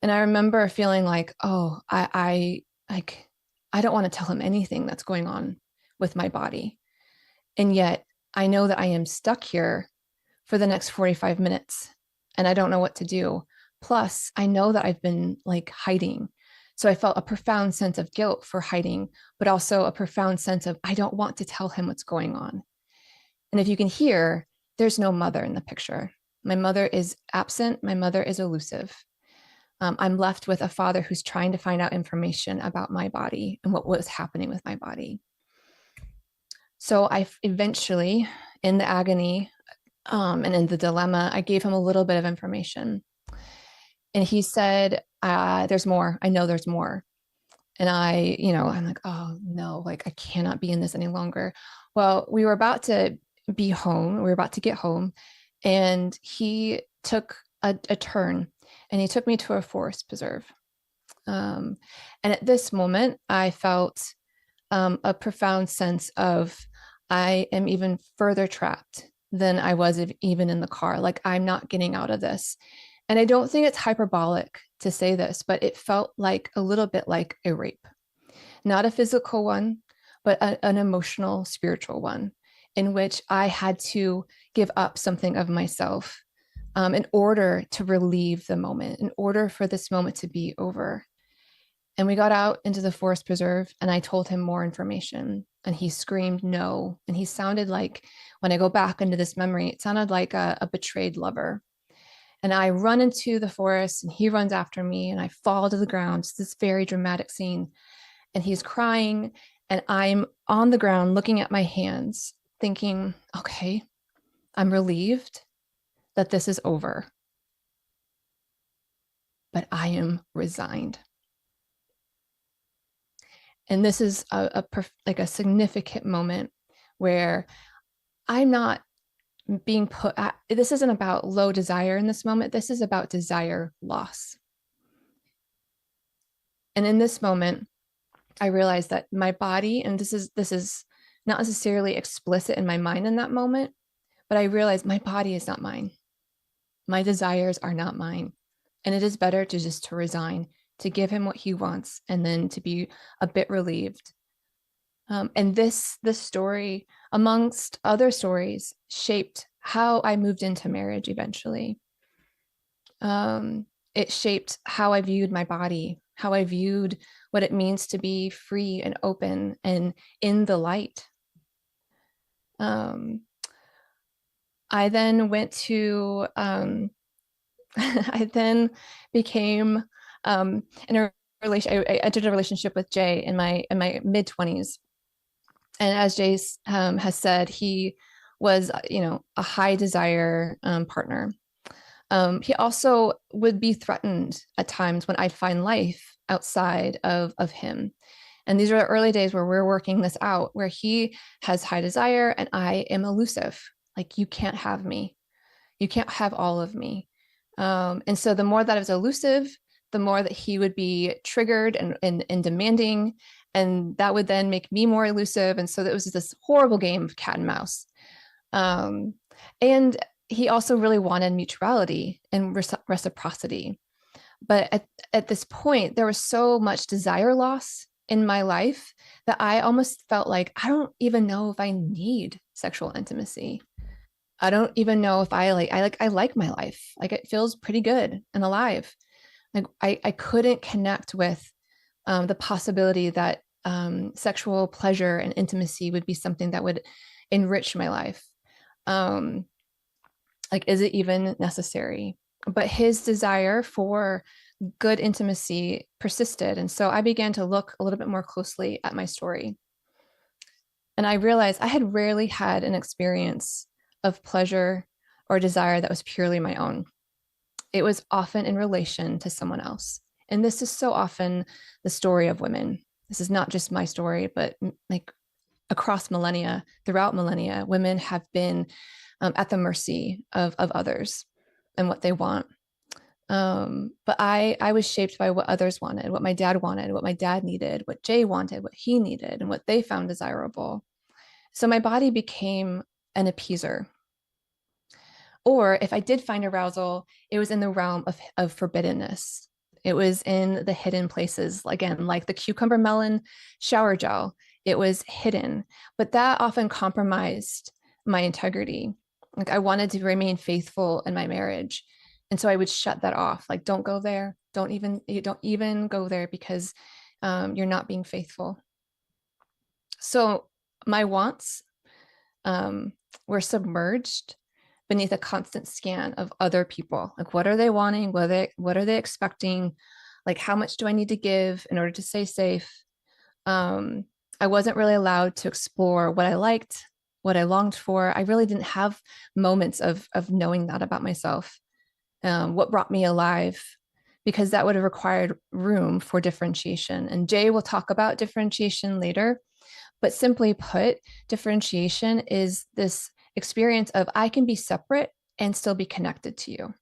And I remember feeling like, oh, I don't want to tell him anything that's going on with my body. And yet I know that I am stuck here for the next 45 minutes and I don't know what to do. Plus, I know that I've been like hiding. So I felt a profound sense of guilt for hiding, but also a profound sense of I don't want to tell him what's going on. And if you can hear, there's no mother in the picture. My mother is absent. My mother is elusive. I'm left with a father who's trying to find out information about my body and what was happening with my body. So I eventually, in the agony and in the dilemma, I gave him a little bit of information. And he said, there's more. I know there's more. And I'm like, oh no, like I cannot be in this any longer. Well, we were about to be home. We were about to get home. And he took a turn and he took me to a forest preserve. And at this moment, I felt a profound sense of I am even further trapped than I was even in the car. Like I'm not getting out of this. And I don't think it's hyperbolic to say this, but it felt like a little bit like a rape. not a physical one, but an emotional, spiritual one, in which I had to give up something of myself in order to relieve the moment, in order for this moment to be over. And we got out into the forest preserve, and I told him more information, and he screamed no. And he sounded like, when I go back into this memory, it sounded like a betrayed lover. And I run into the forest, and he runs after me, and I fall to the ground. It's this very dramatic scene. And he's crying, and I'm on the ground looking at my hands, thinking, okay, I'm relieved that this is over, but I am resigned. And this is like a significant moment where I'm not being put at, this isn't about low desire in this moment. This is about desire loss. And in this moment, I realized that my body, and this is not necessarily explicit in my mind in that moment, but I realized my body is not mine. My desires are not mine. And it is better to just to resign, to give him what he wants, and then to be a bit relieved. And this story, amongst other stories, shaped how I moved into marriage eventually. It shaped how I viewed my body, how I viewed what it means to be free and open and in the light. I then went to, I then became in a relation. I entered a relationship with Jay in my mid 20s, and as Jay has said, he was, a high desire partner. He also would be threatened at times when I'd find life outside of him. And these are the early days where we're working this out, where he has high desire and I am elusive. Like, you can't have me. You can't have all of me. And so the more that I was elusive, the more that he would be triggered and demanding. And that would then make me more elusive. And so that was this horrible game of cat and mouse. And he also really wanted mutuality and reciprocity. But at this point, there was so much desire loss in my life that I almost felt like, I don't even know if I need sexual intimacy. I don't even know if I like my life. Like, it feels pretty good and alive. Like, I couldn't connect with the possibility that sexual pleasure and intimacy would be something that would enrich my life. Like, is it even necessary? But his desire for good intimacy persisted. And so I began to look a little bit more closely at my story. And I realized I had rarely had an experience of pleasure or desire that was purely my own. It was often in relation to someone else. And this is so often the story of women. This is not just my story, but like across millennia, throughout millennia, women have been at the mercy of others and what they want. But I was shaped by what others wanted, what my dad wanted, what my dad needed, what Jay wanted, what he needed, and what they found desirable. So my body became an appeaser. Or if I did find arousal, it was in the realm of forbiddenness. It was in the hidden places, again, like the cucumber melon shower gel. It was hidden, but that often compromised my integrity. Like, I wanted to remain faithful in my marriage. And so I would shut that off. Like, don't go there. Don't even go there, because you're not being faithful. So my wants were submerged beneath a constant scan of other people. Like, what are they wanting? What are they expecting? Like, how much do I need to give in order to stay safe? I wasn't really allowed to explore what I liked, what I longed for. I really didn't have moments of knowing that about myself. What brought me alive, because that would have required room for differentiation. And Jay will talk about differentiation later, but simply put, differentiation is this experience of I can be separate and still be connected to you.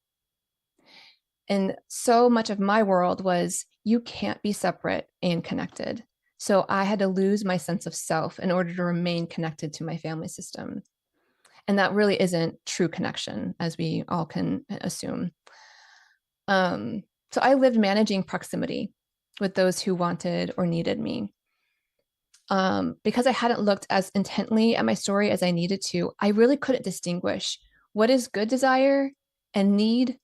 And so much of my world was, you can't be separate and connected. So I had to lose my sense of self in order to remain connected to my family system. And that really isn't true connection, as we all can assume. So I lived managing proximity with those who wanted or needed me. because I hadn't looked as intently at my story as I needed to, I really couldn't distinguish what is good desire and need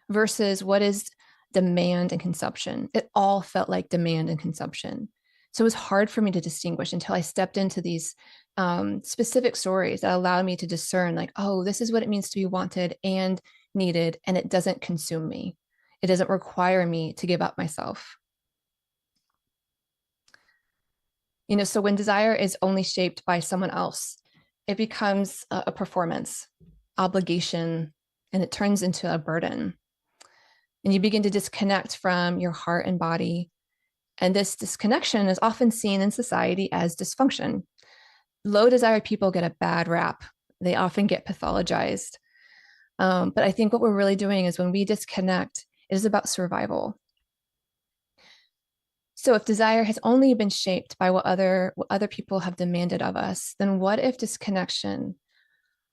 versus what is demand and consumption. It all felt like demand and consumption. So it was hard for me to distinguish until I stepped into these specific stories that allowed me to discern, like, oh, this is what it means to be wanted and needed, and it doesn't consume me. It doesn't require me to give up myself. You know, so when desire is only shaped by someone else, it becomes a performance, obligation, and it turns into a burden. And you begin to disconnect from your heart and body. And this disconnection is often seen in society as dysfunction. Low desire people get a bad rap. They often get pathologized. But I think what we're really doing is when we disconnect, it is about survival. So if desire has only been shaped by what other people have demanded of us, then what if disconnection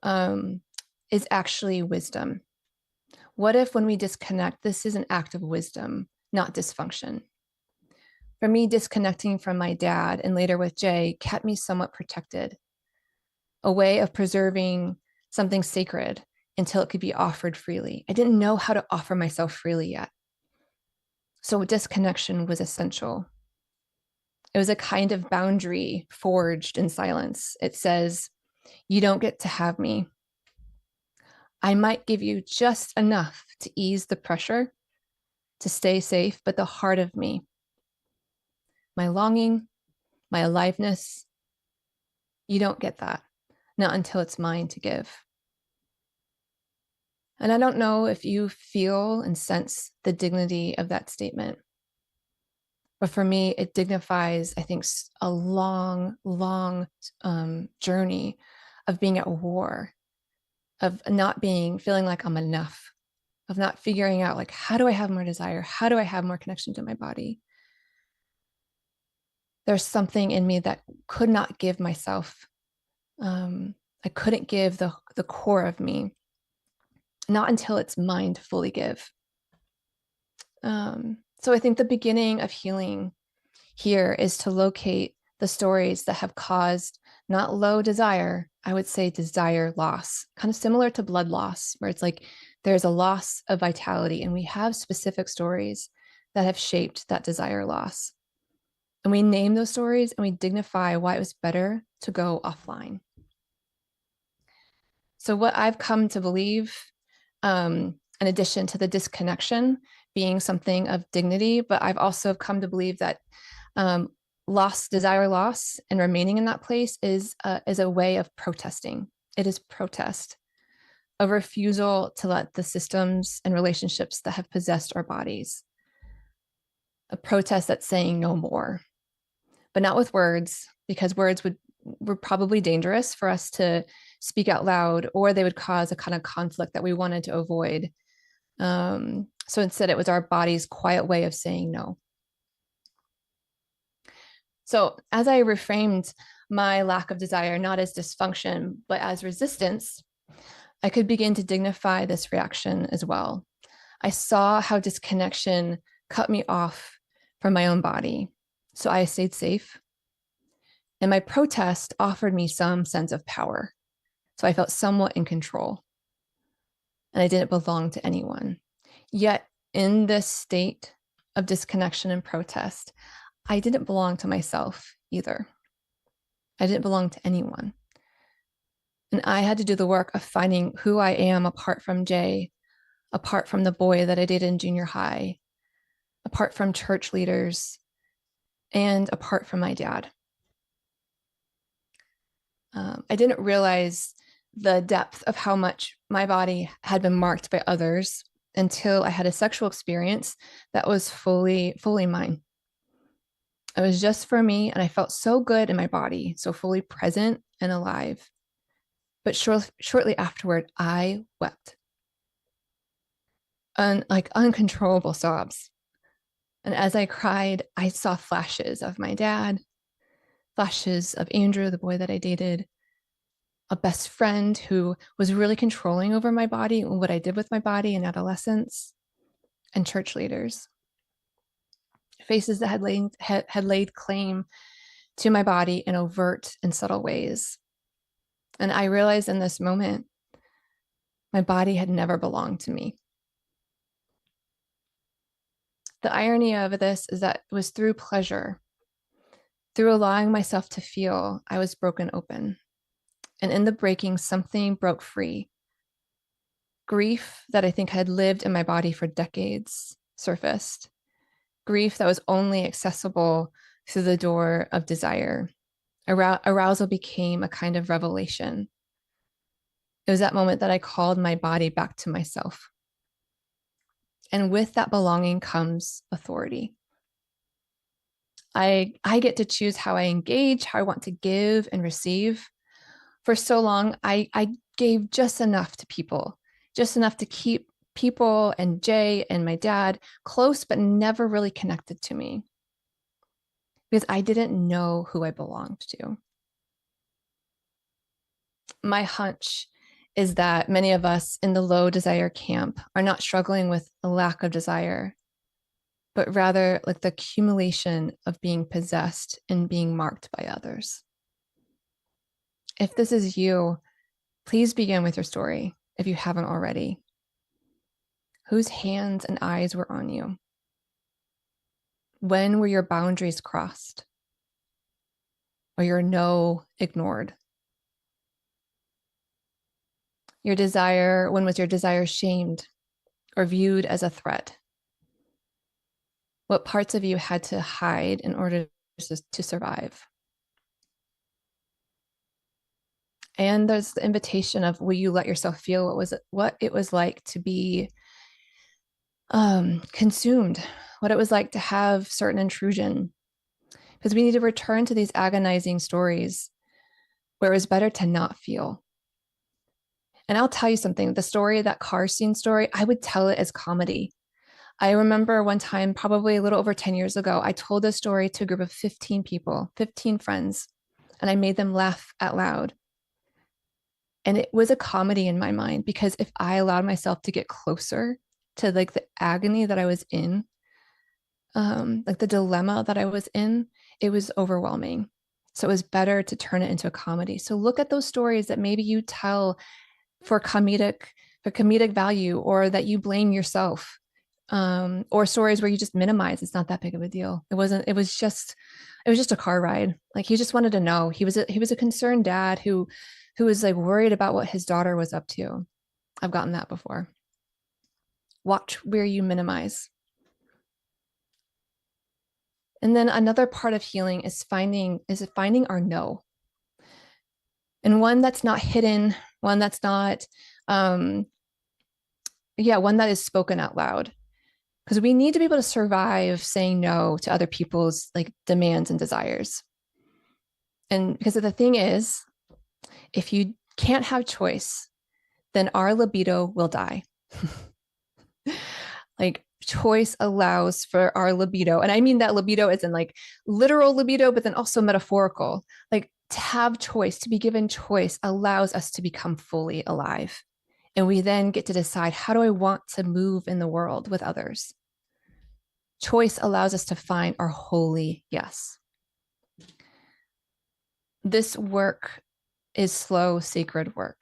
is actually wisdom? What if when we disconnect, this is an act of wisdom, not dysfunction? For me, disconnecting from my dad and later with Jay kept me somewhat protected, a way of preserving something sacred until it could be offered freely. I didn't know how to offer myself freely yet. So disconnection was essential. It was a kind of boundary forged in silence. It says, you don't get to have me. I might give you just enough to ease the pressure, to stay safe, but the heart of me, my longing, my aliveness, you don't get that, not until it's mine to give. And I don't know if you feel and sense the dignity of that statement. But for me, it dignifies, I think, a long, long journey of being at war, of not feeling like I'm enough, of not figuring out, like, how do I have more desire? How do I have more connection to my body? There's something in me that could not give myself. I couldn't give the core of me, not until it's mine to fully give. So I think the beginning of healing here is to locate the stories that have caused not low desire, I would say desire loss, kind of similar to blood loss, where it's like there's a loss of vitality, and we have specific stories that have shaped that desire loss. And we name those stories and we dignify why it was better to go offline. So what I've come to believe, in addition to the disconnection being something of dignity, but I've also come to believe that desire loss, and remaining in that place is a way of protesting. It is protest, a refusal to let the systems and relationships that have possessed our bodies, a protest that's saying no more, but not with words, because words were probably dangerous for us to speak out loud, or they would cause a kind of conflict that we wanted to avoid. So instead, it was our body's quiet way of saying no. So as I reframed my lack of desire, not as dysfunction, but as resistance, I could begin to dignify this reaction as well. I saw how disconnection cut me off from my own body. So I stayed safe. And my protest offered me some sense of power. So I felt somewhat in control. And I didn't belong to anyone. Yet in this state of disconnection and protest, I didn't belong to myself either. I didn't belong to anyone. And I had to do the work of finding who I am apart from Jay, apart from the boy that I dated in junior high, apart from church leaders, and apart from my dad. I didn't realize the depth of how much my body had been marked by others until I had a sexual experience that was fully mine. It was just for me, and I felt so good in my body, so fully present and alive. But shortly afterward, I wept. Like uncontrollable sobs. And as I cried, I saw flashes of my dad, flashes of Andrew, the boy that I dated, a best friend who was really controlling over my body and what I did with my body in adolescence, and church leaders. Faces that had laid claim to my body in overt and subtle ways. And I realized in this moment, my body had never belonged to me. The irony of this is that it was through pleasure, through allowing myself to feel, I was broken open. And in the breaking, something broke free. Grief that I think had lived in my body for decades surfaced. Grief that was only accessible through the door of desire. Arousal became a kind of revelation. It was that moment that I called my body back to myself. And with that belonging comes authority. I get to choose how I engage, how I want to give and receive. For so long, I gave just enough to people, just enough to keep people and Jay and my dad close, but never really connected to me because I didn't know who I belonged to. My hunch is that many of us in the low desire camp are not struggling with a lack of desire, but rather like the accumulation of being possessed and being marked by others. If this is you, please begin with your story if you haven't already. Whose hands and eyes were on you? When were your boundaries crossed? Or your no ignored? When was your desire shamed or viewed as a threat? What parts of you had to hide in order to survive? And there's the invitation of, will you let yourself feel what it was like to be consumed, what it was like to have certain intrusion? Because we need to return to these agonizing stories where it was better to not feel. And I'll tell you something, the story, that car scene story, I would tell it as comedy. I remember one time, probably a little over 10 years ago, I told this story to a group of 15 people, 15 friends, and I made them laugh out loud. And it was a comedy in my mind because if I allowed myself to get closer to like the agony that I was in, like the dilemma that I was in, it was overwhelming. So it was better to turn it into a comedy. So look at those stories that maybe you tell for comedic value, or that you blame yourself, or stories where you just minimize. It's not that big of a deal. It was just a car ride. Like he just wanted to know. He was a concerned dad who was like worried about what his daughter was up to. I've gotten that before. Watch where you minimize. And then another part of healing is finding our no. And one that's not hidden, one that's not, one that is spoken out loud. Because we need to be able to survive saying no to other people's like demands and desires. And because the thing is, if you can't have choice, then our libido will die. Like choice allows for our libido. And I mean that libido is in like literal libido, but then also metaphorical. Like to have choice, to be given choice allows us to become fully alive. And we then get to decide, how do I want to move in the world with others? Choice allows us to find our holy yes. This work is slow, sacred work.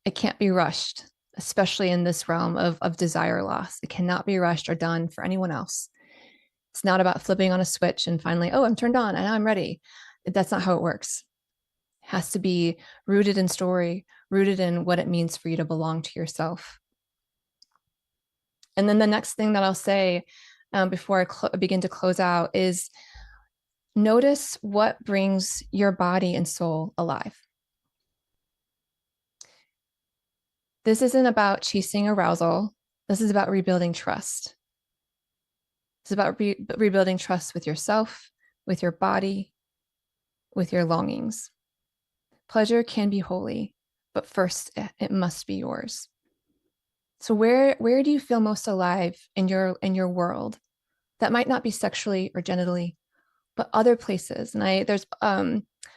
It can't be rushed, especially in this realm of desire loss. It cannot be rushed or done for anyone else. It's not about flipping on a switch and finally, oh, I'm turned on and now I'm ready. That's not how it works. It has to be rooted in story, rooted in what it means for you to belong to yourself. And then the next thing that I'll say before I begin to close out is notice what brings your body and soul alive. This isn't about chasing arousal. This is about rebuilding trust. It's about rebuilding trust with yourself, with your body, with your longings. Pleasure can be holy, but first it must be yours. So where do you feel most alive in your world? That might not be sexually or genitally, but other places. And there's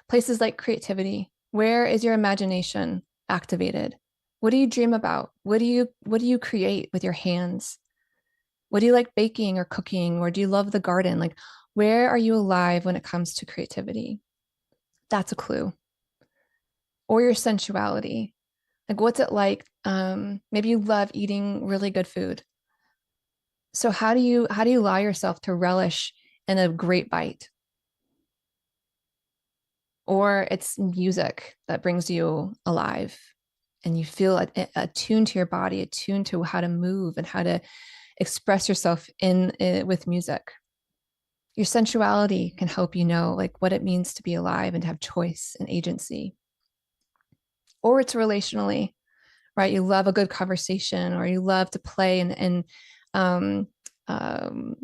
places like creativity. Where is your imagination activated? What do you dream about? What do you create with your hands? What do you like baking or cooking? Or do you love the garden? Like, Where are you alive when it comes to creativity? That's a clue. Or your sensuality. Like, what's it like? Maybe you love eating really good food. So how do you allow yourself to relish in a great bite? Or it's music that brings you alive and you feel attuned to your body, attuned to how to move and how to express yourself in with music. Your sensuality can help you know like what it means to be alive and to have choice and agency. Or it's relationally, right? You love a good conversation, or you love to play and um, um,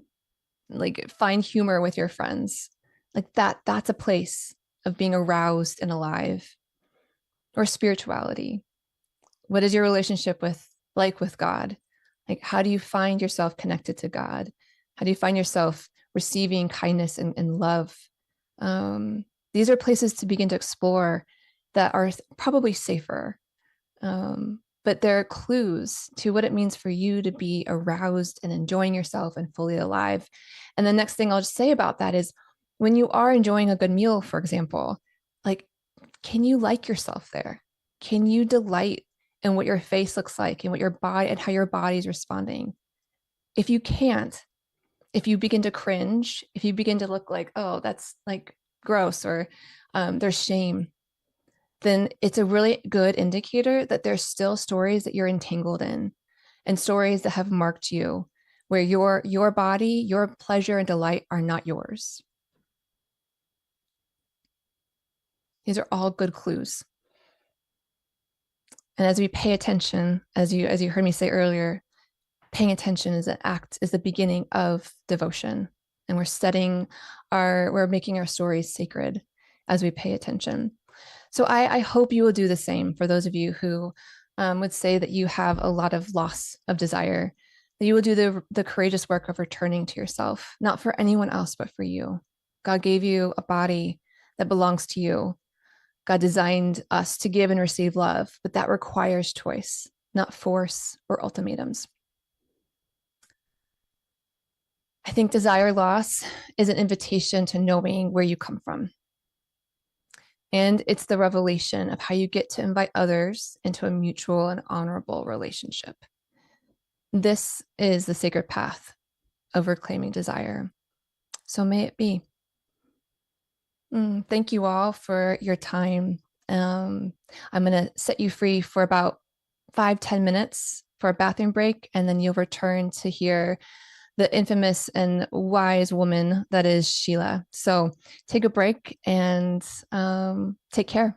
like find humor with your friends. Like that's a place of being aroused and alive. Or spirituality. What is your relationship with God? Like, how do you find yourself connected to God? How do you find yourself receiving kindness and love? These are places to begin to explore that are probably safer. But they're clues to what it means for you to be aroused and enjoying yourself and fully alive. And the next thing I'll just say about that is when you are enjoying a good meal, for example, like, can you like yourself there? Can you delight in what your face looks like and what your body and how your body is responding? If you can't, if you begin to cringe, if you begin to look like, oh, that's like gross, or there's shame, then it's a really good indicator that there's still stories that you're entangled in and stories that have marked you where your body, your pleasure and delight are not yours. These are all good clues. And as we pay attention, as you heard me say earlier, paying attention is the beginning of devotion. And we're making our stories sacred as we pay attention. So I hope you will do the same for those of you who would say that you have a lot of loss of desire, that you will do the courageous work of returning to yourself, not for anyone else, but for you. God gave you a body that belongs to you. God designed us to give and receive love, but that requires choice, not force or ultimatums. I think desire loss is an invitation to knowing where you come from. And it's the revelation of how you get to invite others into a mutual and honorable relationship. This is the sacred path of reclaiming desire. So may it be. Thank you all for your time. I'm going to set you free for about 5-10 minutes for a bathroom break, and then you'll return to hear the infamous and wise woman that is Sheila. So take a break and take care.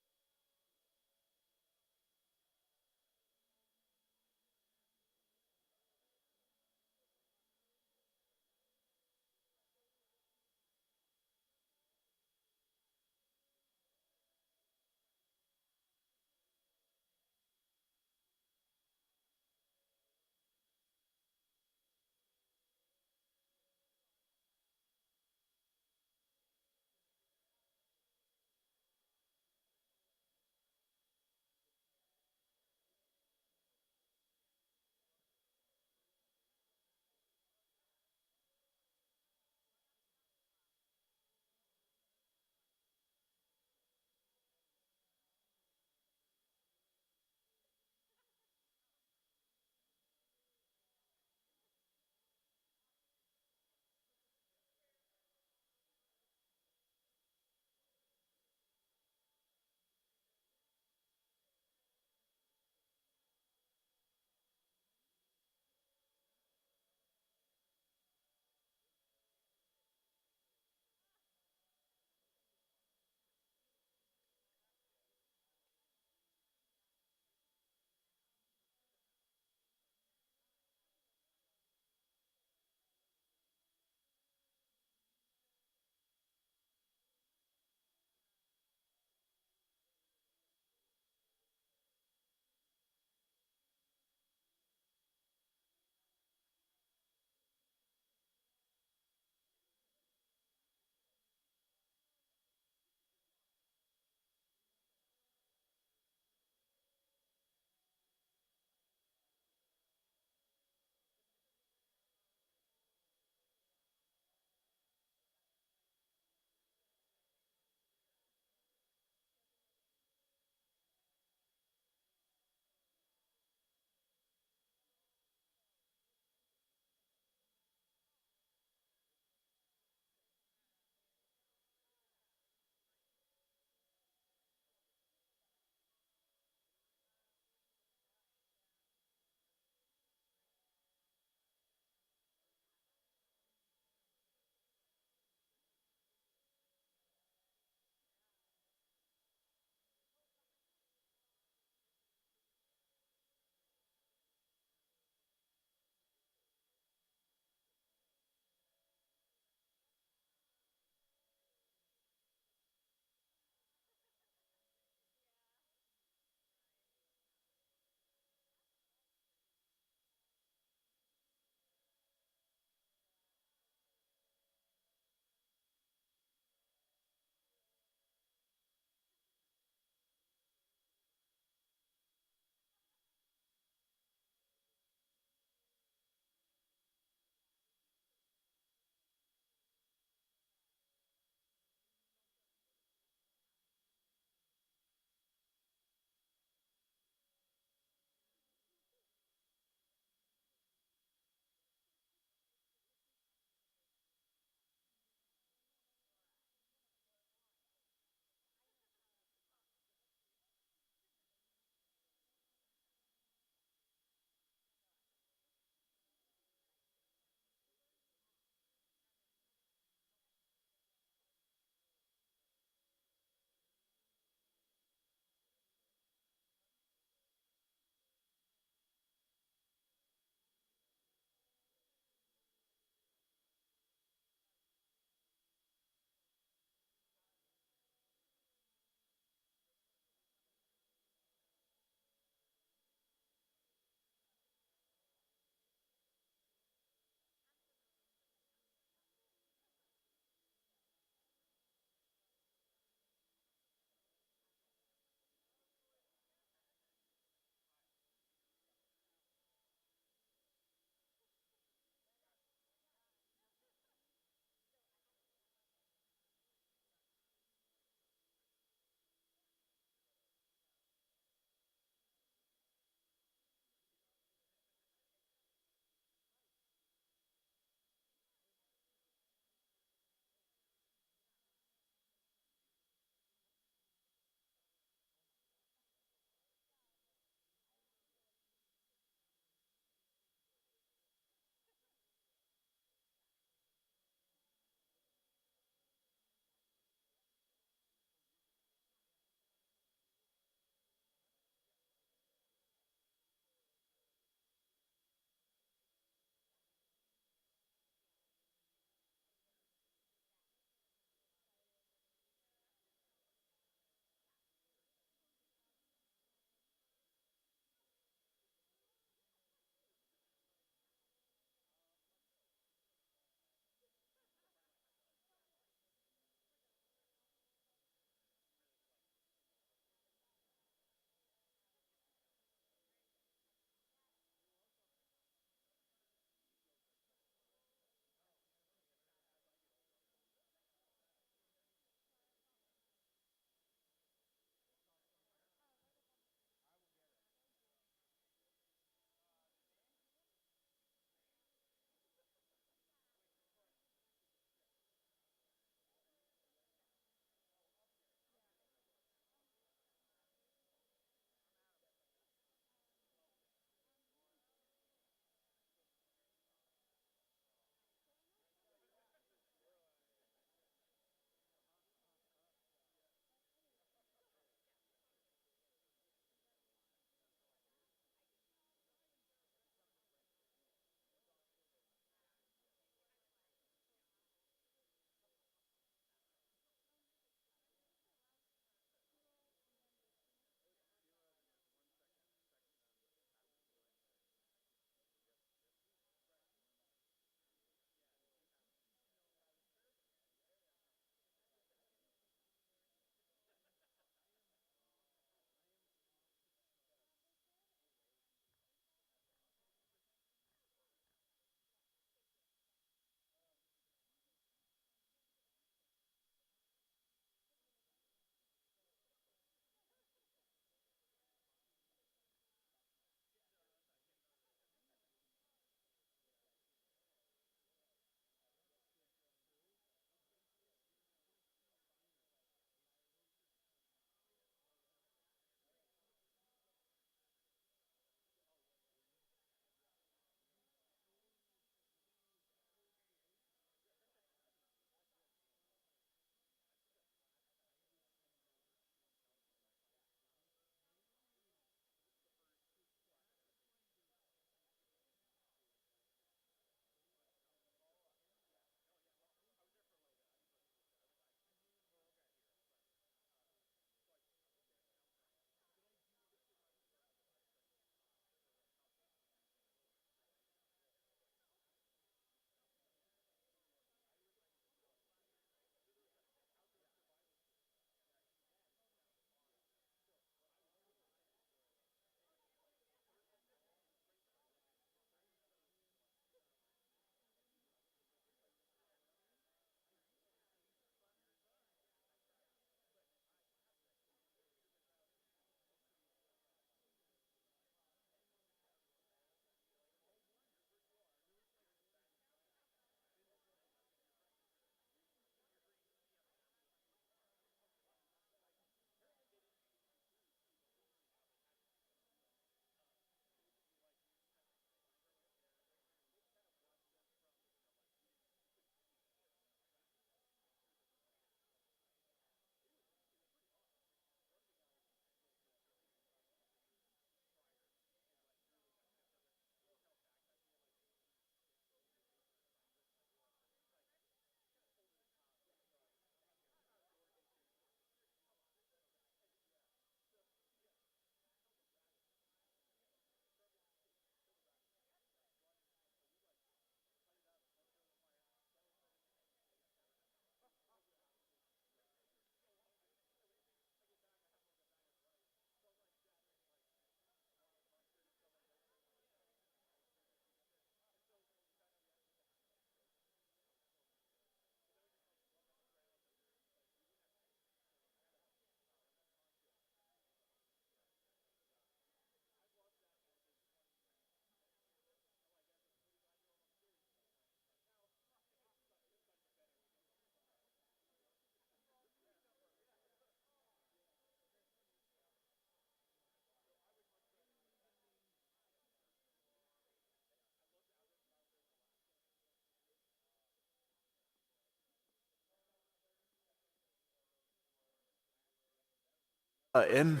In.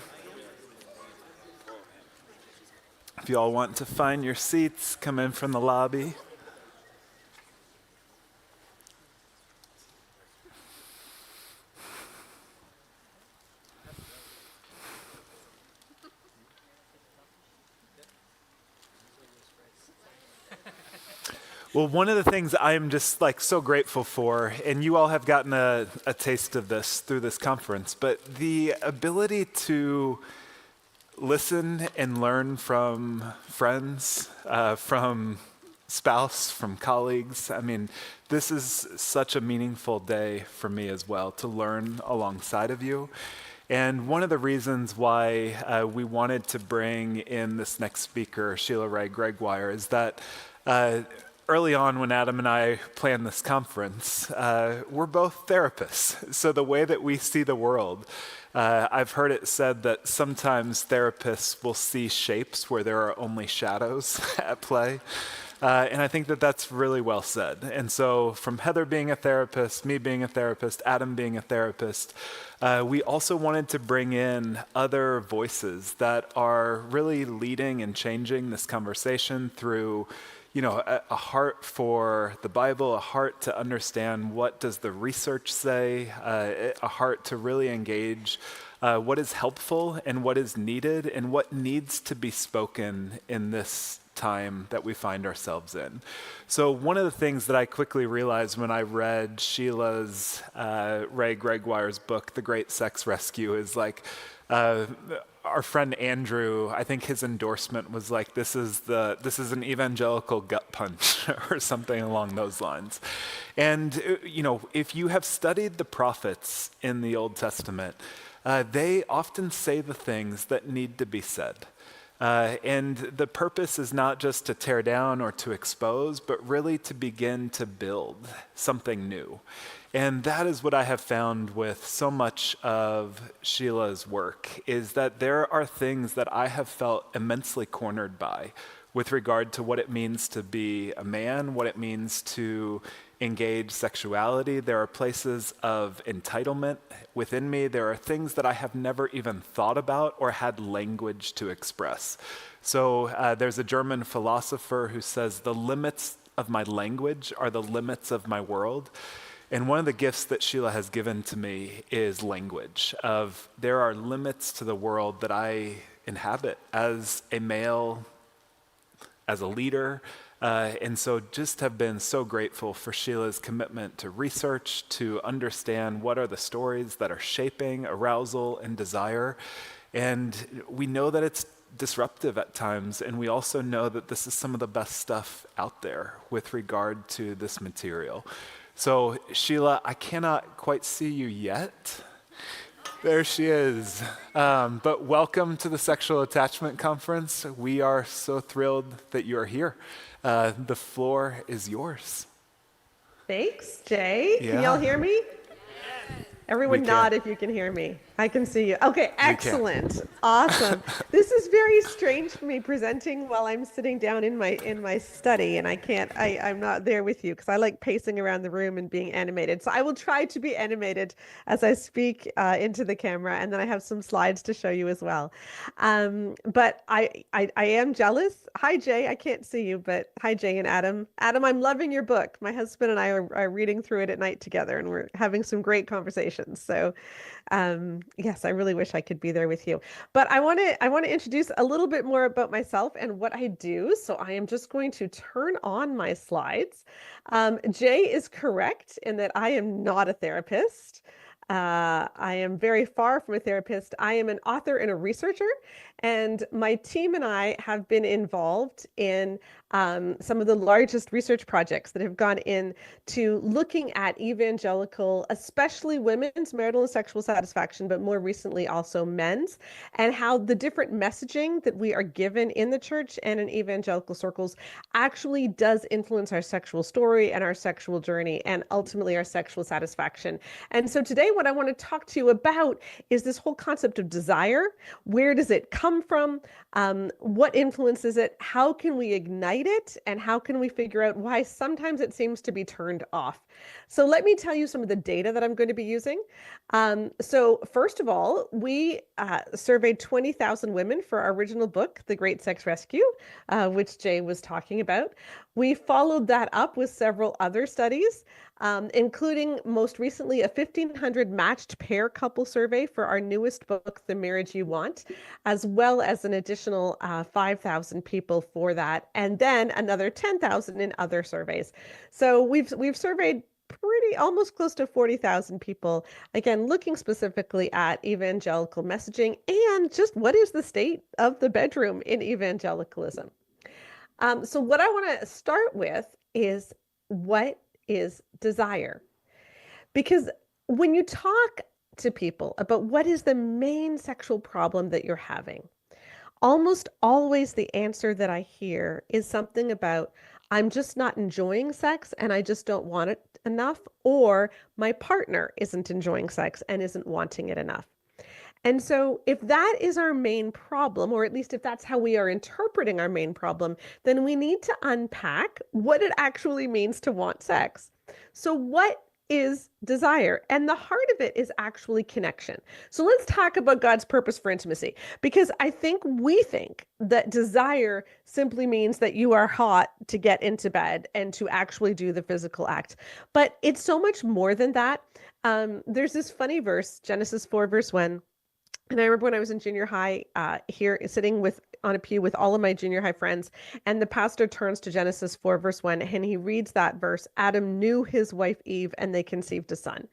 If you all want to find your seats, come in from the lobby. Well, one of the things I'm just like so grateful for, and you all have gotten a taste of this through this conference, but the ability to listen and learn from friends, from spouse, from colleagues. I mean, this is such a meaningful day for me as well, to learn alongside of you. And one of the reasons why we wanted to bring in this next speaker, Sheila Wray Gregoire, is that early on when Adam and I planned this conference, we're both therapists. So the way that we see the world, I've heard it said that sometimes therapists will see shapes where there are only shadows at play. And I think that that's really well said. And so from Heather being a therapist, me being a therapist, Adam being a therapist, we also wanted to bring in other voices that are really leading and changing this conversation through, you know, a heart for the Bible, a heart to understand what does the research say, a heart to really engage what is helpful and what is needed and what needs to be spoken in this time that we find ourselves in. So one of the things that I quickly realized when I read Sheila's Wray Gregoire's book, The Great Sex Rescue, is like, our friend Andrew, I think his endorsement was like, this is an evangelical gut punch or something along those lines. And, you know, if you have studied the prophets in the Old Testament, they often say the things that need to be said. And the purpose is not just to tear down or to expose, but really to begin to build something new. And that is what I have found with so much of Sheila's work, is that there are things that I have felt immensely cornered by with regard to what it means to be a man, what it means to engage sexuality. There are places of entitlement within me. There are things that I have never even thought about or had language to express. So there's a German philosopher who says, the limits of my language are the limits of my world. And one of the gifts that Sheila has given to me is language of there are limits to the world that I inhabit as a male, as a leader. And so just have been so grateful for Sheila's commitment to research, to understand what are the stories that are shaping arousal and desire. And we know that it's disruptive at times, and we also know that this is some of the best stuff out there with regard to this material. So Sheila, I cannot quite see you yet. There she is. But welcome to the Sexual Attachment Conference. We are so thrilled that you are here. The floor is yours. Thanks, Jay. Yeah. Can y'all hear me? Everyone We can. nod if you can hear me. I can see you. Okay, excellent. Awesome. This is very strange for me presenting while I'm sitting down in my study, and I'm not there with you because I like pacing around the room and being animated. So I will try to be animated as I speak into the camera, and then I have some slides to show you as well. But I am jealous. Hi, Jay. I can't see you, but hi, Jay and Adam. Adam, I'm loving your book. My husband and I are reading through it at night together, and we're having some great conversations. So yes, I really wish I could be there with you. But I want to introduce a little bit more about myself and what I do. So I am just going to turn on my slides. Jay is correct in that I am not a therapist. I am very far from a therapist. I am an author and a researcher, and my team and I have been involved in some of the largest research projects that have gone into looking at evangelical, especially women's marital and sexual satisfaction, but more recently also men's, and how the different messaging that we are given in the church and in evangelical circles actually does influence our sexual story and our sexual journey and ultimately our sexual satisfaction. And so today what I want to talk to you about is this whole concept of desire. Where does it come come from? What influences it? How can we ignite it? And how can we figure out why sometimes it seems to be turned off? So let me tell you some of the data that I'm going to be using. So first of all, we surveyed 20,000 women for our original book, The Great Sex Rescue, which Jay was talking about. We followed that up with several other studies, including most recently a 1,500 matched pair couple survey for our newest book, The Marriage You Want, as well as an additional 5,000 people for that, and then another 10,000 in other surveys. So we've surveyed pretty almost close to 40,000 people, again, looking specifically at evangelical messaging and just what is the state of the bedroom in evangelicalism. So what I want to start with is, what is desire? Because when you talk to people about what is the main sexual problem that you're having, almost always the answer that I hear is something about, I'm just not enjoying sex and I just don't want it enough, or my partner isn't enjoying sex and isn't wanting it enough. And so if that is our main problem, or at least if that's how we are interpreting our main problem, then we need to unpack what it actually means to want sex. So what is desire? And the heart of it is actually connection. So let's talk about God's purpose for intimacy, because I think we think that desire simply means that you are hot to get into bed and to actually do the physical act. But it's so much more than that. There's this funny verse, Genesis 4, verse 1. And I remember when I was in junior high, here sitting on a pew with all of my junior high friends, and the pastor turns to Genesis 4, verse 1, and he reads that verse, Adam knew his wife Eve, and they conceived a son.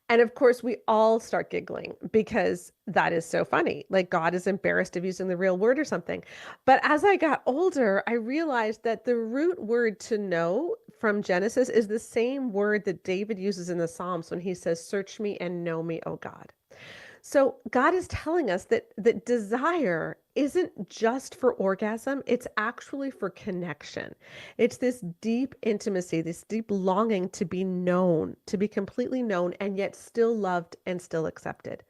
And of course, we all start giggling because that is so funny. Like, God is embarrassed of using the real word or something. But as I got older, I realized that the root word to know from Genesis is the same word that David uses in the Psalms when he says, search me and know me, O God. So God is telling us that desire isn't just for orgasm, it's actually for connection. It's this deep intimacy, this deep longing to be known, to be completely known, and yet still loved and still accepted.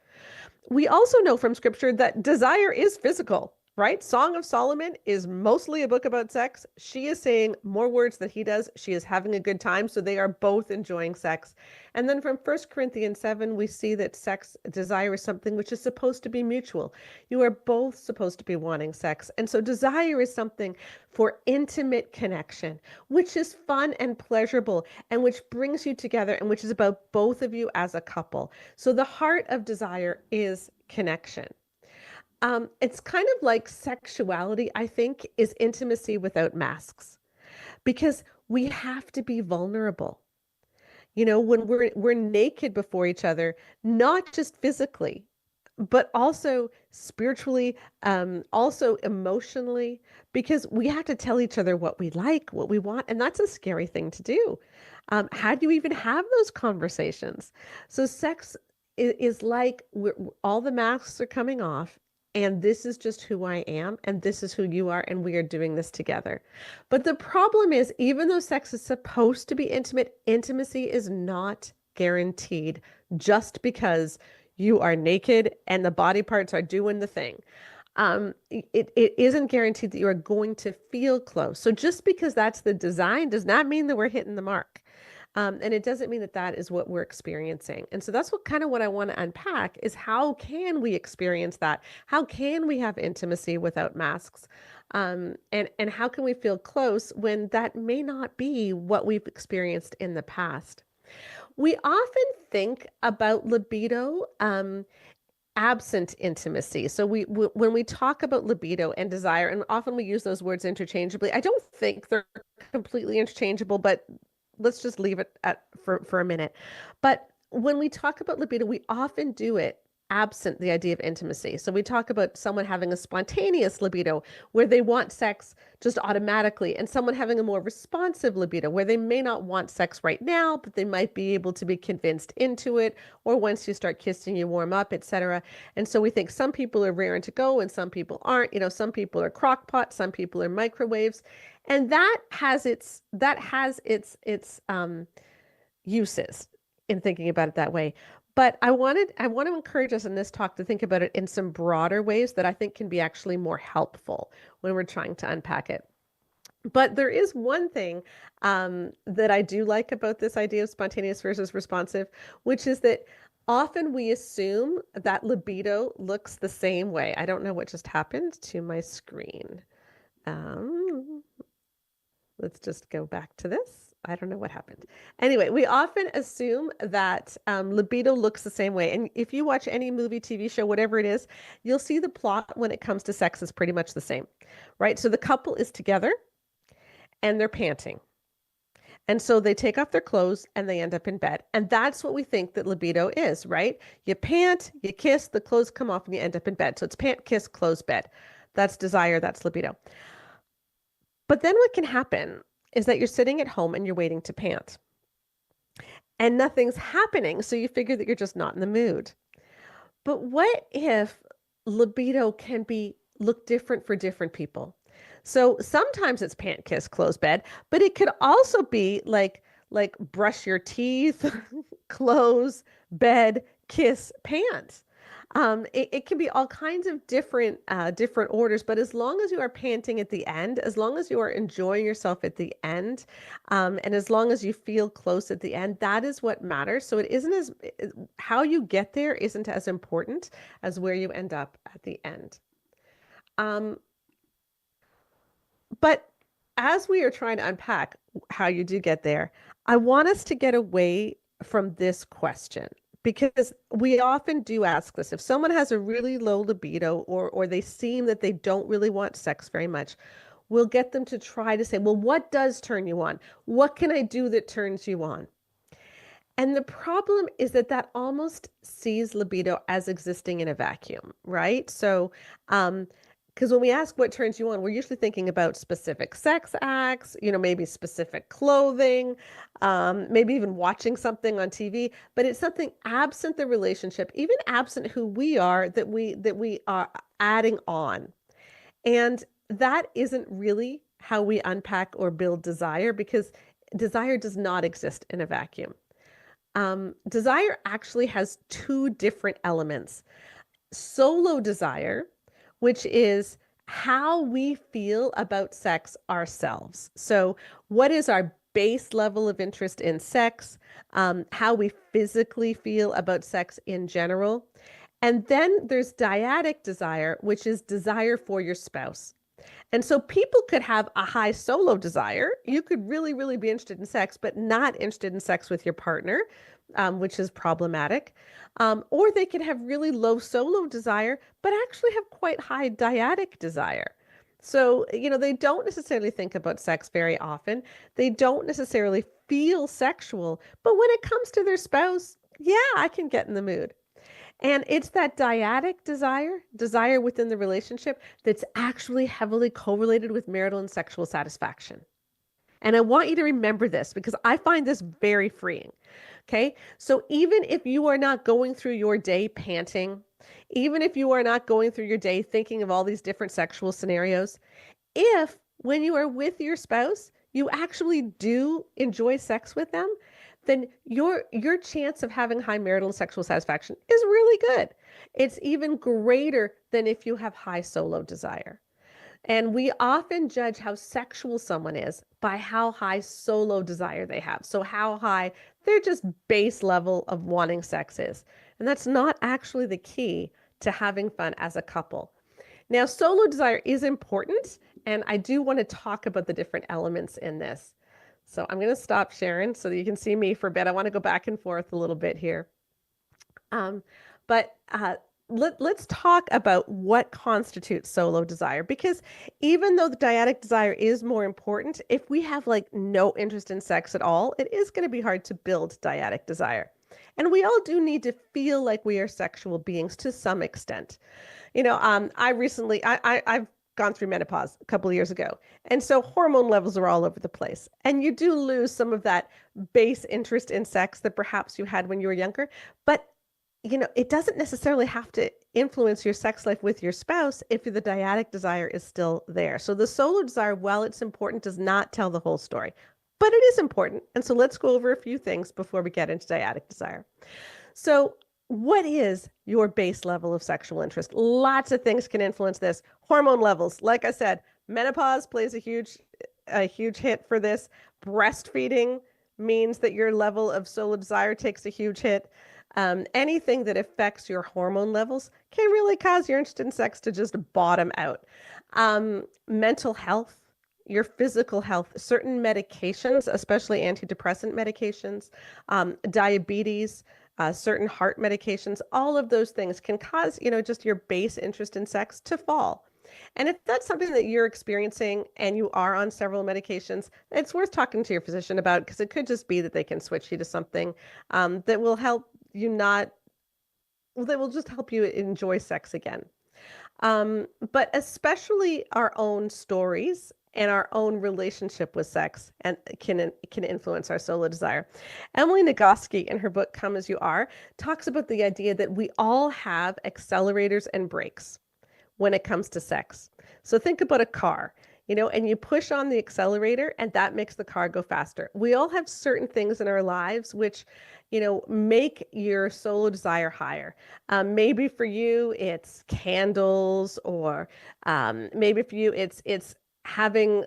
We also know from scripture that desire is physical, right? Song of Solomon is mostly a book about sex. She is saying more words than he does. She is having a good time. So they are both enjoying sex. And then from 1 Corinthians 7, we see that sex desire is something which is supposed to be mutual. You are both supposed to be wanting sex. And so desire is something for intimate connection, which is fun and pleasurable and which brings you together and which is about both of you as a couple. So the heart of desire is connection. It's kind of like sexuality, I think, is intimacy without masks, because we have to be vulnerable. You know, when we're naked before each other, not just physically, but also spiritually, also emotionally, because we have to tell each other what we like, what we want, and that's a scary thing to do. How do you even have those conversations? So sex is like all the masks are coming off. And this is just who I am, and this is who you are, and we are doing this together. But the problem is, even though sex is supposed to be intimate, intimacy is not guaranteed just because you are naked and the body parts are doing the thing. It isn't guaranteed that you are going to feel close. So just because that's the design does not mean that we're hitting the mark. And it doesn't mean that that is what we're experiencing. And so that's what I want to unpack is, how can we experience that? How can we have intimacy without masks? And how can we feel close when that may not be what we've experienced in the past? We often think about libido absent intimacy. So when we talk about libido and desire, and often we use those words interchangeably, I don't think they're completely interchangeable, but let's just leave it for a minute. But when we talk about libido, we often do it absent the idea of intimacy. So we talk about someone having a spontaneous libido where they want sex just automatically, and someone having a more responsive libido where they may not want sex right now, but they might be able to be convinced into it, or once you start kissing, you warm up, etc. And so we think some people are raring to go and some people aren't. You know, some people are crock pot, some people are microwaves, and that has its uses in thinking about it that way. But I want to encourage us in this talk to think about it in some broader ways that I think can be actually more helpful when we're trying to unpack it. But there is one thing that I do like about this idea of spontaneous versus responsive, which is that often we assume that libido looks the same way. I don't know what just happened to my screen. Let's just go back to this. I don't know what happened. Anyway, we often assume that libido looks the same way. And if you watch any movie, TV show, whatever it is, you'll see the plot when it comes to sex is pretty much the same, right? So the couple is together and they're panting. And so they take off their clothes and they end up in bed. And that's what we think that libido is, right? You pant, you kiss, the clothes come off and you end up in bed. So it's pant, kiss, close, bed. That's desire, that's libido. But then what can happen is that you're sitting at home and you're waiting to pant. And nothing's happening, so you figure that you're just not in the mood. But what if libido can look different for different people? So sometimes it's pant, kiss, close, bed, but it could also be like brush your teeth, close, bed, kiss, pant. It can be all kinds of different orders, but as long as you are panting at the end, as long as you are enjoying yourself at the end, and as long as you feel close at the end, that is what matters. So it isn't how you get there isn't as important as where you end up at the end. But as we are trying to unpack how you do get there, I want us to get away from this question. Because we often do ask this. If someone has a really low libido or they seem that they don't really want sex very much, we'll get them to try to say, well, what does turn you on? What can I do that turns you on? And the problem is that almost sees libido as existing in a vacuum, right? So, because when we ask what turns you on, we're usually thinking about specific sex acts, maybe specific clothing, maybe even watching something on TV, but it's something absent the relationship, even absent who we are, that we are adding on. And that isn't really how we unpack or build desire, because desire does not exist in a vacuum. Desire actually has two different elements. Solo desire, which is how we feel about sex ourselves. So what is our base level of interest in sex, how we physically feel about sex in general. And then there's dyadic desire, which is desire for your spouse. And so people could have a high solo desire. You could really, really be interested in sex, but not interested in sex with your partner, which is problematic. Or they could have really low solo desire, but actually have quite high dyadic desire. So, they don't necessarily think about sex very often. They don't necessarily feel sexual, but when it comes to their spouse, yeah, I can get in the mood. And it's that dyadic desire within the relationship, that's actually heavily correlated with marital and sexual satisfaction. And I want you to remember this because I find this very freeing. Okay. So even if you are not going through your day panting, even if you are not going through your day thinking of all these different sexual scenarios, if when you are with your spouse, you actually do enjoy sex with them, then your chance of having high marital and sexual satisfaction is really good. It's even greater than if you have high solo desire. And we often judge how sexual someone is by how high solo desire they have. So how high their just base level of wanting sex is. And that's not actually the key to having fun as a couple. Now, solo desire is important, and I do want to talk about the different elements in this. So I'm going to stop sharing so that you can see me for a bit. I want to go back and forth a little bit here. Let's talk about what constitutes solo desire, because even though the dyadic desire is more important, if we have no interest in sex at all, it is going to be hard to build dyadic desire. And we all do need to feel like we are sexual beings to some extent. I've gone through menopause a couple of years ago. And so hormone levels are all over the place. And you do lose some of that base interest in sex that perhaps you had when you were younger. But, it doesn't necessarily have to influence your sex life with your spouse if the dyadic desire is still there. So the solo desire, while it's important, does not tell the whole story. But it is important. And so let's go over a few things before we get into dyadic desire. So what is your base level of sexual interest? Lots of things can influence this. Hormone levels, like I said, menopause plays a huge hit for this. Breastfeeding means that your level of solo desire takes a huge hit. Anything that affects your hormone levels can really cause your interest in sex to just bottom out. Mental health, your physical health, certain medications, especially antidepressant medications, diabetes, certain heart medications, all of those things can cause, just your base interest in sex to fall. And if that's something that you're experiencing and you are on several medications, it's worth talking to your physician about, because it could just be that they can switch you to something that will help you that will just help you enjoy sex again. But especially our own stories and our own relationship with sex and can influence our solo desire. Emily Nagoski, in her book Come As You Are, talks about the idea that we all have accelerators and brakes when it comes to sex. So think about a car, and you push on the accelerator and that makes the car go faster. We all have certain things in our lives which, make your solo desire higher. Maybe for you, it's candles, or maybe for you, it's having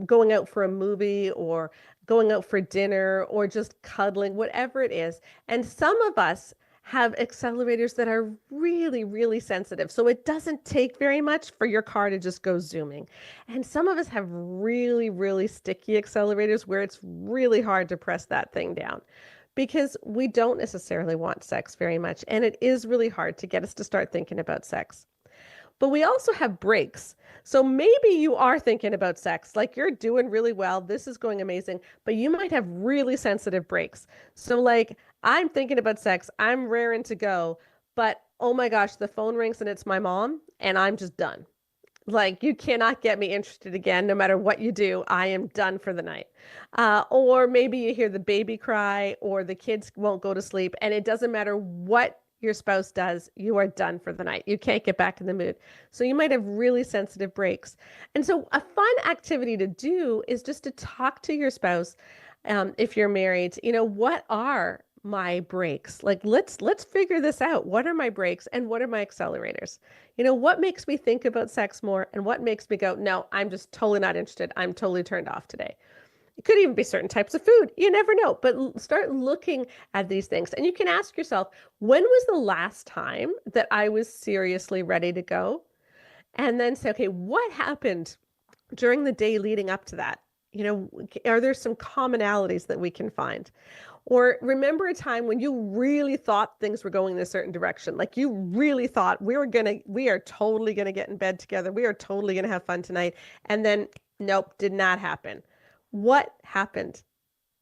going out for a movie, or going out for dinner, or just cuddling, whatever it is. And some of us have accelerators that are really, really sensitive. So it doesn't take very much for your car to just go zooming. And some of us have really, really sticky accelerators where it's really hard to press that thing down, because we don't necessarily want sex very much. And it is really hard to get us to start thinking about sex. But we also have brakes. So maybe you are thinking about sex, like you're doing really well, this is going amazing, but you might have really sensitive brakes. So like, I'm thinking about sex, I'm raring to go, but oh my gosh, the phone rings and it's my mom, and I'm just done. Like, you cannot get me interested again, no matter what you do, I am done for the night. Or maybe you hear the baby cry, or the kids won't go to sleep, and it doesn't matter what your spouse does, you are done for the night. You can't get back in the mood. So you might have really sensitive breaks. And so a fun activity to do is just to talk to your spouse, if you're married, what are my breaks? Like, let's figure this out. What are my breaks and what are my accelerators? What makes me think about sex more, and what makes me go, no, I'm just totally not interested. I'm totally turned off today. It could even be certain types of food. You never know. But start looking at these things. And you can ask yourself, when was the last time that I was seriously ready to go? And then say, okay, what happened during the day leading up to that? Are there some commonalities that we can find? Or remember a time when you really thought things were going in a certain direction. Like, you really thought we are totally going to get in bed together. We are totally going to have fun tonight. And then, nope, did not happen. What happened?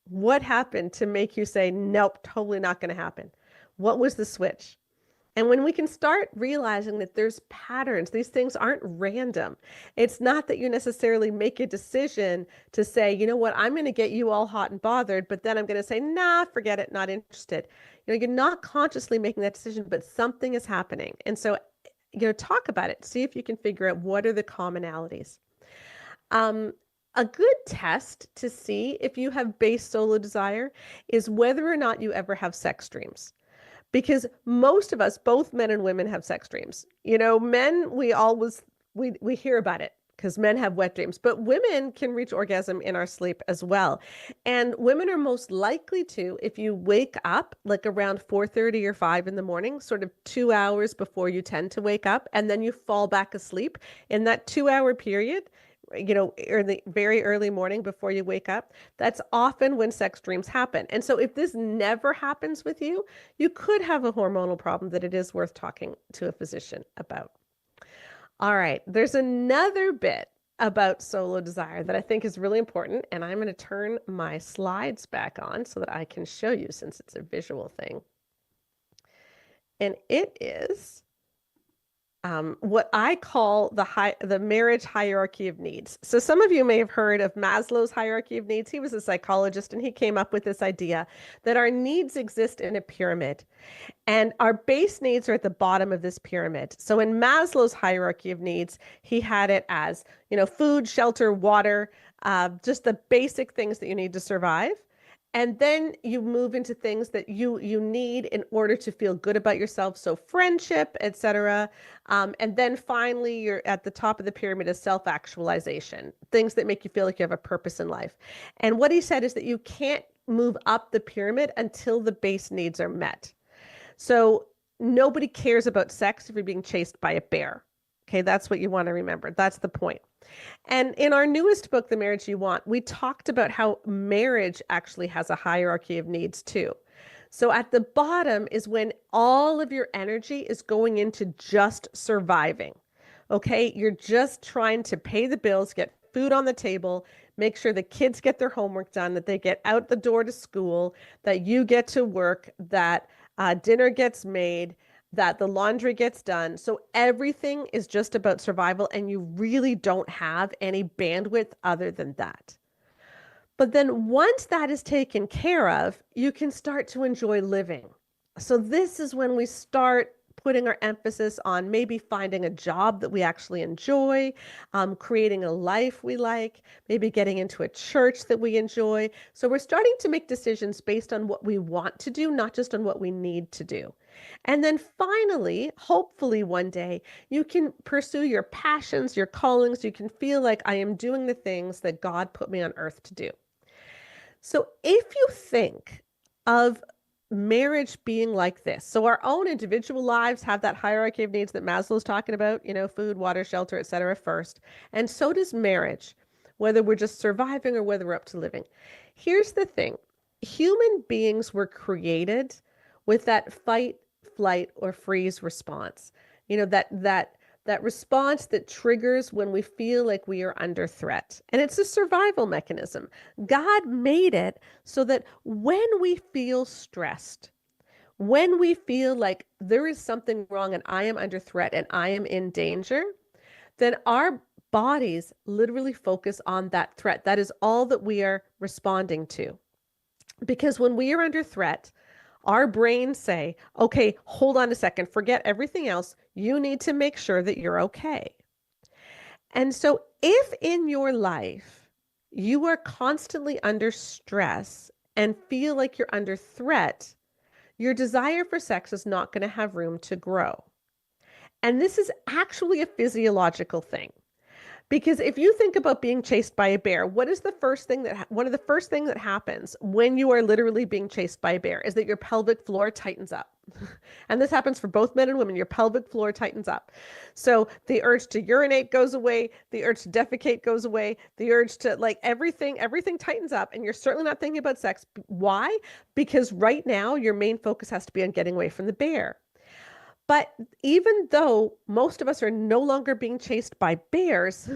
What happened to make you say, nope, totally not going to happen? What was the switch? And when we can start realizing that there's patterns, these things aren't random. It's not that you necessarily make a decision to say, you know what, I'm going to get you all hot and bothered, but then I'm going to say, nah, forget it, not interested. You're not consciously making that decision, but something is happening. And so, talk about it. See if you can figure out what are the commonalities. A good test to see if you have base solo desire is whether or not you ever have sex dreams. Because most of us, both men and women, have sex dreams. Men, we hear about it because men have wet dreams, but women can reach orgasm in our sleep as well. And women are most likely to, if you wake up like around 4:30 or 5 in the morning, sort of 2 hours before you tend to wake up, and then you fall back asleep in that 2-hour period, or the very early morning before you wake up, that's often when sex dreams happen. And so if this never happens with you, you could have a hormonal problem that it is worth talking to a physician about. All right, there's another bit about solo desire that I think is really important, and I'm going to turn my slides back on so that I can show you, since it's a visual thing. And it is what I call the marriage hierarchy of needs. So some of you may have heard of Maslow's hierarchy of needs. He was a psychologist, and he came up with this idea that our needs exist in a pyramid, and our base needs are at the bottom of this pyramid. So in Maslow's hierarchy of needs, he had it as, food, shelter, water, just the basic things that you need to survive. And then you move into things that you need in order to feel good about yourself. So friendship, etc. And then finally, you're at the top of the pyramid is self-actualization, things that make you feel like you have a purpose in life. And what he said is that you can't move up the pyramid until the base needs are met. So nobody cares about sex if you're being chased by a bear. Okay, that's what you want to remember. That's the point. And in our newest book, The Marriage You Want, we talked about how marriage actually has a hierarchy of needs too. So at the bottom is when all of your energy is going into just surviving. Okay, you're just trying to pay the bills, get food on the table, make sure the kids get their homework done, that they get out the door to school, that you get to work, that dinner gets made, that the laundry gets done. So everything is just about survival, and you really don't have any bandwidth other than that. But then once that is taken care of, you can start to enjoy living. So this is when we start putting our emphasis on maybe finding a job that we actually enjoy, creating a life we like, maybe getting into a church that we enjoy. So we're starting to make decisions based on what we want to do, not just on what we need to do. And then finally, hopefully one day, you can pursue your passions, your callings. You can feel like I am doing the things that God put me on earth to do. So if you think of marriage being like this, so our own individual lives have that hierarchy of needs that Maslow's talking about, food, water, shelter, etc. first. And so does marriage, whether we're just surviving or whether we're up to living. Here's the thing. Human beings were created with that fight, flight, or freeze response. That response that triggers when we feel like we are under threat. And it's a survival mechanism. God made it so that when we feel stressed, when we feel like there is something wrong and I am under threat and I am in danger, then our bodies literally focus on that threat. That is all that we are responding to. Because when we are under threat, our brains say, okay, hold on a second, forget everything else. You need to make sure that you're okay. And so if in your life you are constantly under stress and feel like you're under threat, your desire for sex is not going to have room to grow. And this is actually a physiological thing. Because if you think about being chased by a bear, one of the first things that happens when you are literally being chased by a bear is that your pelvic floor tightens up. And this happens for both men and women. Your pelvic floor tightens up. So the urge to urinate goes away. The urge to defecate goes away. The urge to everything tightens up, and you're certainly not thinking about sex. Why? Because right now your main focus has to be on getting away from the bear. But even though most of us are no longer being chased by bears,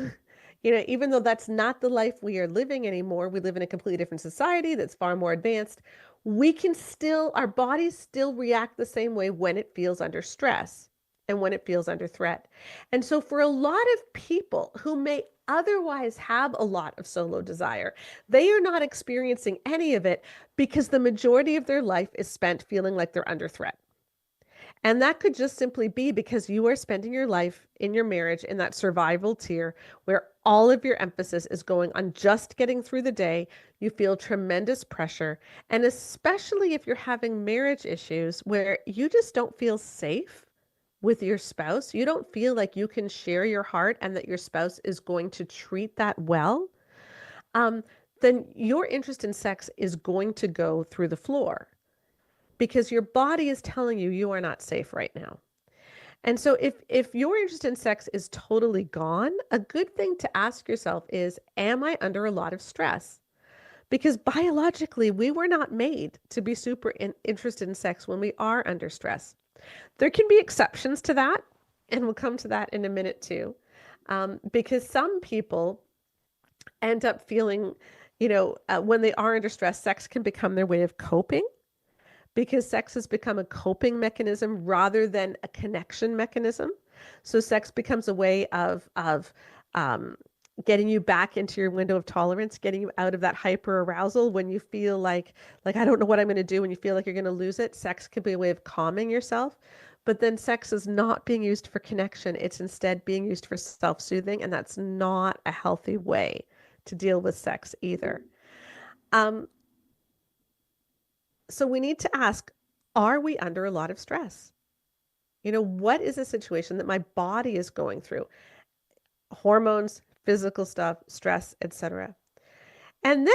even though that's not the life we are living anymore, we live in a completely different society that's far more advanced, our bodies still react the same way when it feels under stress and when it feels under threat. And so for a lot of people who may otherwise have a lot of solo desire, they are not experiencing any of it because the majority of their life is spent feeling like they're under threat. And that could just simply be because you are spending your life in your marriage in that survival tier where all of your emphasis is going on just getting through the day. You feel tremendous pressure. And especially if you're having marriage issues where you just don't feel safe with your spouse, you don't feel like you can share your heart and that your spouse is going to treat that well, then your interest in sex is going to go through the floor. Because your body is telling you you are not safe right now. And so if your interest in sex is totally gone, a good thing to ask yourself is, am I under a lot of stress? Because biologically, we were not made to be super interested in sex when we are under stress. There can be exceptions to that, and we'll come to that in a minute too. Because some people end up feeling, when they are under stress, sex can become their way of coping. Because sex has become a coping mechanism rather than a connection mechanism. So sex becomes a way of getting you back into your window of tolerance, getting you out of that hyper arousal when you feel like I don't know what I'm going to do, when you feel like you're going to lose it. Sex can be a way of calming yourself. But then sex is not being used for connection. It's instead being used for self-soothing. And that's not a healthy way to deal with sex either. So we need to ask, are we under a lot of stress? What is a situation that my body is going through? Hormones, physical stuff, stress, etc. And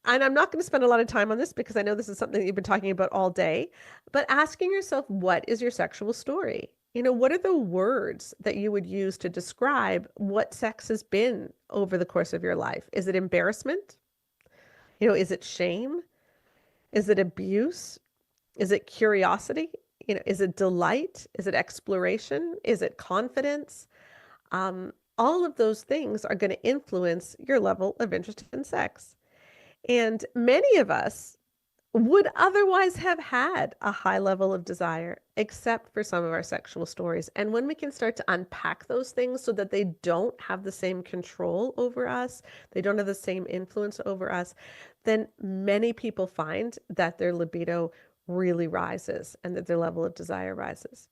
I'm not going to spend a lot of time on this because I know this is something that you've been talking about all day, but asking yourself, what is your sexual story? What are the words that you would use to describe what sex has been over the course of your life? Is it embarrassment? Is it shame? Is it abuse? Is it curiosity? Is it delight? Is it exploration? Is it confidence? All of those things are going to influence your level of interest in sex. And many of us would otherwise have had a high level of desire, except for some of our sexual stories. And when we can start to unpack those things so that they don't have the same control over us, they don't have the same influence over us, then many people find that their libido really rises and that their level of desire rises.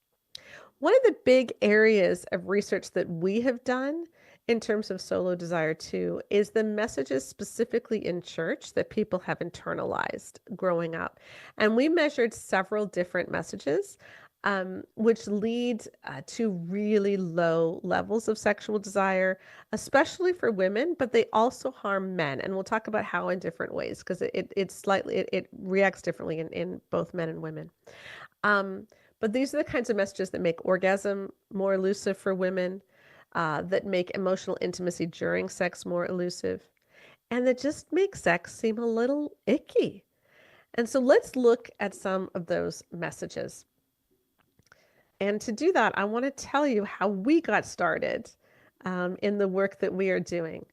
One of the big areas of research that we have done in terms of solo desire too is the messages specifically in church that people have internalized growing up. And we measured several different messages, which lead to really low levels of sexual desire, especially for women, but they also harm men. And we'll talk about how in different ways, because it reacts differently in both men and women. But these are the kinds of messages that make orgasm more elusive for women, that make emotional intimacy during sex more elusive, and that just make sex seem a little icky. And so let's look at some of those messages. And to do that, I want to tell you how we got started in the work that we are doing.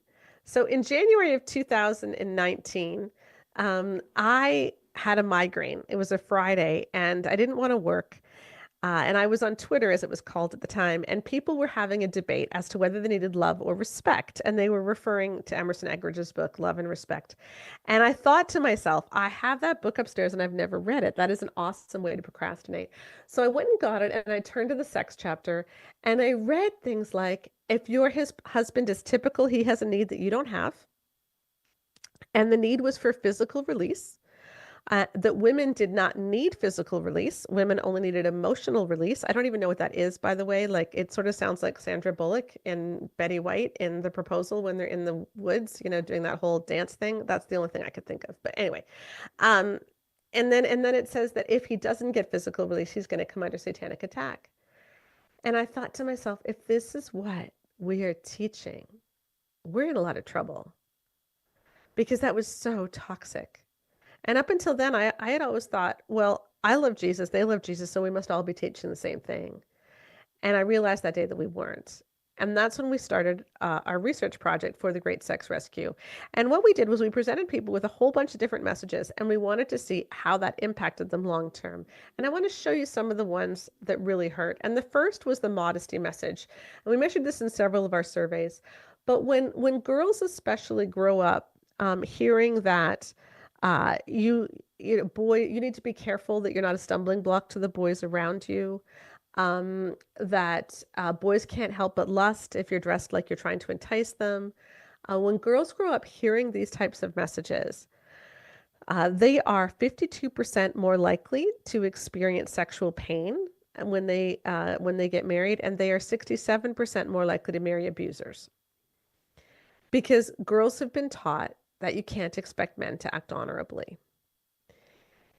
So in January of 2019, I had a migraine. It was a Friday, and I didn't want to work. And I was on Twitter, as it was called at the time, and people were having a debate as to whether they needed love or respect. And they were referring to Emerson Eggerich's book, Love and Respect. And I thought to myself, I have that book upstairs and I've never read it. That is an awesome way to procrastinate. So I went and got it, and I turned to the sex chapter, and I read things like, if his husband is typical, he has a need that you don't have. And the need was for physical release. That women did not need physical release. Women only needed emotional release. I don't even know what that is, by the way. Like, it sort of sounds like Sandra Bullock and Betty White in The Proposal when they're in the woods, doing that whole dance thing. That's the only thing I could think of. But anyway, and then it says that if he doesn't get physical release, he's going to come under satanic attack. And I thought to myself, if this is what we are teaching, we're in a lot of trouble, because that was so toxic. And up until then, I had always thought, well, I love Jesus, they love Jesus, so we must all be teaching the same thing. And I realized that day that we weren't. And that's when we started our research project for the Great Sex Rescue. And what we did was we presented people with a whole bunch of different messages, and we wanted to see how that impacted them long term. And I want to show you some of the ones that really hurt. And the first was the modesty message. And we measured this in several of our surveys. But when girls especially grow up hearing that you need to be careful that you're not a stumbling block to the boys around you, that boys can't help but lust if you're dressed like you're trying to entice them. When girls grow up hearing these types of messages, they are 52% more likely to experience sexual pain when they get married, and they are 67% more likely to marry abusers, because girls have been taught that you can't expect men to act honorably.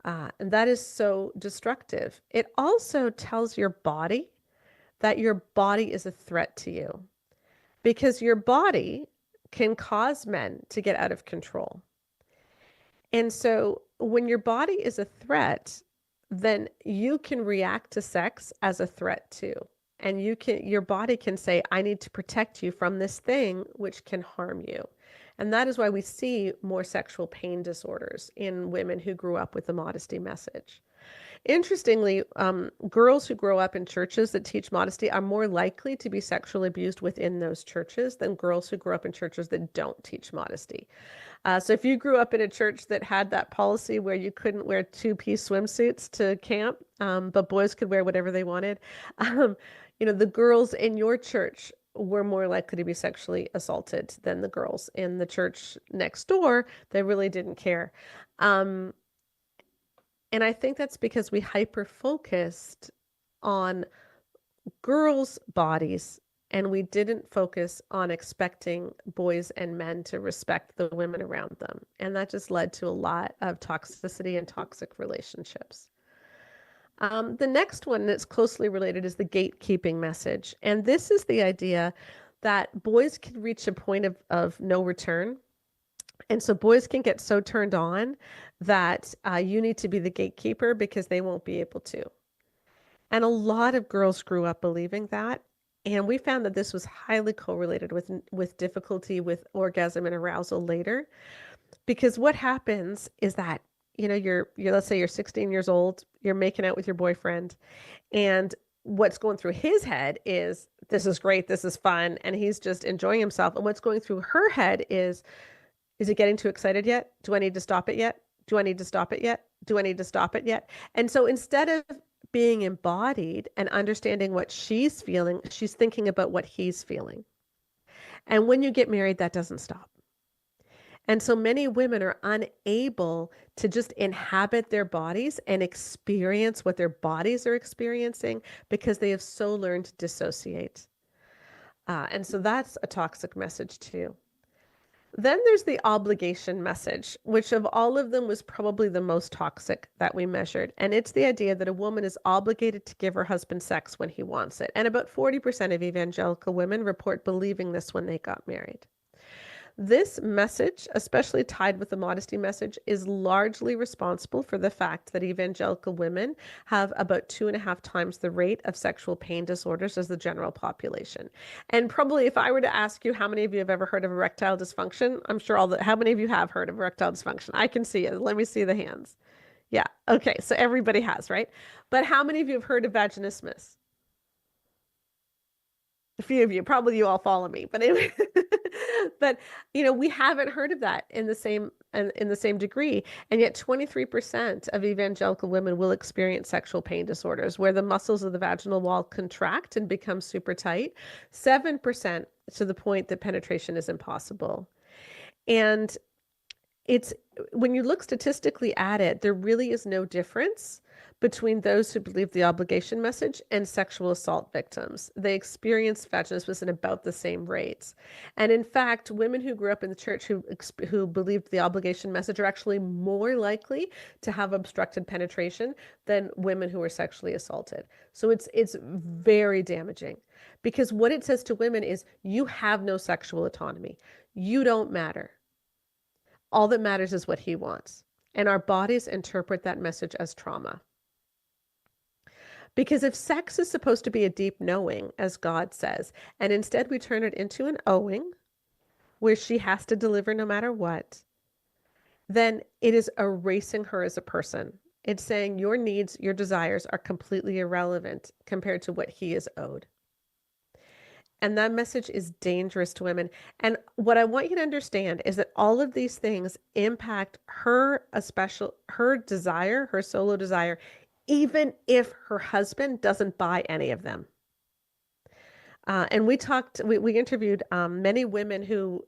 And that is so destructive. It also tells your body that your body is a threat to you, because your body can cause men to get out of control. And so when your body is a threat, then you can react to sex as a threat too. And your body can say, I need to protect you from this thing which can harm you. And that is why we see more sexual pain disorders in women who grew up with the modesty message. Interestingly, girls who grow up in churches that teach modesty are more likely to be sexually abused within those churches than girls who grew up in churches that don't teach modesty. So if you grew up in a church that had that policy where you couldn't wear two-piece swimsuits to camp, but boys could wear whatever they wanted, the girls in your church were more likely to be sexually assaulted than the girls in the church next door. They really didn't care. And And I think that's because we hyper focused on girls' bodies and we didn't focus on expecting boys and men to respect the women around them. And that just led to a lot of toxicity and toxic relationships. The next one that's closely related is the gatekeeping message. And this is the idea that boys can reach a point of no return. And so boys can get so turned on that you need to be the gatekeeper because they won't be able to. And a lot of girls grew up believing that. And we found that this was highly correlated with difficulty with orgasm and arousal later. Because what happens is that, you know, you're let's say you're 16 years old, you're making out with your boyfriend, and what's going through his head is, this is great, this is fun, and he's just enjoying himself. And what's going through her head is it getting too excited yet? Do I need to stop it yet? Do I need to stop it yet? Do I need to stop it yet? And so instead of being embodied and understanding what she's feeling, she's thinking about what he's feeling. And when you get married, that doesn't stop. And so many women are unable to just inhabit their bodies and experience what their bodies are experiencing because they have so learned to dissociate. And so that's a toxic message too. Then there's the obligation message, which of all of them was probably the most toxic that we measured. And it's the idea that a woman is obligated to give her husband sex when he wants it. And about 40% of evangelical women report believing this when they got married. This message, especially tied with the modesty message, is largely responsible for the fact that evangelical women have about 2.5 times the rate of sexual pain disorders as the general population. And probably if I were to ask you how many of you have ever heard of erectile dysfunction, I'm sure how many of you have heard of erectile dysfunction? I can see it. Let me see the hands. Yeah. Okay. So everybody has, right? But how many of you have heard of vaginismus? A few of you, probably you all follow me, but anyway, but you know, we haven't heard of that in the same degree. And yet 23% of evangelical women will experience sexual pain disorders where the muscles of the vaginal wall contract and become super tight, 7% to the point that penetration is impossible. And it's, when you look statistically at it, there really is no difference between those who believe the obligation message and sexual assault victims. They experience vaginismus in about the same rates. And in fact, women who grew up in the church who believed the obligation message are actually more likely to have obstructed penetration than women who were sexually assaulted. So it's very damaging because what it says to women is you have no sexual autonomy. You don't matter. All that matters is what he wants. And our bodies interpret that message as trauma. Because if sex is supposed to be a deep knowing, as God says, and instead we turn it into an owing, where she has to deliver no matter what, then it is erasing her as a person. It's saying your needs, your desires are completely irrelevant compared to what he is owed. And that message is dangerous to women. And what I want you to understand is that all of these things impact her desire, her solo desire, even if her husband doesn't buy any of them. And we interviewed many women who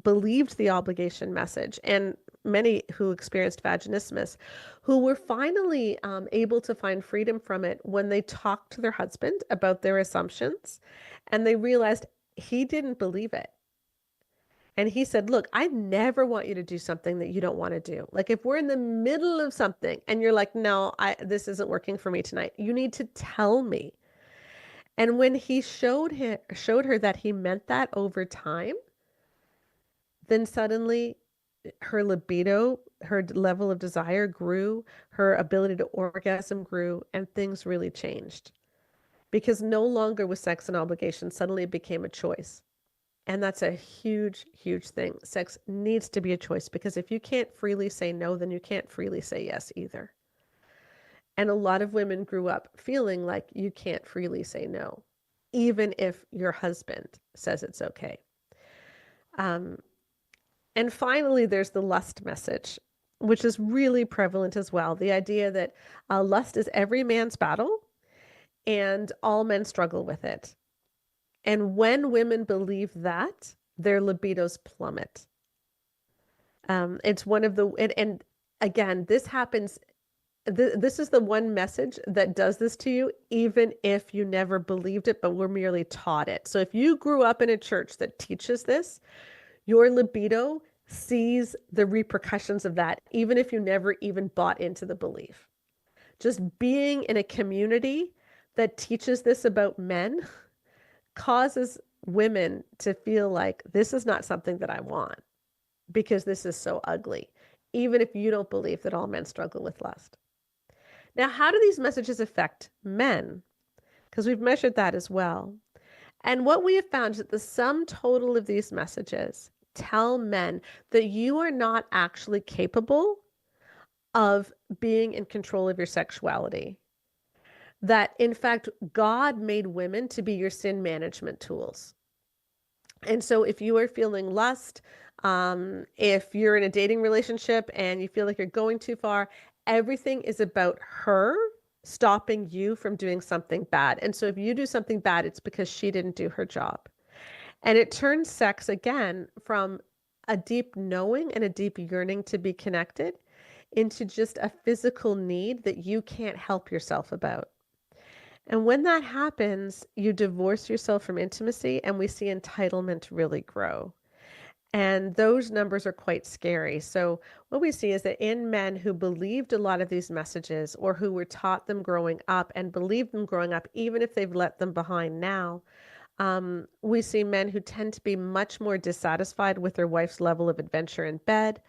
believed the obligation message and many who experienced vaginismus, who were finally able to find freedom from it when they talked to their husband about their assumptions and they realized he didn't believe it. And he said, look, I never want you to do something that you don't want to do. Like if we're in the middle of something and you're like, no, this isn't working for me tonight, you need to tell me. And when he showed her that he meant that over time, then suddenly her libido, her level of desire grew, her ability to orgasm grew, and things really changed. Because no longer was sex an obligation, suddenly it became a choice. And that's a huge, huge thing. Sex needs to be a choice because if you can't freely say no, then you can't freely say yes either. And a lot of women grew up feeling like you can't freely say no, even if your husband says it's okay. And finally, there's the lust message, which is really prevalent as well. The idea that lust is every man's battle and all men struggle with it. And when women believe that, their libidos plummet. It's one of the, and again, this happens this is the one message that does this to you, even if you never believed it, but were merely taught it. So if you grew up in a church that teaches this, your libido sees the repercussions of that, even if you never even bought into the belief. Just being in a community that teaches this about men causes women to feel like this is not something that I want because this is so ugly, even if you don't believe that all men struggle with lust. Now, how do these messages affect men? Because we've measured that as well. And what we have found is that the sum total of these messages tell men that you are not actually capable of being in control of your sexuality. That, in fact, God made women to be your sin management tools. And so if you are feeling lust, if you're in a dating relationship and you feel like you're going too far, everything is about her stopping you from doing something bad. And so if you do something bad, it's because she didn't do her job. And it turns sex again from a deep knowing and a deep yearning to be connected into just a physical need that you can't help yourself about. And when that happens, you divorce yourself from intimacy, and we see entitlement really grow. And those numbers are quite scary. So what we see is that in men who believed a lot of these messages, or who were taught them growing up and believed them growing up, even if they've let them behind now, we see men who tend to be much more dissatisfied with their wife's level of adventure in bed.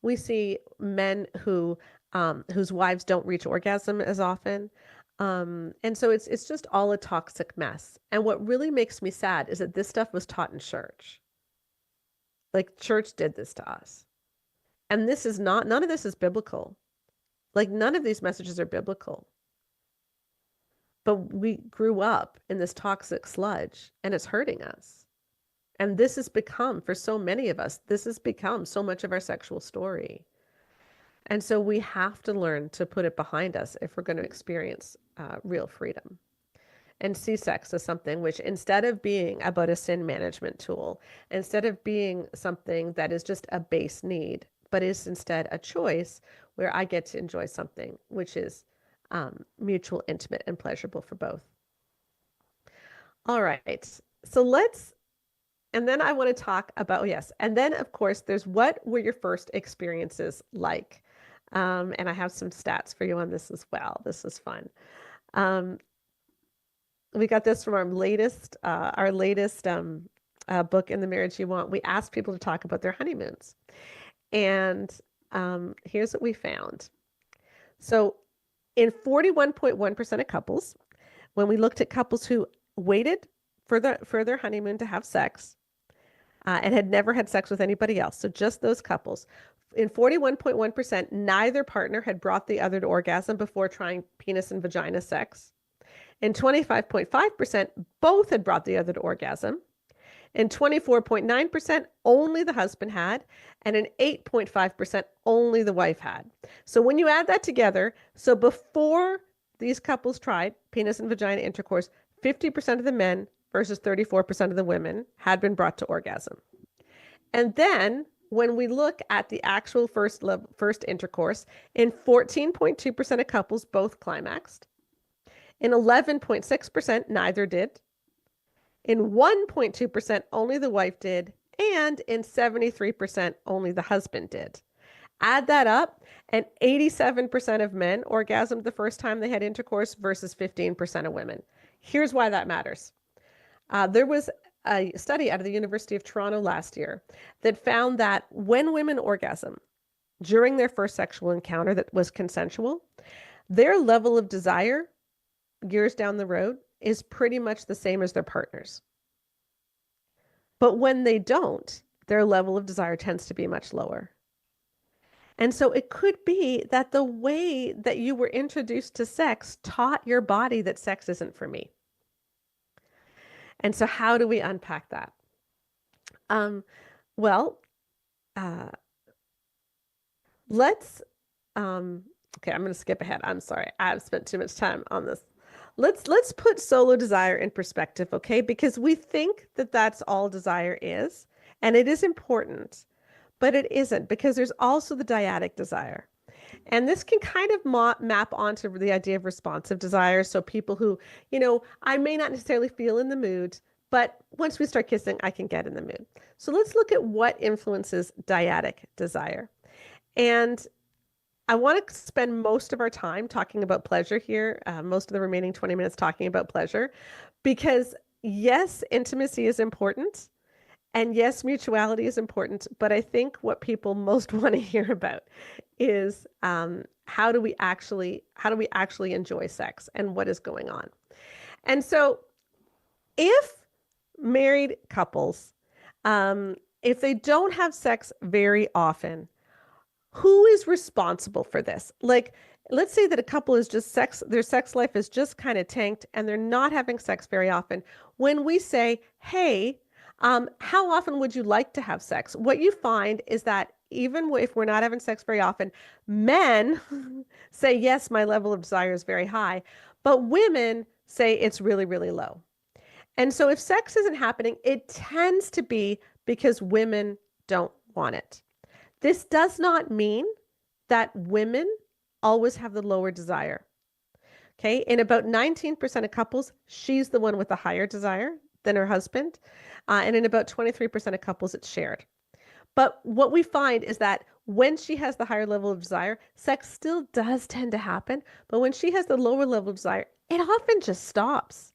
We see men who whose wives don't reach orgasm as often. And so it's just all a toxic mess. And what really makes me sad is that this stuff was taught in church. Like, church did this to us. And this is not, none of this is biblical. Like, none of these messages are biblical. But we grew up in this toxic sludge, and it's hurting us. And this has become, for so many of us, this has become so much of our sexual story. And so we have to learn to put it behind us if we're going to experience real freedom. And see sex as something which, instead of being about a sin management tool, instead of being something that is just a base need, but is instead a choice where I get to enjoy something which is mutual, intimate, and pleasurable for both. All right. So let's, and then I want to talk about, yes. And then, of course, there's what were your first experiences like? And I have some stats for you on this as well. This is fun. We got this from our latest book, In the Marriage You Want. We asked people to talk about their honeymoons. And here's what we found. So in 41.1% of couples, when we looked at couples who waited for their honeymoon to have sex and had never had sex with anybody else, so just those couples, in 41.1%, neither partner had brought the other to orgasm before trying penis and vagina sex. In 25.5%, both had brought the other to orgasm. In 24.9%, only the husband had. And in 8.5%, only the wife had. So when you add that together, so before these couples tried penis and vagina intercourse, 50% of the men versus 34% of the women had been brought to orgasm. And then when we look at the actual first intercourse, in 14.2% of couples, both climaxed. In 11.6%, neither did. In 1.2%, only the wife did. And in 73%, only the husband did. Add that up, and 87% of men orgasmed the first time they had intercourse versus 15% of women. Here's why that matters. There was a study out of the University of Toronto last year that found that when women orgasm during their first sexual encounter that was consensual, their level of desire years down the road is pretty much the same as their partners. But when they don't, their level of desire tends to be much lower. And so it could be that the way that you were introduced to sex taught your body that sex isn't for me. And so how do we unpack that? Let's, okay, I'm going to skip ahead. I'm sorry. I've spent too much time on this. Let's put solo desire in perspective, okay? Because we think that that's all desire is, and it is important, but it isn't, because there's also the dyadic desire. And this can kind of map onto the idea of responsive desire. So people who, I may not necessarily feel in the mood, but once we start kissing, I can get in the mood. So let's look at what influences dyadic desire. And I want to spend most of our time talking about pleasure here, most of the remaining 20 minutes talking about pleasure, because yes, intimacy is important. And yes, mutuality is important, but I think what people most want to hear about is how do we actually enjoy sex and what is going on. And so if married couples, if they don't have sex very often, who is responsible for this? Like, let's say that a couple is just their sex life is just kind of tanked and they're not having sex very often. When we say, hey, how often would you like to have sex? What you find is that even if we're not having sex very often, men say, yes, my level of desire is very high, but women say it's really, really low. And so if sex isn't happening, it tends to be because women don't want it. This does not mean that women always have the lower desire. Okay, in about 19% of couples, she's the one with the higher desire than her husband. And in about 23% of couples, it's shared. But what we find is that when she has the higher level of desire, sex still does tend to happen. But when she has the lower level of desire, it often just stops.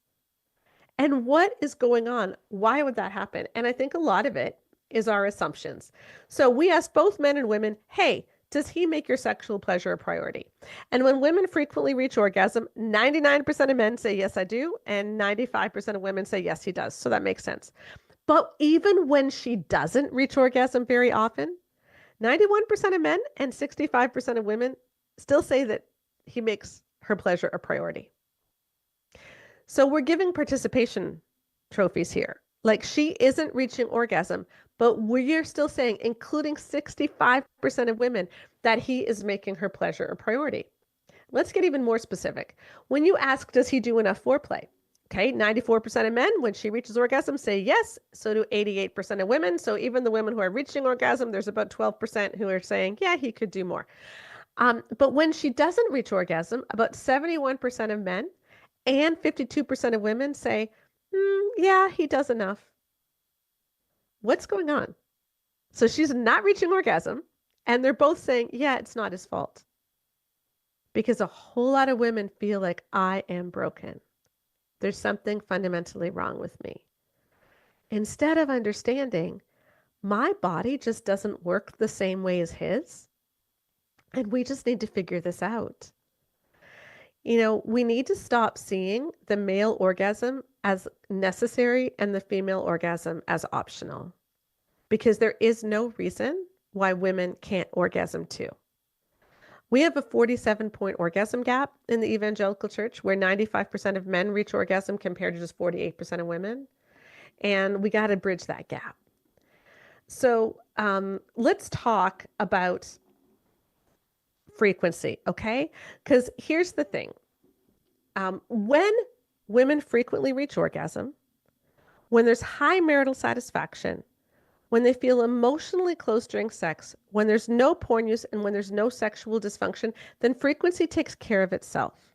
And what is going on? Why would that happen? And I think a lot of it is our assumptions. So we asked both men and women, hey, does he make your sexual pleasure a priority? And when women frequently reach orgasm, 99% of men say, yes, I do. And 95% of women say, yes, he does. So that makes sense. But even when she doesn't reach orgasm very often, 91% of men and 65% of women still say that he makes her pleasure a priority. So we're giving participation trophies here. Like, she isn't reaching orgasm, but we're still saying, including 65% of women, that he is making her pleasure a priority. Let's get even more specific. When you ask, does he do enough foreplay? Okay, 94% of men, when she reaches orgasm, say yes. So do 88% of women. So even the women who are reaching orgasm, there's about 12% who are saying, yeah, he could do more. But when she doesn't reach orgasm, about 71% of men and 52% of women say, yeah, he does enough. What's going on? So she's not reaching orgasm, and they're both saying, yeah, it's not his fault. Because a whole lot of women feel like, I am broken. There's something fundamentally wrong with me. Instead of understanding, my body just doesn't work the same way as his, and we just need to figure this out. We need to stop seeing the male orgasm as necessary and the female orgasm as optional, because there is no reason why women can't orgasm too. We have a 47-point orgasm gap in the evangelical church, where 95% of men reach orgasm compared to just 48% of women. And we got to bridge that gap. So let's talk about frequency, okay? Because here's the thing. When women frequently reach orgasm, when there's high marital satisfaction, when they feel emotionally close during sex, when there's no porn use, and when there's no sexual dysfunction, then frequency takes care of itself.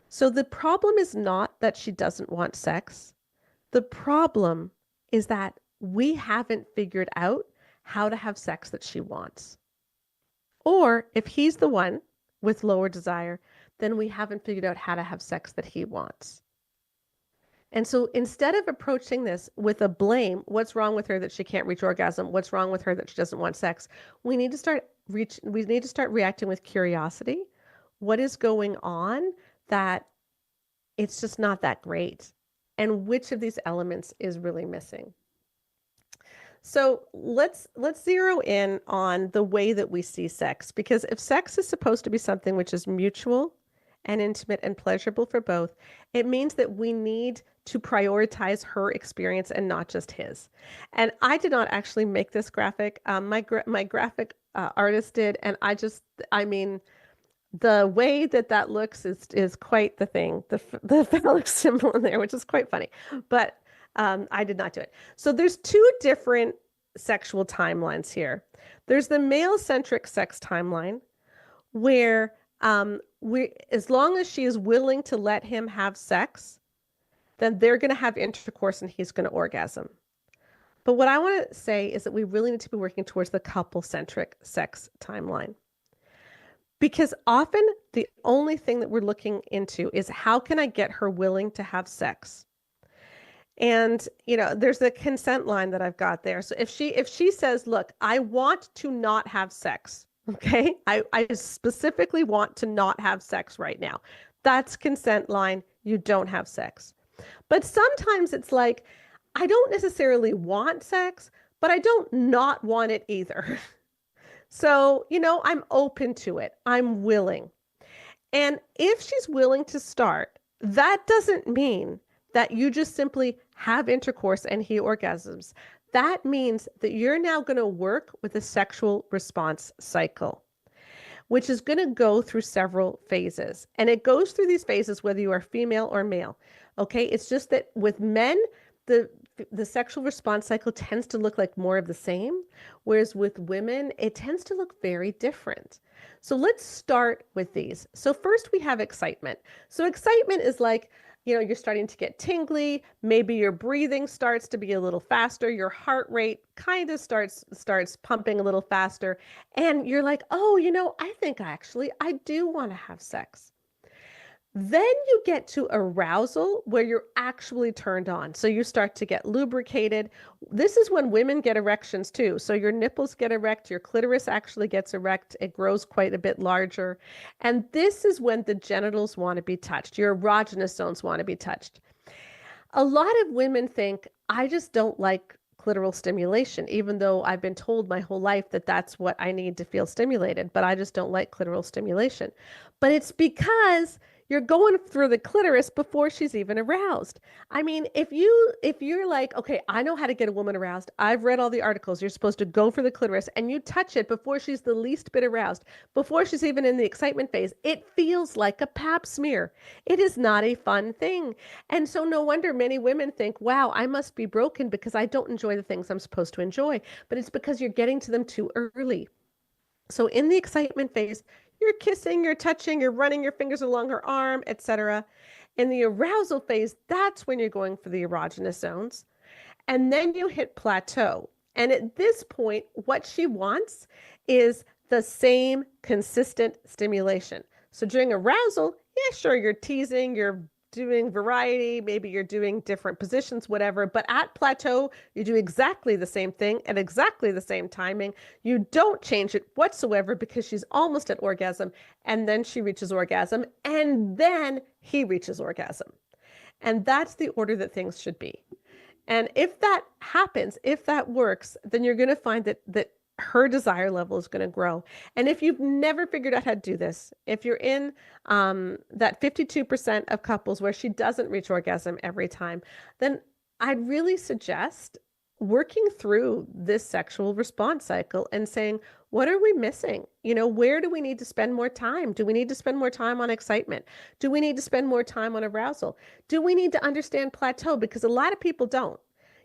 So the problem is not that she doesn't want sex. The problem is that we haven't figured out how to have sex that she wants. Or if he's the one with lower desire, then we haven't figured out how to have sex that he wants. And so instead of approaching this with a blame, what's wrong with her that she can't reach orgasm? What's wrong with her that she doesn't want sex? We need to start reacting with curiosity. What is going on that it's just not that great? And which of these elements is really missing? So let's zero in on the way that we see sex, because if sex is supposed to be something which is mutual and intimate and pleasurable for both, it means that we need to prioritize her experience and not just his. And I did not actually make this graphic. My graphic artist did, and the way that looks is quite the thing. The phallic symbol in there, which is quite funny, but I did not do it. So there's two different sexual timelines here. There's the male-centric sex timeline, where as long as she is willing to let him have sex, then they're going to have intercourse and he's going to orgasm. But what I want to say is that we really need to be working towards the couple-centric sex timeline. Because often the only thing that we're looking into is how can I get her willing to have sex? And, you know, there's the consent line that I've got there. So if she says, look, I want to not have sex, okay? I specifically want to not have sex right now. That's consent line. You don't have sex. But sometimes it's like, I don't necessarily want sex, but I don't not want it either. So, you know, I'm open to it. I'm willing. And if she's willing to start, that doesn't mean that you just simply have intercourse and he orgasms. That means that you're now going to work with a sexual response cycle, which is going to go through several phases. And it goes through these phases whether you are female or male. Okay, it's just that with men, the sexual response cycle tends to look like more of the same, whereas with women, it tends to look very different. So let's start with these. So first we have excitement. So excitement is like, you know, you're starting to get tingly, maybe your breathing starts to be a little faster, your heart rate kind of starts pumping a little faster, and you're like, oh, you know, I think actually I do want to have sex. Then you get to arousal where you're actually turned on. So you start to get lubricated. This is when women get erections too. So your nipples get erect, your clitoris actually gets erect. It grows quite a bit larger. And this is when the genitals want to be touched. Your erogenous zones want to be touched. A lot of women think, I just don't like clitoral stimulation, even though I've been told my whole life that that's what I need to feel stimulated, but I just don't like clitoral stimulation. But it's because you're going through the clitoris before she's even aroused. I mean, if you're like, okay, I know how to get a woman aroused. I've read all the articles. You're supposed to go for the clitoris and you touch it before she's the least bit aroused, before she's even in the excitement phase. It feels like a pap smear. It is not a fun thing. And so no wonder many women think, wow, I must be broken because I don't enjoy the things I'm supposed to enjoy. But it's because you're getting to them too early. So in the excitement phase, you're kissing, you're touching, you're running your fingers along her arm, etc. In the arousal phase, that's when you're going for the erogenous zones. And then you hit plateau. And at this point, what she wants is the same consistent stimulation. So during arousal, yeah, sure, you're teasing, you're doing variety, maybe you're doing different positions, whatever, but at plateau, you do exactly the same thing at exactly the same timing. You don't change it whatsoever because she's almost at orgasm, and then she reaches orgasm, and then he reaches orgasm. And that's the order that things should be. And if that happens, if that works, then you're going to find that her desire level is going to grow. And if you've never figured out how to do this, if you're in that 52% of couples where she doesn't reach orgasm every time, then I'd really suggest working through this sexual response cycle and saying, what are we missing? You know, where do we need to spend more time? Do we need to spend more time on excitement? Do we need to spend more time on arousal? Do we need to understand plateau? Because a lot of people don't.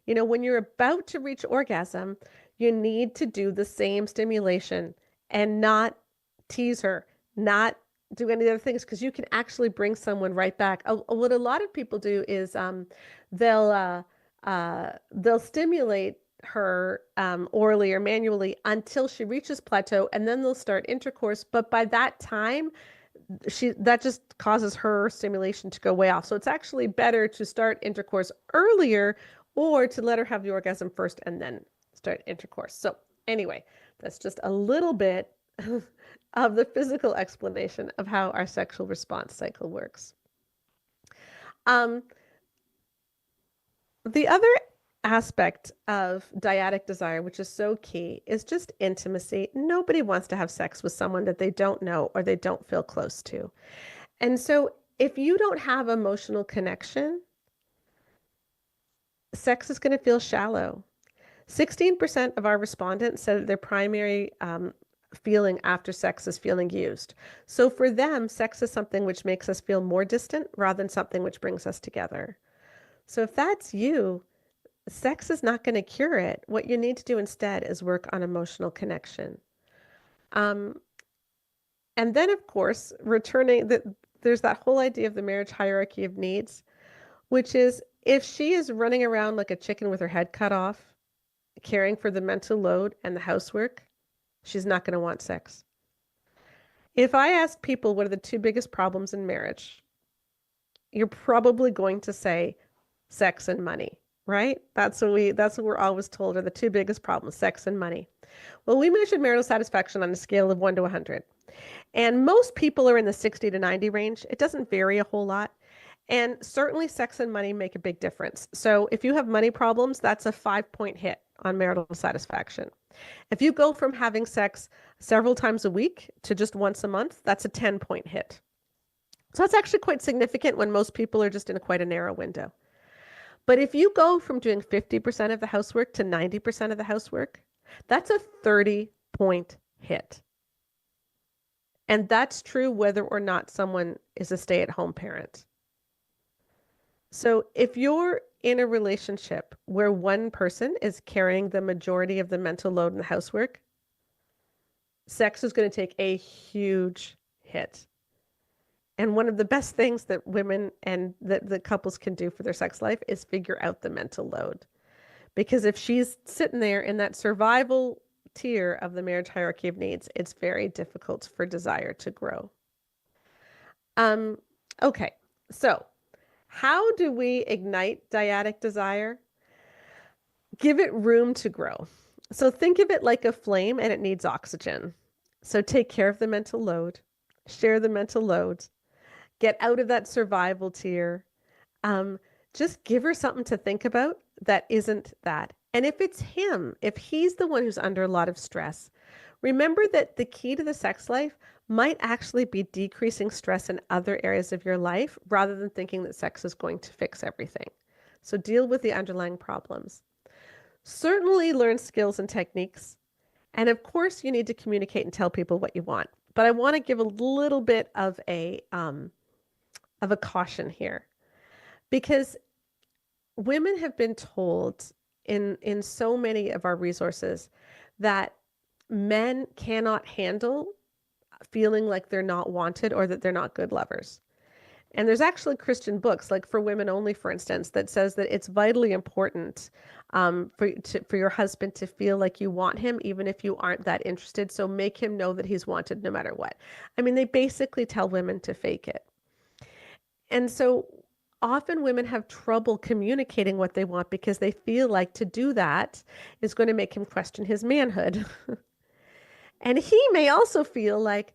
You know, when you're about to reach orgasm, you need to do the same stimulation and not tease her, not do any other things, because you can actually bring someone right back. What a lot of people do is they'll stimulate her orally or manually until she reaches plateau, and then they'll start intercourse. But by that time, that just causes her stimulation to go way off. So it's actually better to start intercourse earlier or to let her have the orgasm first and then start intercourse. So anyway, that's just a little bit of the physical explanation of how our sexual response cycle works. The other aspect of dyadic desire, which is so key, is just intimacy. Nobody wants to have sex with someone that they don't know or they don't feel close to. And so if you don't have emotional connection, sex is going to feel shallow. 16% of our respondents said that their primary feeling after sex is feeling used. So for them, sex is something which makes us feel more distant rather than something which brings us together. So if that's you, sex is not going to cure it. What you need to do instead is work on emotional connection. And And then, of course, returning that there's that whole idea of the marriage hierarchy of needs, which is if she is running around like a chicken with her head cut off, caring for the mental load and the housework, she's not going to want sex. If I ask people what are the two biggest problems in marriage, you're probably going to say sex and money, right? That's what we're always told are the two biggest problems, sex and money. Well, we measured marital satisfaction on a scale of 1 to 100. And most people are in the 60 to 90 range. It doesn't vary a whole lot. And certainly sex and money make a big difference. So if you have money problems, that's a 5-point hit on marital satisfaction. If you go from having sex several times a week to just once a month, that's a 10-point hit. So that's actually quite significant when most people are just in quite a narrow window. But if you go from doing 50% of the housework to 90% of the housework, that's a 30-point hit. And that's true whether or not someone is a stay-at-home parent. So if you're in a relationship where one person is carrying the majority of the mental load in the housework, sex is going to take a huge hit. And one of the best things that women and that the couples can do for their sex life is figure out the mental load. Because if she's sitting there in that survival tier of the marriage hierarchy of needs, it's very difficult for desire to grow. Okay, so how do we ignite dyadic desire? Give it room to grow. So think of it like a flame and it needs oxygen. So take care of the mental load, share the mental load, get out of that survival tier. Just give her something to think about that isn't that. And if it's him, if he's the one who's under a lot of stress, remember that the key to the sex life might actually be decreasing stress in other areas of your life rather than thinking that sex is going to fix everything. So deal with the underlying problems. Certainly learn skills and techniques. And of course, you need to communicate and tell people what you want. But I want to give a little bit of a caution here, because women have been told in so many of our resources that men cannot handle feeling like they're not wanted or that they're not good lovers. And there's actually Christian books, like For Women Only, for instance, that says that it's vitally important for your husband to feel like you want him, even if you aren't that interested. So make him know that he's wanted no matter what. I mean, they basically tell women to fake it. And so often women have trouble communicating what they want because they feel like to do that is going to make him question his manhood. And he may also feel like,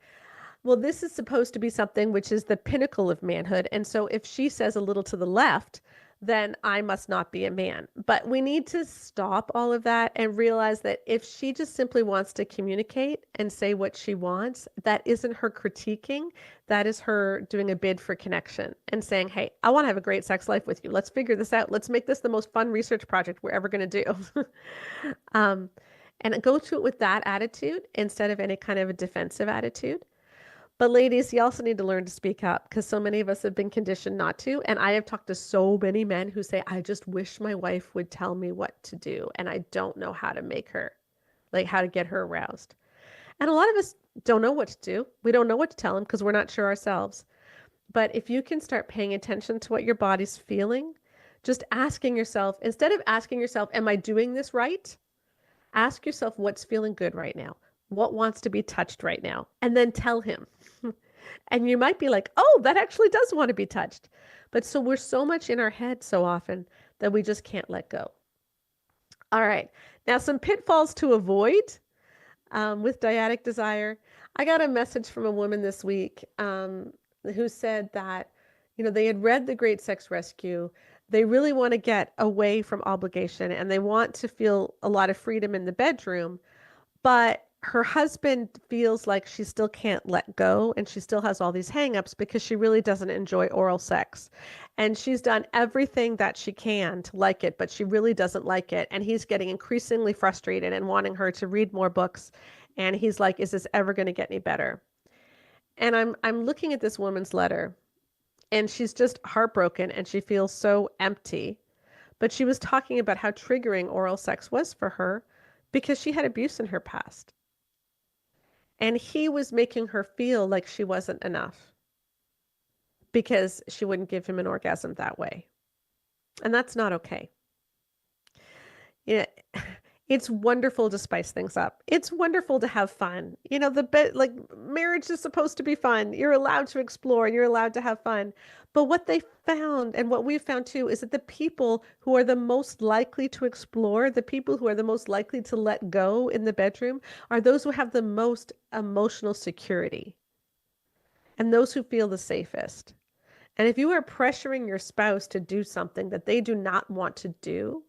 well, this is supposed to be something which is the pinnacle of manhood. And so if she says a little to the left, then I must not be a man. But we need to stop all of that and realize that if she just simply wants to communicate and say what she wants, that isn't her critiquing. That is her doing a bid for connection and saying, hey, I want to have a great sex life with you. Let's figure this out. Let's make this the most fun research project we're ever going to do. And go to it with that attitude instead of any kind of a defensive attitude. But ladies, you also need to learn to speak up because so many of us have been conditioned not to. And I have talked to so many men who say, I just wish my wife would tell me what to do. And I don't know how to make her, like how to get her aroused. And a lot of us don't know what to do. We don't know what to tell them because we're not sure ourselves. But if you can start paying attention to what your body's feeling, just asking yourself, instead of asking yourself, am I doing this right? Ask yourself what's feeling good right now. What wants to be touched right now? And then tell him. And you might be like, oh, that actually does want to be touched. But so we're so much in our head so often that we just can't let go. All right. Now, some pitfalls to avoid with dyadic desire. I got a message from a woman this week who said that, they had read The Great Sex Rescue. They really want to get away from obligation and they want to feel a lot of freedom in the bedroom, but her husband feels like she still can't let go and she still has all these hangups because she really doesn't enjoy oral sex. And she's done everything that she can to like it, but she really doesn't like it. And he's getting increasingly frustrated and wanting her to read more books. And he's like, is this ever going to get any better? And I'm looking at this woman's letter and she's just heartbroken and she feels so empty. But she was talking about how triggering oral sex was for her because she had abuse in her past. And he was making her feel like she wasn't enough because she wouldn't give him an orgasm that way. And that's not okay. Yeah, it's wonderful to spice things up. It's wonderful to have fun. You know, like marriage is supposed to be fun. You're allowed to explore and you're allowed to have fun. But what they found, and what we've found too, is that the people who are the most likely to explore, the people who are the most likely to let go in the bedroom, are those who have the most emotional security and those who feel the safest. And if you are pressuring your spouse to do something that they do not want to do,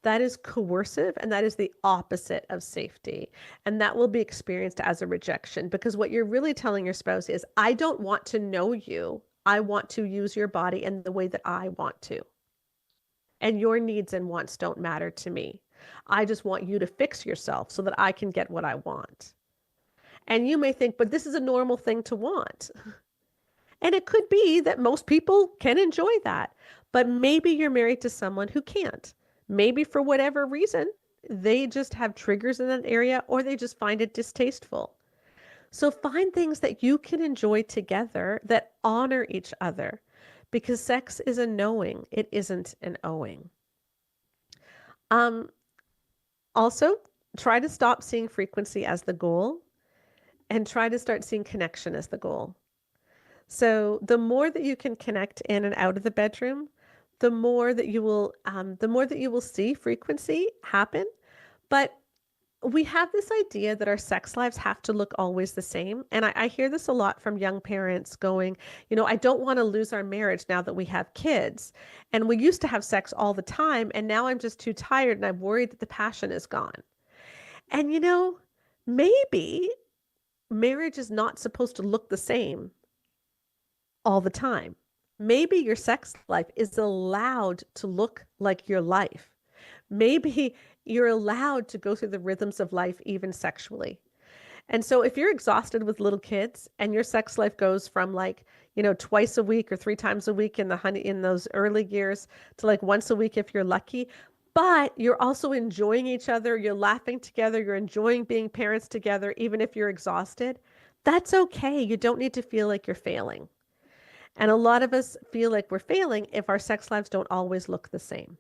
that is coercive, and that is the opposite of safety. And that will be experienced as a rejection, because what you're really telling your spouse is, I don't want to know you. I want to use your body in the way that I want to. And your needs and wants don't matter to me. I just want you to fix yourself so that I can get what I want. And you may think, but this is a normal thing to want. And it could be that most people can enjoy that, but maybe you're married to someone who can't. Maybe for whatever reason, they just have triggers in that area, or they just find it distasteful. So find things that you can enjoy together that honor each other, because sex is a knowing, it isn't an owing. Also, try to stop seeing frequency as the goal and try to start seeing connection as the goal. So the more that you can connect in and out of the bedroom, the more that you will see frequency happen. But we have this idea that our sex lives have to look always the same. And I hear this a lot from young parents going, I don't want to lose our marriage now that we have kids. And we used to have sex all the time, and now I'm just too tired and I'm worried that the passion is gone. And maybe marriage is not supposed to look the same all the time. Maybe your sex life is allowed to look like your life. Maybe you're allowed to go through the rhythms of life, even sexually. And so if you're exhausted with little kids and your sex life goes from twice a week or 3 times a week in those early years to once a week if you're lucky, but you're also enjoying each other, you're laughing together, you're enjoying being parents together, even if you're exhausted, that's okay. You don't need to feel like you're failing. And a lot of us feel like we're failing if our sex lives don't always look the same.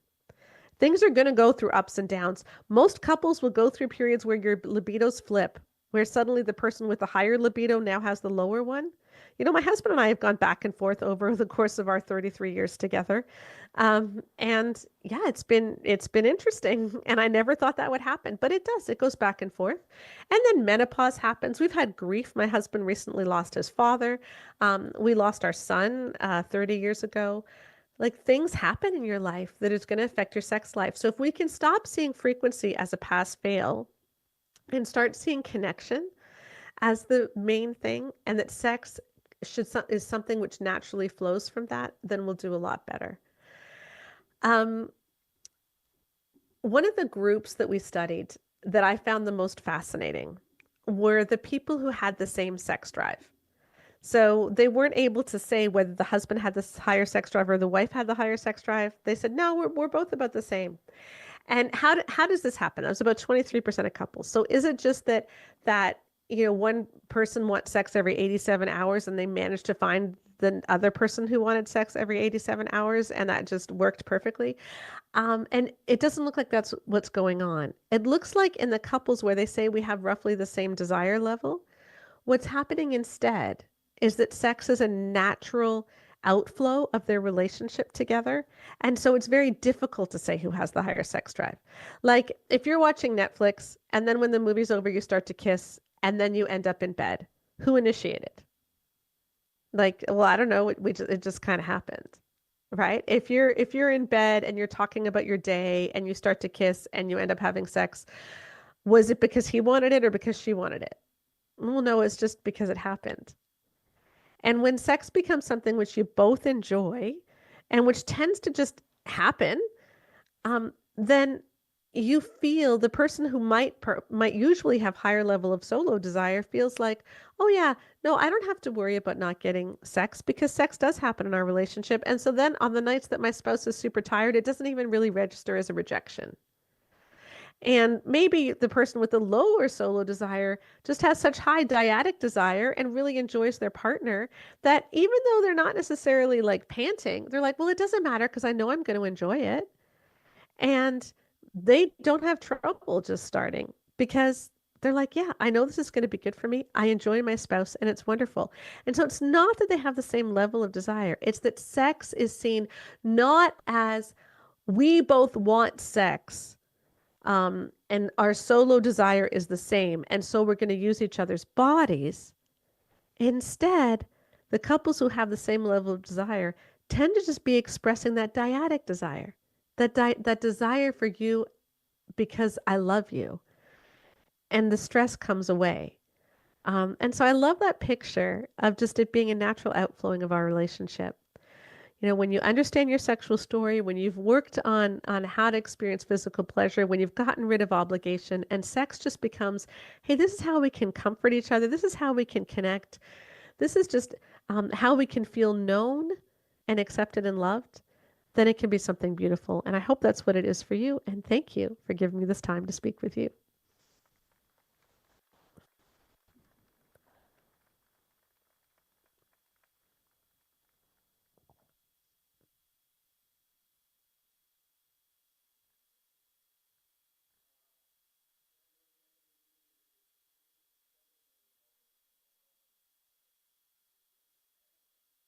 Things are going to go through ups and downs. Most couples will go through periods where your libidos flip, where suddenly the person with the higher libido now has the lower one. My husband and I have gone back and forth over the course of our 33 years together. And yeah, it's been interesting. And I never thought that would happen, but it does. It goes back and forth. And then menopause happens. We've had grief. My husband recently lost his father. We lost our son 30 years ago. Things happen in your life that is going to affect your sex life. So if we can stop seeing frequency as a pass fail and start seeing connection as the main thing, and that sex is something which naturally flows from that, then we'll do a lot better. One of the groups that we studied that I found the most fascinating were the people who had the same sex drive. So they weren't able to say whether the husband had this higher sex drive or the wife had the higher sex drive. They said, no, we're both about the same. And how does this happen? It was about 23% of couples. So is it just that one person wants sex every 87 hours and they managed to find the other person who wanted sex every 87 hours and that just worked perfectly? And it doesn't look like that's what's going on. It looks like in the couples where they say we have roughly the same desire level, what's happening instead is that sex is a natural outflow of their relationship together. And so it's very difficult to say who has the higher sex drive. Like if you're watching Netflix and then when the movie's over, you start to kiss and then you end up in bed, who initiated? Well, I don't know. It just kind of happened, right? If you're in bed and you're talking about your day and you start to kiss and you end up having sex, was it because he wanted it or because she wanted it? Well, no, it's just because it happened. And when sex becomes something which you both enjoy and which tends to just happen, then you feel the person who might usually have higher level of solo desire feels like, oh yeah, no, I don't have to worry about not getting sex because sex does happen in our relationship. And so then on the nights that my spouse is super tired, it doesn't even really register as a rejection. And maybe the person with the lower solo desire just has such high dyadic desire and really enjoys their partner that even though they're not necessarily like panting, they're like, well, it doesn't matter because I know I'm going to enjoy it. And they don't have trouble just starting because they're like, yeah, I know this is going to be good for me. I enjoy my spouse and it's wonderful. And so it's not that they have the same level of desire. It's that sex is seen not as we both want sex, and our solo desire is the same. And so we're going to use each other's bodies. Instead, the couples who have the same level of desire tend to just be expressing that dyadic desire, that desire for you because I love you. And the stress comes away. And so I love that picture of just it being a natural outflowing of our relationship. You know, when you understand your sexual story, when you've worked on how to experience physical pleasure, when you've gotten rid of obligation, and sex just becomes, hey, this is how we can comfort each other. This is how we can connect. This is just how we can feel known and accepted and loved. Then it can be something beautiful. And I hope that's what it is for you. And thank you for giving me this time to speak with you.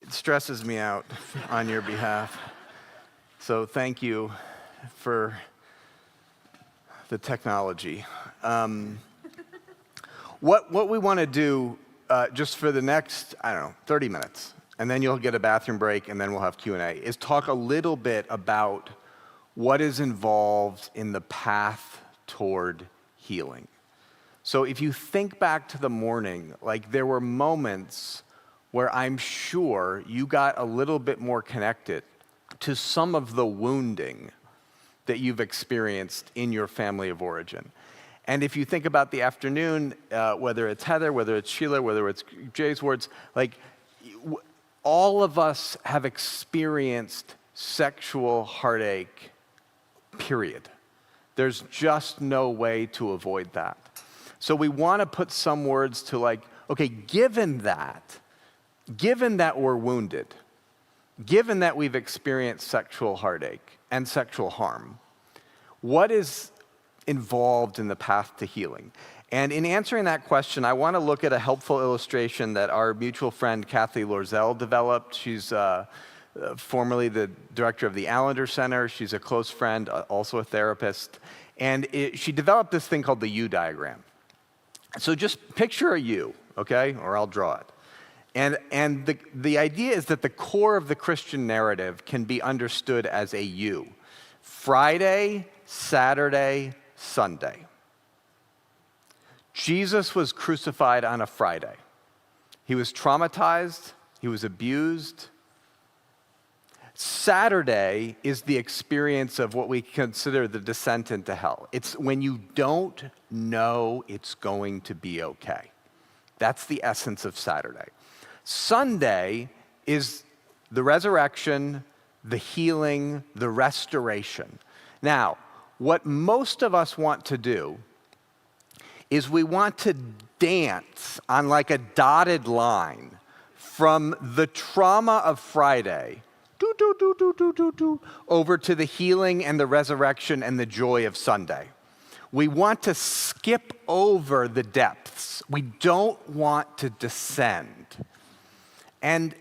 It stresses me out on your behalf. So thank you for the technology. What we want to do just for the next, 30 minutes, and then you'll get a bathroom break, and then we'll have Q&A, is talk a little bit about what is involved in the path toward healing. So if you think back to the morning, like there were moments where I'm sure you got a little bit more connected to some of the wounding that you've experienced in your family of origin. And if you think about the afternoon, whether it's Heather, whether it's Sheila, whether it's Jay's words, like all of us have experienced sexual heartache, period. There's just no way to avoid that. So we want to put some words to like, okay, given that we're wounded, given that we've experienced sexual heartache and sexual harm, what is involved in the path to healing? And in answering that question, I want to look at a helpful illustration that our mutual friend Kathy Lorzell developed. She's formerly the director of the Allender Center. She's a close friend, also a therapist. And she developed this thing called the U diagram. So just picture a U, okay? Or I'll draw it. And the idea is that the core of the Christian narrative can be understood as a U. Friday, Saturday, Sunday. Jesus was crucified on a Friday. He was traumatized. He was abused. Saturday is the experience of what we consider the descent into hell. It's when you don't know it's going to be okay. That's the essence of Saturday. Sunday is the resurrection, the healing, the restoration. Now, what most of us want to do is we want to dance on like a dotted line from the trauma of Friday over to the healing and the resurrection and the joy of Sunday. We want to skip over the depths. We don't want to descend. And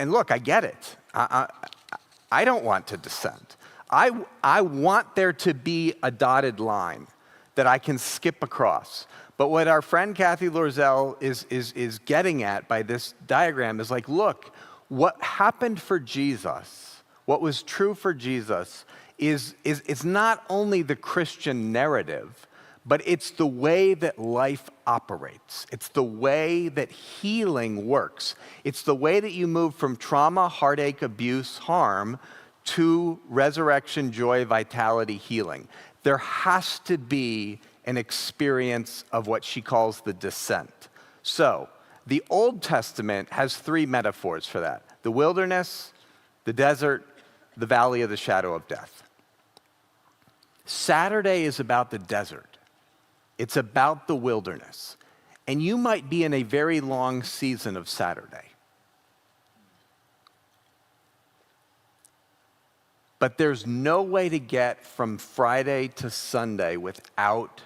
look, I get it. I don't want to descend. I want there to be a dotted line that I can skip across. But what our friend Kathy Lorzell is getting at by this diagram is like, look, what happened for Jesus, what was true for Jesus, is not only the Christian narrative, but it's the way that life operates. It's the way that healing works. It's the way that you move from trauma, heartache, abuse, harm, to resurrection, joy, vitality, healing. There has to be an experience of what she calls the descent. So, the Old Testament has three metaphors for that: the wilderness, the desert, the valley of the shadow of death. Saturday is about the desert. It's about the wilderness. And you might be in a very long season of Saturday. But there's no way to get from Friday to Sunday without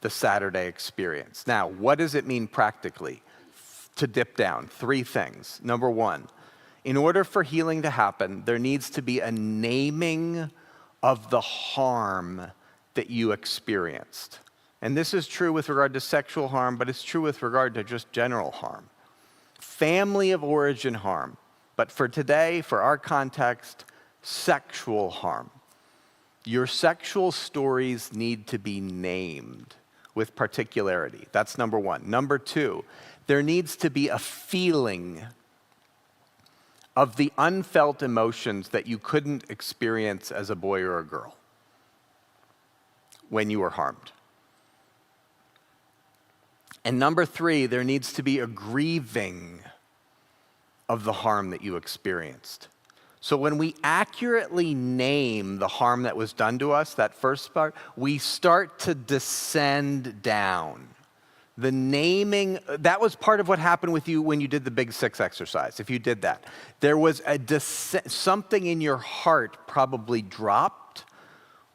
the Saturday experience. Now, what does it mean practically to dip down? 3 things. Number 1, in order for healing to happen, there needs to be a naming of the harm that you experienced. And this is true with regard to sexual harm, but it's true with regard to just general harm. Family of origin harm. But for today, for our context, sexual harm. Your sexual stories need to be named with particularity. That's number 1. Number 2, there needs to be a feeling of the unfelt emotions that you couldn't experience as a boy or a girl when you were harmed. And number 3, there needs to be a grieving of the harm that you experienced. So when we accurately name the harm that was done to us, that first part, we start to descend down. The naming, that was part of what happened with you when you did the Big 6 exercise, if you did that. There was something in your heart probably dropped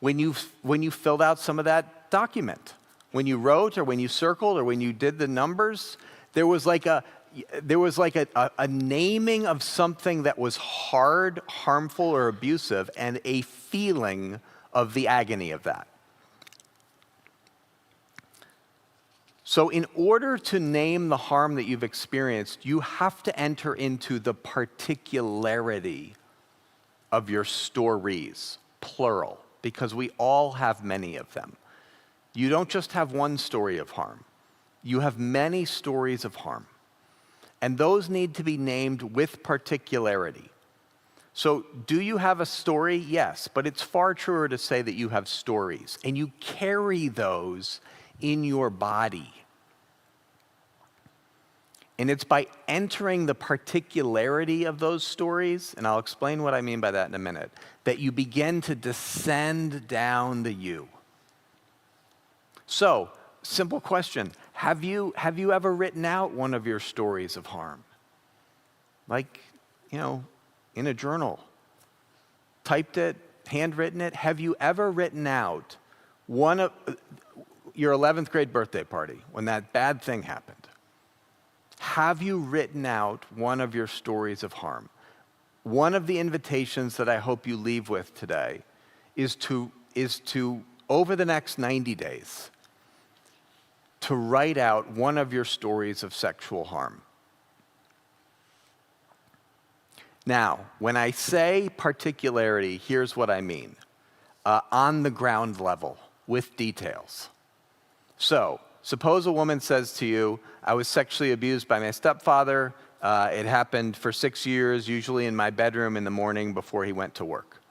when you filled out some of that document. When you wrote or when you circled or when you did the numbers, there was like a naming of something that was hard, harmful, or abusive, and a feeling of the agony of that. So in order to name the harm that you've experienced, you have to enter into the particularity of your stories, plural, because we all have many of them. You don't just have one story of harm. You have many stories of harm. And those need to be named with particularity. So do you have a story? Yes, but it's far truer to say that you have stories, and you carry those in your body. And it's by entering the particularity of those stories, and I'll explain what I mean by that in a minute, that you begin to descend down the you. So, simple question. Have you ever written out one of your stories of harm? Like, in a journal. Typed it, handwritten it. Have you ever written out one of your 11th grade birthday party when that bad thing happened? Have you written out one of your stories of harm? One of the invitations that I hope you leave with today is to over the next 90 days, to write out one of your stories of sexual harm. Now, when I say particularity, here's what I mean. On the ground level, with details. So, suppose a woman says to you, I was sexually abused by my stepfather. It happened for 6 years, usually in my bedroom in the morning before he went to work.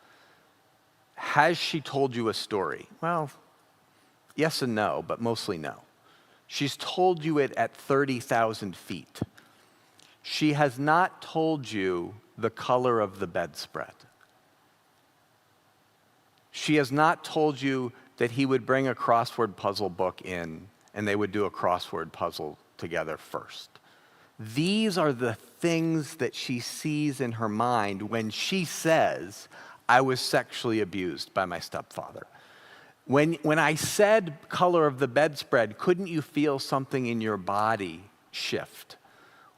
Has she told you a story? Well, yes and no, but mostly no. She's told you it at 30,000 feet. She has not told you the color of the bedspread. She has not told you that he would bring a crossword puzzle book in and they would do a crossword puzzle together first. These are the things that she sees in her mind when she says, I was sexually abused by my stepfather. When I said color of the bedspread, couldn't you feel something in your body shift?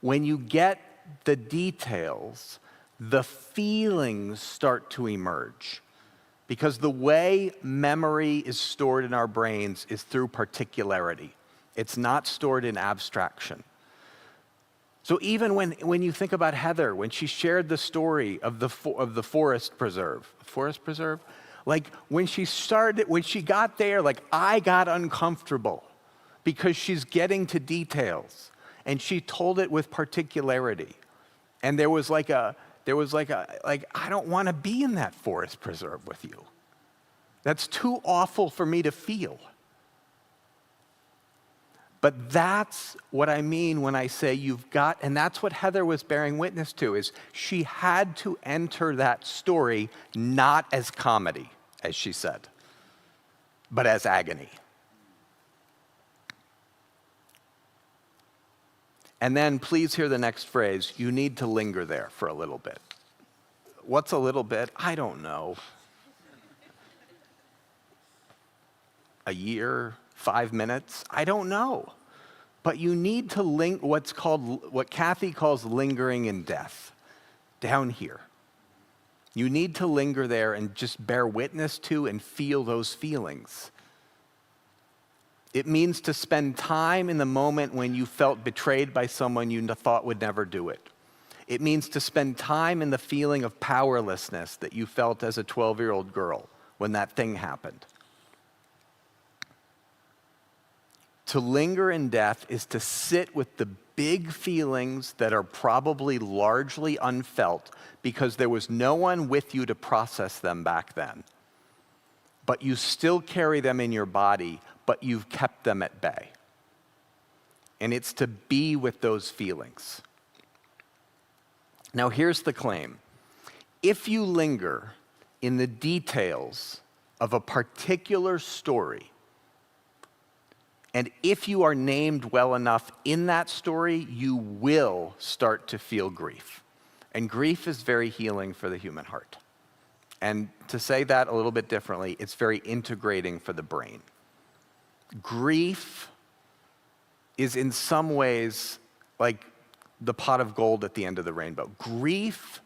When you get the details, the feelings start to emerge. Because the way memory is stored in our brains is through particularity. It's not stored in abstraction. So even when you think about Heather, when she shared the story of the forest preserve, like when she got there, like I got uncomfortable because she's getting to details, and she told it with particularity, and there was like I don't want to be in that forest preserve with you. That's too awful for me to feel. But that's what I mean when I say you've got, and that's what Heather was bearing witness to, is she had to enter that story not as comedy, as she said. but as agony. And then please hear the next phrase, you need to linger there for a little bit. What's a little bit? I don't know. A year, 5 minutes? I don't know. But you need to what Kathy calls lingering in death, down here. You need to linger there and just bear witness to and feel those feelings. It means to spend time in the moment when you felt betrayed by someone you thought would never do it. It means to spend time in the feeling of powerlessness that you felt as a 12-year-old girl when that thing happened. To linger in death is to sit with the big feelings that are probably largely unfelt because there was no one with you to process them back then. But you still carry them in your body, but you've kept them at bay. And it's to be with those feelings. Now, here's the claim. If you linger in the details of a particular story, and if you are named well enough in that story, you will start to feel grief. And grief is very healing for the human heart. And to say that a little bit differently, it's very integrating for the brain. Grief is in some ways like the pot of gold at the end of the rainbow. Grief,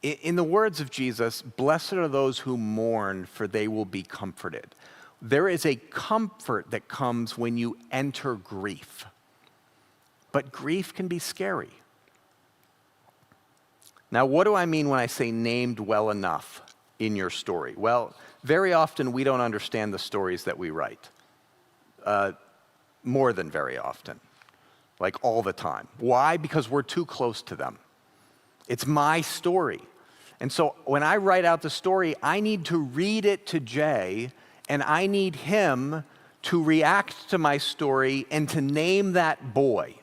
in the words of Jesus, blessed are those who mourn, for they will be comforted. There is a comfort that comes when you enter grief. But grief can be scary. Now, what do I mean when I say named well enough in your story? Well, very often we don't understand the stories that we write. More than very often. Like all the time. Why? Because we're too close to them. It's my story. And so when I write out the story, I need to read it to Jay, and I need him to react to my story and to name that boy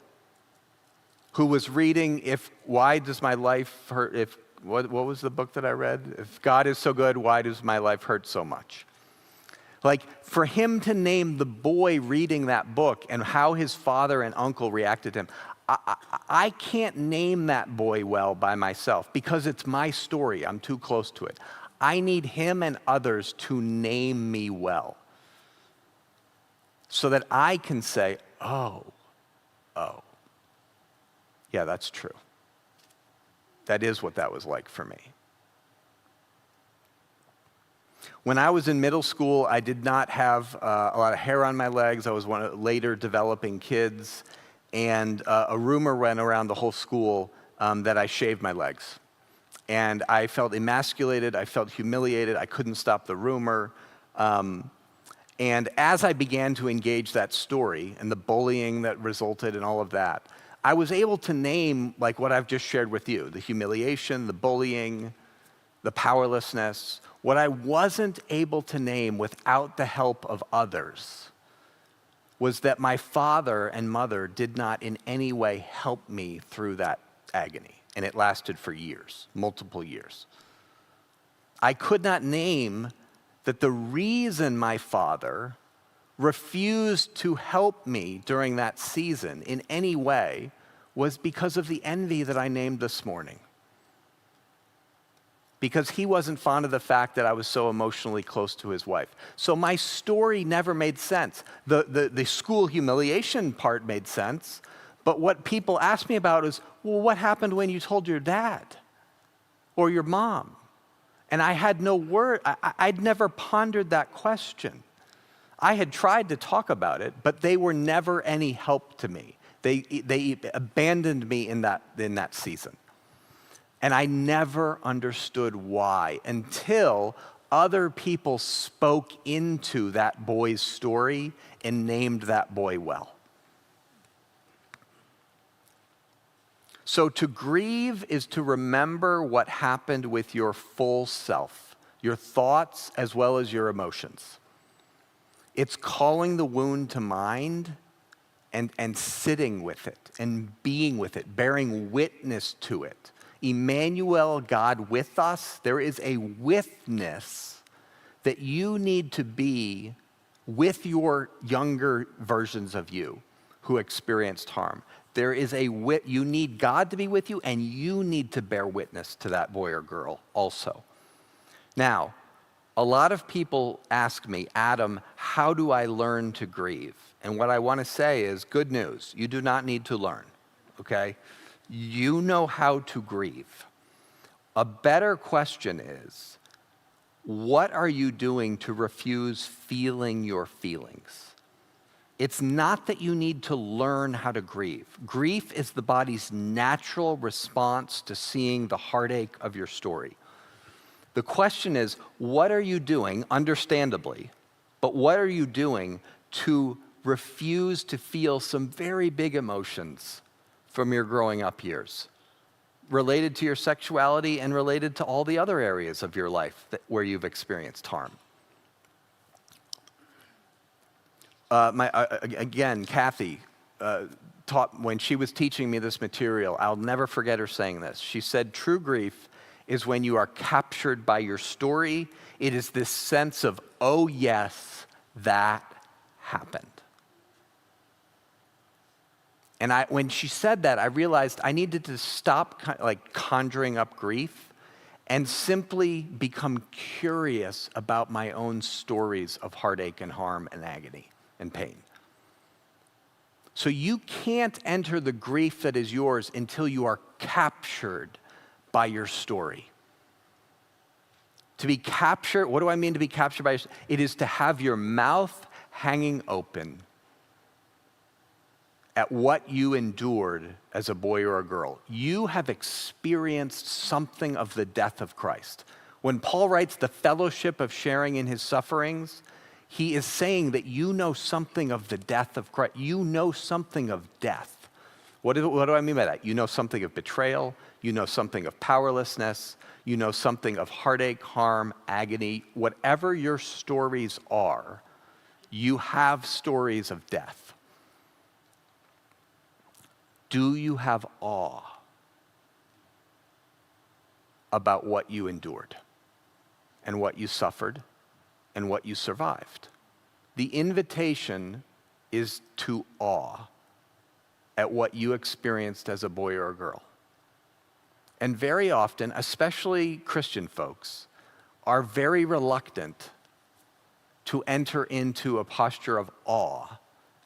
who was reading why does my life hurt, what was the book that I read? If God is so good, why does my life hurt so much? Like, for him to name the boy reading that book and how his father and uncle reacted to him, I can't name that boy well by myself because it's my story. I'm too close to it. I need him and others to name me well so that I can say, oh, yeah, that's true. That is what that was like for me. When I was in middle school, I did not have a lot of hair on my legs. I was one of later developing kids, and a rumor went around the whole school that I shaved my legs. And I felt emasculated, I felt humiliated, I couldn't stop the rumor. And as I began to engage that story and the bullying that resulted and all of that, I was able to name like what I've just shared with you, the humiliation, the bullying, the powerlessness. What I wasn't able to name without the help of others was that my father and mother did not in any way help me through that agony. And it lasted for years, multiple years. I could not name that the reason my father refused to help me during that season in any way was because of the envy that I named this morning. Because he wasn't fond of the fact that I was so emotionally close to his wife. So my story never made sense. The school humiliation part made sense, but what people ask me about is, well, what happened when you told your dad or your mom? And I had no word. I'd never pondered that question. I had tried to talk about it, but they were never any help to me. They abandoned me in that season. And I never understood why until other people spoke into that boy's story and named that boy well. So to grieve is to remember what happened with your full self, your thoughts as well as your emotions. It's calling the wound to mind and sitting with it and being with it, bearing witness to it. Emmanuel, God with us, there is a witness that you need to be with your younger versions of you who experienced harm. There is you need God to be with you, and you need to bear witness to that boy or girl also. Now, a lot of people ask me, Adam, how do I learn to grieve? And what I want to say is, good news, you do not need to learn, okay? You know how to grieve. A better question is, what are you doing to refuse feeling your feelings? It's not that you need to learn how to grieve. Grief is the body's natural response to seeing the heartache of your story. The question is, what are you doing, understandably, but what are you doing to refuse to feel some very big emotions from your growing up years, related to your sexuality and related to all the other areas of your life where you've experienced harm? Again, Kathy taught, when she was teaching me this material, I'll never forget her saying this. She said, true grief is when you are captured by your story. It is this sense of, oh yes, that happened. And when she said that, I realized I needed to stop conjuring up grief and simply become curious about my own stories of heartache and harm and agony and pain. So you can't enter the grief that is yours until you are captured by your story. To be captured, what do I mean to be captured by your story? It is to have your mouth hanging open at what you endured as a boy or a girl. You have experienced something of the death of Christ. When Paul writes the fellowship of sharing in his sufferings, he is saying that you know something of the death of Christ. You know something of death. What do I mean by that? You know something of betrayal. You know something of powerlessness. You know something of heartache, harm, agony. Whatever your stories are, you have stories of death. Do you have awe about what you endured and what you suffered and what you survived? The invitation is to awe at what you experienced as a boy or a girl. And very often, especially Christian folks, are very reluctant to enter into a posture of awe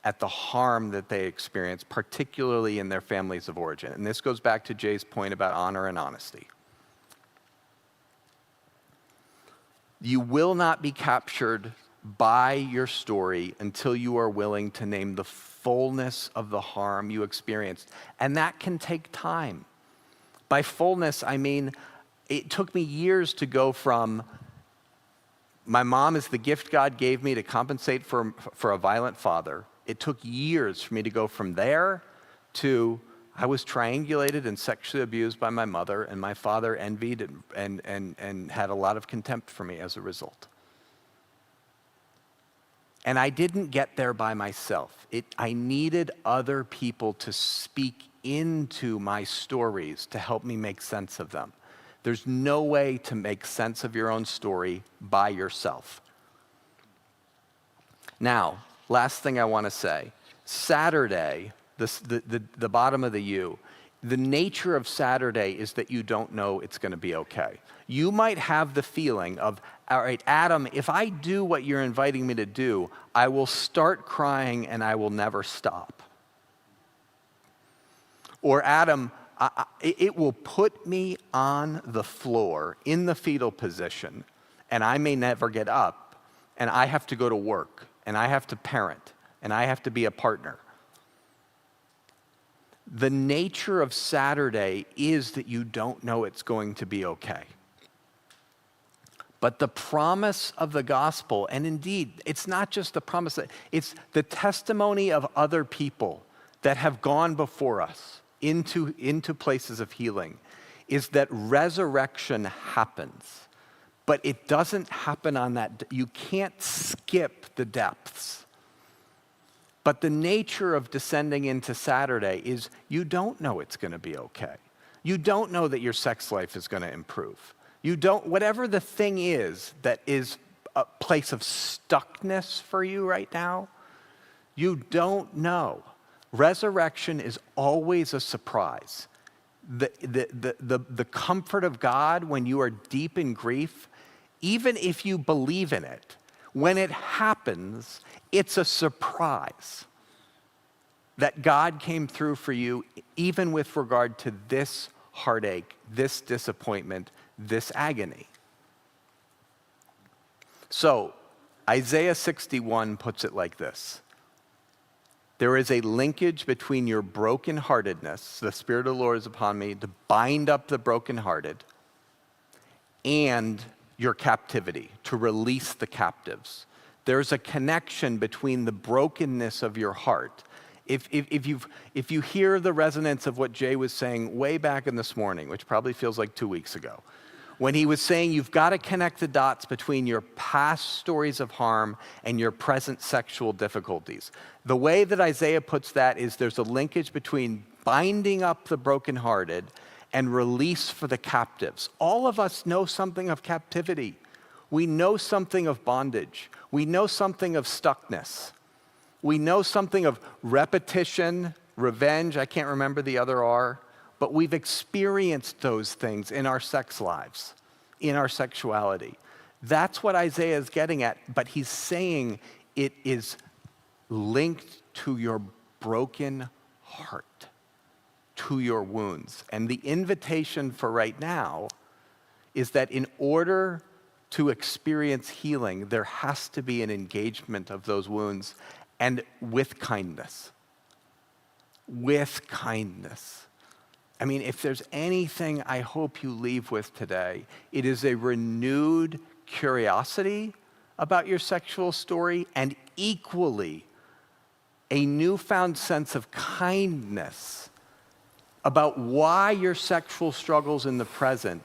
at the harm that they experience, particularly in their families of origin. And this goes back to Jay's point about honor and honesty. You will not be captured by your story until you are willing to name the fullness of the harm you experienced. And that can take time. By fullness, I mean, it took me years to go from my mom is the gift God gave me to compensate for a violent father. It took years for me to go from there to I was triangulated and sexually abused by my mother, and my father envied and had a lot of contempt for me as a result. And I didn't get there by myself. I needed other people to speak into my stories to help me make sense of them. There's no way to make sense of your own story by yourself. Now, last thing I want to say, Saturday, the bottom of the U, the nature of Saturday is that you don't know it's going to be okay. You might have the feeling of, all right, Adam, if I do what you're inviting me to do, I will start crying and I will never stop. Or Adam, it will put me on the floor in the fetal position and I may never get up and I have to go to work and I have to parent and I have to be a partner. The nature of Saturday is that you don't know it's going to be okay. But the promise of the gospel, and indeed, it's not just the promise, it's the testimony of other people that have gone before us into places of healing, is that resurrection happens. But it doesn't happen on that, you can't skip the depths. But the nature of descending into Saturday is you don't know it's going to be okay. You don't know that your sex life is going to improve. You don't, whatever the thing is that is a place of stuckness for you right now? You don't know. Resurrection is always a surprise. The comfort of God when you are deep in grief, even if you believe in it, when it happens, it's a surprise that God came through for you, even with regard to this heartache, this disappointment, this agony. So, Isaiah 61 puts it like this. There is a linkage between your brokenheartedness, the Spirit of the Lord is upon me to bind up the brokenhearted, and your captivity, to release the captives. There's a connection between the brokenness of your heart. If you hear the resonance of what Jay was saying way back in this morning, which probably feels like 2 weeks ago, when he was saying you've got to connect the dots between your past stories of harm and your present sexual difficulties. The way that Isaiah puts that is there's a linkage between binding up the brokenhearted and release for the captives. All of us know something of captivity. We know something of bondage. We know something of stuckness. We know something of repetition, revenge, I can't remember the other R, but we've experienced those things in our sex lives, in our sexuality. That's what Isaiah is getting at, but he's saying it is linked to your broken heart, to your wounds. And the invitation for right now is that in order to experience healing, there has to be an engagement of those wounds, and with kindness. With kindness. I mean, if there's anything I hope you leave with today, it is a renewed curiosity about your sexual story, and equally a newfound sense of kindness about why your sexual struggles in the present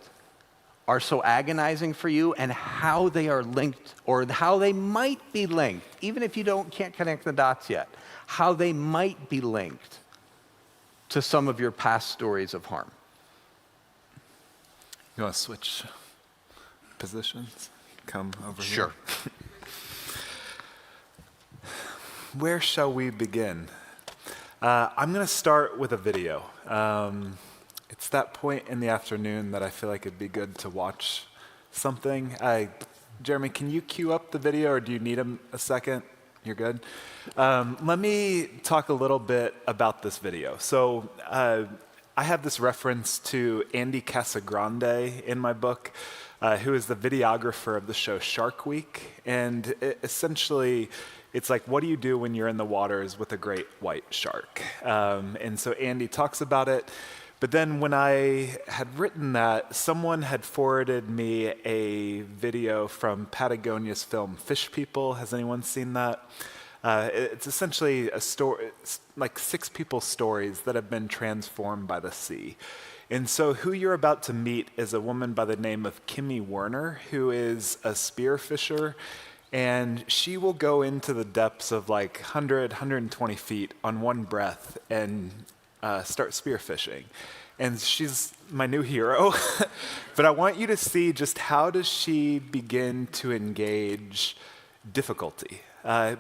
are so agonizing for you and how they are linked, or how they might be linked, even if you can't connect the dots yet, how they might be linked to some of your past stories of harm. You want to switch positions? Come over here. Sure. Where shall we begin? I'm going to start with a video. It's that point in the afternoon that I feel like it'd be good to watch something. Jeremy, can you cue up the video, or do you need a second? You're good? Let me talk a little bit about this video. So I have this reference to Andy Casagrande in my book, who is the videographer of the show Shark Week. And essentially, it's like, what do you do when you're in the waters with a great white shark? And so Andy talks about it. But then when I had written that, someone had forwarded me a video from Patagonia's film Fish People. Has anyone seen that? It's essentially a story, like 6 people's stories that have been transformed by the sea. And so who you're about to meet is a woman by the name of Kimmy Werner, who is a spearfisher. And she will go into the depths of like 100, 120 feet on one breath and start spearfishing. And she's my new hero. But I want you to see just how does she begin to engage difficulty.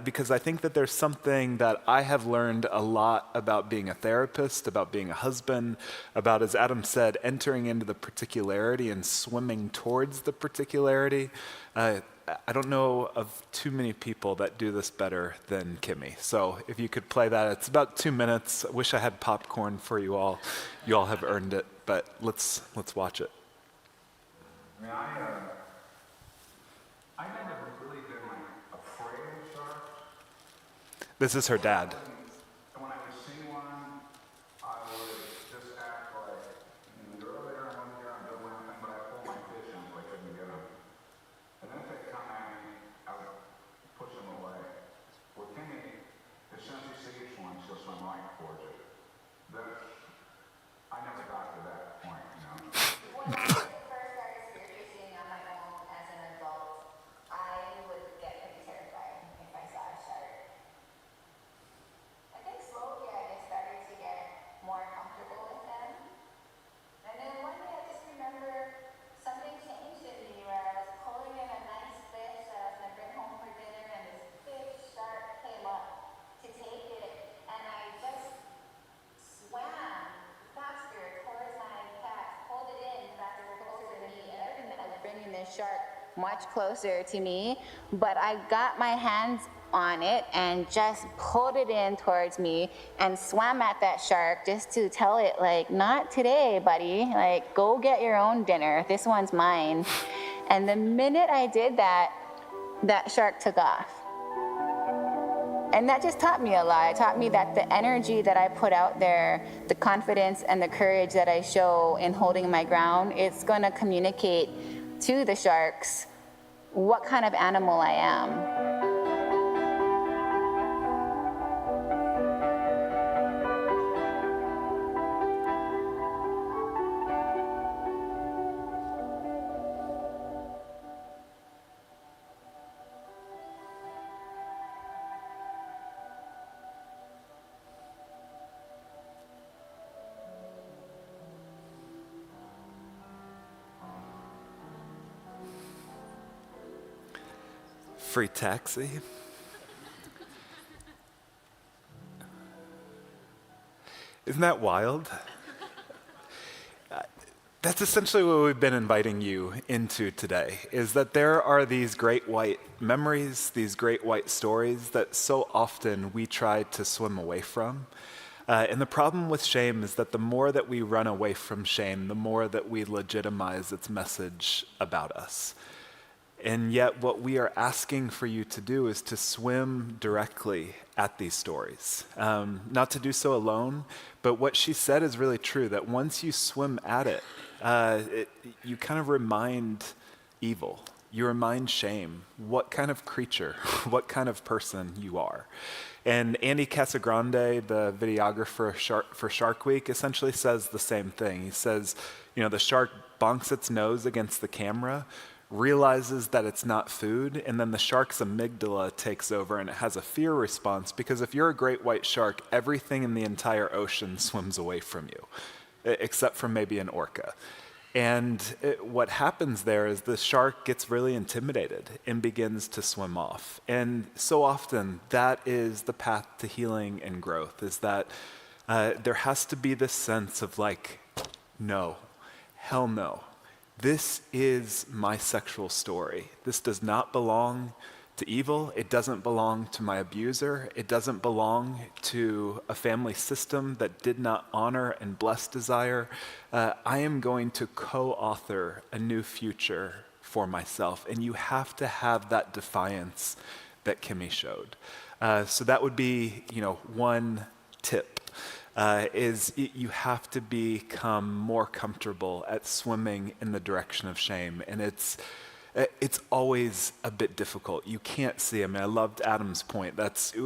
Because I think that there's something that I have learned a lot about being a therapist, about being a husband, about, as Adam said, entering into the particularity and swimming towards the particularity. I don't know of too many people that do this better than Kimmy. So if you could play that, it's about 2 minutes. I wish I had popcorn for you all. You all have earned it, but let's watch it. I never really been like afraid of sharks. This is her dad. When I would see one, I would just act like, earlier I went here, I'm doing one thing, but I pull my fish in so I couldn't get them. And then if they come at me, I would push them away. With Kimmy, as soon as she sees one, she'll swim right towards it. I never got to that point, you know. When I first started spearfishing on my own as an adult, I would get pretty terrified if I saw a shark. shark much closer to me, but I got my hands on it and just pulled it in towards me and swam at that shark just to tell it, like, not today, buddy. Like, go get your own dinner. This one's mine. And the minute I did that, that shark took off. And that just taught me a lot. It taught me that the energy that I put out there, the confidence and the courage that I show in holding my ground, it's going to communicate to the sharks what kind of animal I am. Free taxi. Isn't that wild? That's essentially what we've been inviting you into today, is that there are these great white memories, these great white stories that so often we try to swim away from. And the problem with shame is that the more that we run away from shame, the more that we legitimize its message about us. And yet what we are asking for you to do is to swim directly at these stories. Not to do so alone, but what she said is really true, that once you swim at it, you kind of remind evil. You remind shame, what kind of creature, what kind of person you are. And Andy Casagrande, the videographer for Shark Week, essentially says the same thing. He says, the shark bonks its nose against the camera, realizes that it's not food, and then the shark's amygdala takes over and it has a fear response, because if you're a great white shark, everything in the entire ocean swims away from you, except for maybe an orca. And what happens there is the shark gets really intimidated and begins to swim off. And so often that is the path to healing and growth, is that there has to be this sense of like, no, hell no. This is my sexual story. This does not belong to evil. It doesn't belong to my abuser. It doesn't belong to a family system that did not honor and bless desire. I am going to co-author a new future for myself. And you have to have that defiance that Kimmy showed. So that would be, one tip. Is you have to become more comfortable at swimming in the direction of shame. And it's always a bit difficult. You can't see. I loved Adam's point.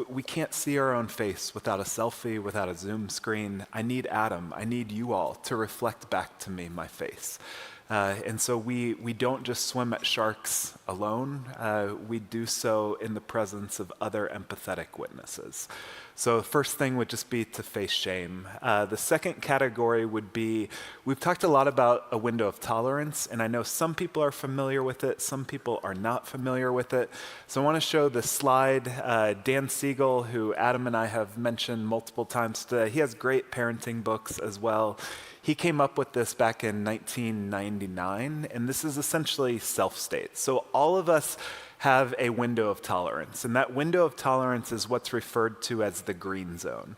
We can't see our own face without a selfie, without a Zoom screen. I need Adam. I need you all to reflect back to me my face. And so we don't just swim at sharks alone. We do so in the presence of other empathetic witnesses. So the first thing would just be to face shame. The second category would be, we've talked a lot about a window of tolerance, and I know some people are familiar with it, some people are not familiar with it. So I want to show this slide. Dan Siegel, who Adam and I have mentioned multiple times today, he has great parenting books as well. He came up with this back in 1999, and this is essentially self-state. So all of us have a window of tolerance, and that window of tolerance is what's referred to as the green zone.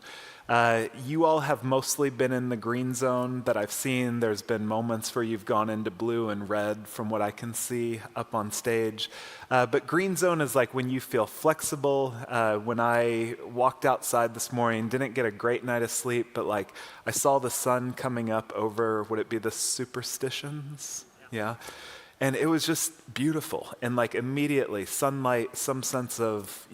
You all have mostly been in the green zone that I've seen. There's been moments where you've gone into blue and red from what I can see up on stage. But green zone is like when you feel flexible. When I walked outside this morning, didn't get a great night of sleep, but like I saw the sun coming up over, would it be the superstitions? Yeah. And it was just beautiful. And like immediately, sunlight, some sense of,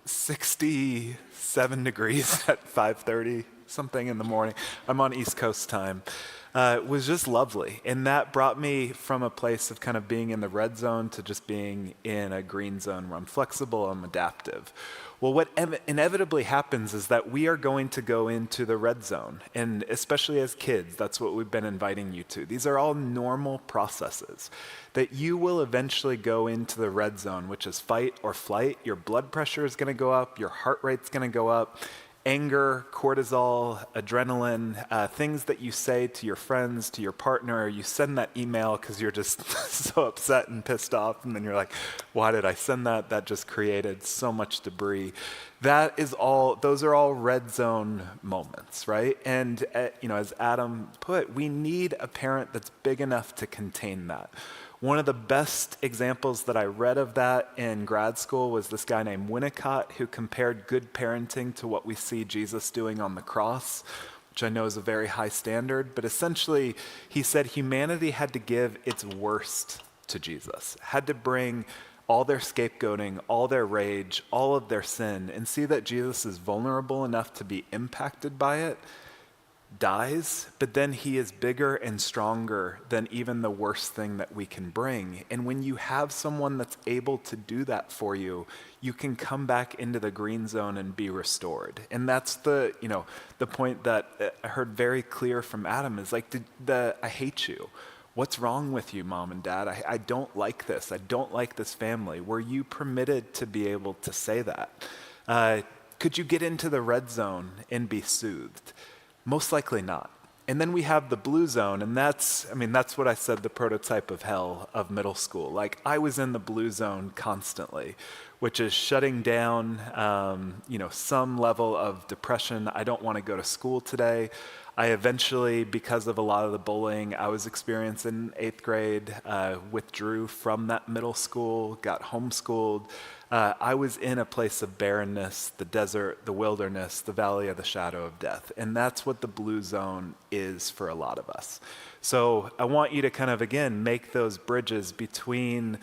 67 degrees at 5:30, something in the morning. I'm on East Coast time. It was just lovely. And that brought me from a place of kind of being in the red zone to just being in a green zone where I'm flexible, I'm adaptive. Well, what inevitably happens is that we are going to go into the red zone. And especially as kids, that's what we've been inviting you to. These are all normal processes that you will eventually go into the red zone, which is fight or flight. Your blood pressure is going to go up, your heart rate's going to go up, anger, cortisol, adrenaline, things that you say to your friends, to your partner. You send that email because you're just so upset and pissed off, and then you're like, why did I send that? That just created so much debris. Those are all red zone moments, right? And as Adam put, we need a parent that's big enough to contain that. One of the best examples that I read of that in grad school was this guy named Winnicott, who compared good parenting to what we see Jesus doing on the cross, which I know is a very high standard. But essentially, he said humanity had to give its worst to Jesus, had to bring all their scapegoating, all their rage, all of their sin, and see that Jesus is vulnerable enough to be impacted by it, dies, but then he is bigger and stronger than even the worst thing that we can bring. And when you have someone that's able to do that for you, you can come back into the green zone and be restored. And that's the point that I heard very clear from Adam is like, I hate you. What's wrong with you, mom and dad? I don't like this. I don't like this family. Were you permitted to be able to say that? Could you get into the red zone and be soothed? Most likely not. And then we have the blue zone, and that's what I said, the prototype of hell of middle school. Like, I was in the blue zone constantly, which is shutting down, some level of depression. I don't want to go to school today. I eventually, because of a lot of the bullying I was experiencing in 8th grade, withdrew from that middle school, got homeschooled. I was in a place of barrenness, the desert, the wilderness, the valley of the shadow of death. And that's what the blue zone is for a lot of us. So I want you to kind of, again, make those bridges between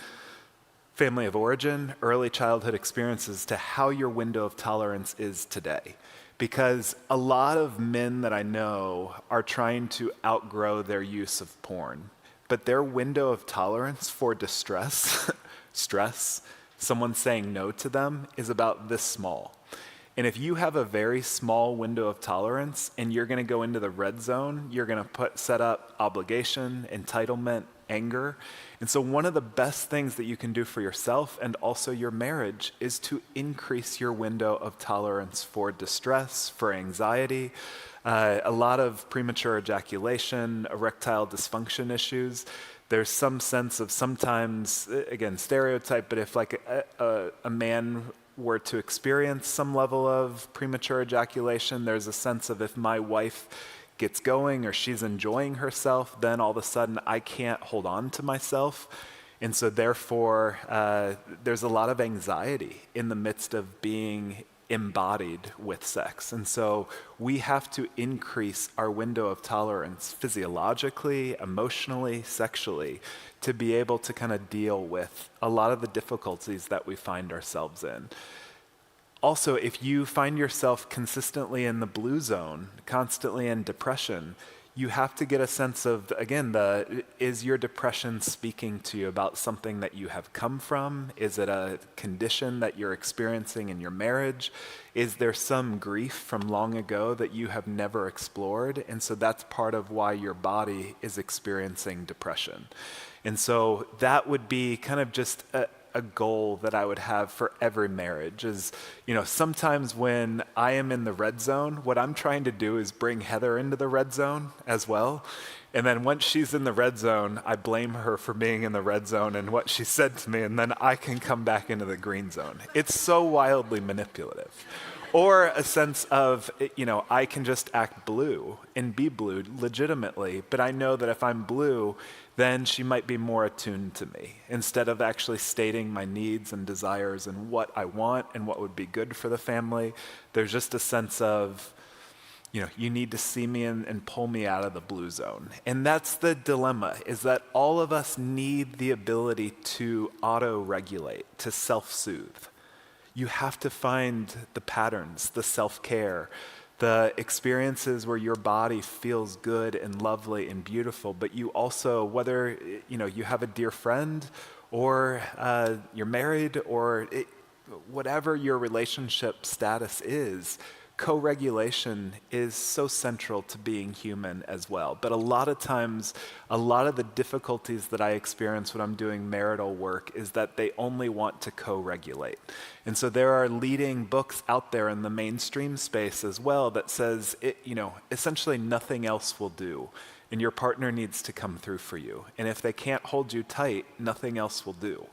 family of origin, early childhood experiences, to how your window of tolerance is today. Because a lot of men that I know are trying to outgrow their use of porn, but their window of tolerance for distress, stress, someone saying no to them is about this small. And if you have a very small window of tolerance and you're going to go into the red zone, you're going to set up obligation, entitlement, anger. And so one of the best things that you can do for yourself and also your marriage is to increase your window of tolerance for distress, for anxiety, a lot of premature ejaculation, erectile dysfunction issues. There's some sense of sometimes, again, stereotype, but if like a man were to experience some level of premature ejaculation, there's a sense of if my wife gets going or she's enjoying herself, then all of a sudden I can't hold on to myself. And so therefore, there's a lot of anxiety in the midst of being embodied with sex. And so we have to increase our window of tolerance physiologically, emotionally, sexually, to be able to kind of deal with a lot of the difficulties that we find ourselves in. Also, if you find yourself consistently in the blue zone, constantly in depression, you have to get a sense of, again, is your depression speaking to you about something that you have come from? Is it a condition that you're experiencing in your marriage? Is there some grief from long ago that you have never explored? And so that's part of why your body is experiencing depression. And so that would be kind of just a goal that I would have for every marriage is, sometimes when I am in the red zone, what I'm trying to do is bring Heather into the red zone as well. And then once she's in the red zone, I blame her for being in the red zone and what she said to me, and then I can come back into the green zone. It's so wildly manipulative. Or a sense of, I can just act blue and be blue legitimately, but I know that if I'm blue, then she might be more attuned to me instead of actually stating my needs and desires and what I want and what would be good for the family. There's just a sense of, you need to see me and pull me out of the blue zone. And that's the dilemma, is that all of us need the ability to auto-regulate, to self-soothe. You have to find the patterns, the self-care, the experiences where your body feels good and lovely and beautiful, but you also, whether you have a dear friend or you're married or whatever your relationship status is, co-regulation is so central to being human as well. But a lot of times, a lot of the difficulties that I experience when I'm doing marital work is that they only want to co-regulate. And so there are leading books out there in the mainstream space as well that says, essentially nothing else will do. And your partner needs to come through for you. And if they can't hold you tight, nothing else will do.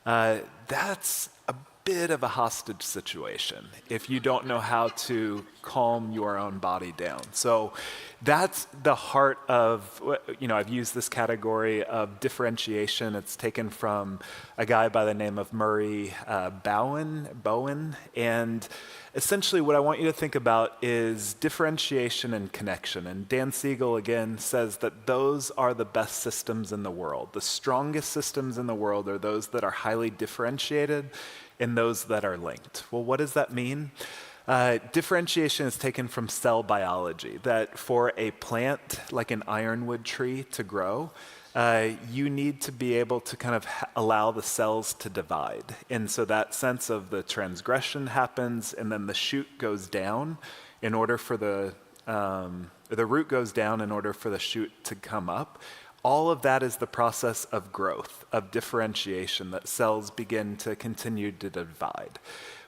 That's a bit of a hostage situation if you don't know how to calm your own body down. So that's the heart of, I've used this category of differentiation. It's taken from a guy by the name of Murray Bowen. And essentially what I want you to think about is differentiation and connection. And Dan Siegel, again, says that those are the best systems in the world. The strongest systems in the world are those that are highly differentiated and those that are linked. Well, what does that mean? Differentiation is taken from cell biology, that for a plant like an ironwood tree to grow, you need to be able to kind of allow the cells to divide. And so that sense of the transgression happens, and then the shoot goes down in order for the root goes down in order for the shoot to come up. All of that is the process of growth, of differentiation, that cells begin to continue to divide.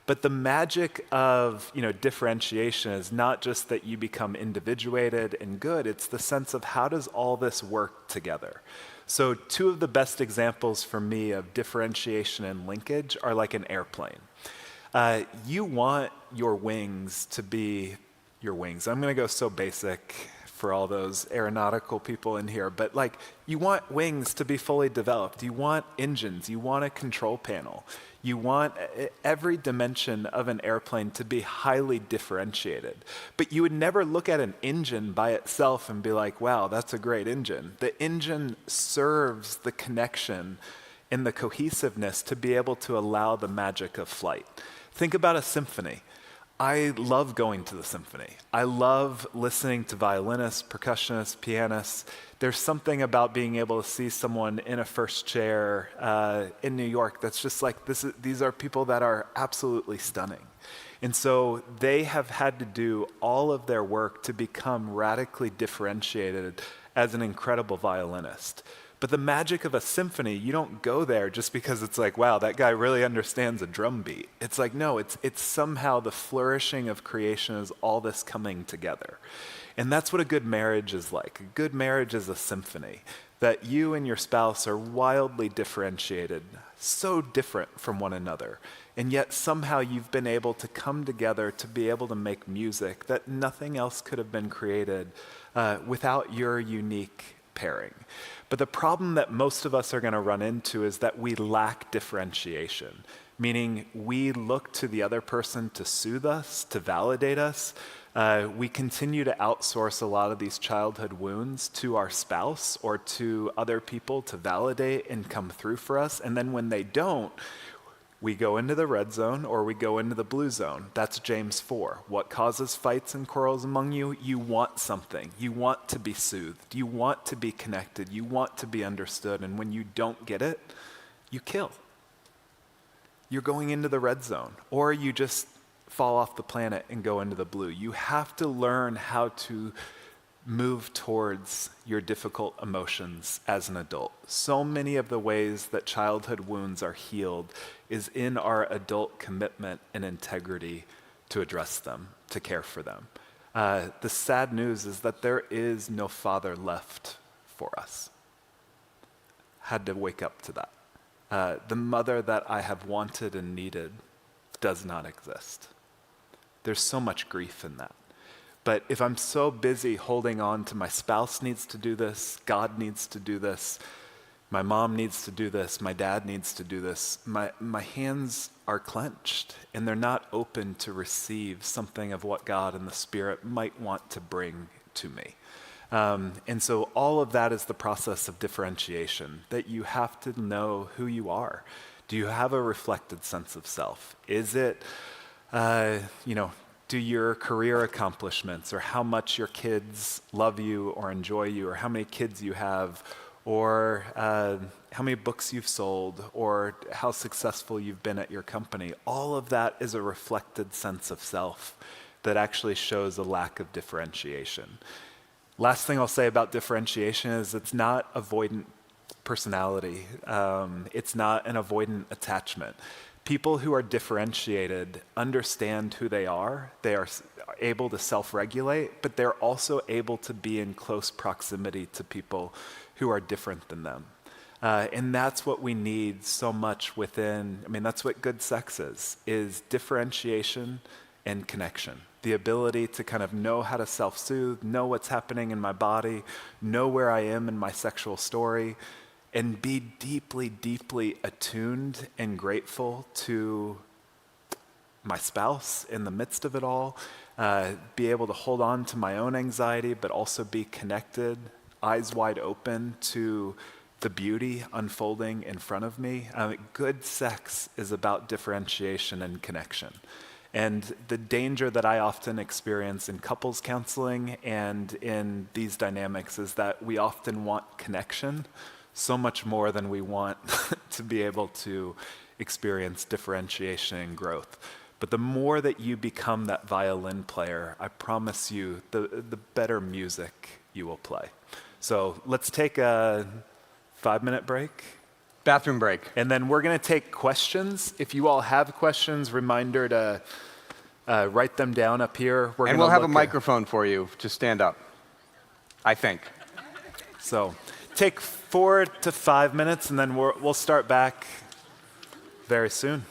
But the magic of differentiation is not just that you become individuated and good, it's the sense of how does all this work together. So two of the best examples for me of differentiation and linkage are like an airplane. You want your wings to be your wings. I'm going to go so basic for all those aeronautical people in here, but you want wings to be fully developed. You want engines. You want a control panel. You want every dimension of an airplane to be highly differentiated. But you would never look at an engine by itself and be like, wow, that's a great engine. The engine serves the connection and the cohesiveness to be able to allow the magic of flight. Think about a symphony. I love going to the symphony. I love listening to violinists, percussionists, pianists. There's something about being able to see someone in a first chair in New York that's just like, these are people that are absolutely stunning. And so they have had to do all of their work to become radically differentiated as an incredible violinist. But the magic of a symphony, you don't go there just because it's like, wow, that guy really understands a drum beat. It's like, no, it's somehow the flourishing of creation is all this coming together. And that's what a good marriage is like. A good marriage is a symphony, that you and your spouse are wildly differentiated, so different from one another. And yet somehow you've been able to come together to be able to make music that nothing else could have been created without your unique pairing. But the problem that most of us are going to run into is that we lack differentiation, meaning we look to the other person to soothe us, to validate us. We continue to outsource a lot of these childhood wounds to our spouse or to other people to validate and come through for us. And then when they don't, we go into the red zone or we go into the blue zone. That's James 4. What causes fights and quarrels among you? You want something. You want to be soothed. You want to be connected. You want to be understood. And when you don't get it, you kill. You're going into the red zone. Or you just fall off the planet and go into the blue. You have to learn how to move towards your difficult emotions as an adult. So many of the ways that childhood wounds are healed is in our adult commitment and integrity to address them, to care for them. The sad news is that there is no father left for us. Had to wake up to that. The mother that I have wanted and needed does not exist. There's so much grief in that. But if I'm so busy holding on to my spouse needs to do this, God needs to do this, my mom needs to do this, my dad needs to do this, my hands are clenched and they're not open to receive something of what God and the Spirit might want to bring to me. And so all of that is the process of differentiation, that you have to know who you are. Do you have a reflected sense of self? Is it, do your career accomplishments or how much your kids love you or enjoy you or how many kids you have or how many books you've sold or how successful you've been at your company, all of that is a reflected sense of self that actually shows a lack of differentiation. Last thing I'll say about differentiation is it's not avoidant personality. It's not an avoidant attachment. People who are differentiated understand who they are. They are able to self-regulate, but they're also able to be in close proximity to people who are different than them. And that's what we need so much within, I mean, that's what good sex is differentiation and connection. The ability to kind of know how to self-soothe, know what's happening in my body, know where I am in my sexual story, and be deeply, deeply attuned and grateful to my spouse in the midst of it all, be able to hold on to my own anxiety, but also be connected, eyes wide open to the beauty unfolding in front of me. Good sex is about differentiation and connection. And the danger that I often experience in couples counseling and in these dynamics is that we often want connection so much more than we want to be able to experience differentiation and growth. But the more that you become that violin player, I promise you, the better music you will play. So let's take a 5-minute break. Bathroom break. And then we're going to take questions. If you all have questions, reminder to write them down up here. And we'll have a microphone for you to stand up, I think. So take 4 to 5 minutes, and then we'll start back very soon.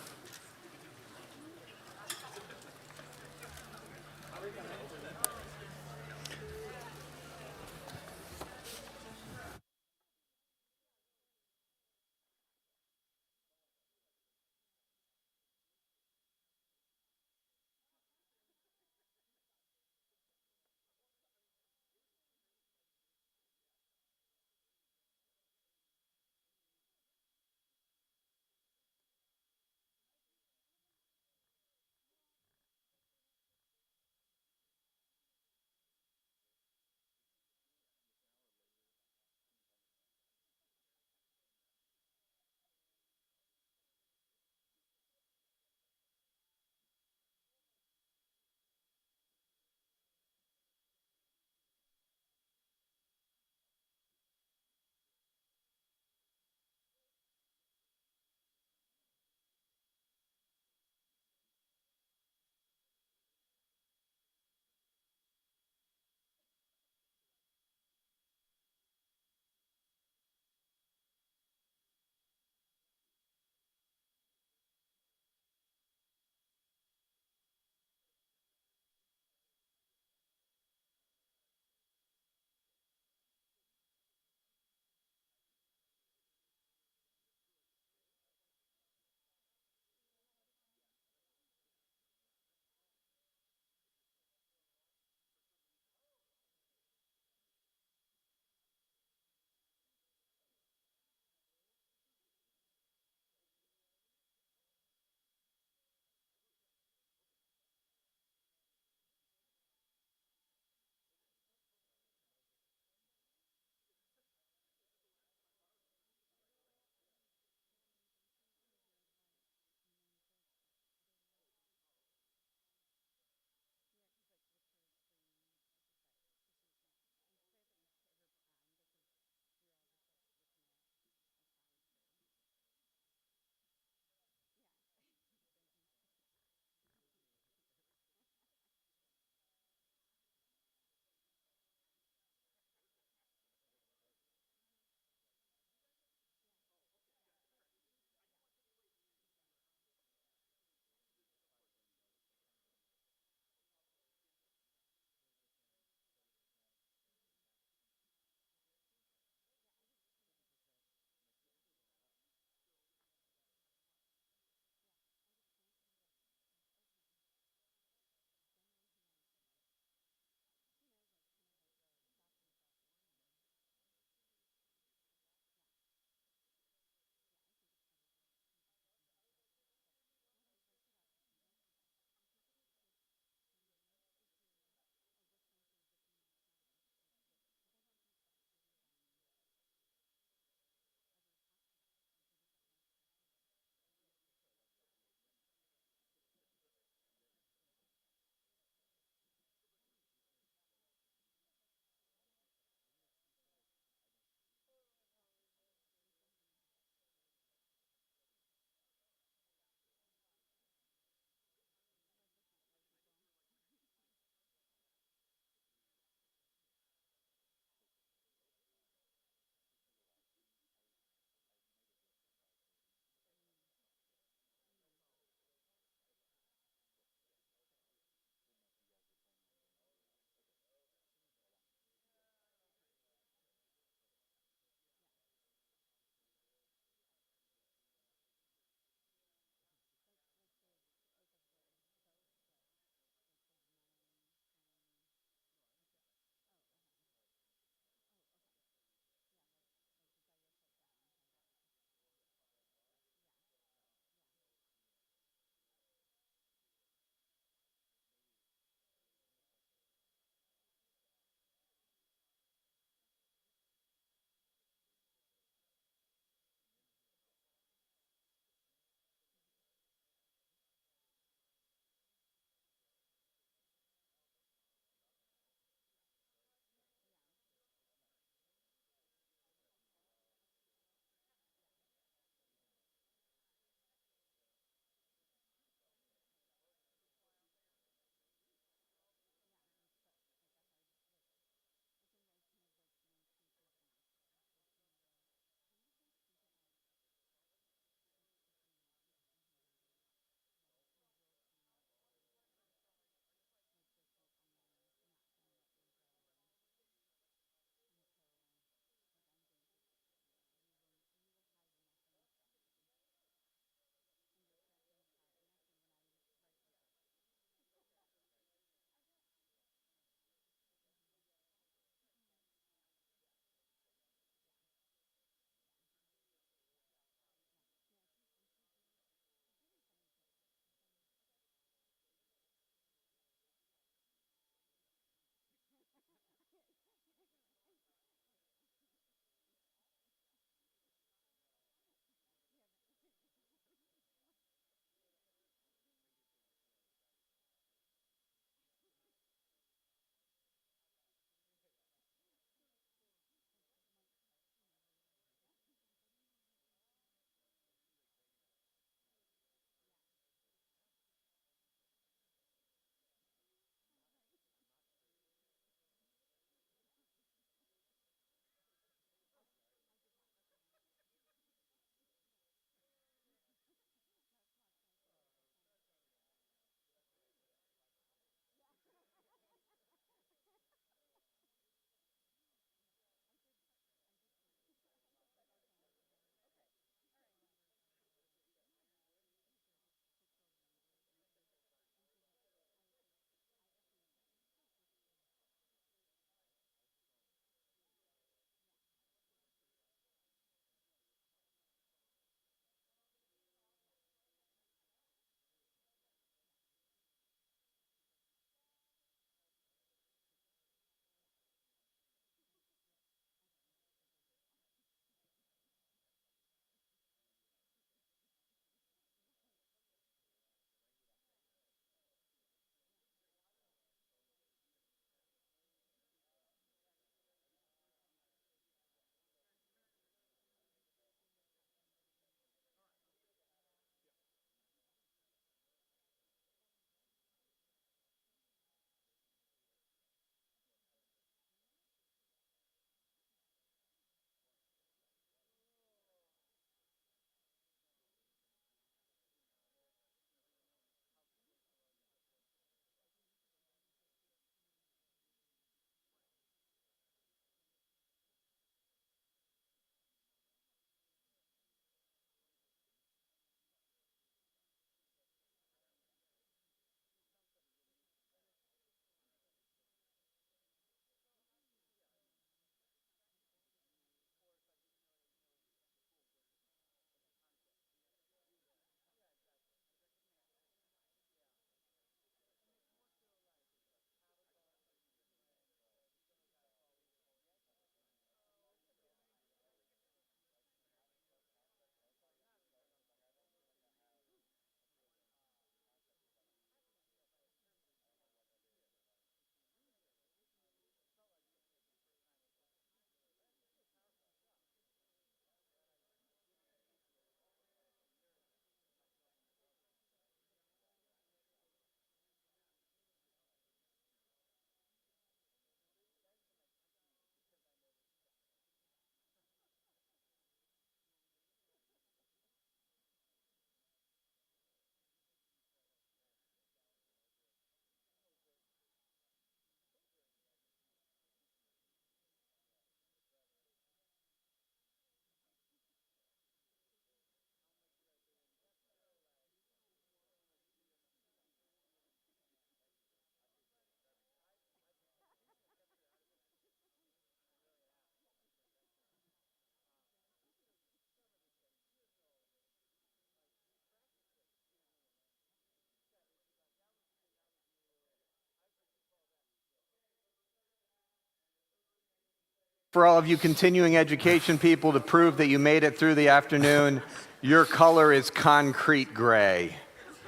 For all of you continuing education people, to prove that you made it through the afternoon, your color is concrete gray.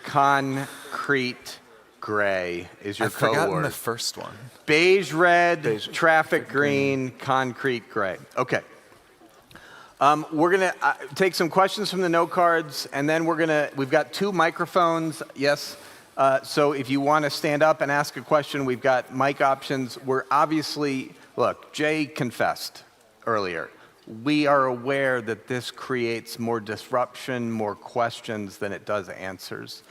Concrete gray is your I've code forgotten word. the first one. Beige red, Beige, traffic green, concrete gray. Okay. We're gonna take some questions from the note cards, and then we've got 2 microphones. Yes. So if you want to stand up and ask a question, we've got mic options. We're obviously, look, Jay confessed earlier. We are aware that this creates more disruption, more questions than it does answers.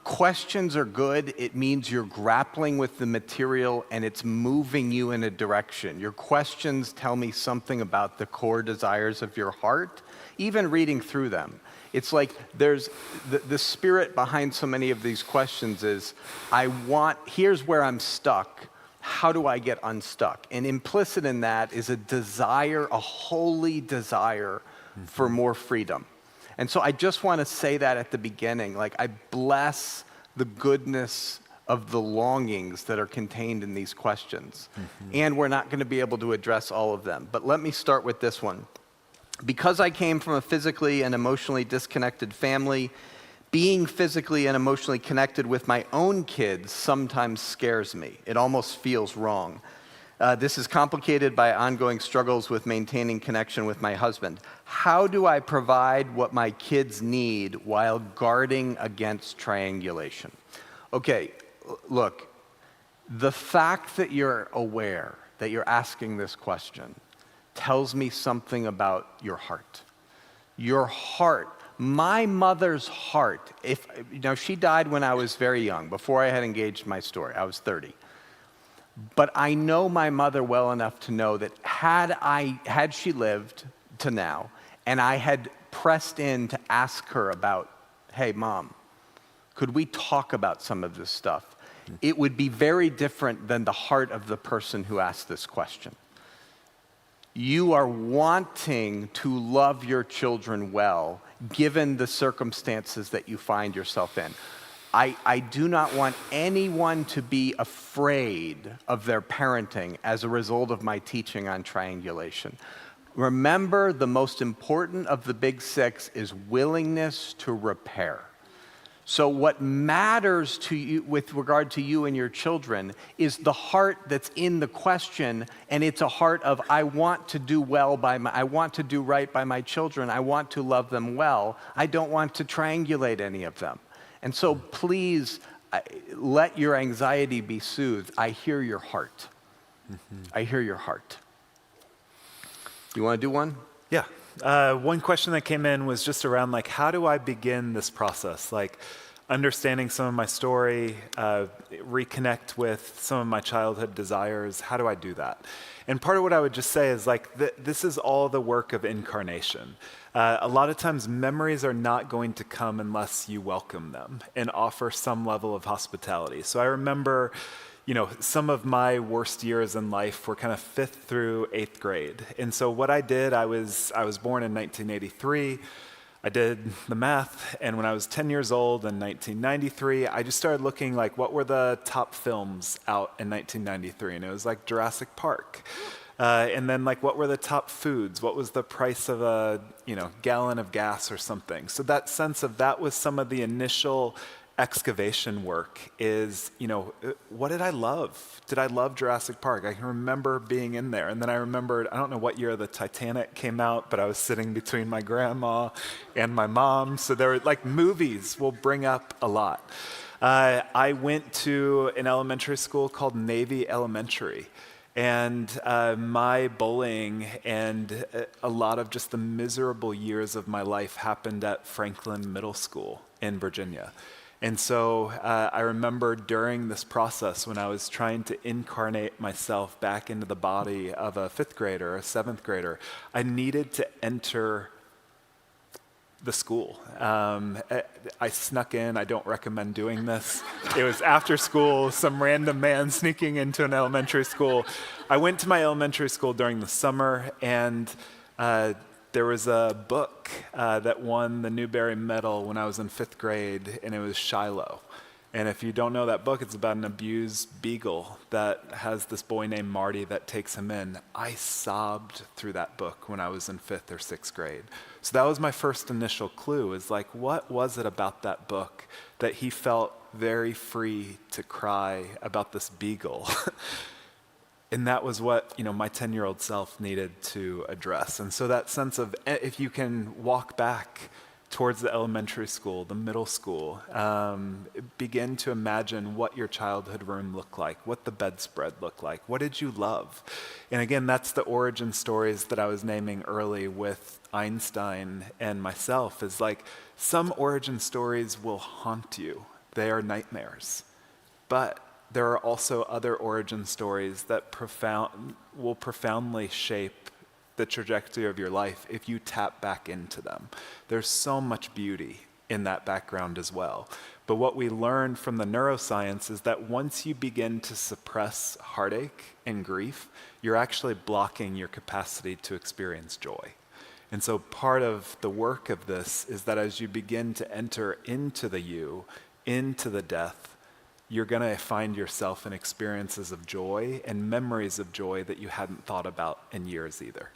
Questions are good. It means you're grappling with the material and it's moving you in a direction. Your questions tell me something about the core desires of your heart, even reading through them. It's like there's the spirit behind so many of these questions is, here's where I'm stuck. How do I get unstuck? And implicit in that is a desire, a holy desire for more freedom. And so I just want to say that at the beginning, like I bless the goodness of the longings that are contained in these questions. And we're not going to be able to address all of them. But let me start with this one. Because I came from a physically and emotionally disconnected family, being physically and emotionally connected with my own kids sometimes scares me. It almost feels wrong. This is complicated by ongoing struggles with maintaining connection with my husband. How do I provide what my kids need while guarding against triangulation? Okay, look, the fact that you're aware that you're asking this question tells me something about your heart. Your heart. My mother's heart, she died when I was very young, before I had engaged my story. I was 30. But I know my mother well enough to know that had she lived to now, and I had pressed in to ask her about, hey, Mom, could we talk about some of this stuff? It would be very different than the heart of the person who asked this question. You are wanting to love your children well, given the circumstances that you find yourself in. I do not want anyone to be afraid of their parenting as a result of my teaching on triangulation. Remember, the most important of the big 6 is willingness to repair. So what matters to you with regard to you and your children is the heart that's in the question, and it's a heart of, I want to do well I want to do right by my children. I want to love them well. I don't want to triangulate any of them. And so please let your anxiety be soothed. I hear your heart. I hear your heart. You want to do one? Yeah. One question that came in was just around like, how do I begin this process? Like understanding some of my story, reconnect with some of my childhood desires. How do I do that? And part of what I would just say is like, this is all the work of incarnation. A lot of times memories are not going to come unless you welcome them and offer some level of hospitality. So I remember, some of my worst years in life were kind of 5th through 8th grade. And so what I did, I was born in 1983. I did the math, and when I was 10 years old in 1993, I just started looking like what were the top films out in 1993, and it was like Jurassic Park. And then like what were the top foods? What was the price of a gallon of gas or something? So that sense of that was some of the initial excavation work is, what did I love? Did I love Jurassic Park? I can remember being in there. And then I remembered, I don't know what year the Titanic came out, but I was sitting between my grandma and my mom. So there were like movies will bring up a lot. I went to an elementary school called Navy Elementary. And my bullying and a lot of just the miserable years of my life happened at Franklin Middle School in Virginia. And so I remember during this process when I was trying to incarnate myself back into the body of a 5th grader or a 7th grader, I needed to enter the school. I snuck in. I don't recommend doing this. It was after school, some random man sneaking into an elementary school. I went to my elementary school during the summer, and there was a book that won the Newbery Medal when I was in 5th grade, and it was Shiloh. And if you don't know that book, it's about an abused beagle that has this boy named Marty that takes him in. I sobbed through that book when I was in 5th or 6th grade. So that was my first initial clue, is like, what was it about that book that he felt very free to cry about this beagle? And that was what, my 10-year-old self needed to address. And so that sense of, if you can walk back towards the elementary school, the middle school, begin to imagine what your childhood room looked like, what the bedspread looked like, what did you love? And again, that's the origin stories that I was naming early with Einstein and myself, is like, some origin stories will haunt you. They are nightmares. But there are also other origin stories that will profoundly shape the trajectory of your life if you tap back into them. There's so much beauty in that background as well. But what we learned from the neuroscience is that once you begin to suppress heartache and grief, you're actually blocking your capacity to experience joy. And so part of the work of this is that as you begin to enter into the you, into the death, you're going to find yourself in experiences of joy and memories of joy that you hadn't thought about in years either.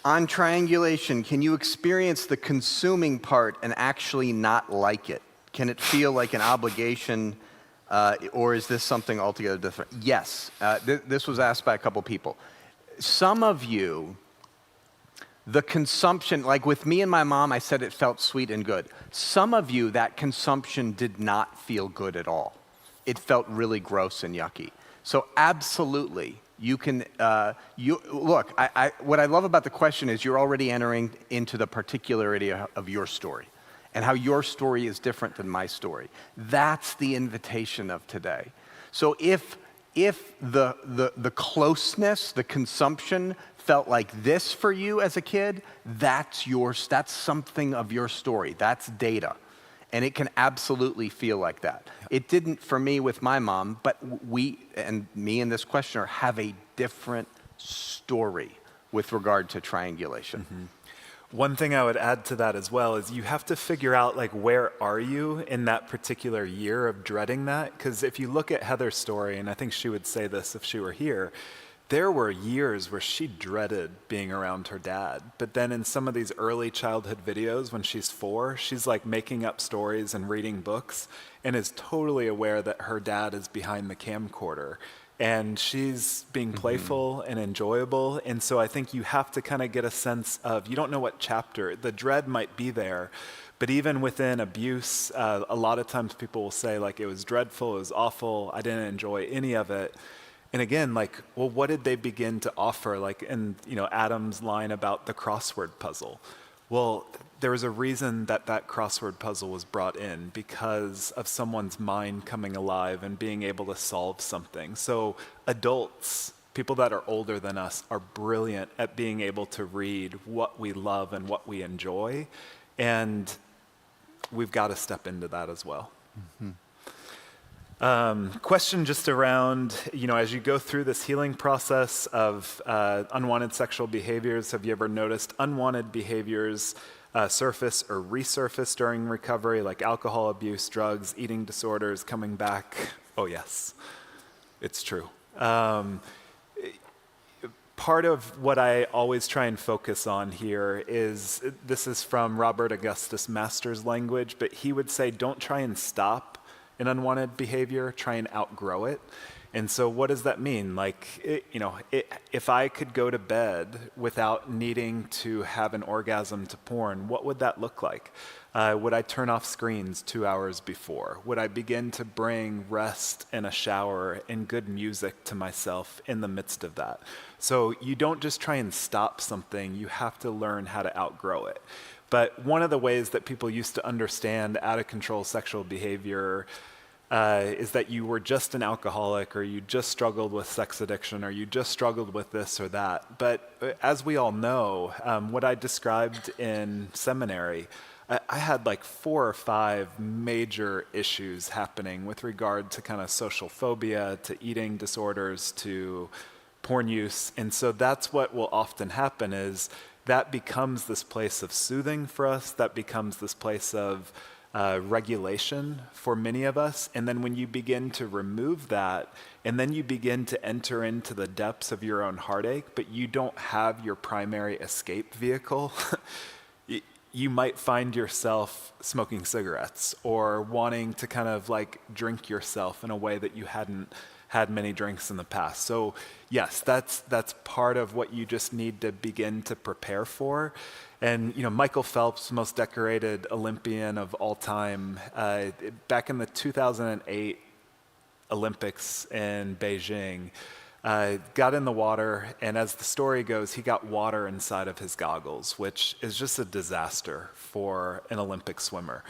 On triangulation, can you experience the consuming part and actually not like it? Can it feel like an obligation, or is this something altogether different? Yes. This was asked by a couple people. Some of you, the consumption, like with me and my mom, I said it felt sweet and good. Some of you, that consumption did not feel good at all. It felt really gross and yucky. So absolutely, you can, look, what I love about the question is you're already entering into the particularity of your story and how your story is different than my story. That's the invitation of today. So if the closeness, the consumption felt like this for you as a kid, that's something of your story. That's data. And it can absolutely feel like that. It didn't for me with my mom, but we, and me and this questioner, have a different story with regard to triangulation. Mm-hmm. One thing I would add to that as well is you have to figure out, like, where are you in that particular year of dreading that? Because if you look at Heather's story, and I think she would say this if she were here, there were years where she dreaded being around her dad. But then in some of these early childhood videos when she's 4, she's like making up stories and reading books and is totally aware that her dad is behind the camcorder. And she's being playful and enjoyable. And so I think you have to kind of get a sense of, you don't know what chapter, the dread might be there. But even within abuse, a lot of times people will say, like, it was dreadful, it was awful, I didn't enjoy any of it. And again, like, well, what did they begin to offer? Like in, Adam's line about the crossword puzzle. Well, there was a reason that crossword puzzle was brought in, because of someone's mind coming alive and being able to solve something. So adults, people that are older than us, are brilliant at being able to read what we love and what we enjoy. And we've got to step into that as well. Mm-hmm. Question just around, as you go through this healing process of unwanted sexual behaviors, have you ever noticed unwanted behaviors surface or resurface during recovery, like alcohol abuse, drugs, eating disorders coming back? Oh, yes, it's true. Part of what I always try and focus on here is, this is from Robert Augustus Masters' language, but he would say, don't try and stop an unwanted behavior, try and outgrow it. And so what does that mean? Like, if I could go to bed without needing to have an orgasm to porn, what would that look like? Would I turn off screens 2 hours before? Would I begin to bring rest and a shower and good music to myself in the midst of that? So you don't just try and stop something, you have to learn how to outgrow it. But one of the ways that people used to understand out-of-control sexual behavior is that you were just an alcoholic, or you just struggled with sex addiction, or you just struggled with this or that. But as we all know, what I described in seminary, I had like 4 or 5 major issues happening with regard to kind of social phobia, to eating disorders, to porn use. And so that's what will often happen is, that becomes this place of soothing for us, that becomes this place of regulation for many of us. And then when you begin to remove that, and then you begin to enter into the depths of your own heartache, but you don't have your primary escape vehicle, you might find yourself smoking cigarettes or wanting to kind of like drink yourself in a way that you hadn't had many drinks in the past. So yes, that's part of what you just need to begin to prepare for. And Michael Phelps, most decorated Olympian of all time, back in the 2008 Olympics in Beijing, got in the water, and as the story goes, he got water inside of his goggles, which is just a disaster for an Olympic swimmer.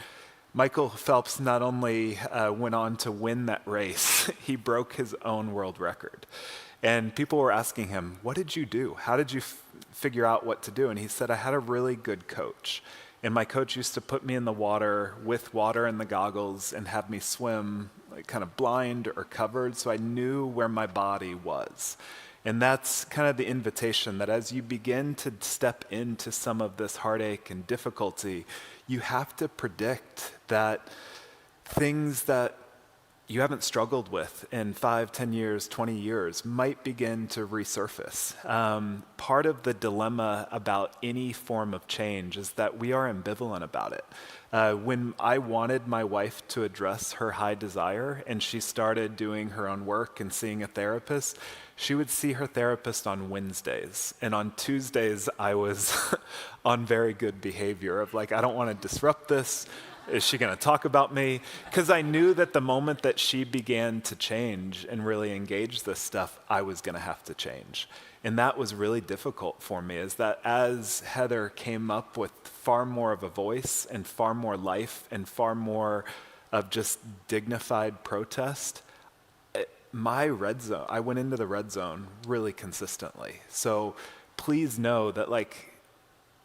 Michael Phelps not only went on to win that race, he broke his own world record. And people were asking him, what did you do? How did you figure out what to do? And he said, I had a really good coach. And my coach used to put me in the water with water in the goggles and have me swim like kind of blind or covered, so I knew where my body was. And that's kind of the invitation, that as you begin to step into some of this heartache and difficulty, you have to predict that things that you haven't struggled with in 5, 10 years, 20 years might begin to resurface. Part of the dilemma about any form of change is that we are ambivalent about it. When I wanted my wife to address her high desire and she started doing her own work and seeing a therapist, she would see her therapist on Wednesdays. And on Tuesdays, I was on very good behavior of like, I don't want to disrupt this. Is she going to talk about me? Because I knew that the moment that she began to change and really engage this stuff, I was going to have to change. And that was really difficult for me, is that as Heather came up with far more of a voice and far more life and far more of just dignified protest, my red zone, I went into the red zone really consistently. So please know that like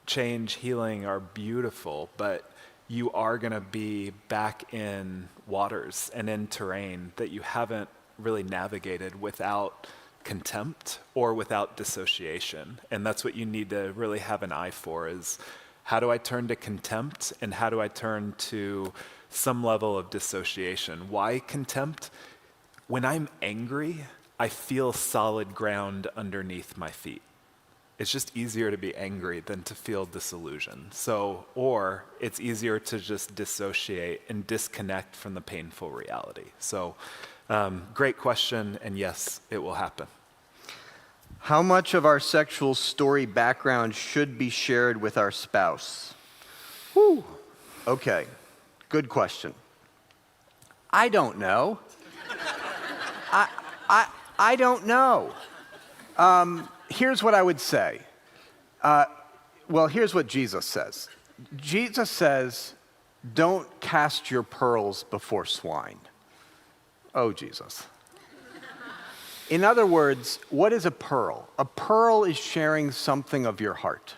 change, healing are beautiful, but you are going to be back in waters and in terrain that you haven't really navigated without contempt or without dissociation. And that's what you need to really have an eye for, is how do I turn to contempt and how do I turn to some level of dissociation? Why contempt? When I'm angry, I feel solid ground underneath my feet. It's just easier to be angry than to feel disillusion. So, or it's easier to just dissociate and disconnect from the painful reality. So, great question, and yes, it will happen. How much of our sexual story background should be shared with our spouse? Whew. Okay, good question. I don't know. I don't know. Here's what I would say. Here's what Jesus says. Jesus says, don't cast your pearls before swine. Oh, Jesus. In other words, what is a pearl? A pearl is sharing something of your heart.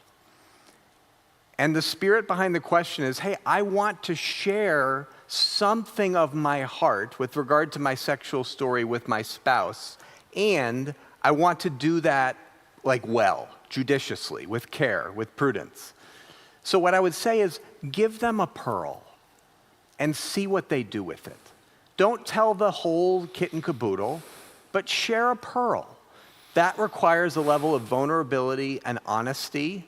And the spirit behind the question is, hey, I want to share something of my heart with regard to my sexual story with my spouse, and I want to do that like well, judiciously, with care, with prudence. So what I would say is give them a pearl and see what they do with it. Don't tell the whole kit and caboodle, but share a pearl. That requires a level of vulnerability and honesty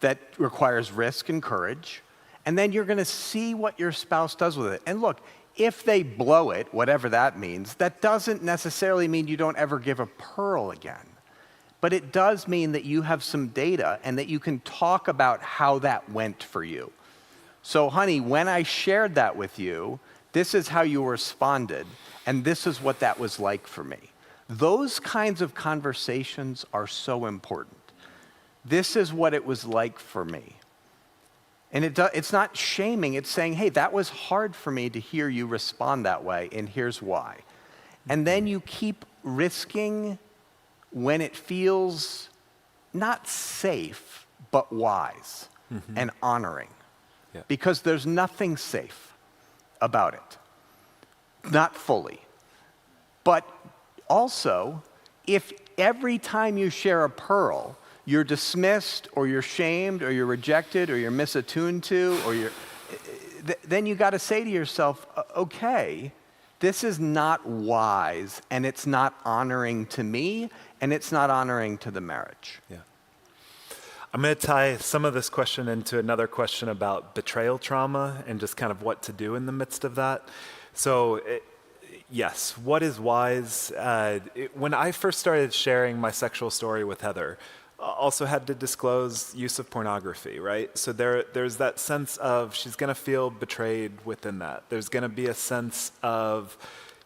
that requires risk and courage. And then you're going to see what your spouse does with it. And look, if they blow it, whatever that means, that doesn't necessarily mean you don't ever give a pearl again. But it does mean that you have some data and that you can talk about how that went for you. So, honey, when I shared that with you, this is how you responded, and this is what that was like for me. Those kinds of conversations are so important. This is what it was like for me. And it's not shaming, it's saying, hey, that was hard for me to hear you respond that way, and here's why. And then you keep risking when it feels not safe, but wise and honoring. Yeah. Because there's nothing safe about it. Not fully. But also, if every time you share a pearl, you're dismissed or you're shamed or you're rejected or you're misattuned to or then you got to say to yourself, okay, this is not wise and it's not honoring to me and it's not honoring to the marriage. Yeah. I'm going to tie some of this question into another question about betrayal trauma and just kind of what to do in the midst of that. So, yes, what is wise? When I first started sharing my sexual story with Heather, also had to disclose use of pornography, right? So there's that sense of she's going to feel betrayed within that. There's going to be a sense of,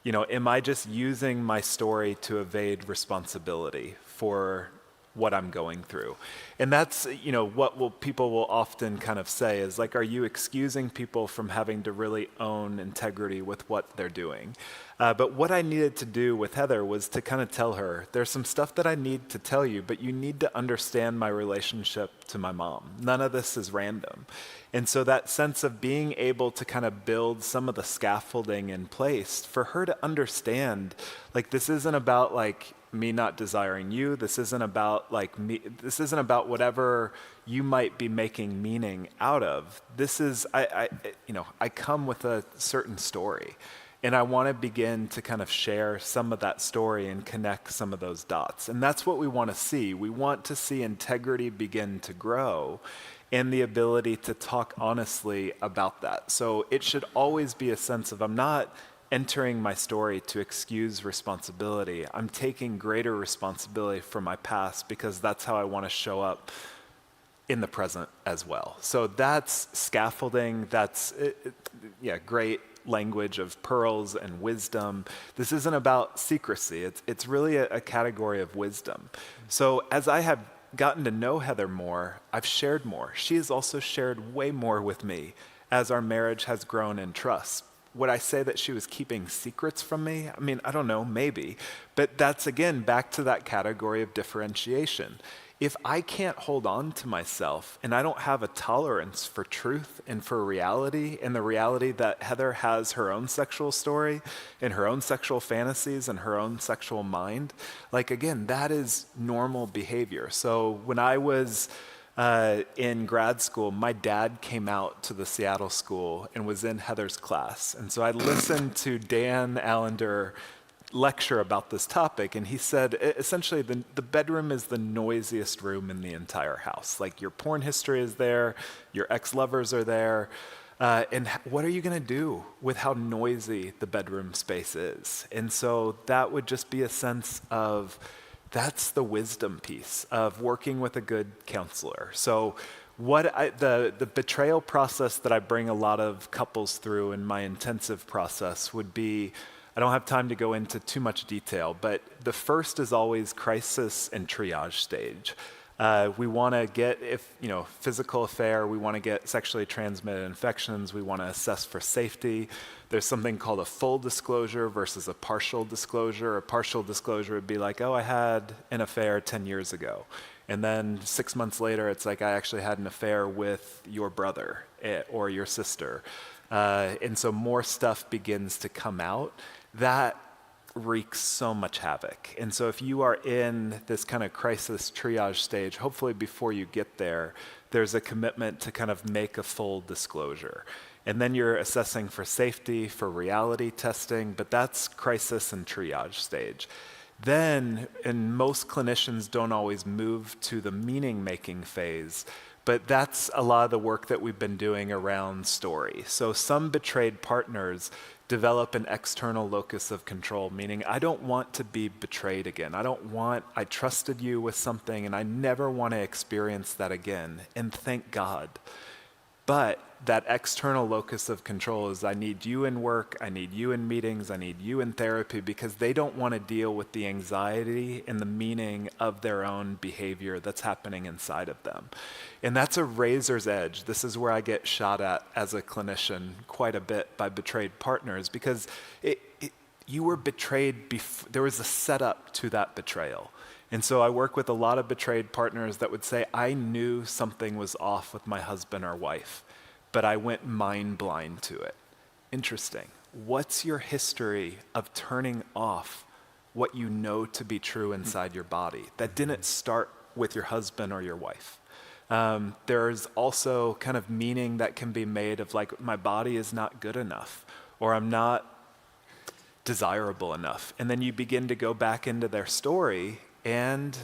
am I just using my story to evade responsibility for what I'm going through? And that's, what people will often kind of say is like, are you excusing people from having to really own integrity with what they're doing? But what I needed to do with Heather was to kind of tell her, there's some stuff that I need to tell you, but you need to understand my relationship to my mom. None of this is random. And so that sense of being able to kind of build some of the scaffolding in place for her to understand, like, this isn't about like me not desiring you. This isn't about like me. This isn't about whatever you might be making meaning out of. This is, I come with a certain story. And I want to begin to kind of share some of that story and connect some of those dots. And that's what we want to see. We want to see integrity begin to grow and the ability to talk honestly about that. So it should always be a sense of, I'm not entering my story to excuse responsibility. I'm taking greater responsibility for my past because that's how I want to show up in the present as well. So that's scaffolding. That's, great language of pearls and wisdom. This isn't about secrecy. It's really a category of wisdom. So as I have gotten to know Heather more, I've shared more. She has also shared way more with me as our marriage has grown in trust. Would I say that she was keeping secrets from me? I mean, I don't know, maybe. But that's, again, back to that category of differentiation. If I can't hold on to myself and I don't have a tolerance for truth and for reality and the reality that Heather has her own sexual story and her own sexual fantasies and her own sexual mind, like, again, that is normal behavior. So when I was in grad school, my dad came out to the Seattle school and was in Heather's class. And so I listened to Dan Allender lecture about this topic, and he said essentially the bedroom is the noisiest room in the entire house. Like, your porn history is there, your ex-lovers are there, and what are you going to do with how noisy the bedroom space is? And so that would just be a sense of, that's the wisdom piece of working with a good counselor. So the betrayal process that I bring a lot of couples through in my intensive process would be, I don't have time to go into too much detail, but the first is always crisis and triage stage. We want to get, physical affair, we want to get sexually transmitted infections, we want to assess for safety. There's something called a full disclosure versus a partial disclosure. A partial disclosure would be like, oh, I had an affair 10 years ago. And then 6 months later, it's like, I actually had an affair with your brother or your sister. And so more stuff begins to come out. That wreaks so much havoc. And so if you are in this kind of crisis triage stage, hopefully before you get there, there's a commitment to kind of make a full disclosure. And then you're assessing for safety, for reality testing, but that's crisis and triage stage. Then, and most clinicians don't always move to the meaning-making phase, but that's a lot of the work that we've been doing around story. So some betrayed partners develop an external locus of control, meaning I don't want to be betrayed again. I trusted you with something and I never want to experience that again. And thank God. But that external locus of control is, I need you in work, I need you in meetings, I need you in therapy, because they don't want to deal with the anxiety and the meaning of their own behavior that's happening inside of them. And that's a razor's edge. This is where I get shot at as a clinician quite a bit by betrayed partners, because you were betrayed before, there was a setup to that betrayal. And so I work with a lot of betrayed partners that would say, I knew something was off with my husband or wife, but I went mind blind to it. Interesting. What's your history of turning off what you know to be true inside your body? That didn't start with your husband or your wife. There's also kind of meaning that can be made of like, my body is not good enough, or I'm not desirable enough. And then you begin to go back into their story, and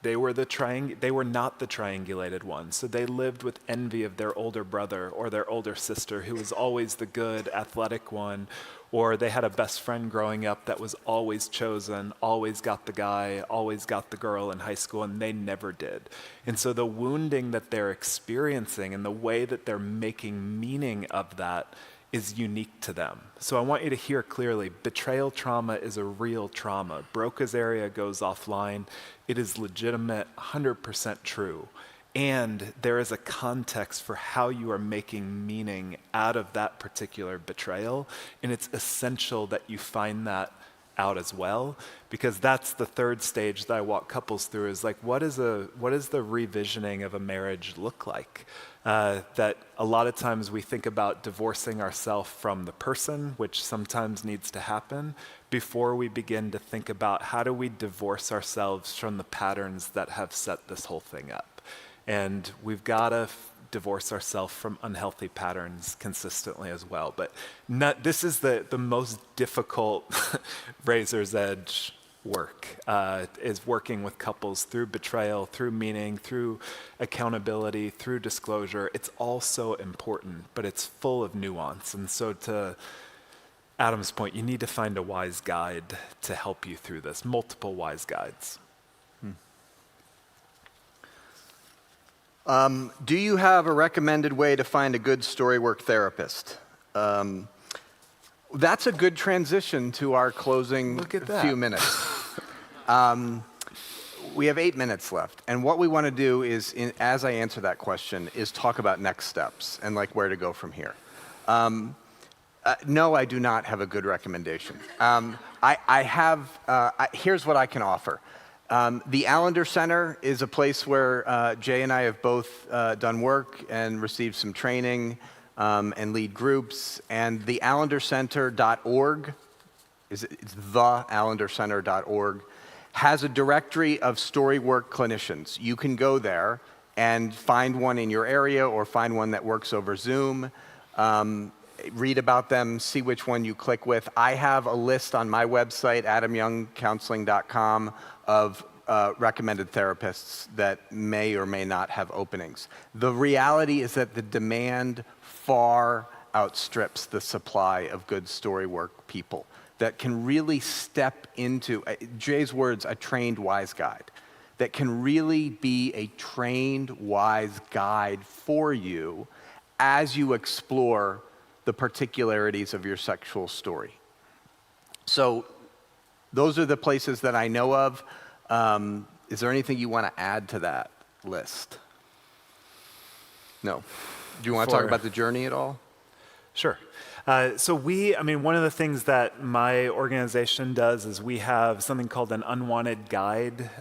they were not the triangulated ones. So they lived with envy of their older brother or their older sister, who was always the good, athletic one. Or they had a best friend growing up that was always chosen, always got the guy, always got the girl in high school, and they never did. And so the wounding that they're experiencing and the way that they're making meaning of that is unique to them. So I want you to hear clearly, betrayal trauma is a real trauma. Broca's area goes offline. It is legitimate, 100% true. And there is a context for how you are making meaning out of that particular betrayal. And it's essential that you find that out as well, because that's the third stage that I walk couples through, is like, what does the revisioning of a marriage look like? That a lot of times we think about divorcing ourselves from the person, which sometimes needs to happen, before we begin to think about how do we divorce ourselves from the patterns that have set this whole thing up. And we've got to divorce ourselves from unhealthy patterns consistently as well. But this is the most difficult razor's edge work, is working with couples through betrayal, through meaning, through accountability, through disclosure. It's all so important, but it's full of nuance. And so to Adam's point, you need to find a wise guide to help you through this, multiple wise guides. Do you have a recommended way to find a good storywork therapist? That's a good transition to our closing few minutes. We have 8 minutes left, and what we want to do is, as I answer that question, is talk about next steps and like where to go from here. No, I do not have a good recommendation. Here's what I can offer. The Allender Center is a place where Jay and I have both done work and received some training and lead groups. And the AllenderCenter.org, it's theallendercenter.org, has a directory of storywork clinicians. You can go there and find one in your area or find one that works over Zoom. Read about them, see which one you click with. I have a list on my website, adamyoungcounseling.com, of recommended therapists that may or may not have openings. The reality is that the demand far outstrips the supply of good storywork people that can really step into, Jay's words, a trained wise guide, that can really be a trained wise guide for you as you explore the particularities of your sexual story. So those are the places that I know of. Is there anything you want to add to that list? No. Do you want to talk about the journey at all? Sure. So one of the things that my organization does is we have something called an unwanted guide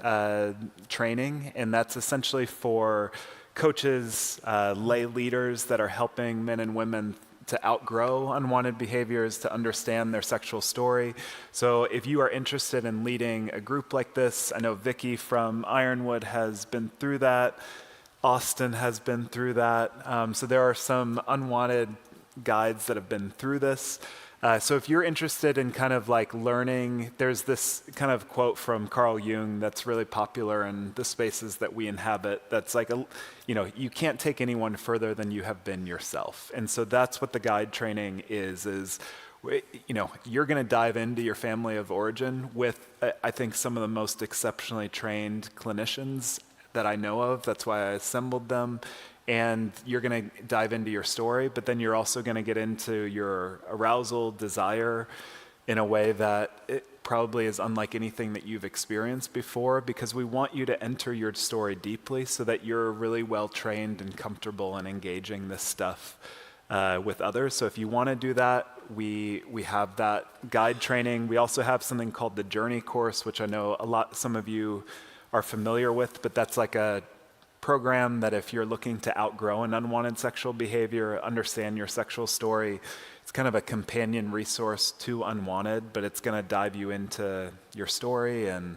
training, and that's essentially for coaches, lay leaders that are helping men and women to outgrow unwanted behaviors, to understand their sexual story. So if you are interested in leading a group like this, I know Vicky from Ironwood has been through that. Austin has been through that. So there are some unwanted guides that have been through this. So if you're interested in kind of like learning, there's this kind of quote from Carl Jung that's really popular in the spaces that we inhabit. That's like, you can't take anyone further than you have been yourself. And so that's what the guide training is you're going to dive into your family of origin with, I think, some of the most exceptionally trained clinicians that I know of. That's why I assembled them. And you're going to dive into your story, but then you're also going to get into your arousal, desire in a way that it probably is unlike anything that you've experienced before, because we want you to enter your story deeply so that you're really well trained and comfortable in engaging this stuff with others. So if you want to do that, we have that guide training. We also have something called the Journey course, which I know some of you are familiar with, but that's like a program that if you're looking to outgrow an unwanted sexual behavior, understand your sexual story, it's kind of a companion resource to Unwanted, but it's going to dive you into your story and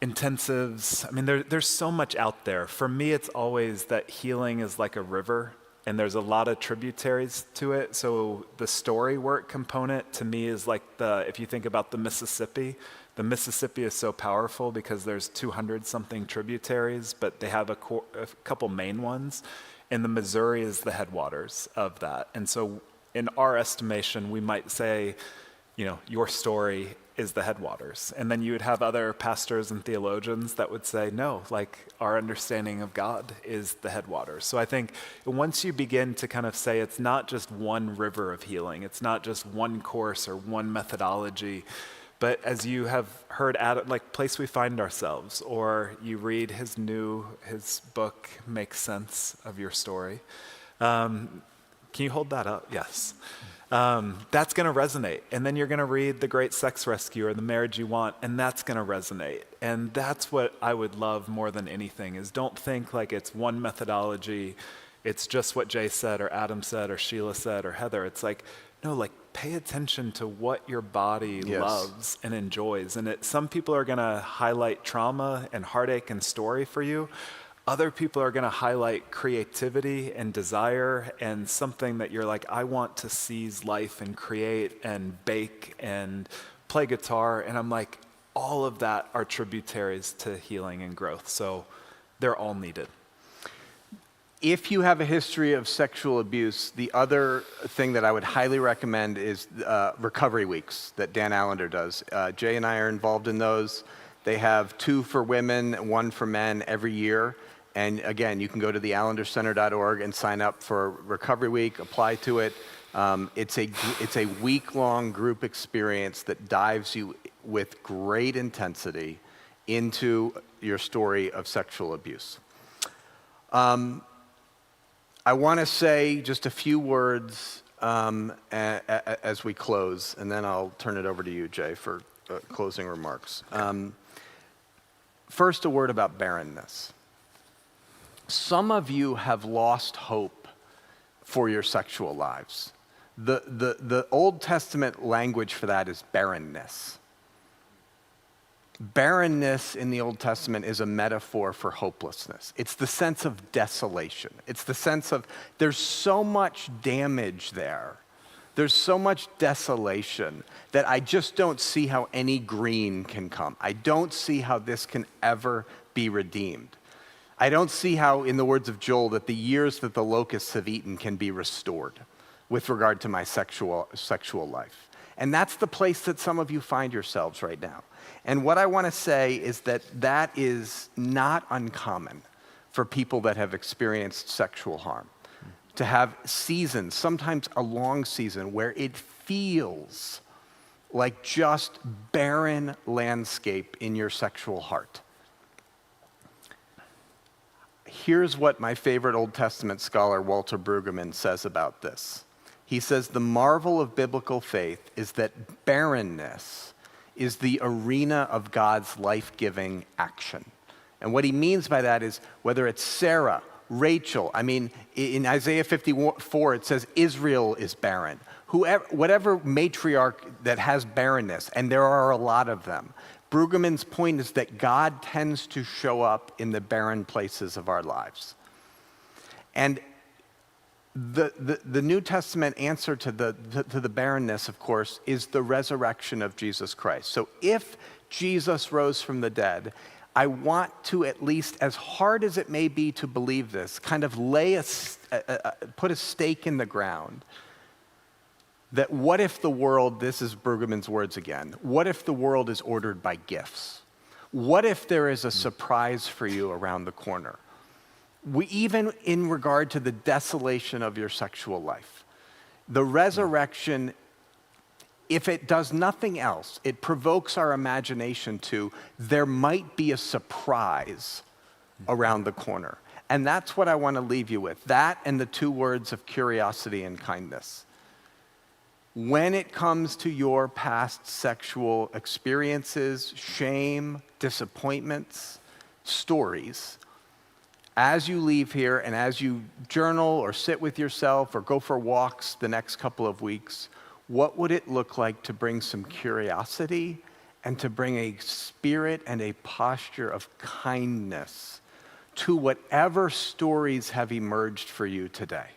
intensives. I mean, there's so much out there. For me, it's always that healing is like a river, and there's a lot of tributaries to it. So the story work component to me is like if you think about the Mississippi is so powerful because there's 200 something tributaries, but they have a couple main ones, and the Missouri is the headwaters of that. And so in our estimation, we might say, your story is the headwaters. And then you would have other pastors and theologians that would say, no, like our understanding of God is the headwaters. So I think once you begin to kind of say it's not just one river of healing, it's not just one course or one methodology, but as you have heard Adam, like Place We Find Ourselves, or you read his book, Make Sense of Your Story. Can you hold that up? Yes. That's going to resonate. And then you're going to read The Great Sex Rescue or The Marriage You Want, and that's going to resonate. And that's what I would love more than anything, is don't think like it's one methodology, it's just what Jay said or Adam said or Sheila said or Heather. It's like, no, like pay attention to what your body loves and enjoys. And some people are going to highlight trauma and heartache and story for you. Other people are going to highlight creativity and desire and something that you're like, I want to seize life and create and bake and play guitar. And I'm like, all of that are tributaries to healing and growth. So they're all needed. If you have a history of sexual abuse, the other thing that I would highly recommend is recovery weeks that Dan Allender does. Jay and I are involved in those. They have 2 for women, 1 for men every year. And again, you can go to theallendercenter.org and sign up for Recovery Week, apply to it. It's a week-long group experience that dives you with great intensity into your story of sexual abuse. I want to say just a few words as we close, and then I'll turn it over to you, Jay, for closing remarks. First, a word about barrenness. Some of you have lost hope for your sexual lives. The Old Testament language for that is barrenness. Barrenness in the Old Testament is a metaphor for hopelessness. It's the sense of desolation. It's the sense of there's so much damage there. There's so much desolation that I just don't see how any green can come. I don't see how this can ever be redeemed. I don't see how, in the words of Joel, that the years that the locusts have eaten can be restored with regard to my sexual life. And that's the place that some of you find yourselves right now. And what I want to say is that that is not uncommon for people that have experienced sexual harm. To have seasons, sometimes a long season, where it feels like just barren landscape in your sexual heart. Here's what my favorite Old Testament scholar, Walter Brueggemann, says about this. He says, the marvel of biblical faith is that barrenness is the arena of God's life-giving action. And what he means by that is whether it's Sarah, Rachel, I mean, in Isaiah 54, it says Israel is barren. Whatever matriarch that has barrenness, and there are a lot of them, Brueggemann's point is that God tends to show up in the barren places of our lives. And the New Testament answer to the barrenness, of course, is the resurrection of Jesus Christ. So if Jesus rose from the dead, I want to, at least as hard as it may be to believe this, kind of put a stake in the ground that what if the world, this is Brueggemann's words again, what if the world is ordered by gifts? What if there is a surprise for you around the corner? Even in regard to the desolation of your sexual life, the resurrection, if it does nothing else, it provokes our imagination to, there might be a surprise around the corner. And that's what I want to leave you with, that and the 2 words of curiosity and kindness. When it comes to your past sexual experiences, shame, disappointments, stories, as you leave here and as you journal or sit with yourself or go for walks the next couple of weeks, what would it look like to bring some curiosity and to bring a spirit and a posture of kindness to whatever stories have emerged for you today.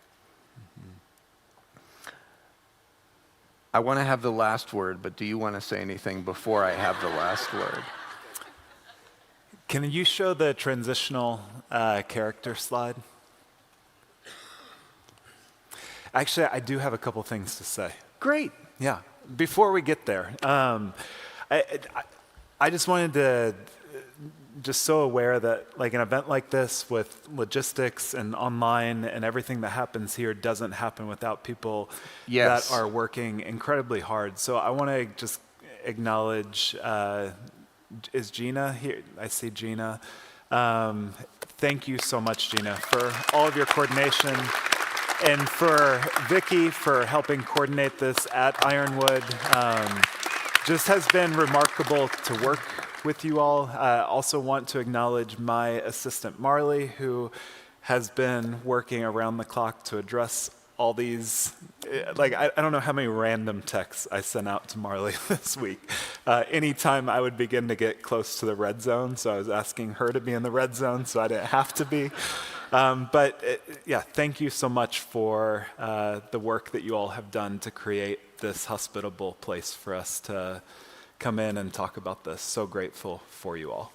I want to have the last word, but do you want to say anything before I have the last word? Can you show the transitional character slide? Actually, I do have a couple things to say. Great. Yeah. Before we get there, I just wanted to just so aware that like an event like this with logistics and online and everything that happens here doesn't happen without people Yes. that are working incredibly hard. So I want to just acknowledge, is Gina here? I see Gina. Thank you so much, Gina, for all of your coordination. And for Vicky for helping coordinate this at Ironwood. Just has been remarkable to work with you all. I also want to acknowledge my assistant Marley, who has been working around the clock to address all these, I don't know how many random texts I sent out to Marley this week. Anytime I would begin to get close to the red zone, so I was asking her to be in the red zone so I didn't have to be. Yeah, thank you so much for the work that you all have done to create this hospitable place for us to come in and talk about this. So grateful for you all.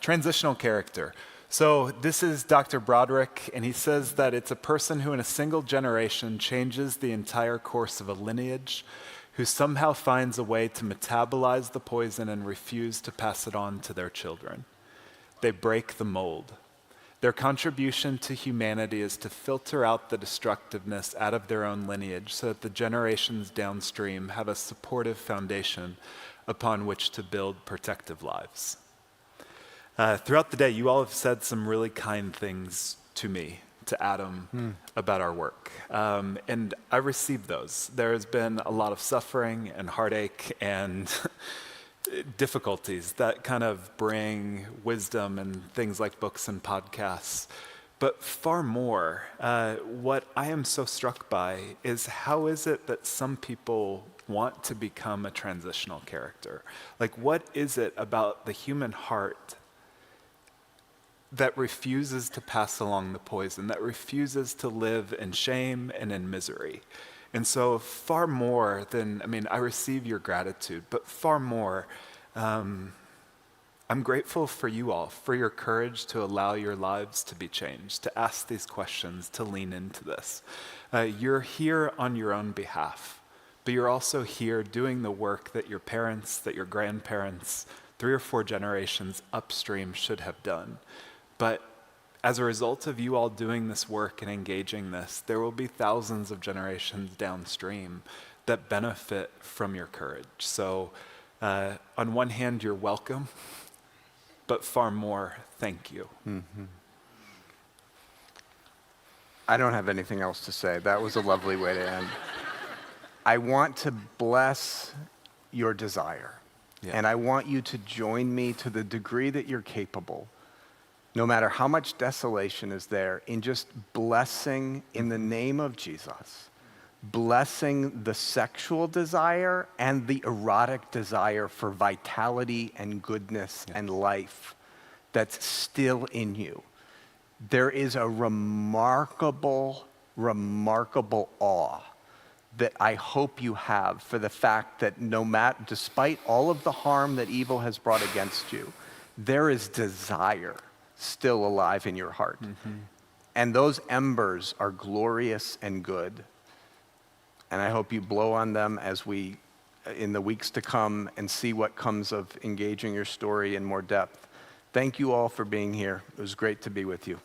Transitional character. So this is Dr. Broderick, and he says that it's a person who in a single generation changes the entire course of a lineage, who somehow finds a way to metabolize the poison and refuse to pass it on to their children. They break the mold. Their contribution to humanity is to filter out the destructiveness out of their own lineage so that the generations downstream have a supportive foundation upon which to build protective lives. Throughout the day, you all have said some really kind things to me, to Adam, about our work. And I received those. There has been a lot of suffering and heartache and difficulties that kind of bring wisdom and things like books and podcasts. But far more, what I am so struck by is how is it that some people want to become a transitional character? Like, what is it about the human heart that refuses to pass along the poison, that refuses to live in shame and in misery? And so far more than, I receive your gratitude, but far more, I'm grateful for you all, for your courage to allow your lives to be changed, to ask these questions, to lean into this. You're here on your own behalf, but you're also here doing the work that your parents, that your grandparents, 3 or 4 generations upstream should have done. But as a result of you all doing this work and engaging this, there will be thousands of generations downstream that benefit from your courage. So on one hand, you're welcome, but far more, thank you. Mm-hmm. I don't have anything else to say. That was a lovely way to end. I want to bless your desire, and I want you to join me to the degree that you're capable, no matter how much desolation is there, in just blessing in the name of Jesus, blessing the sexual desire and the erotic desire for vitality and goodness and life that's still in you. There is a remarkable, remarkable awe that I hope you have for the fact that despite all of the harm that evil has brought against you, there is desire still alive in your heart. And those embers are glorious and good. And I hope you blow on them as we, in the weeks to come, and see what comes of engaging your story in more depth. Thank you all for being here. It was great to be with you.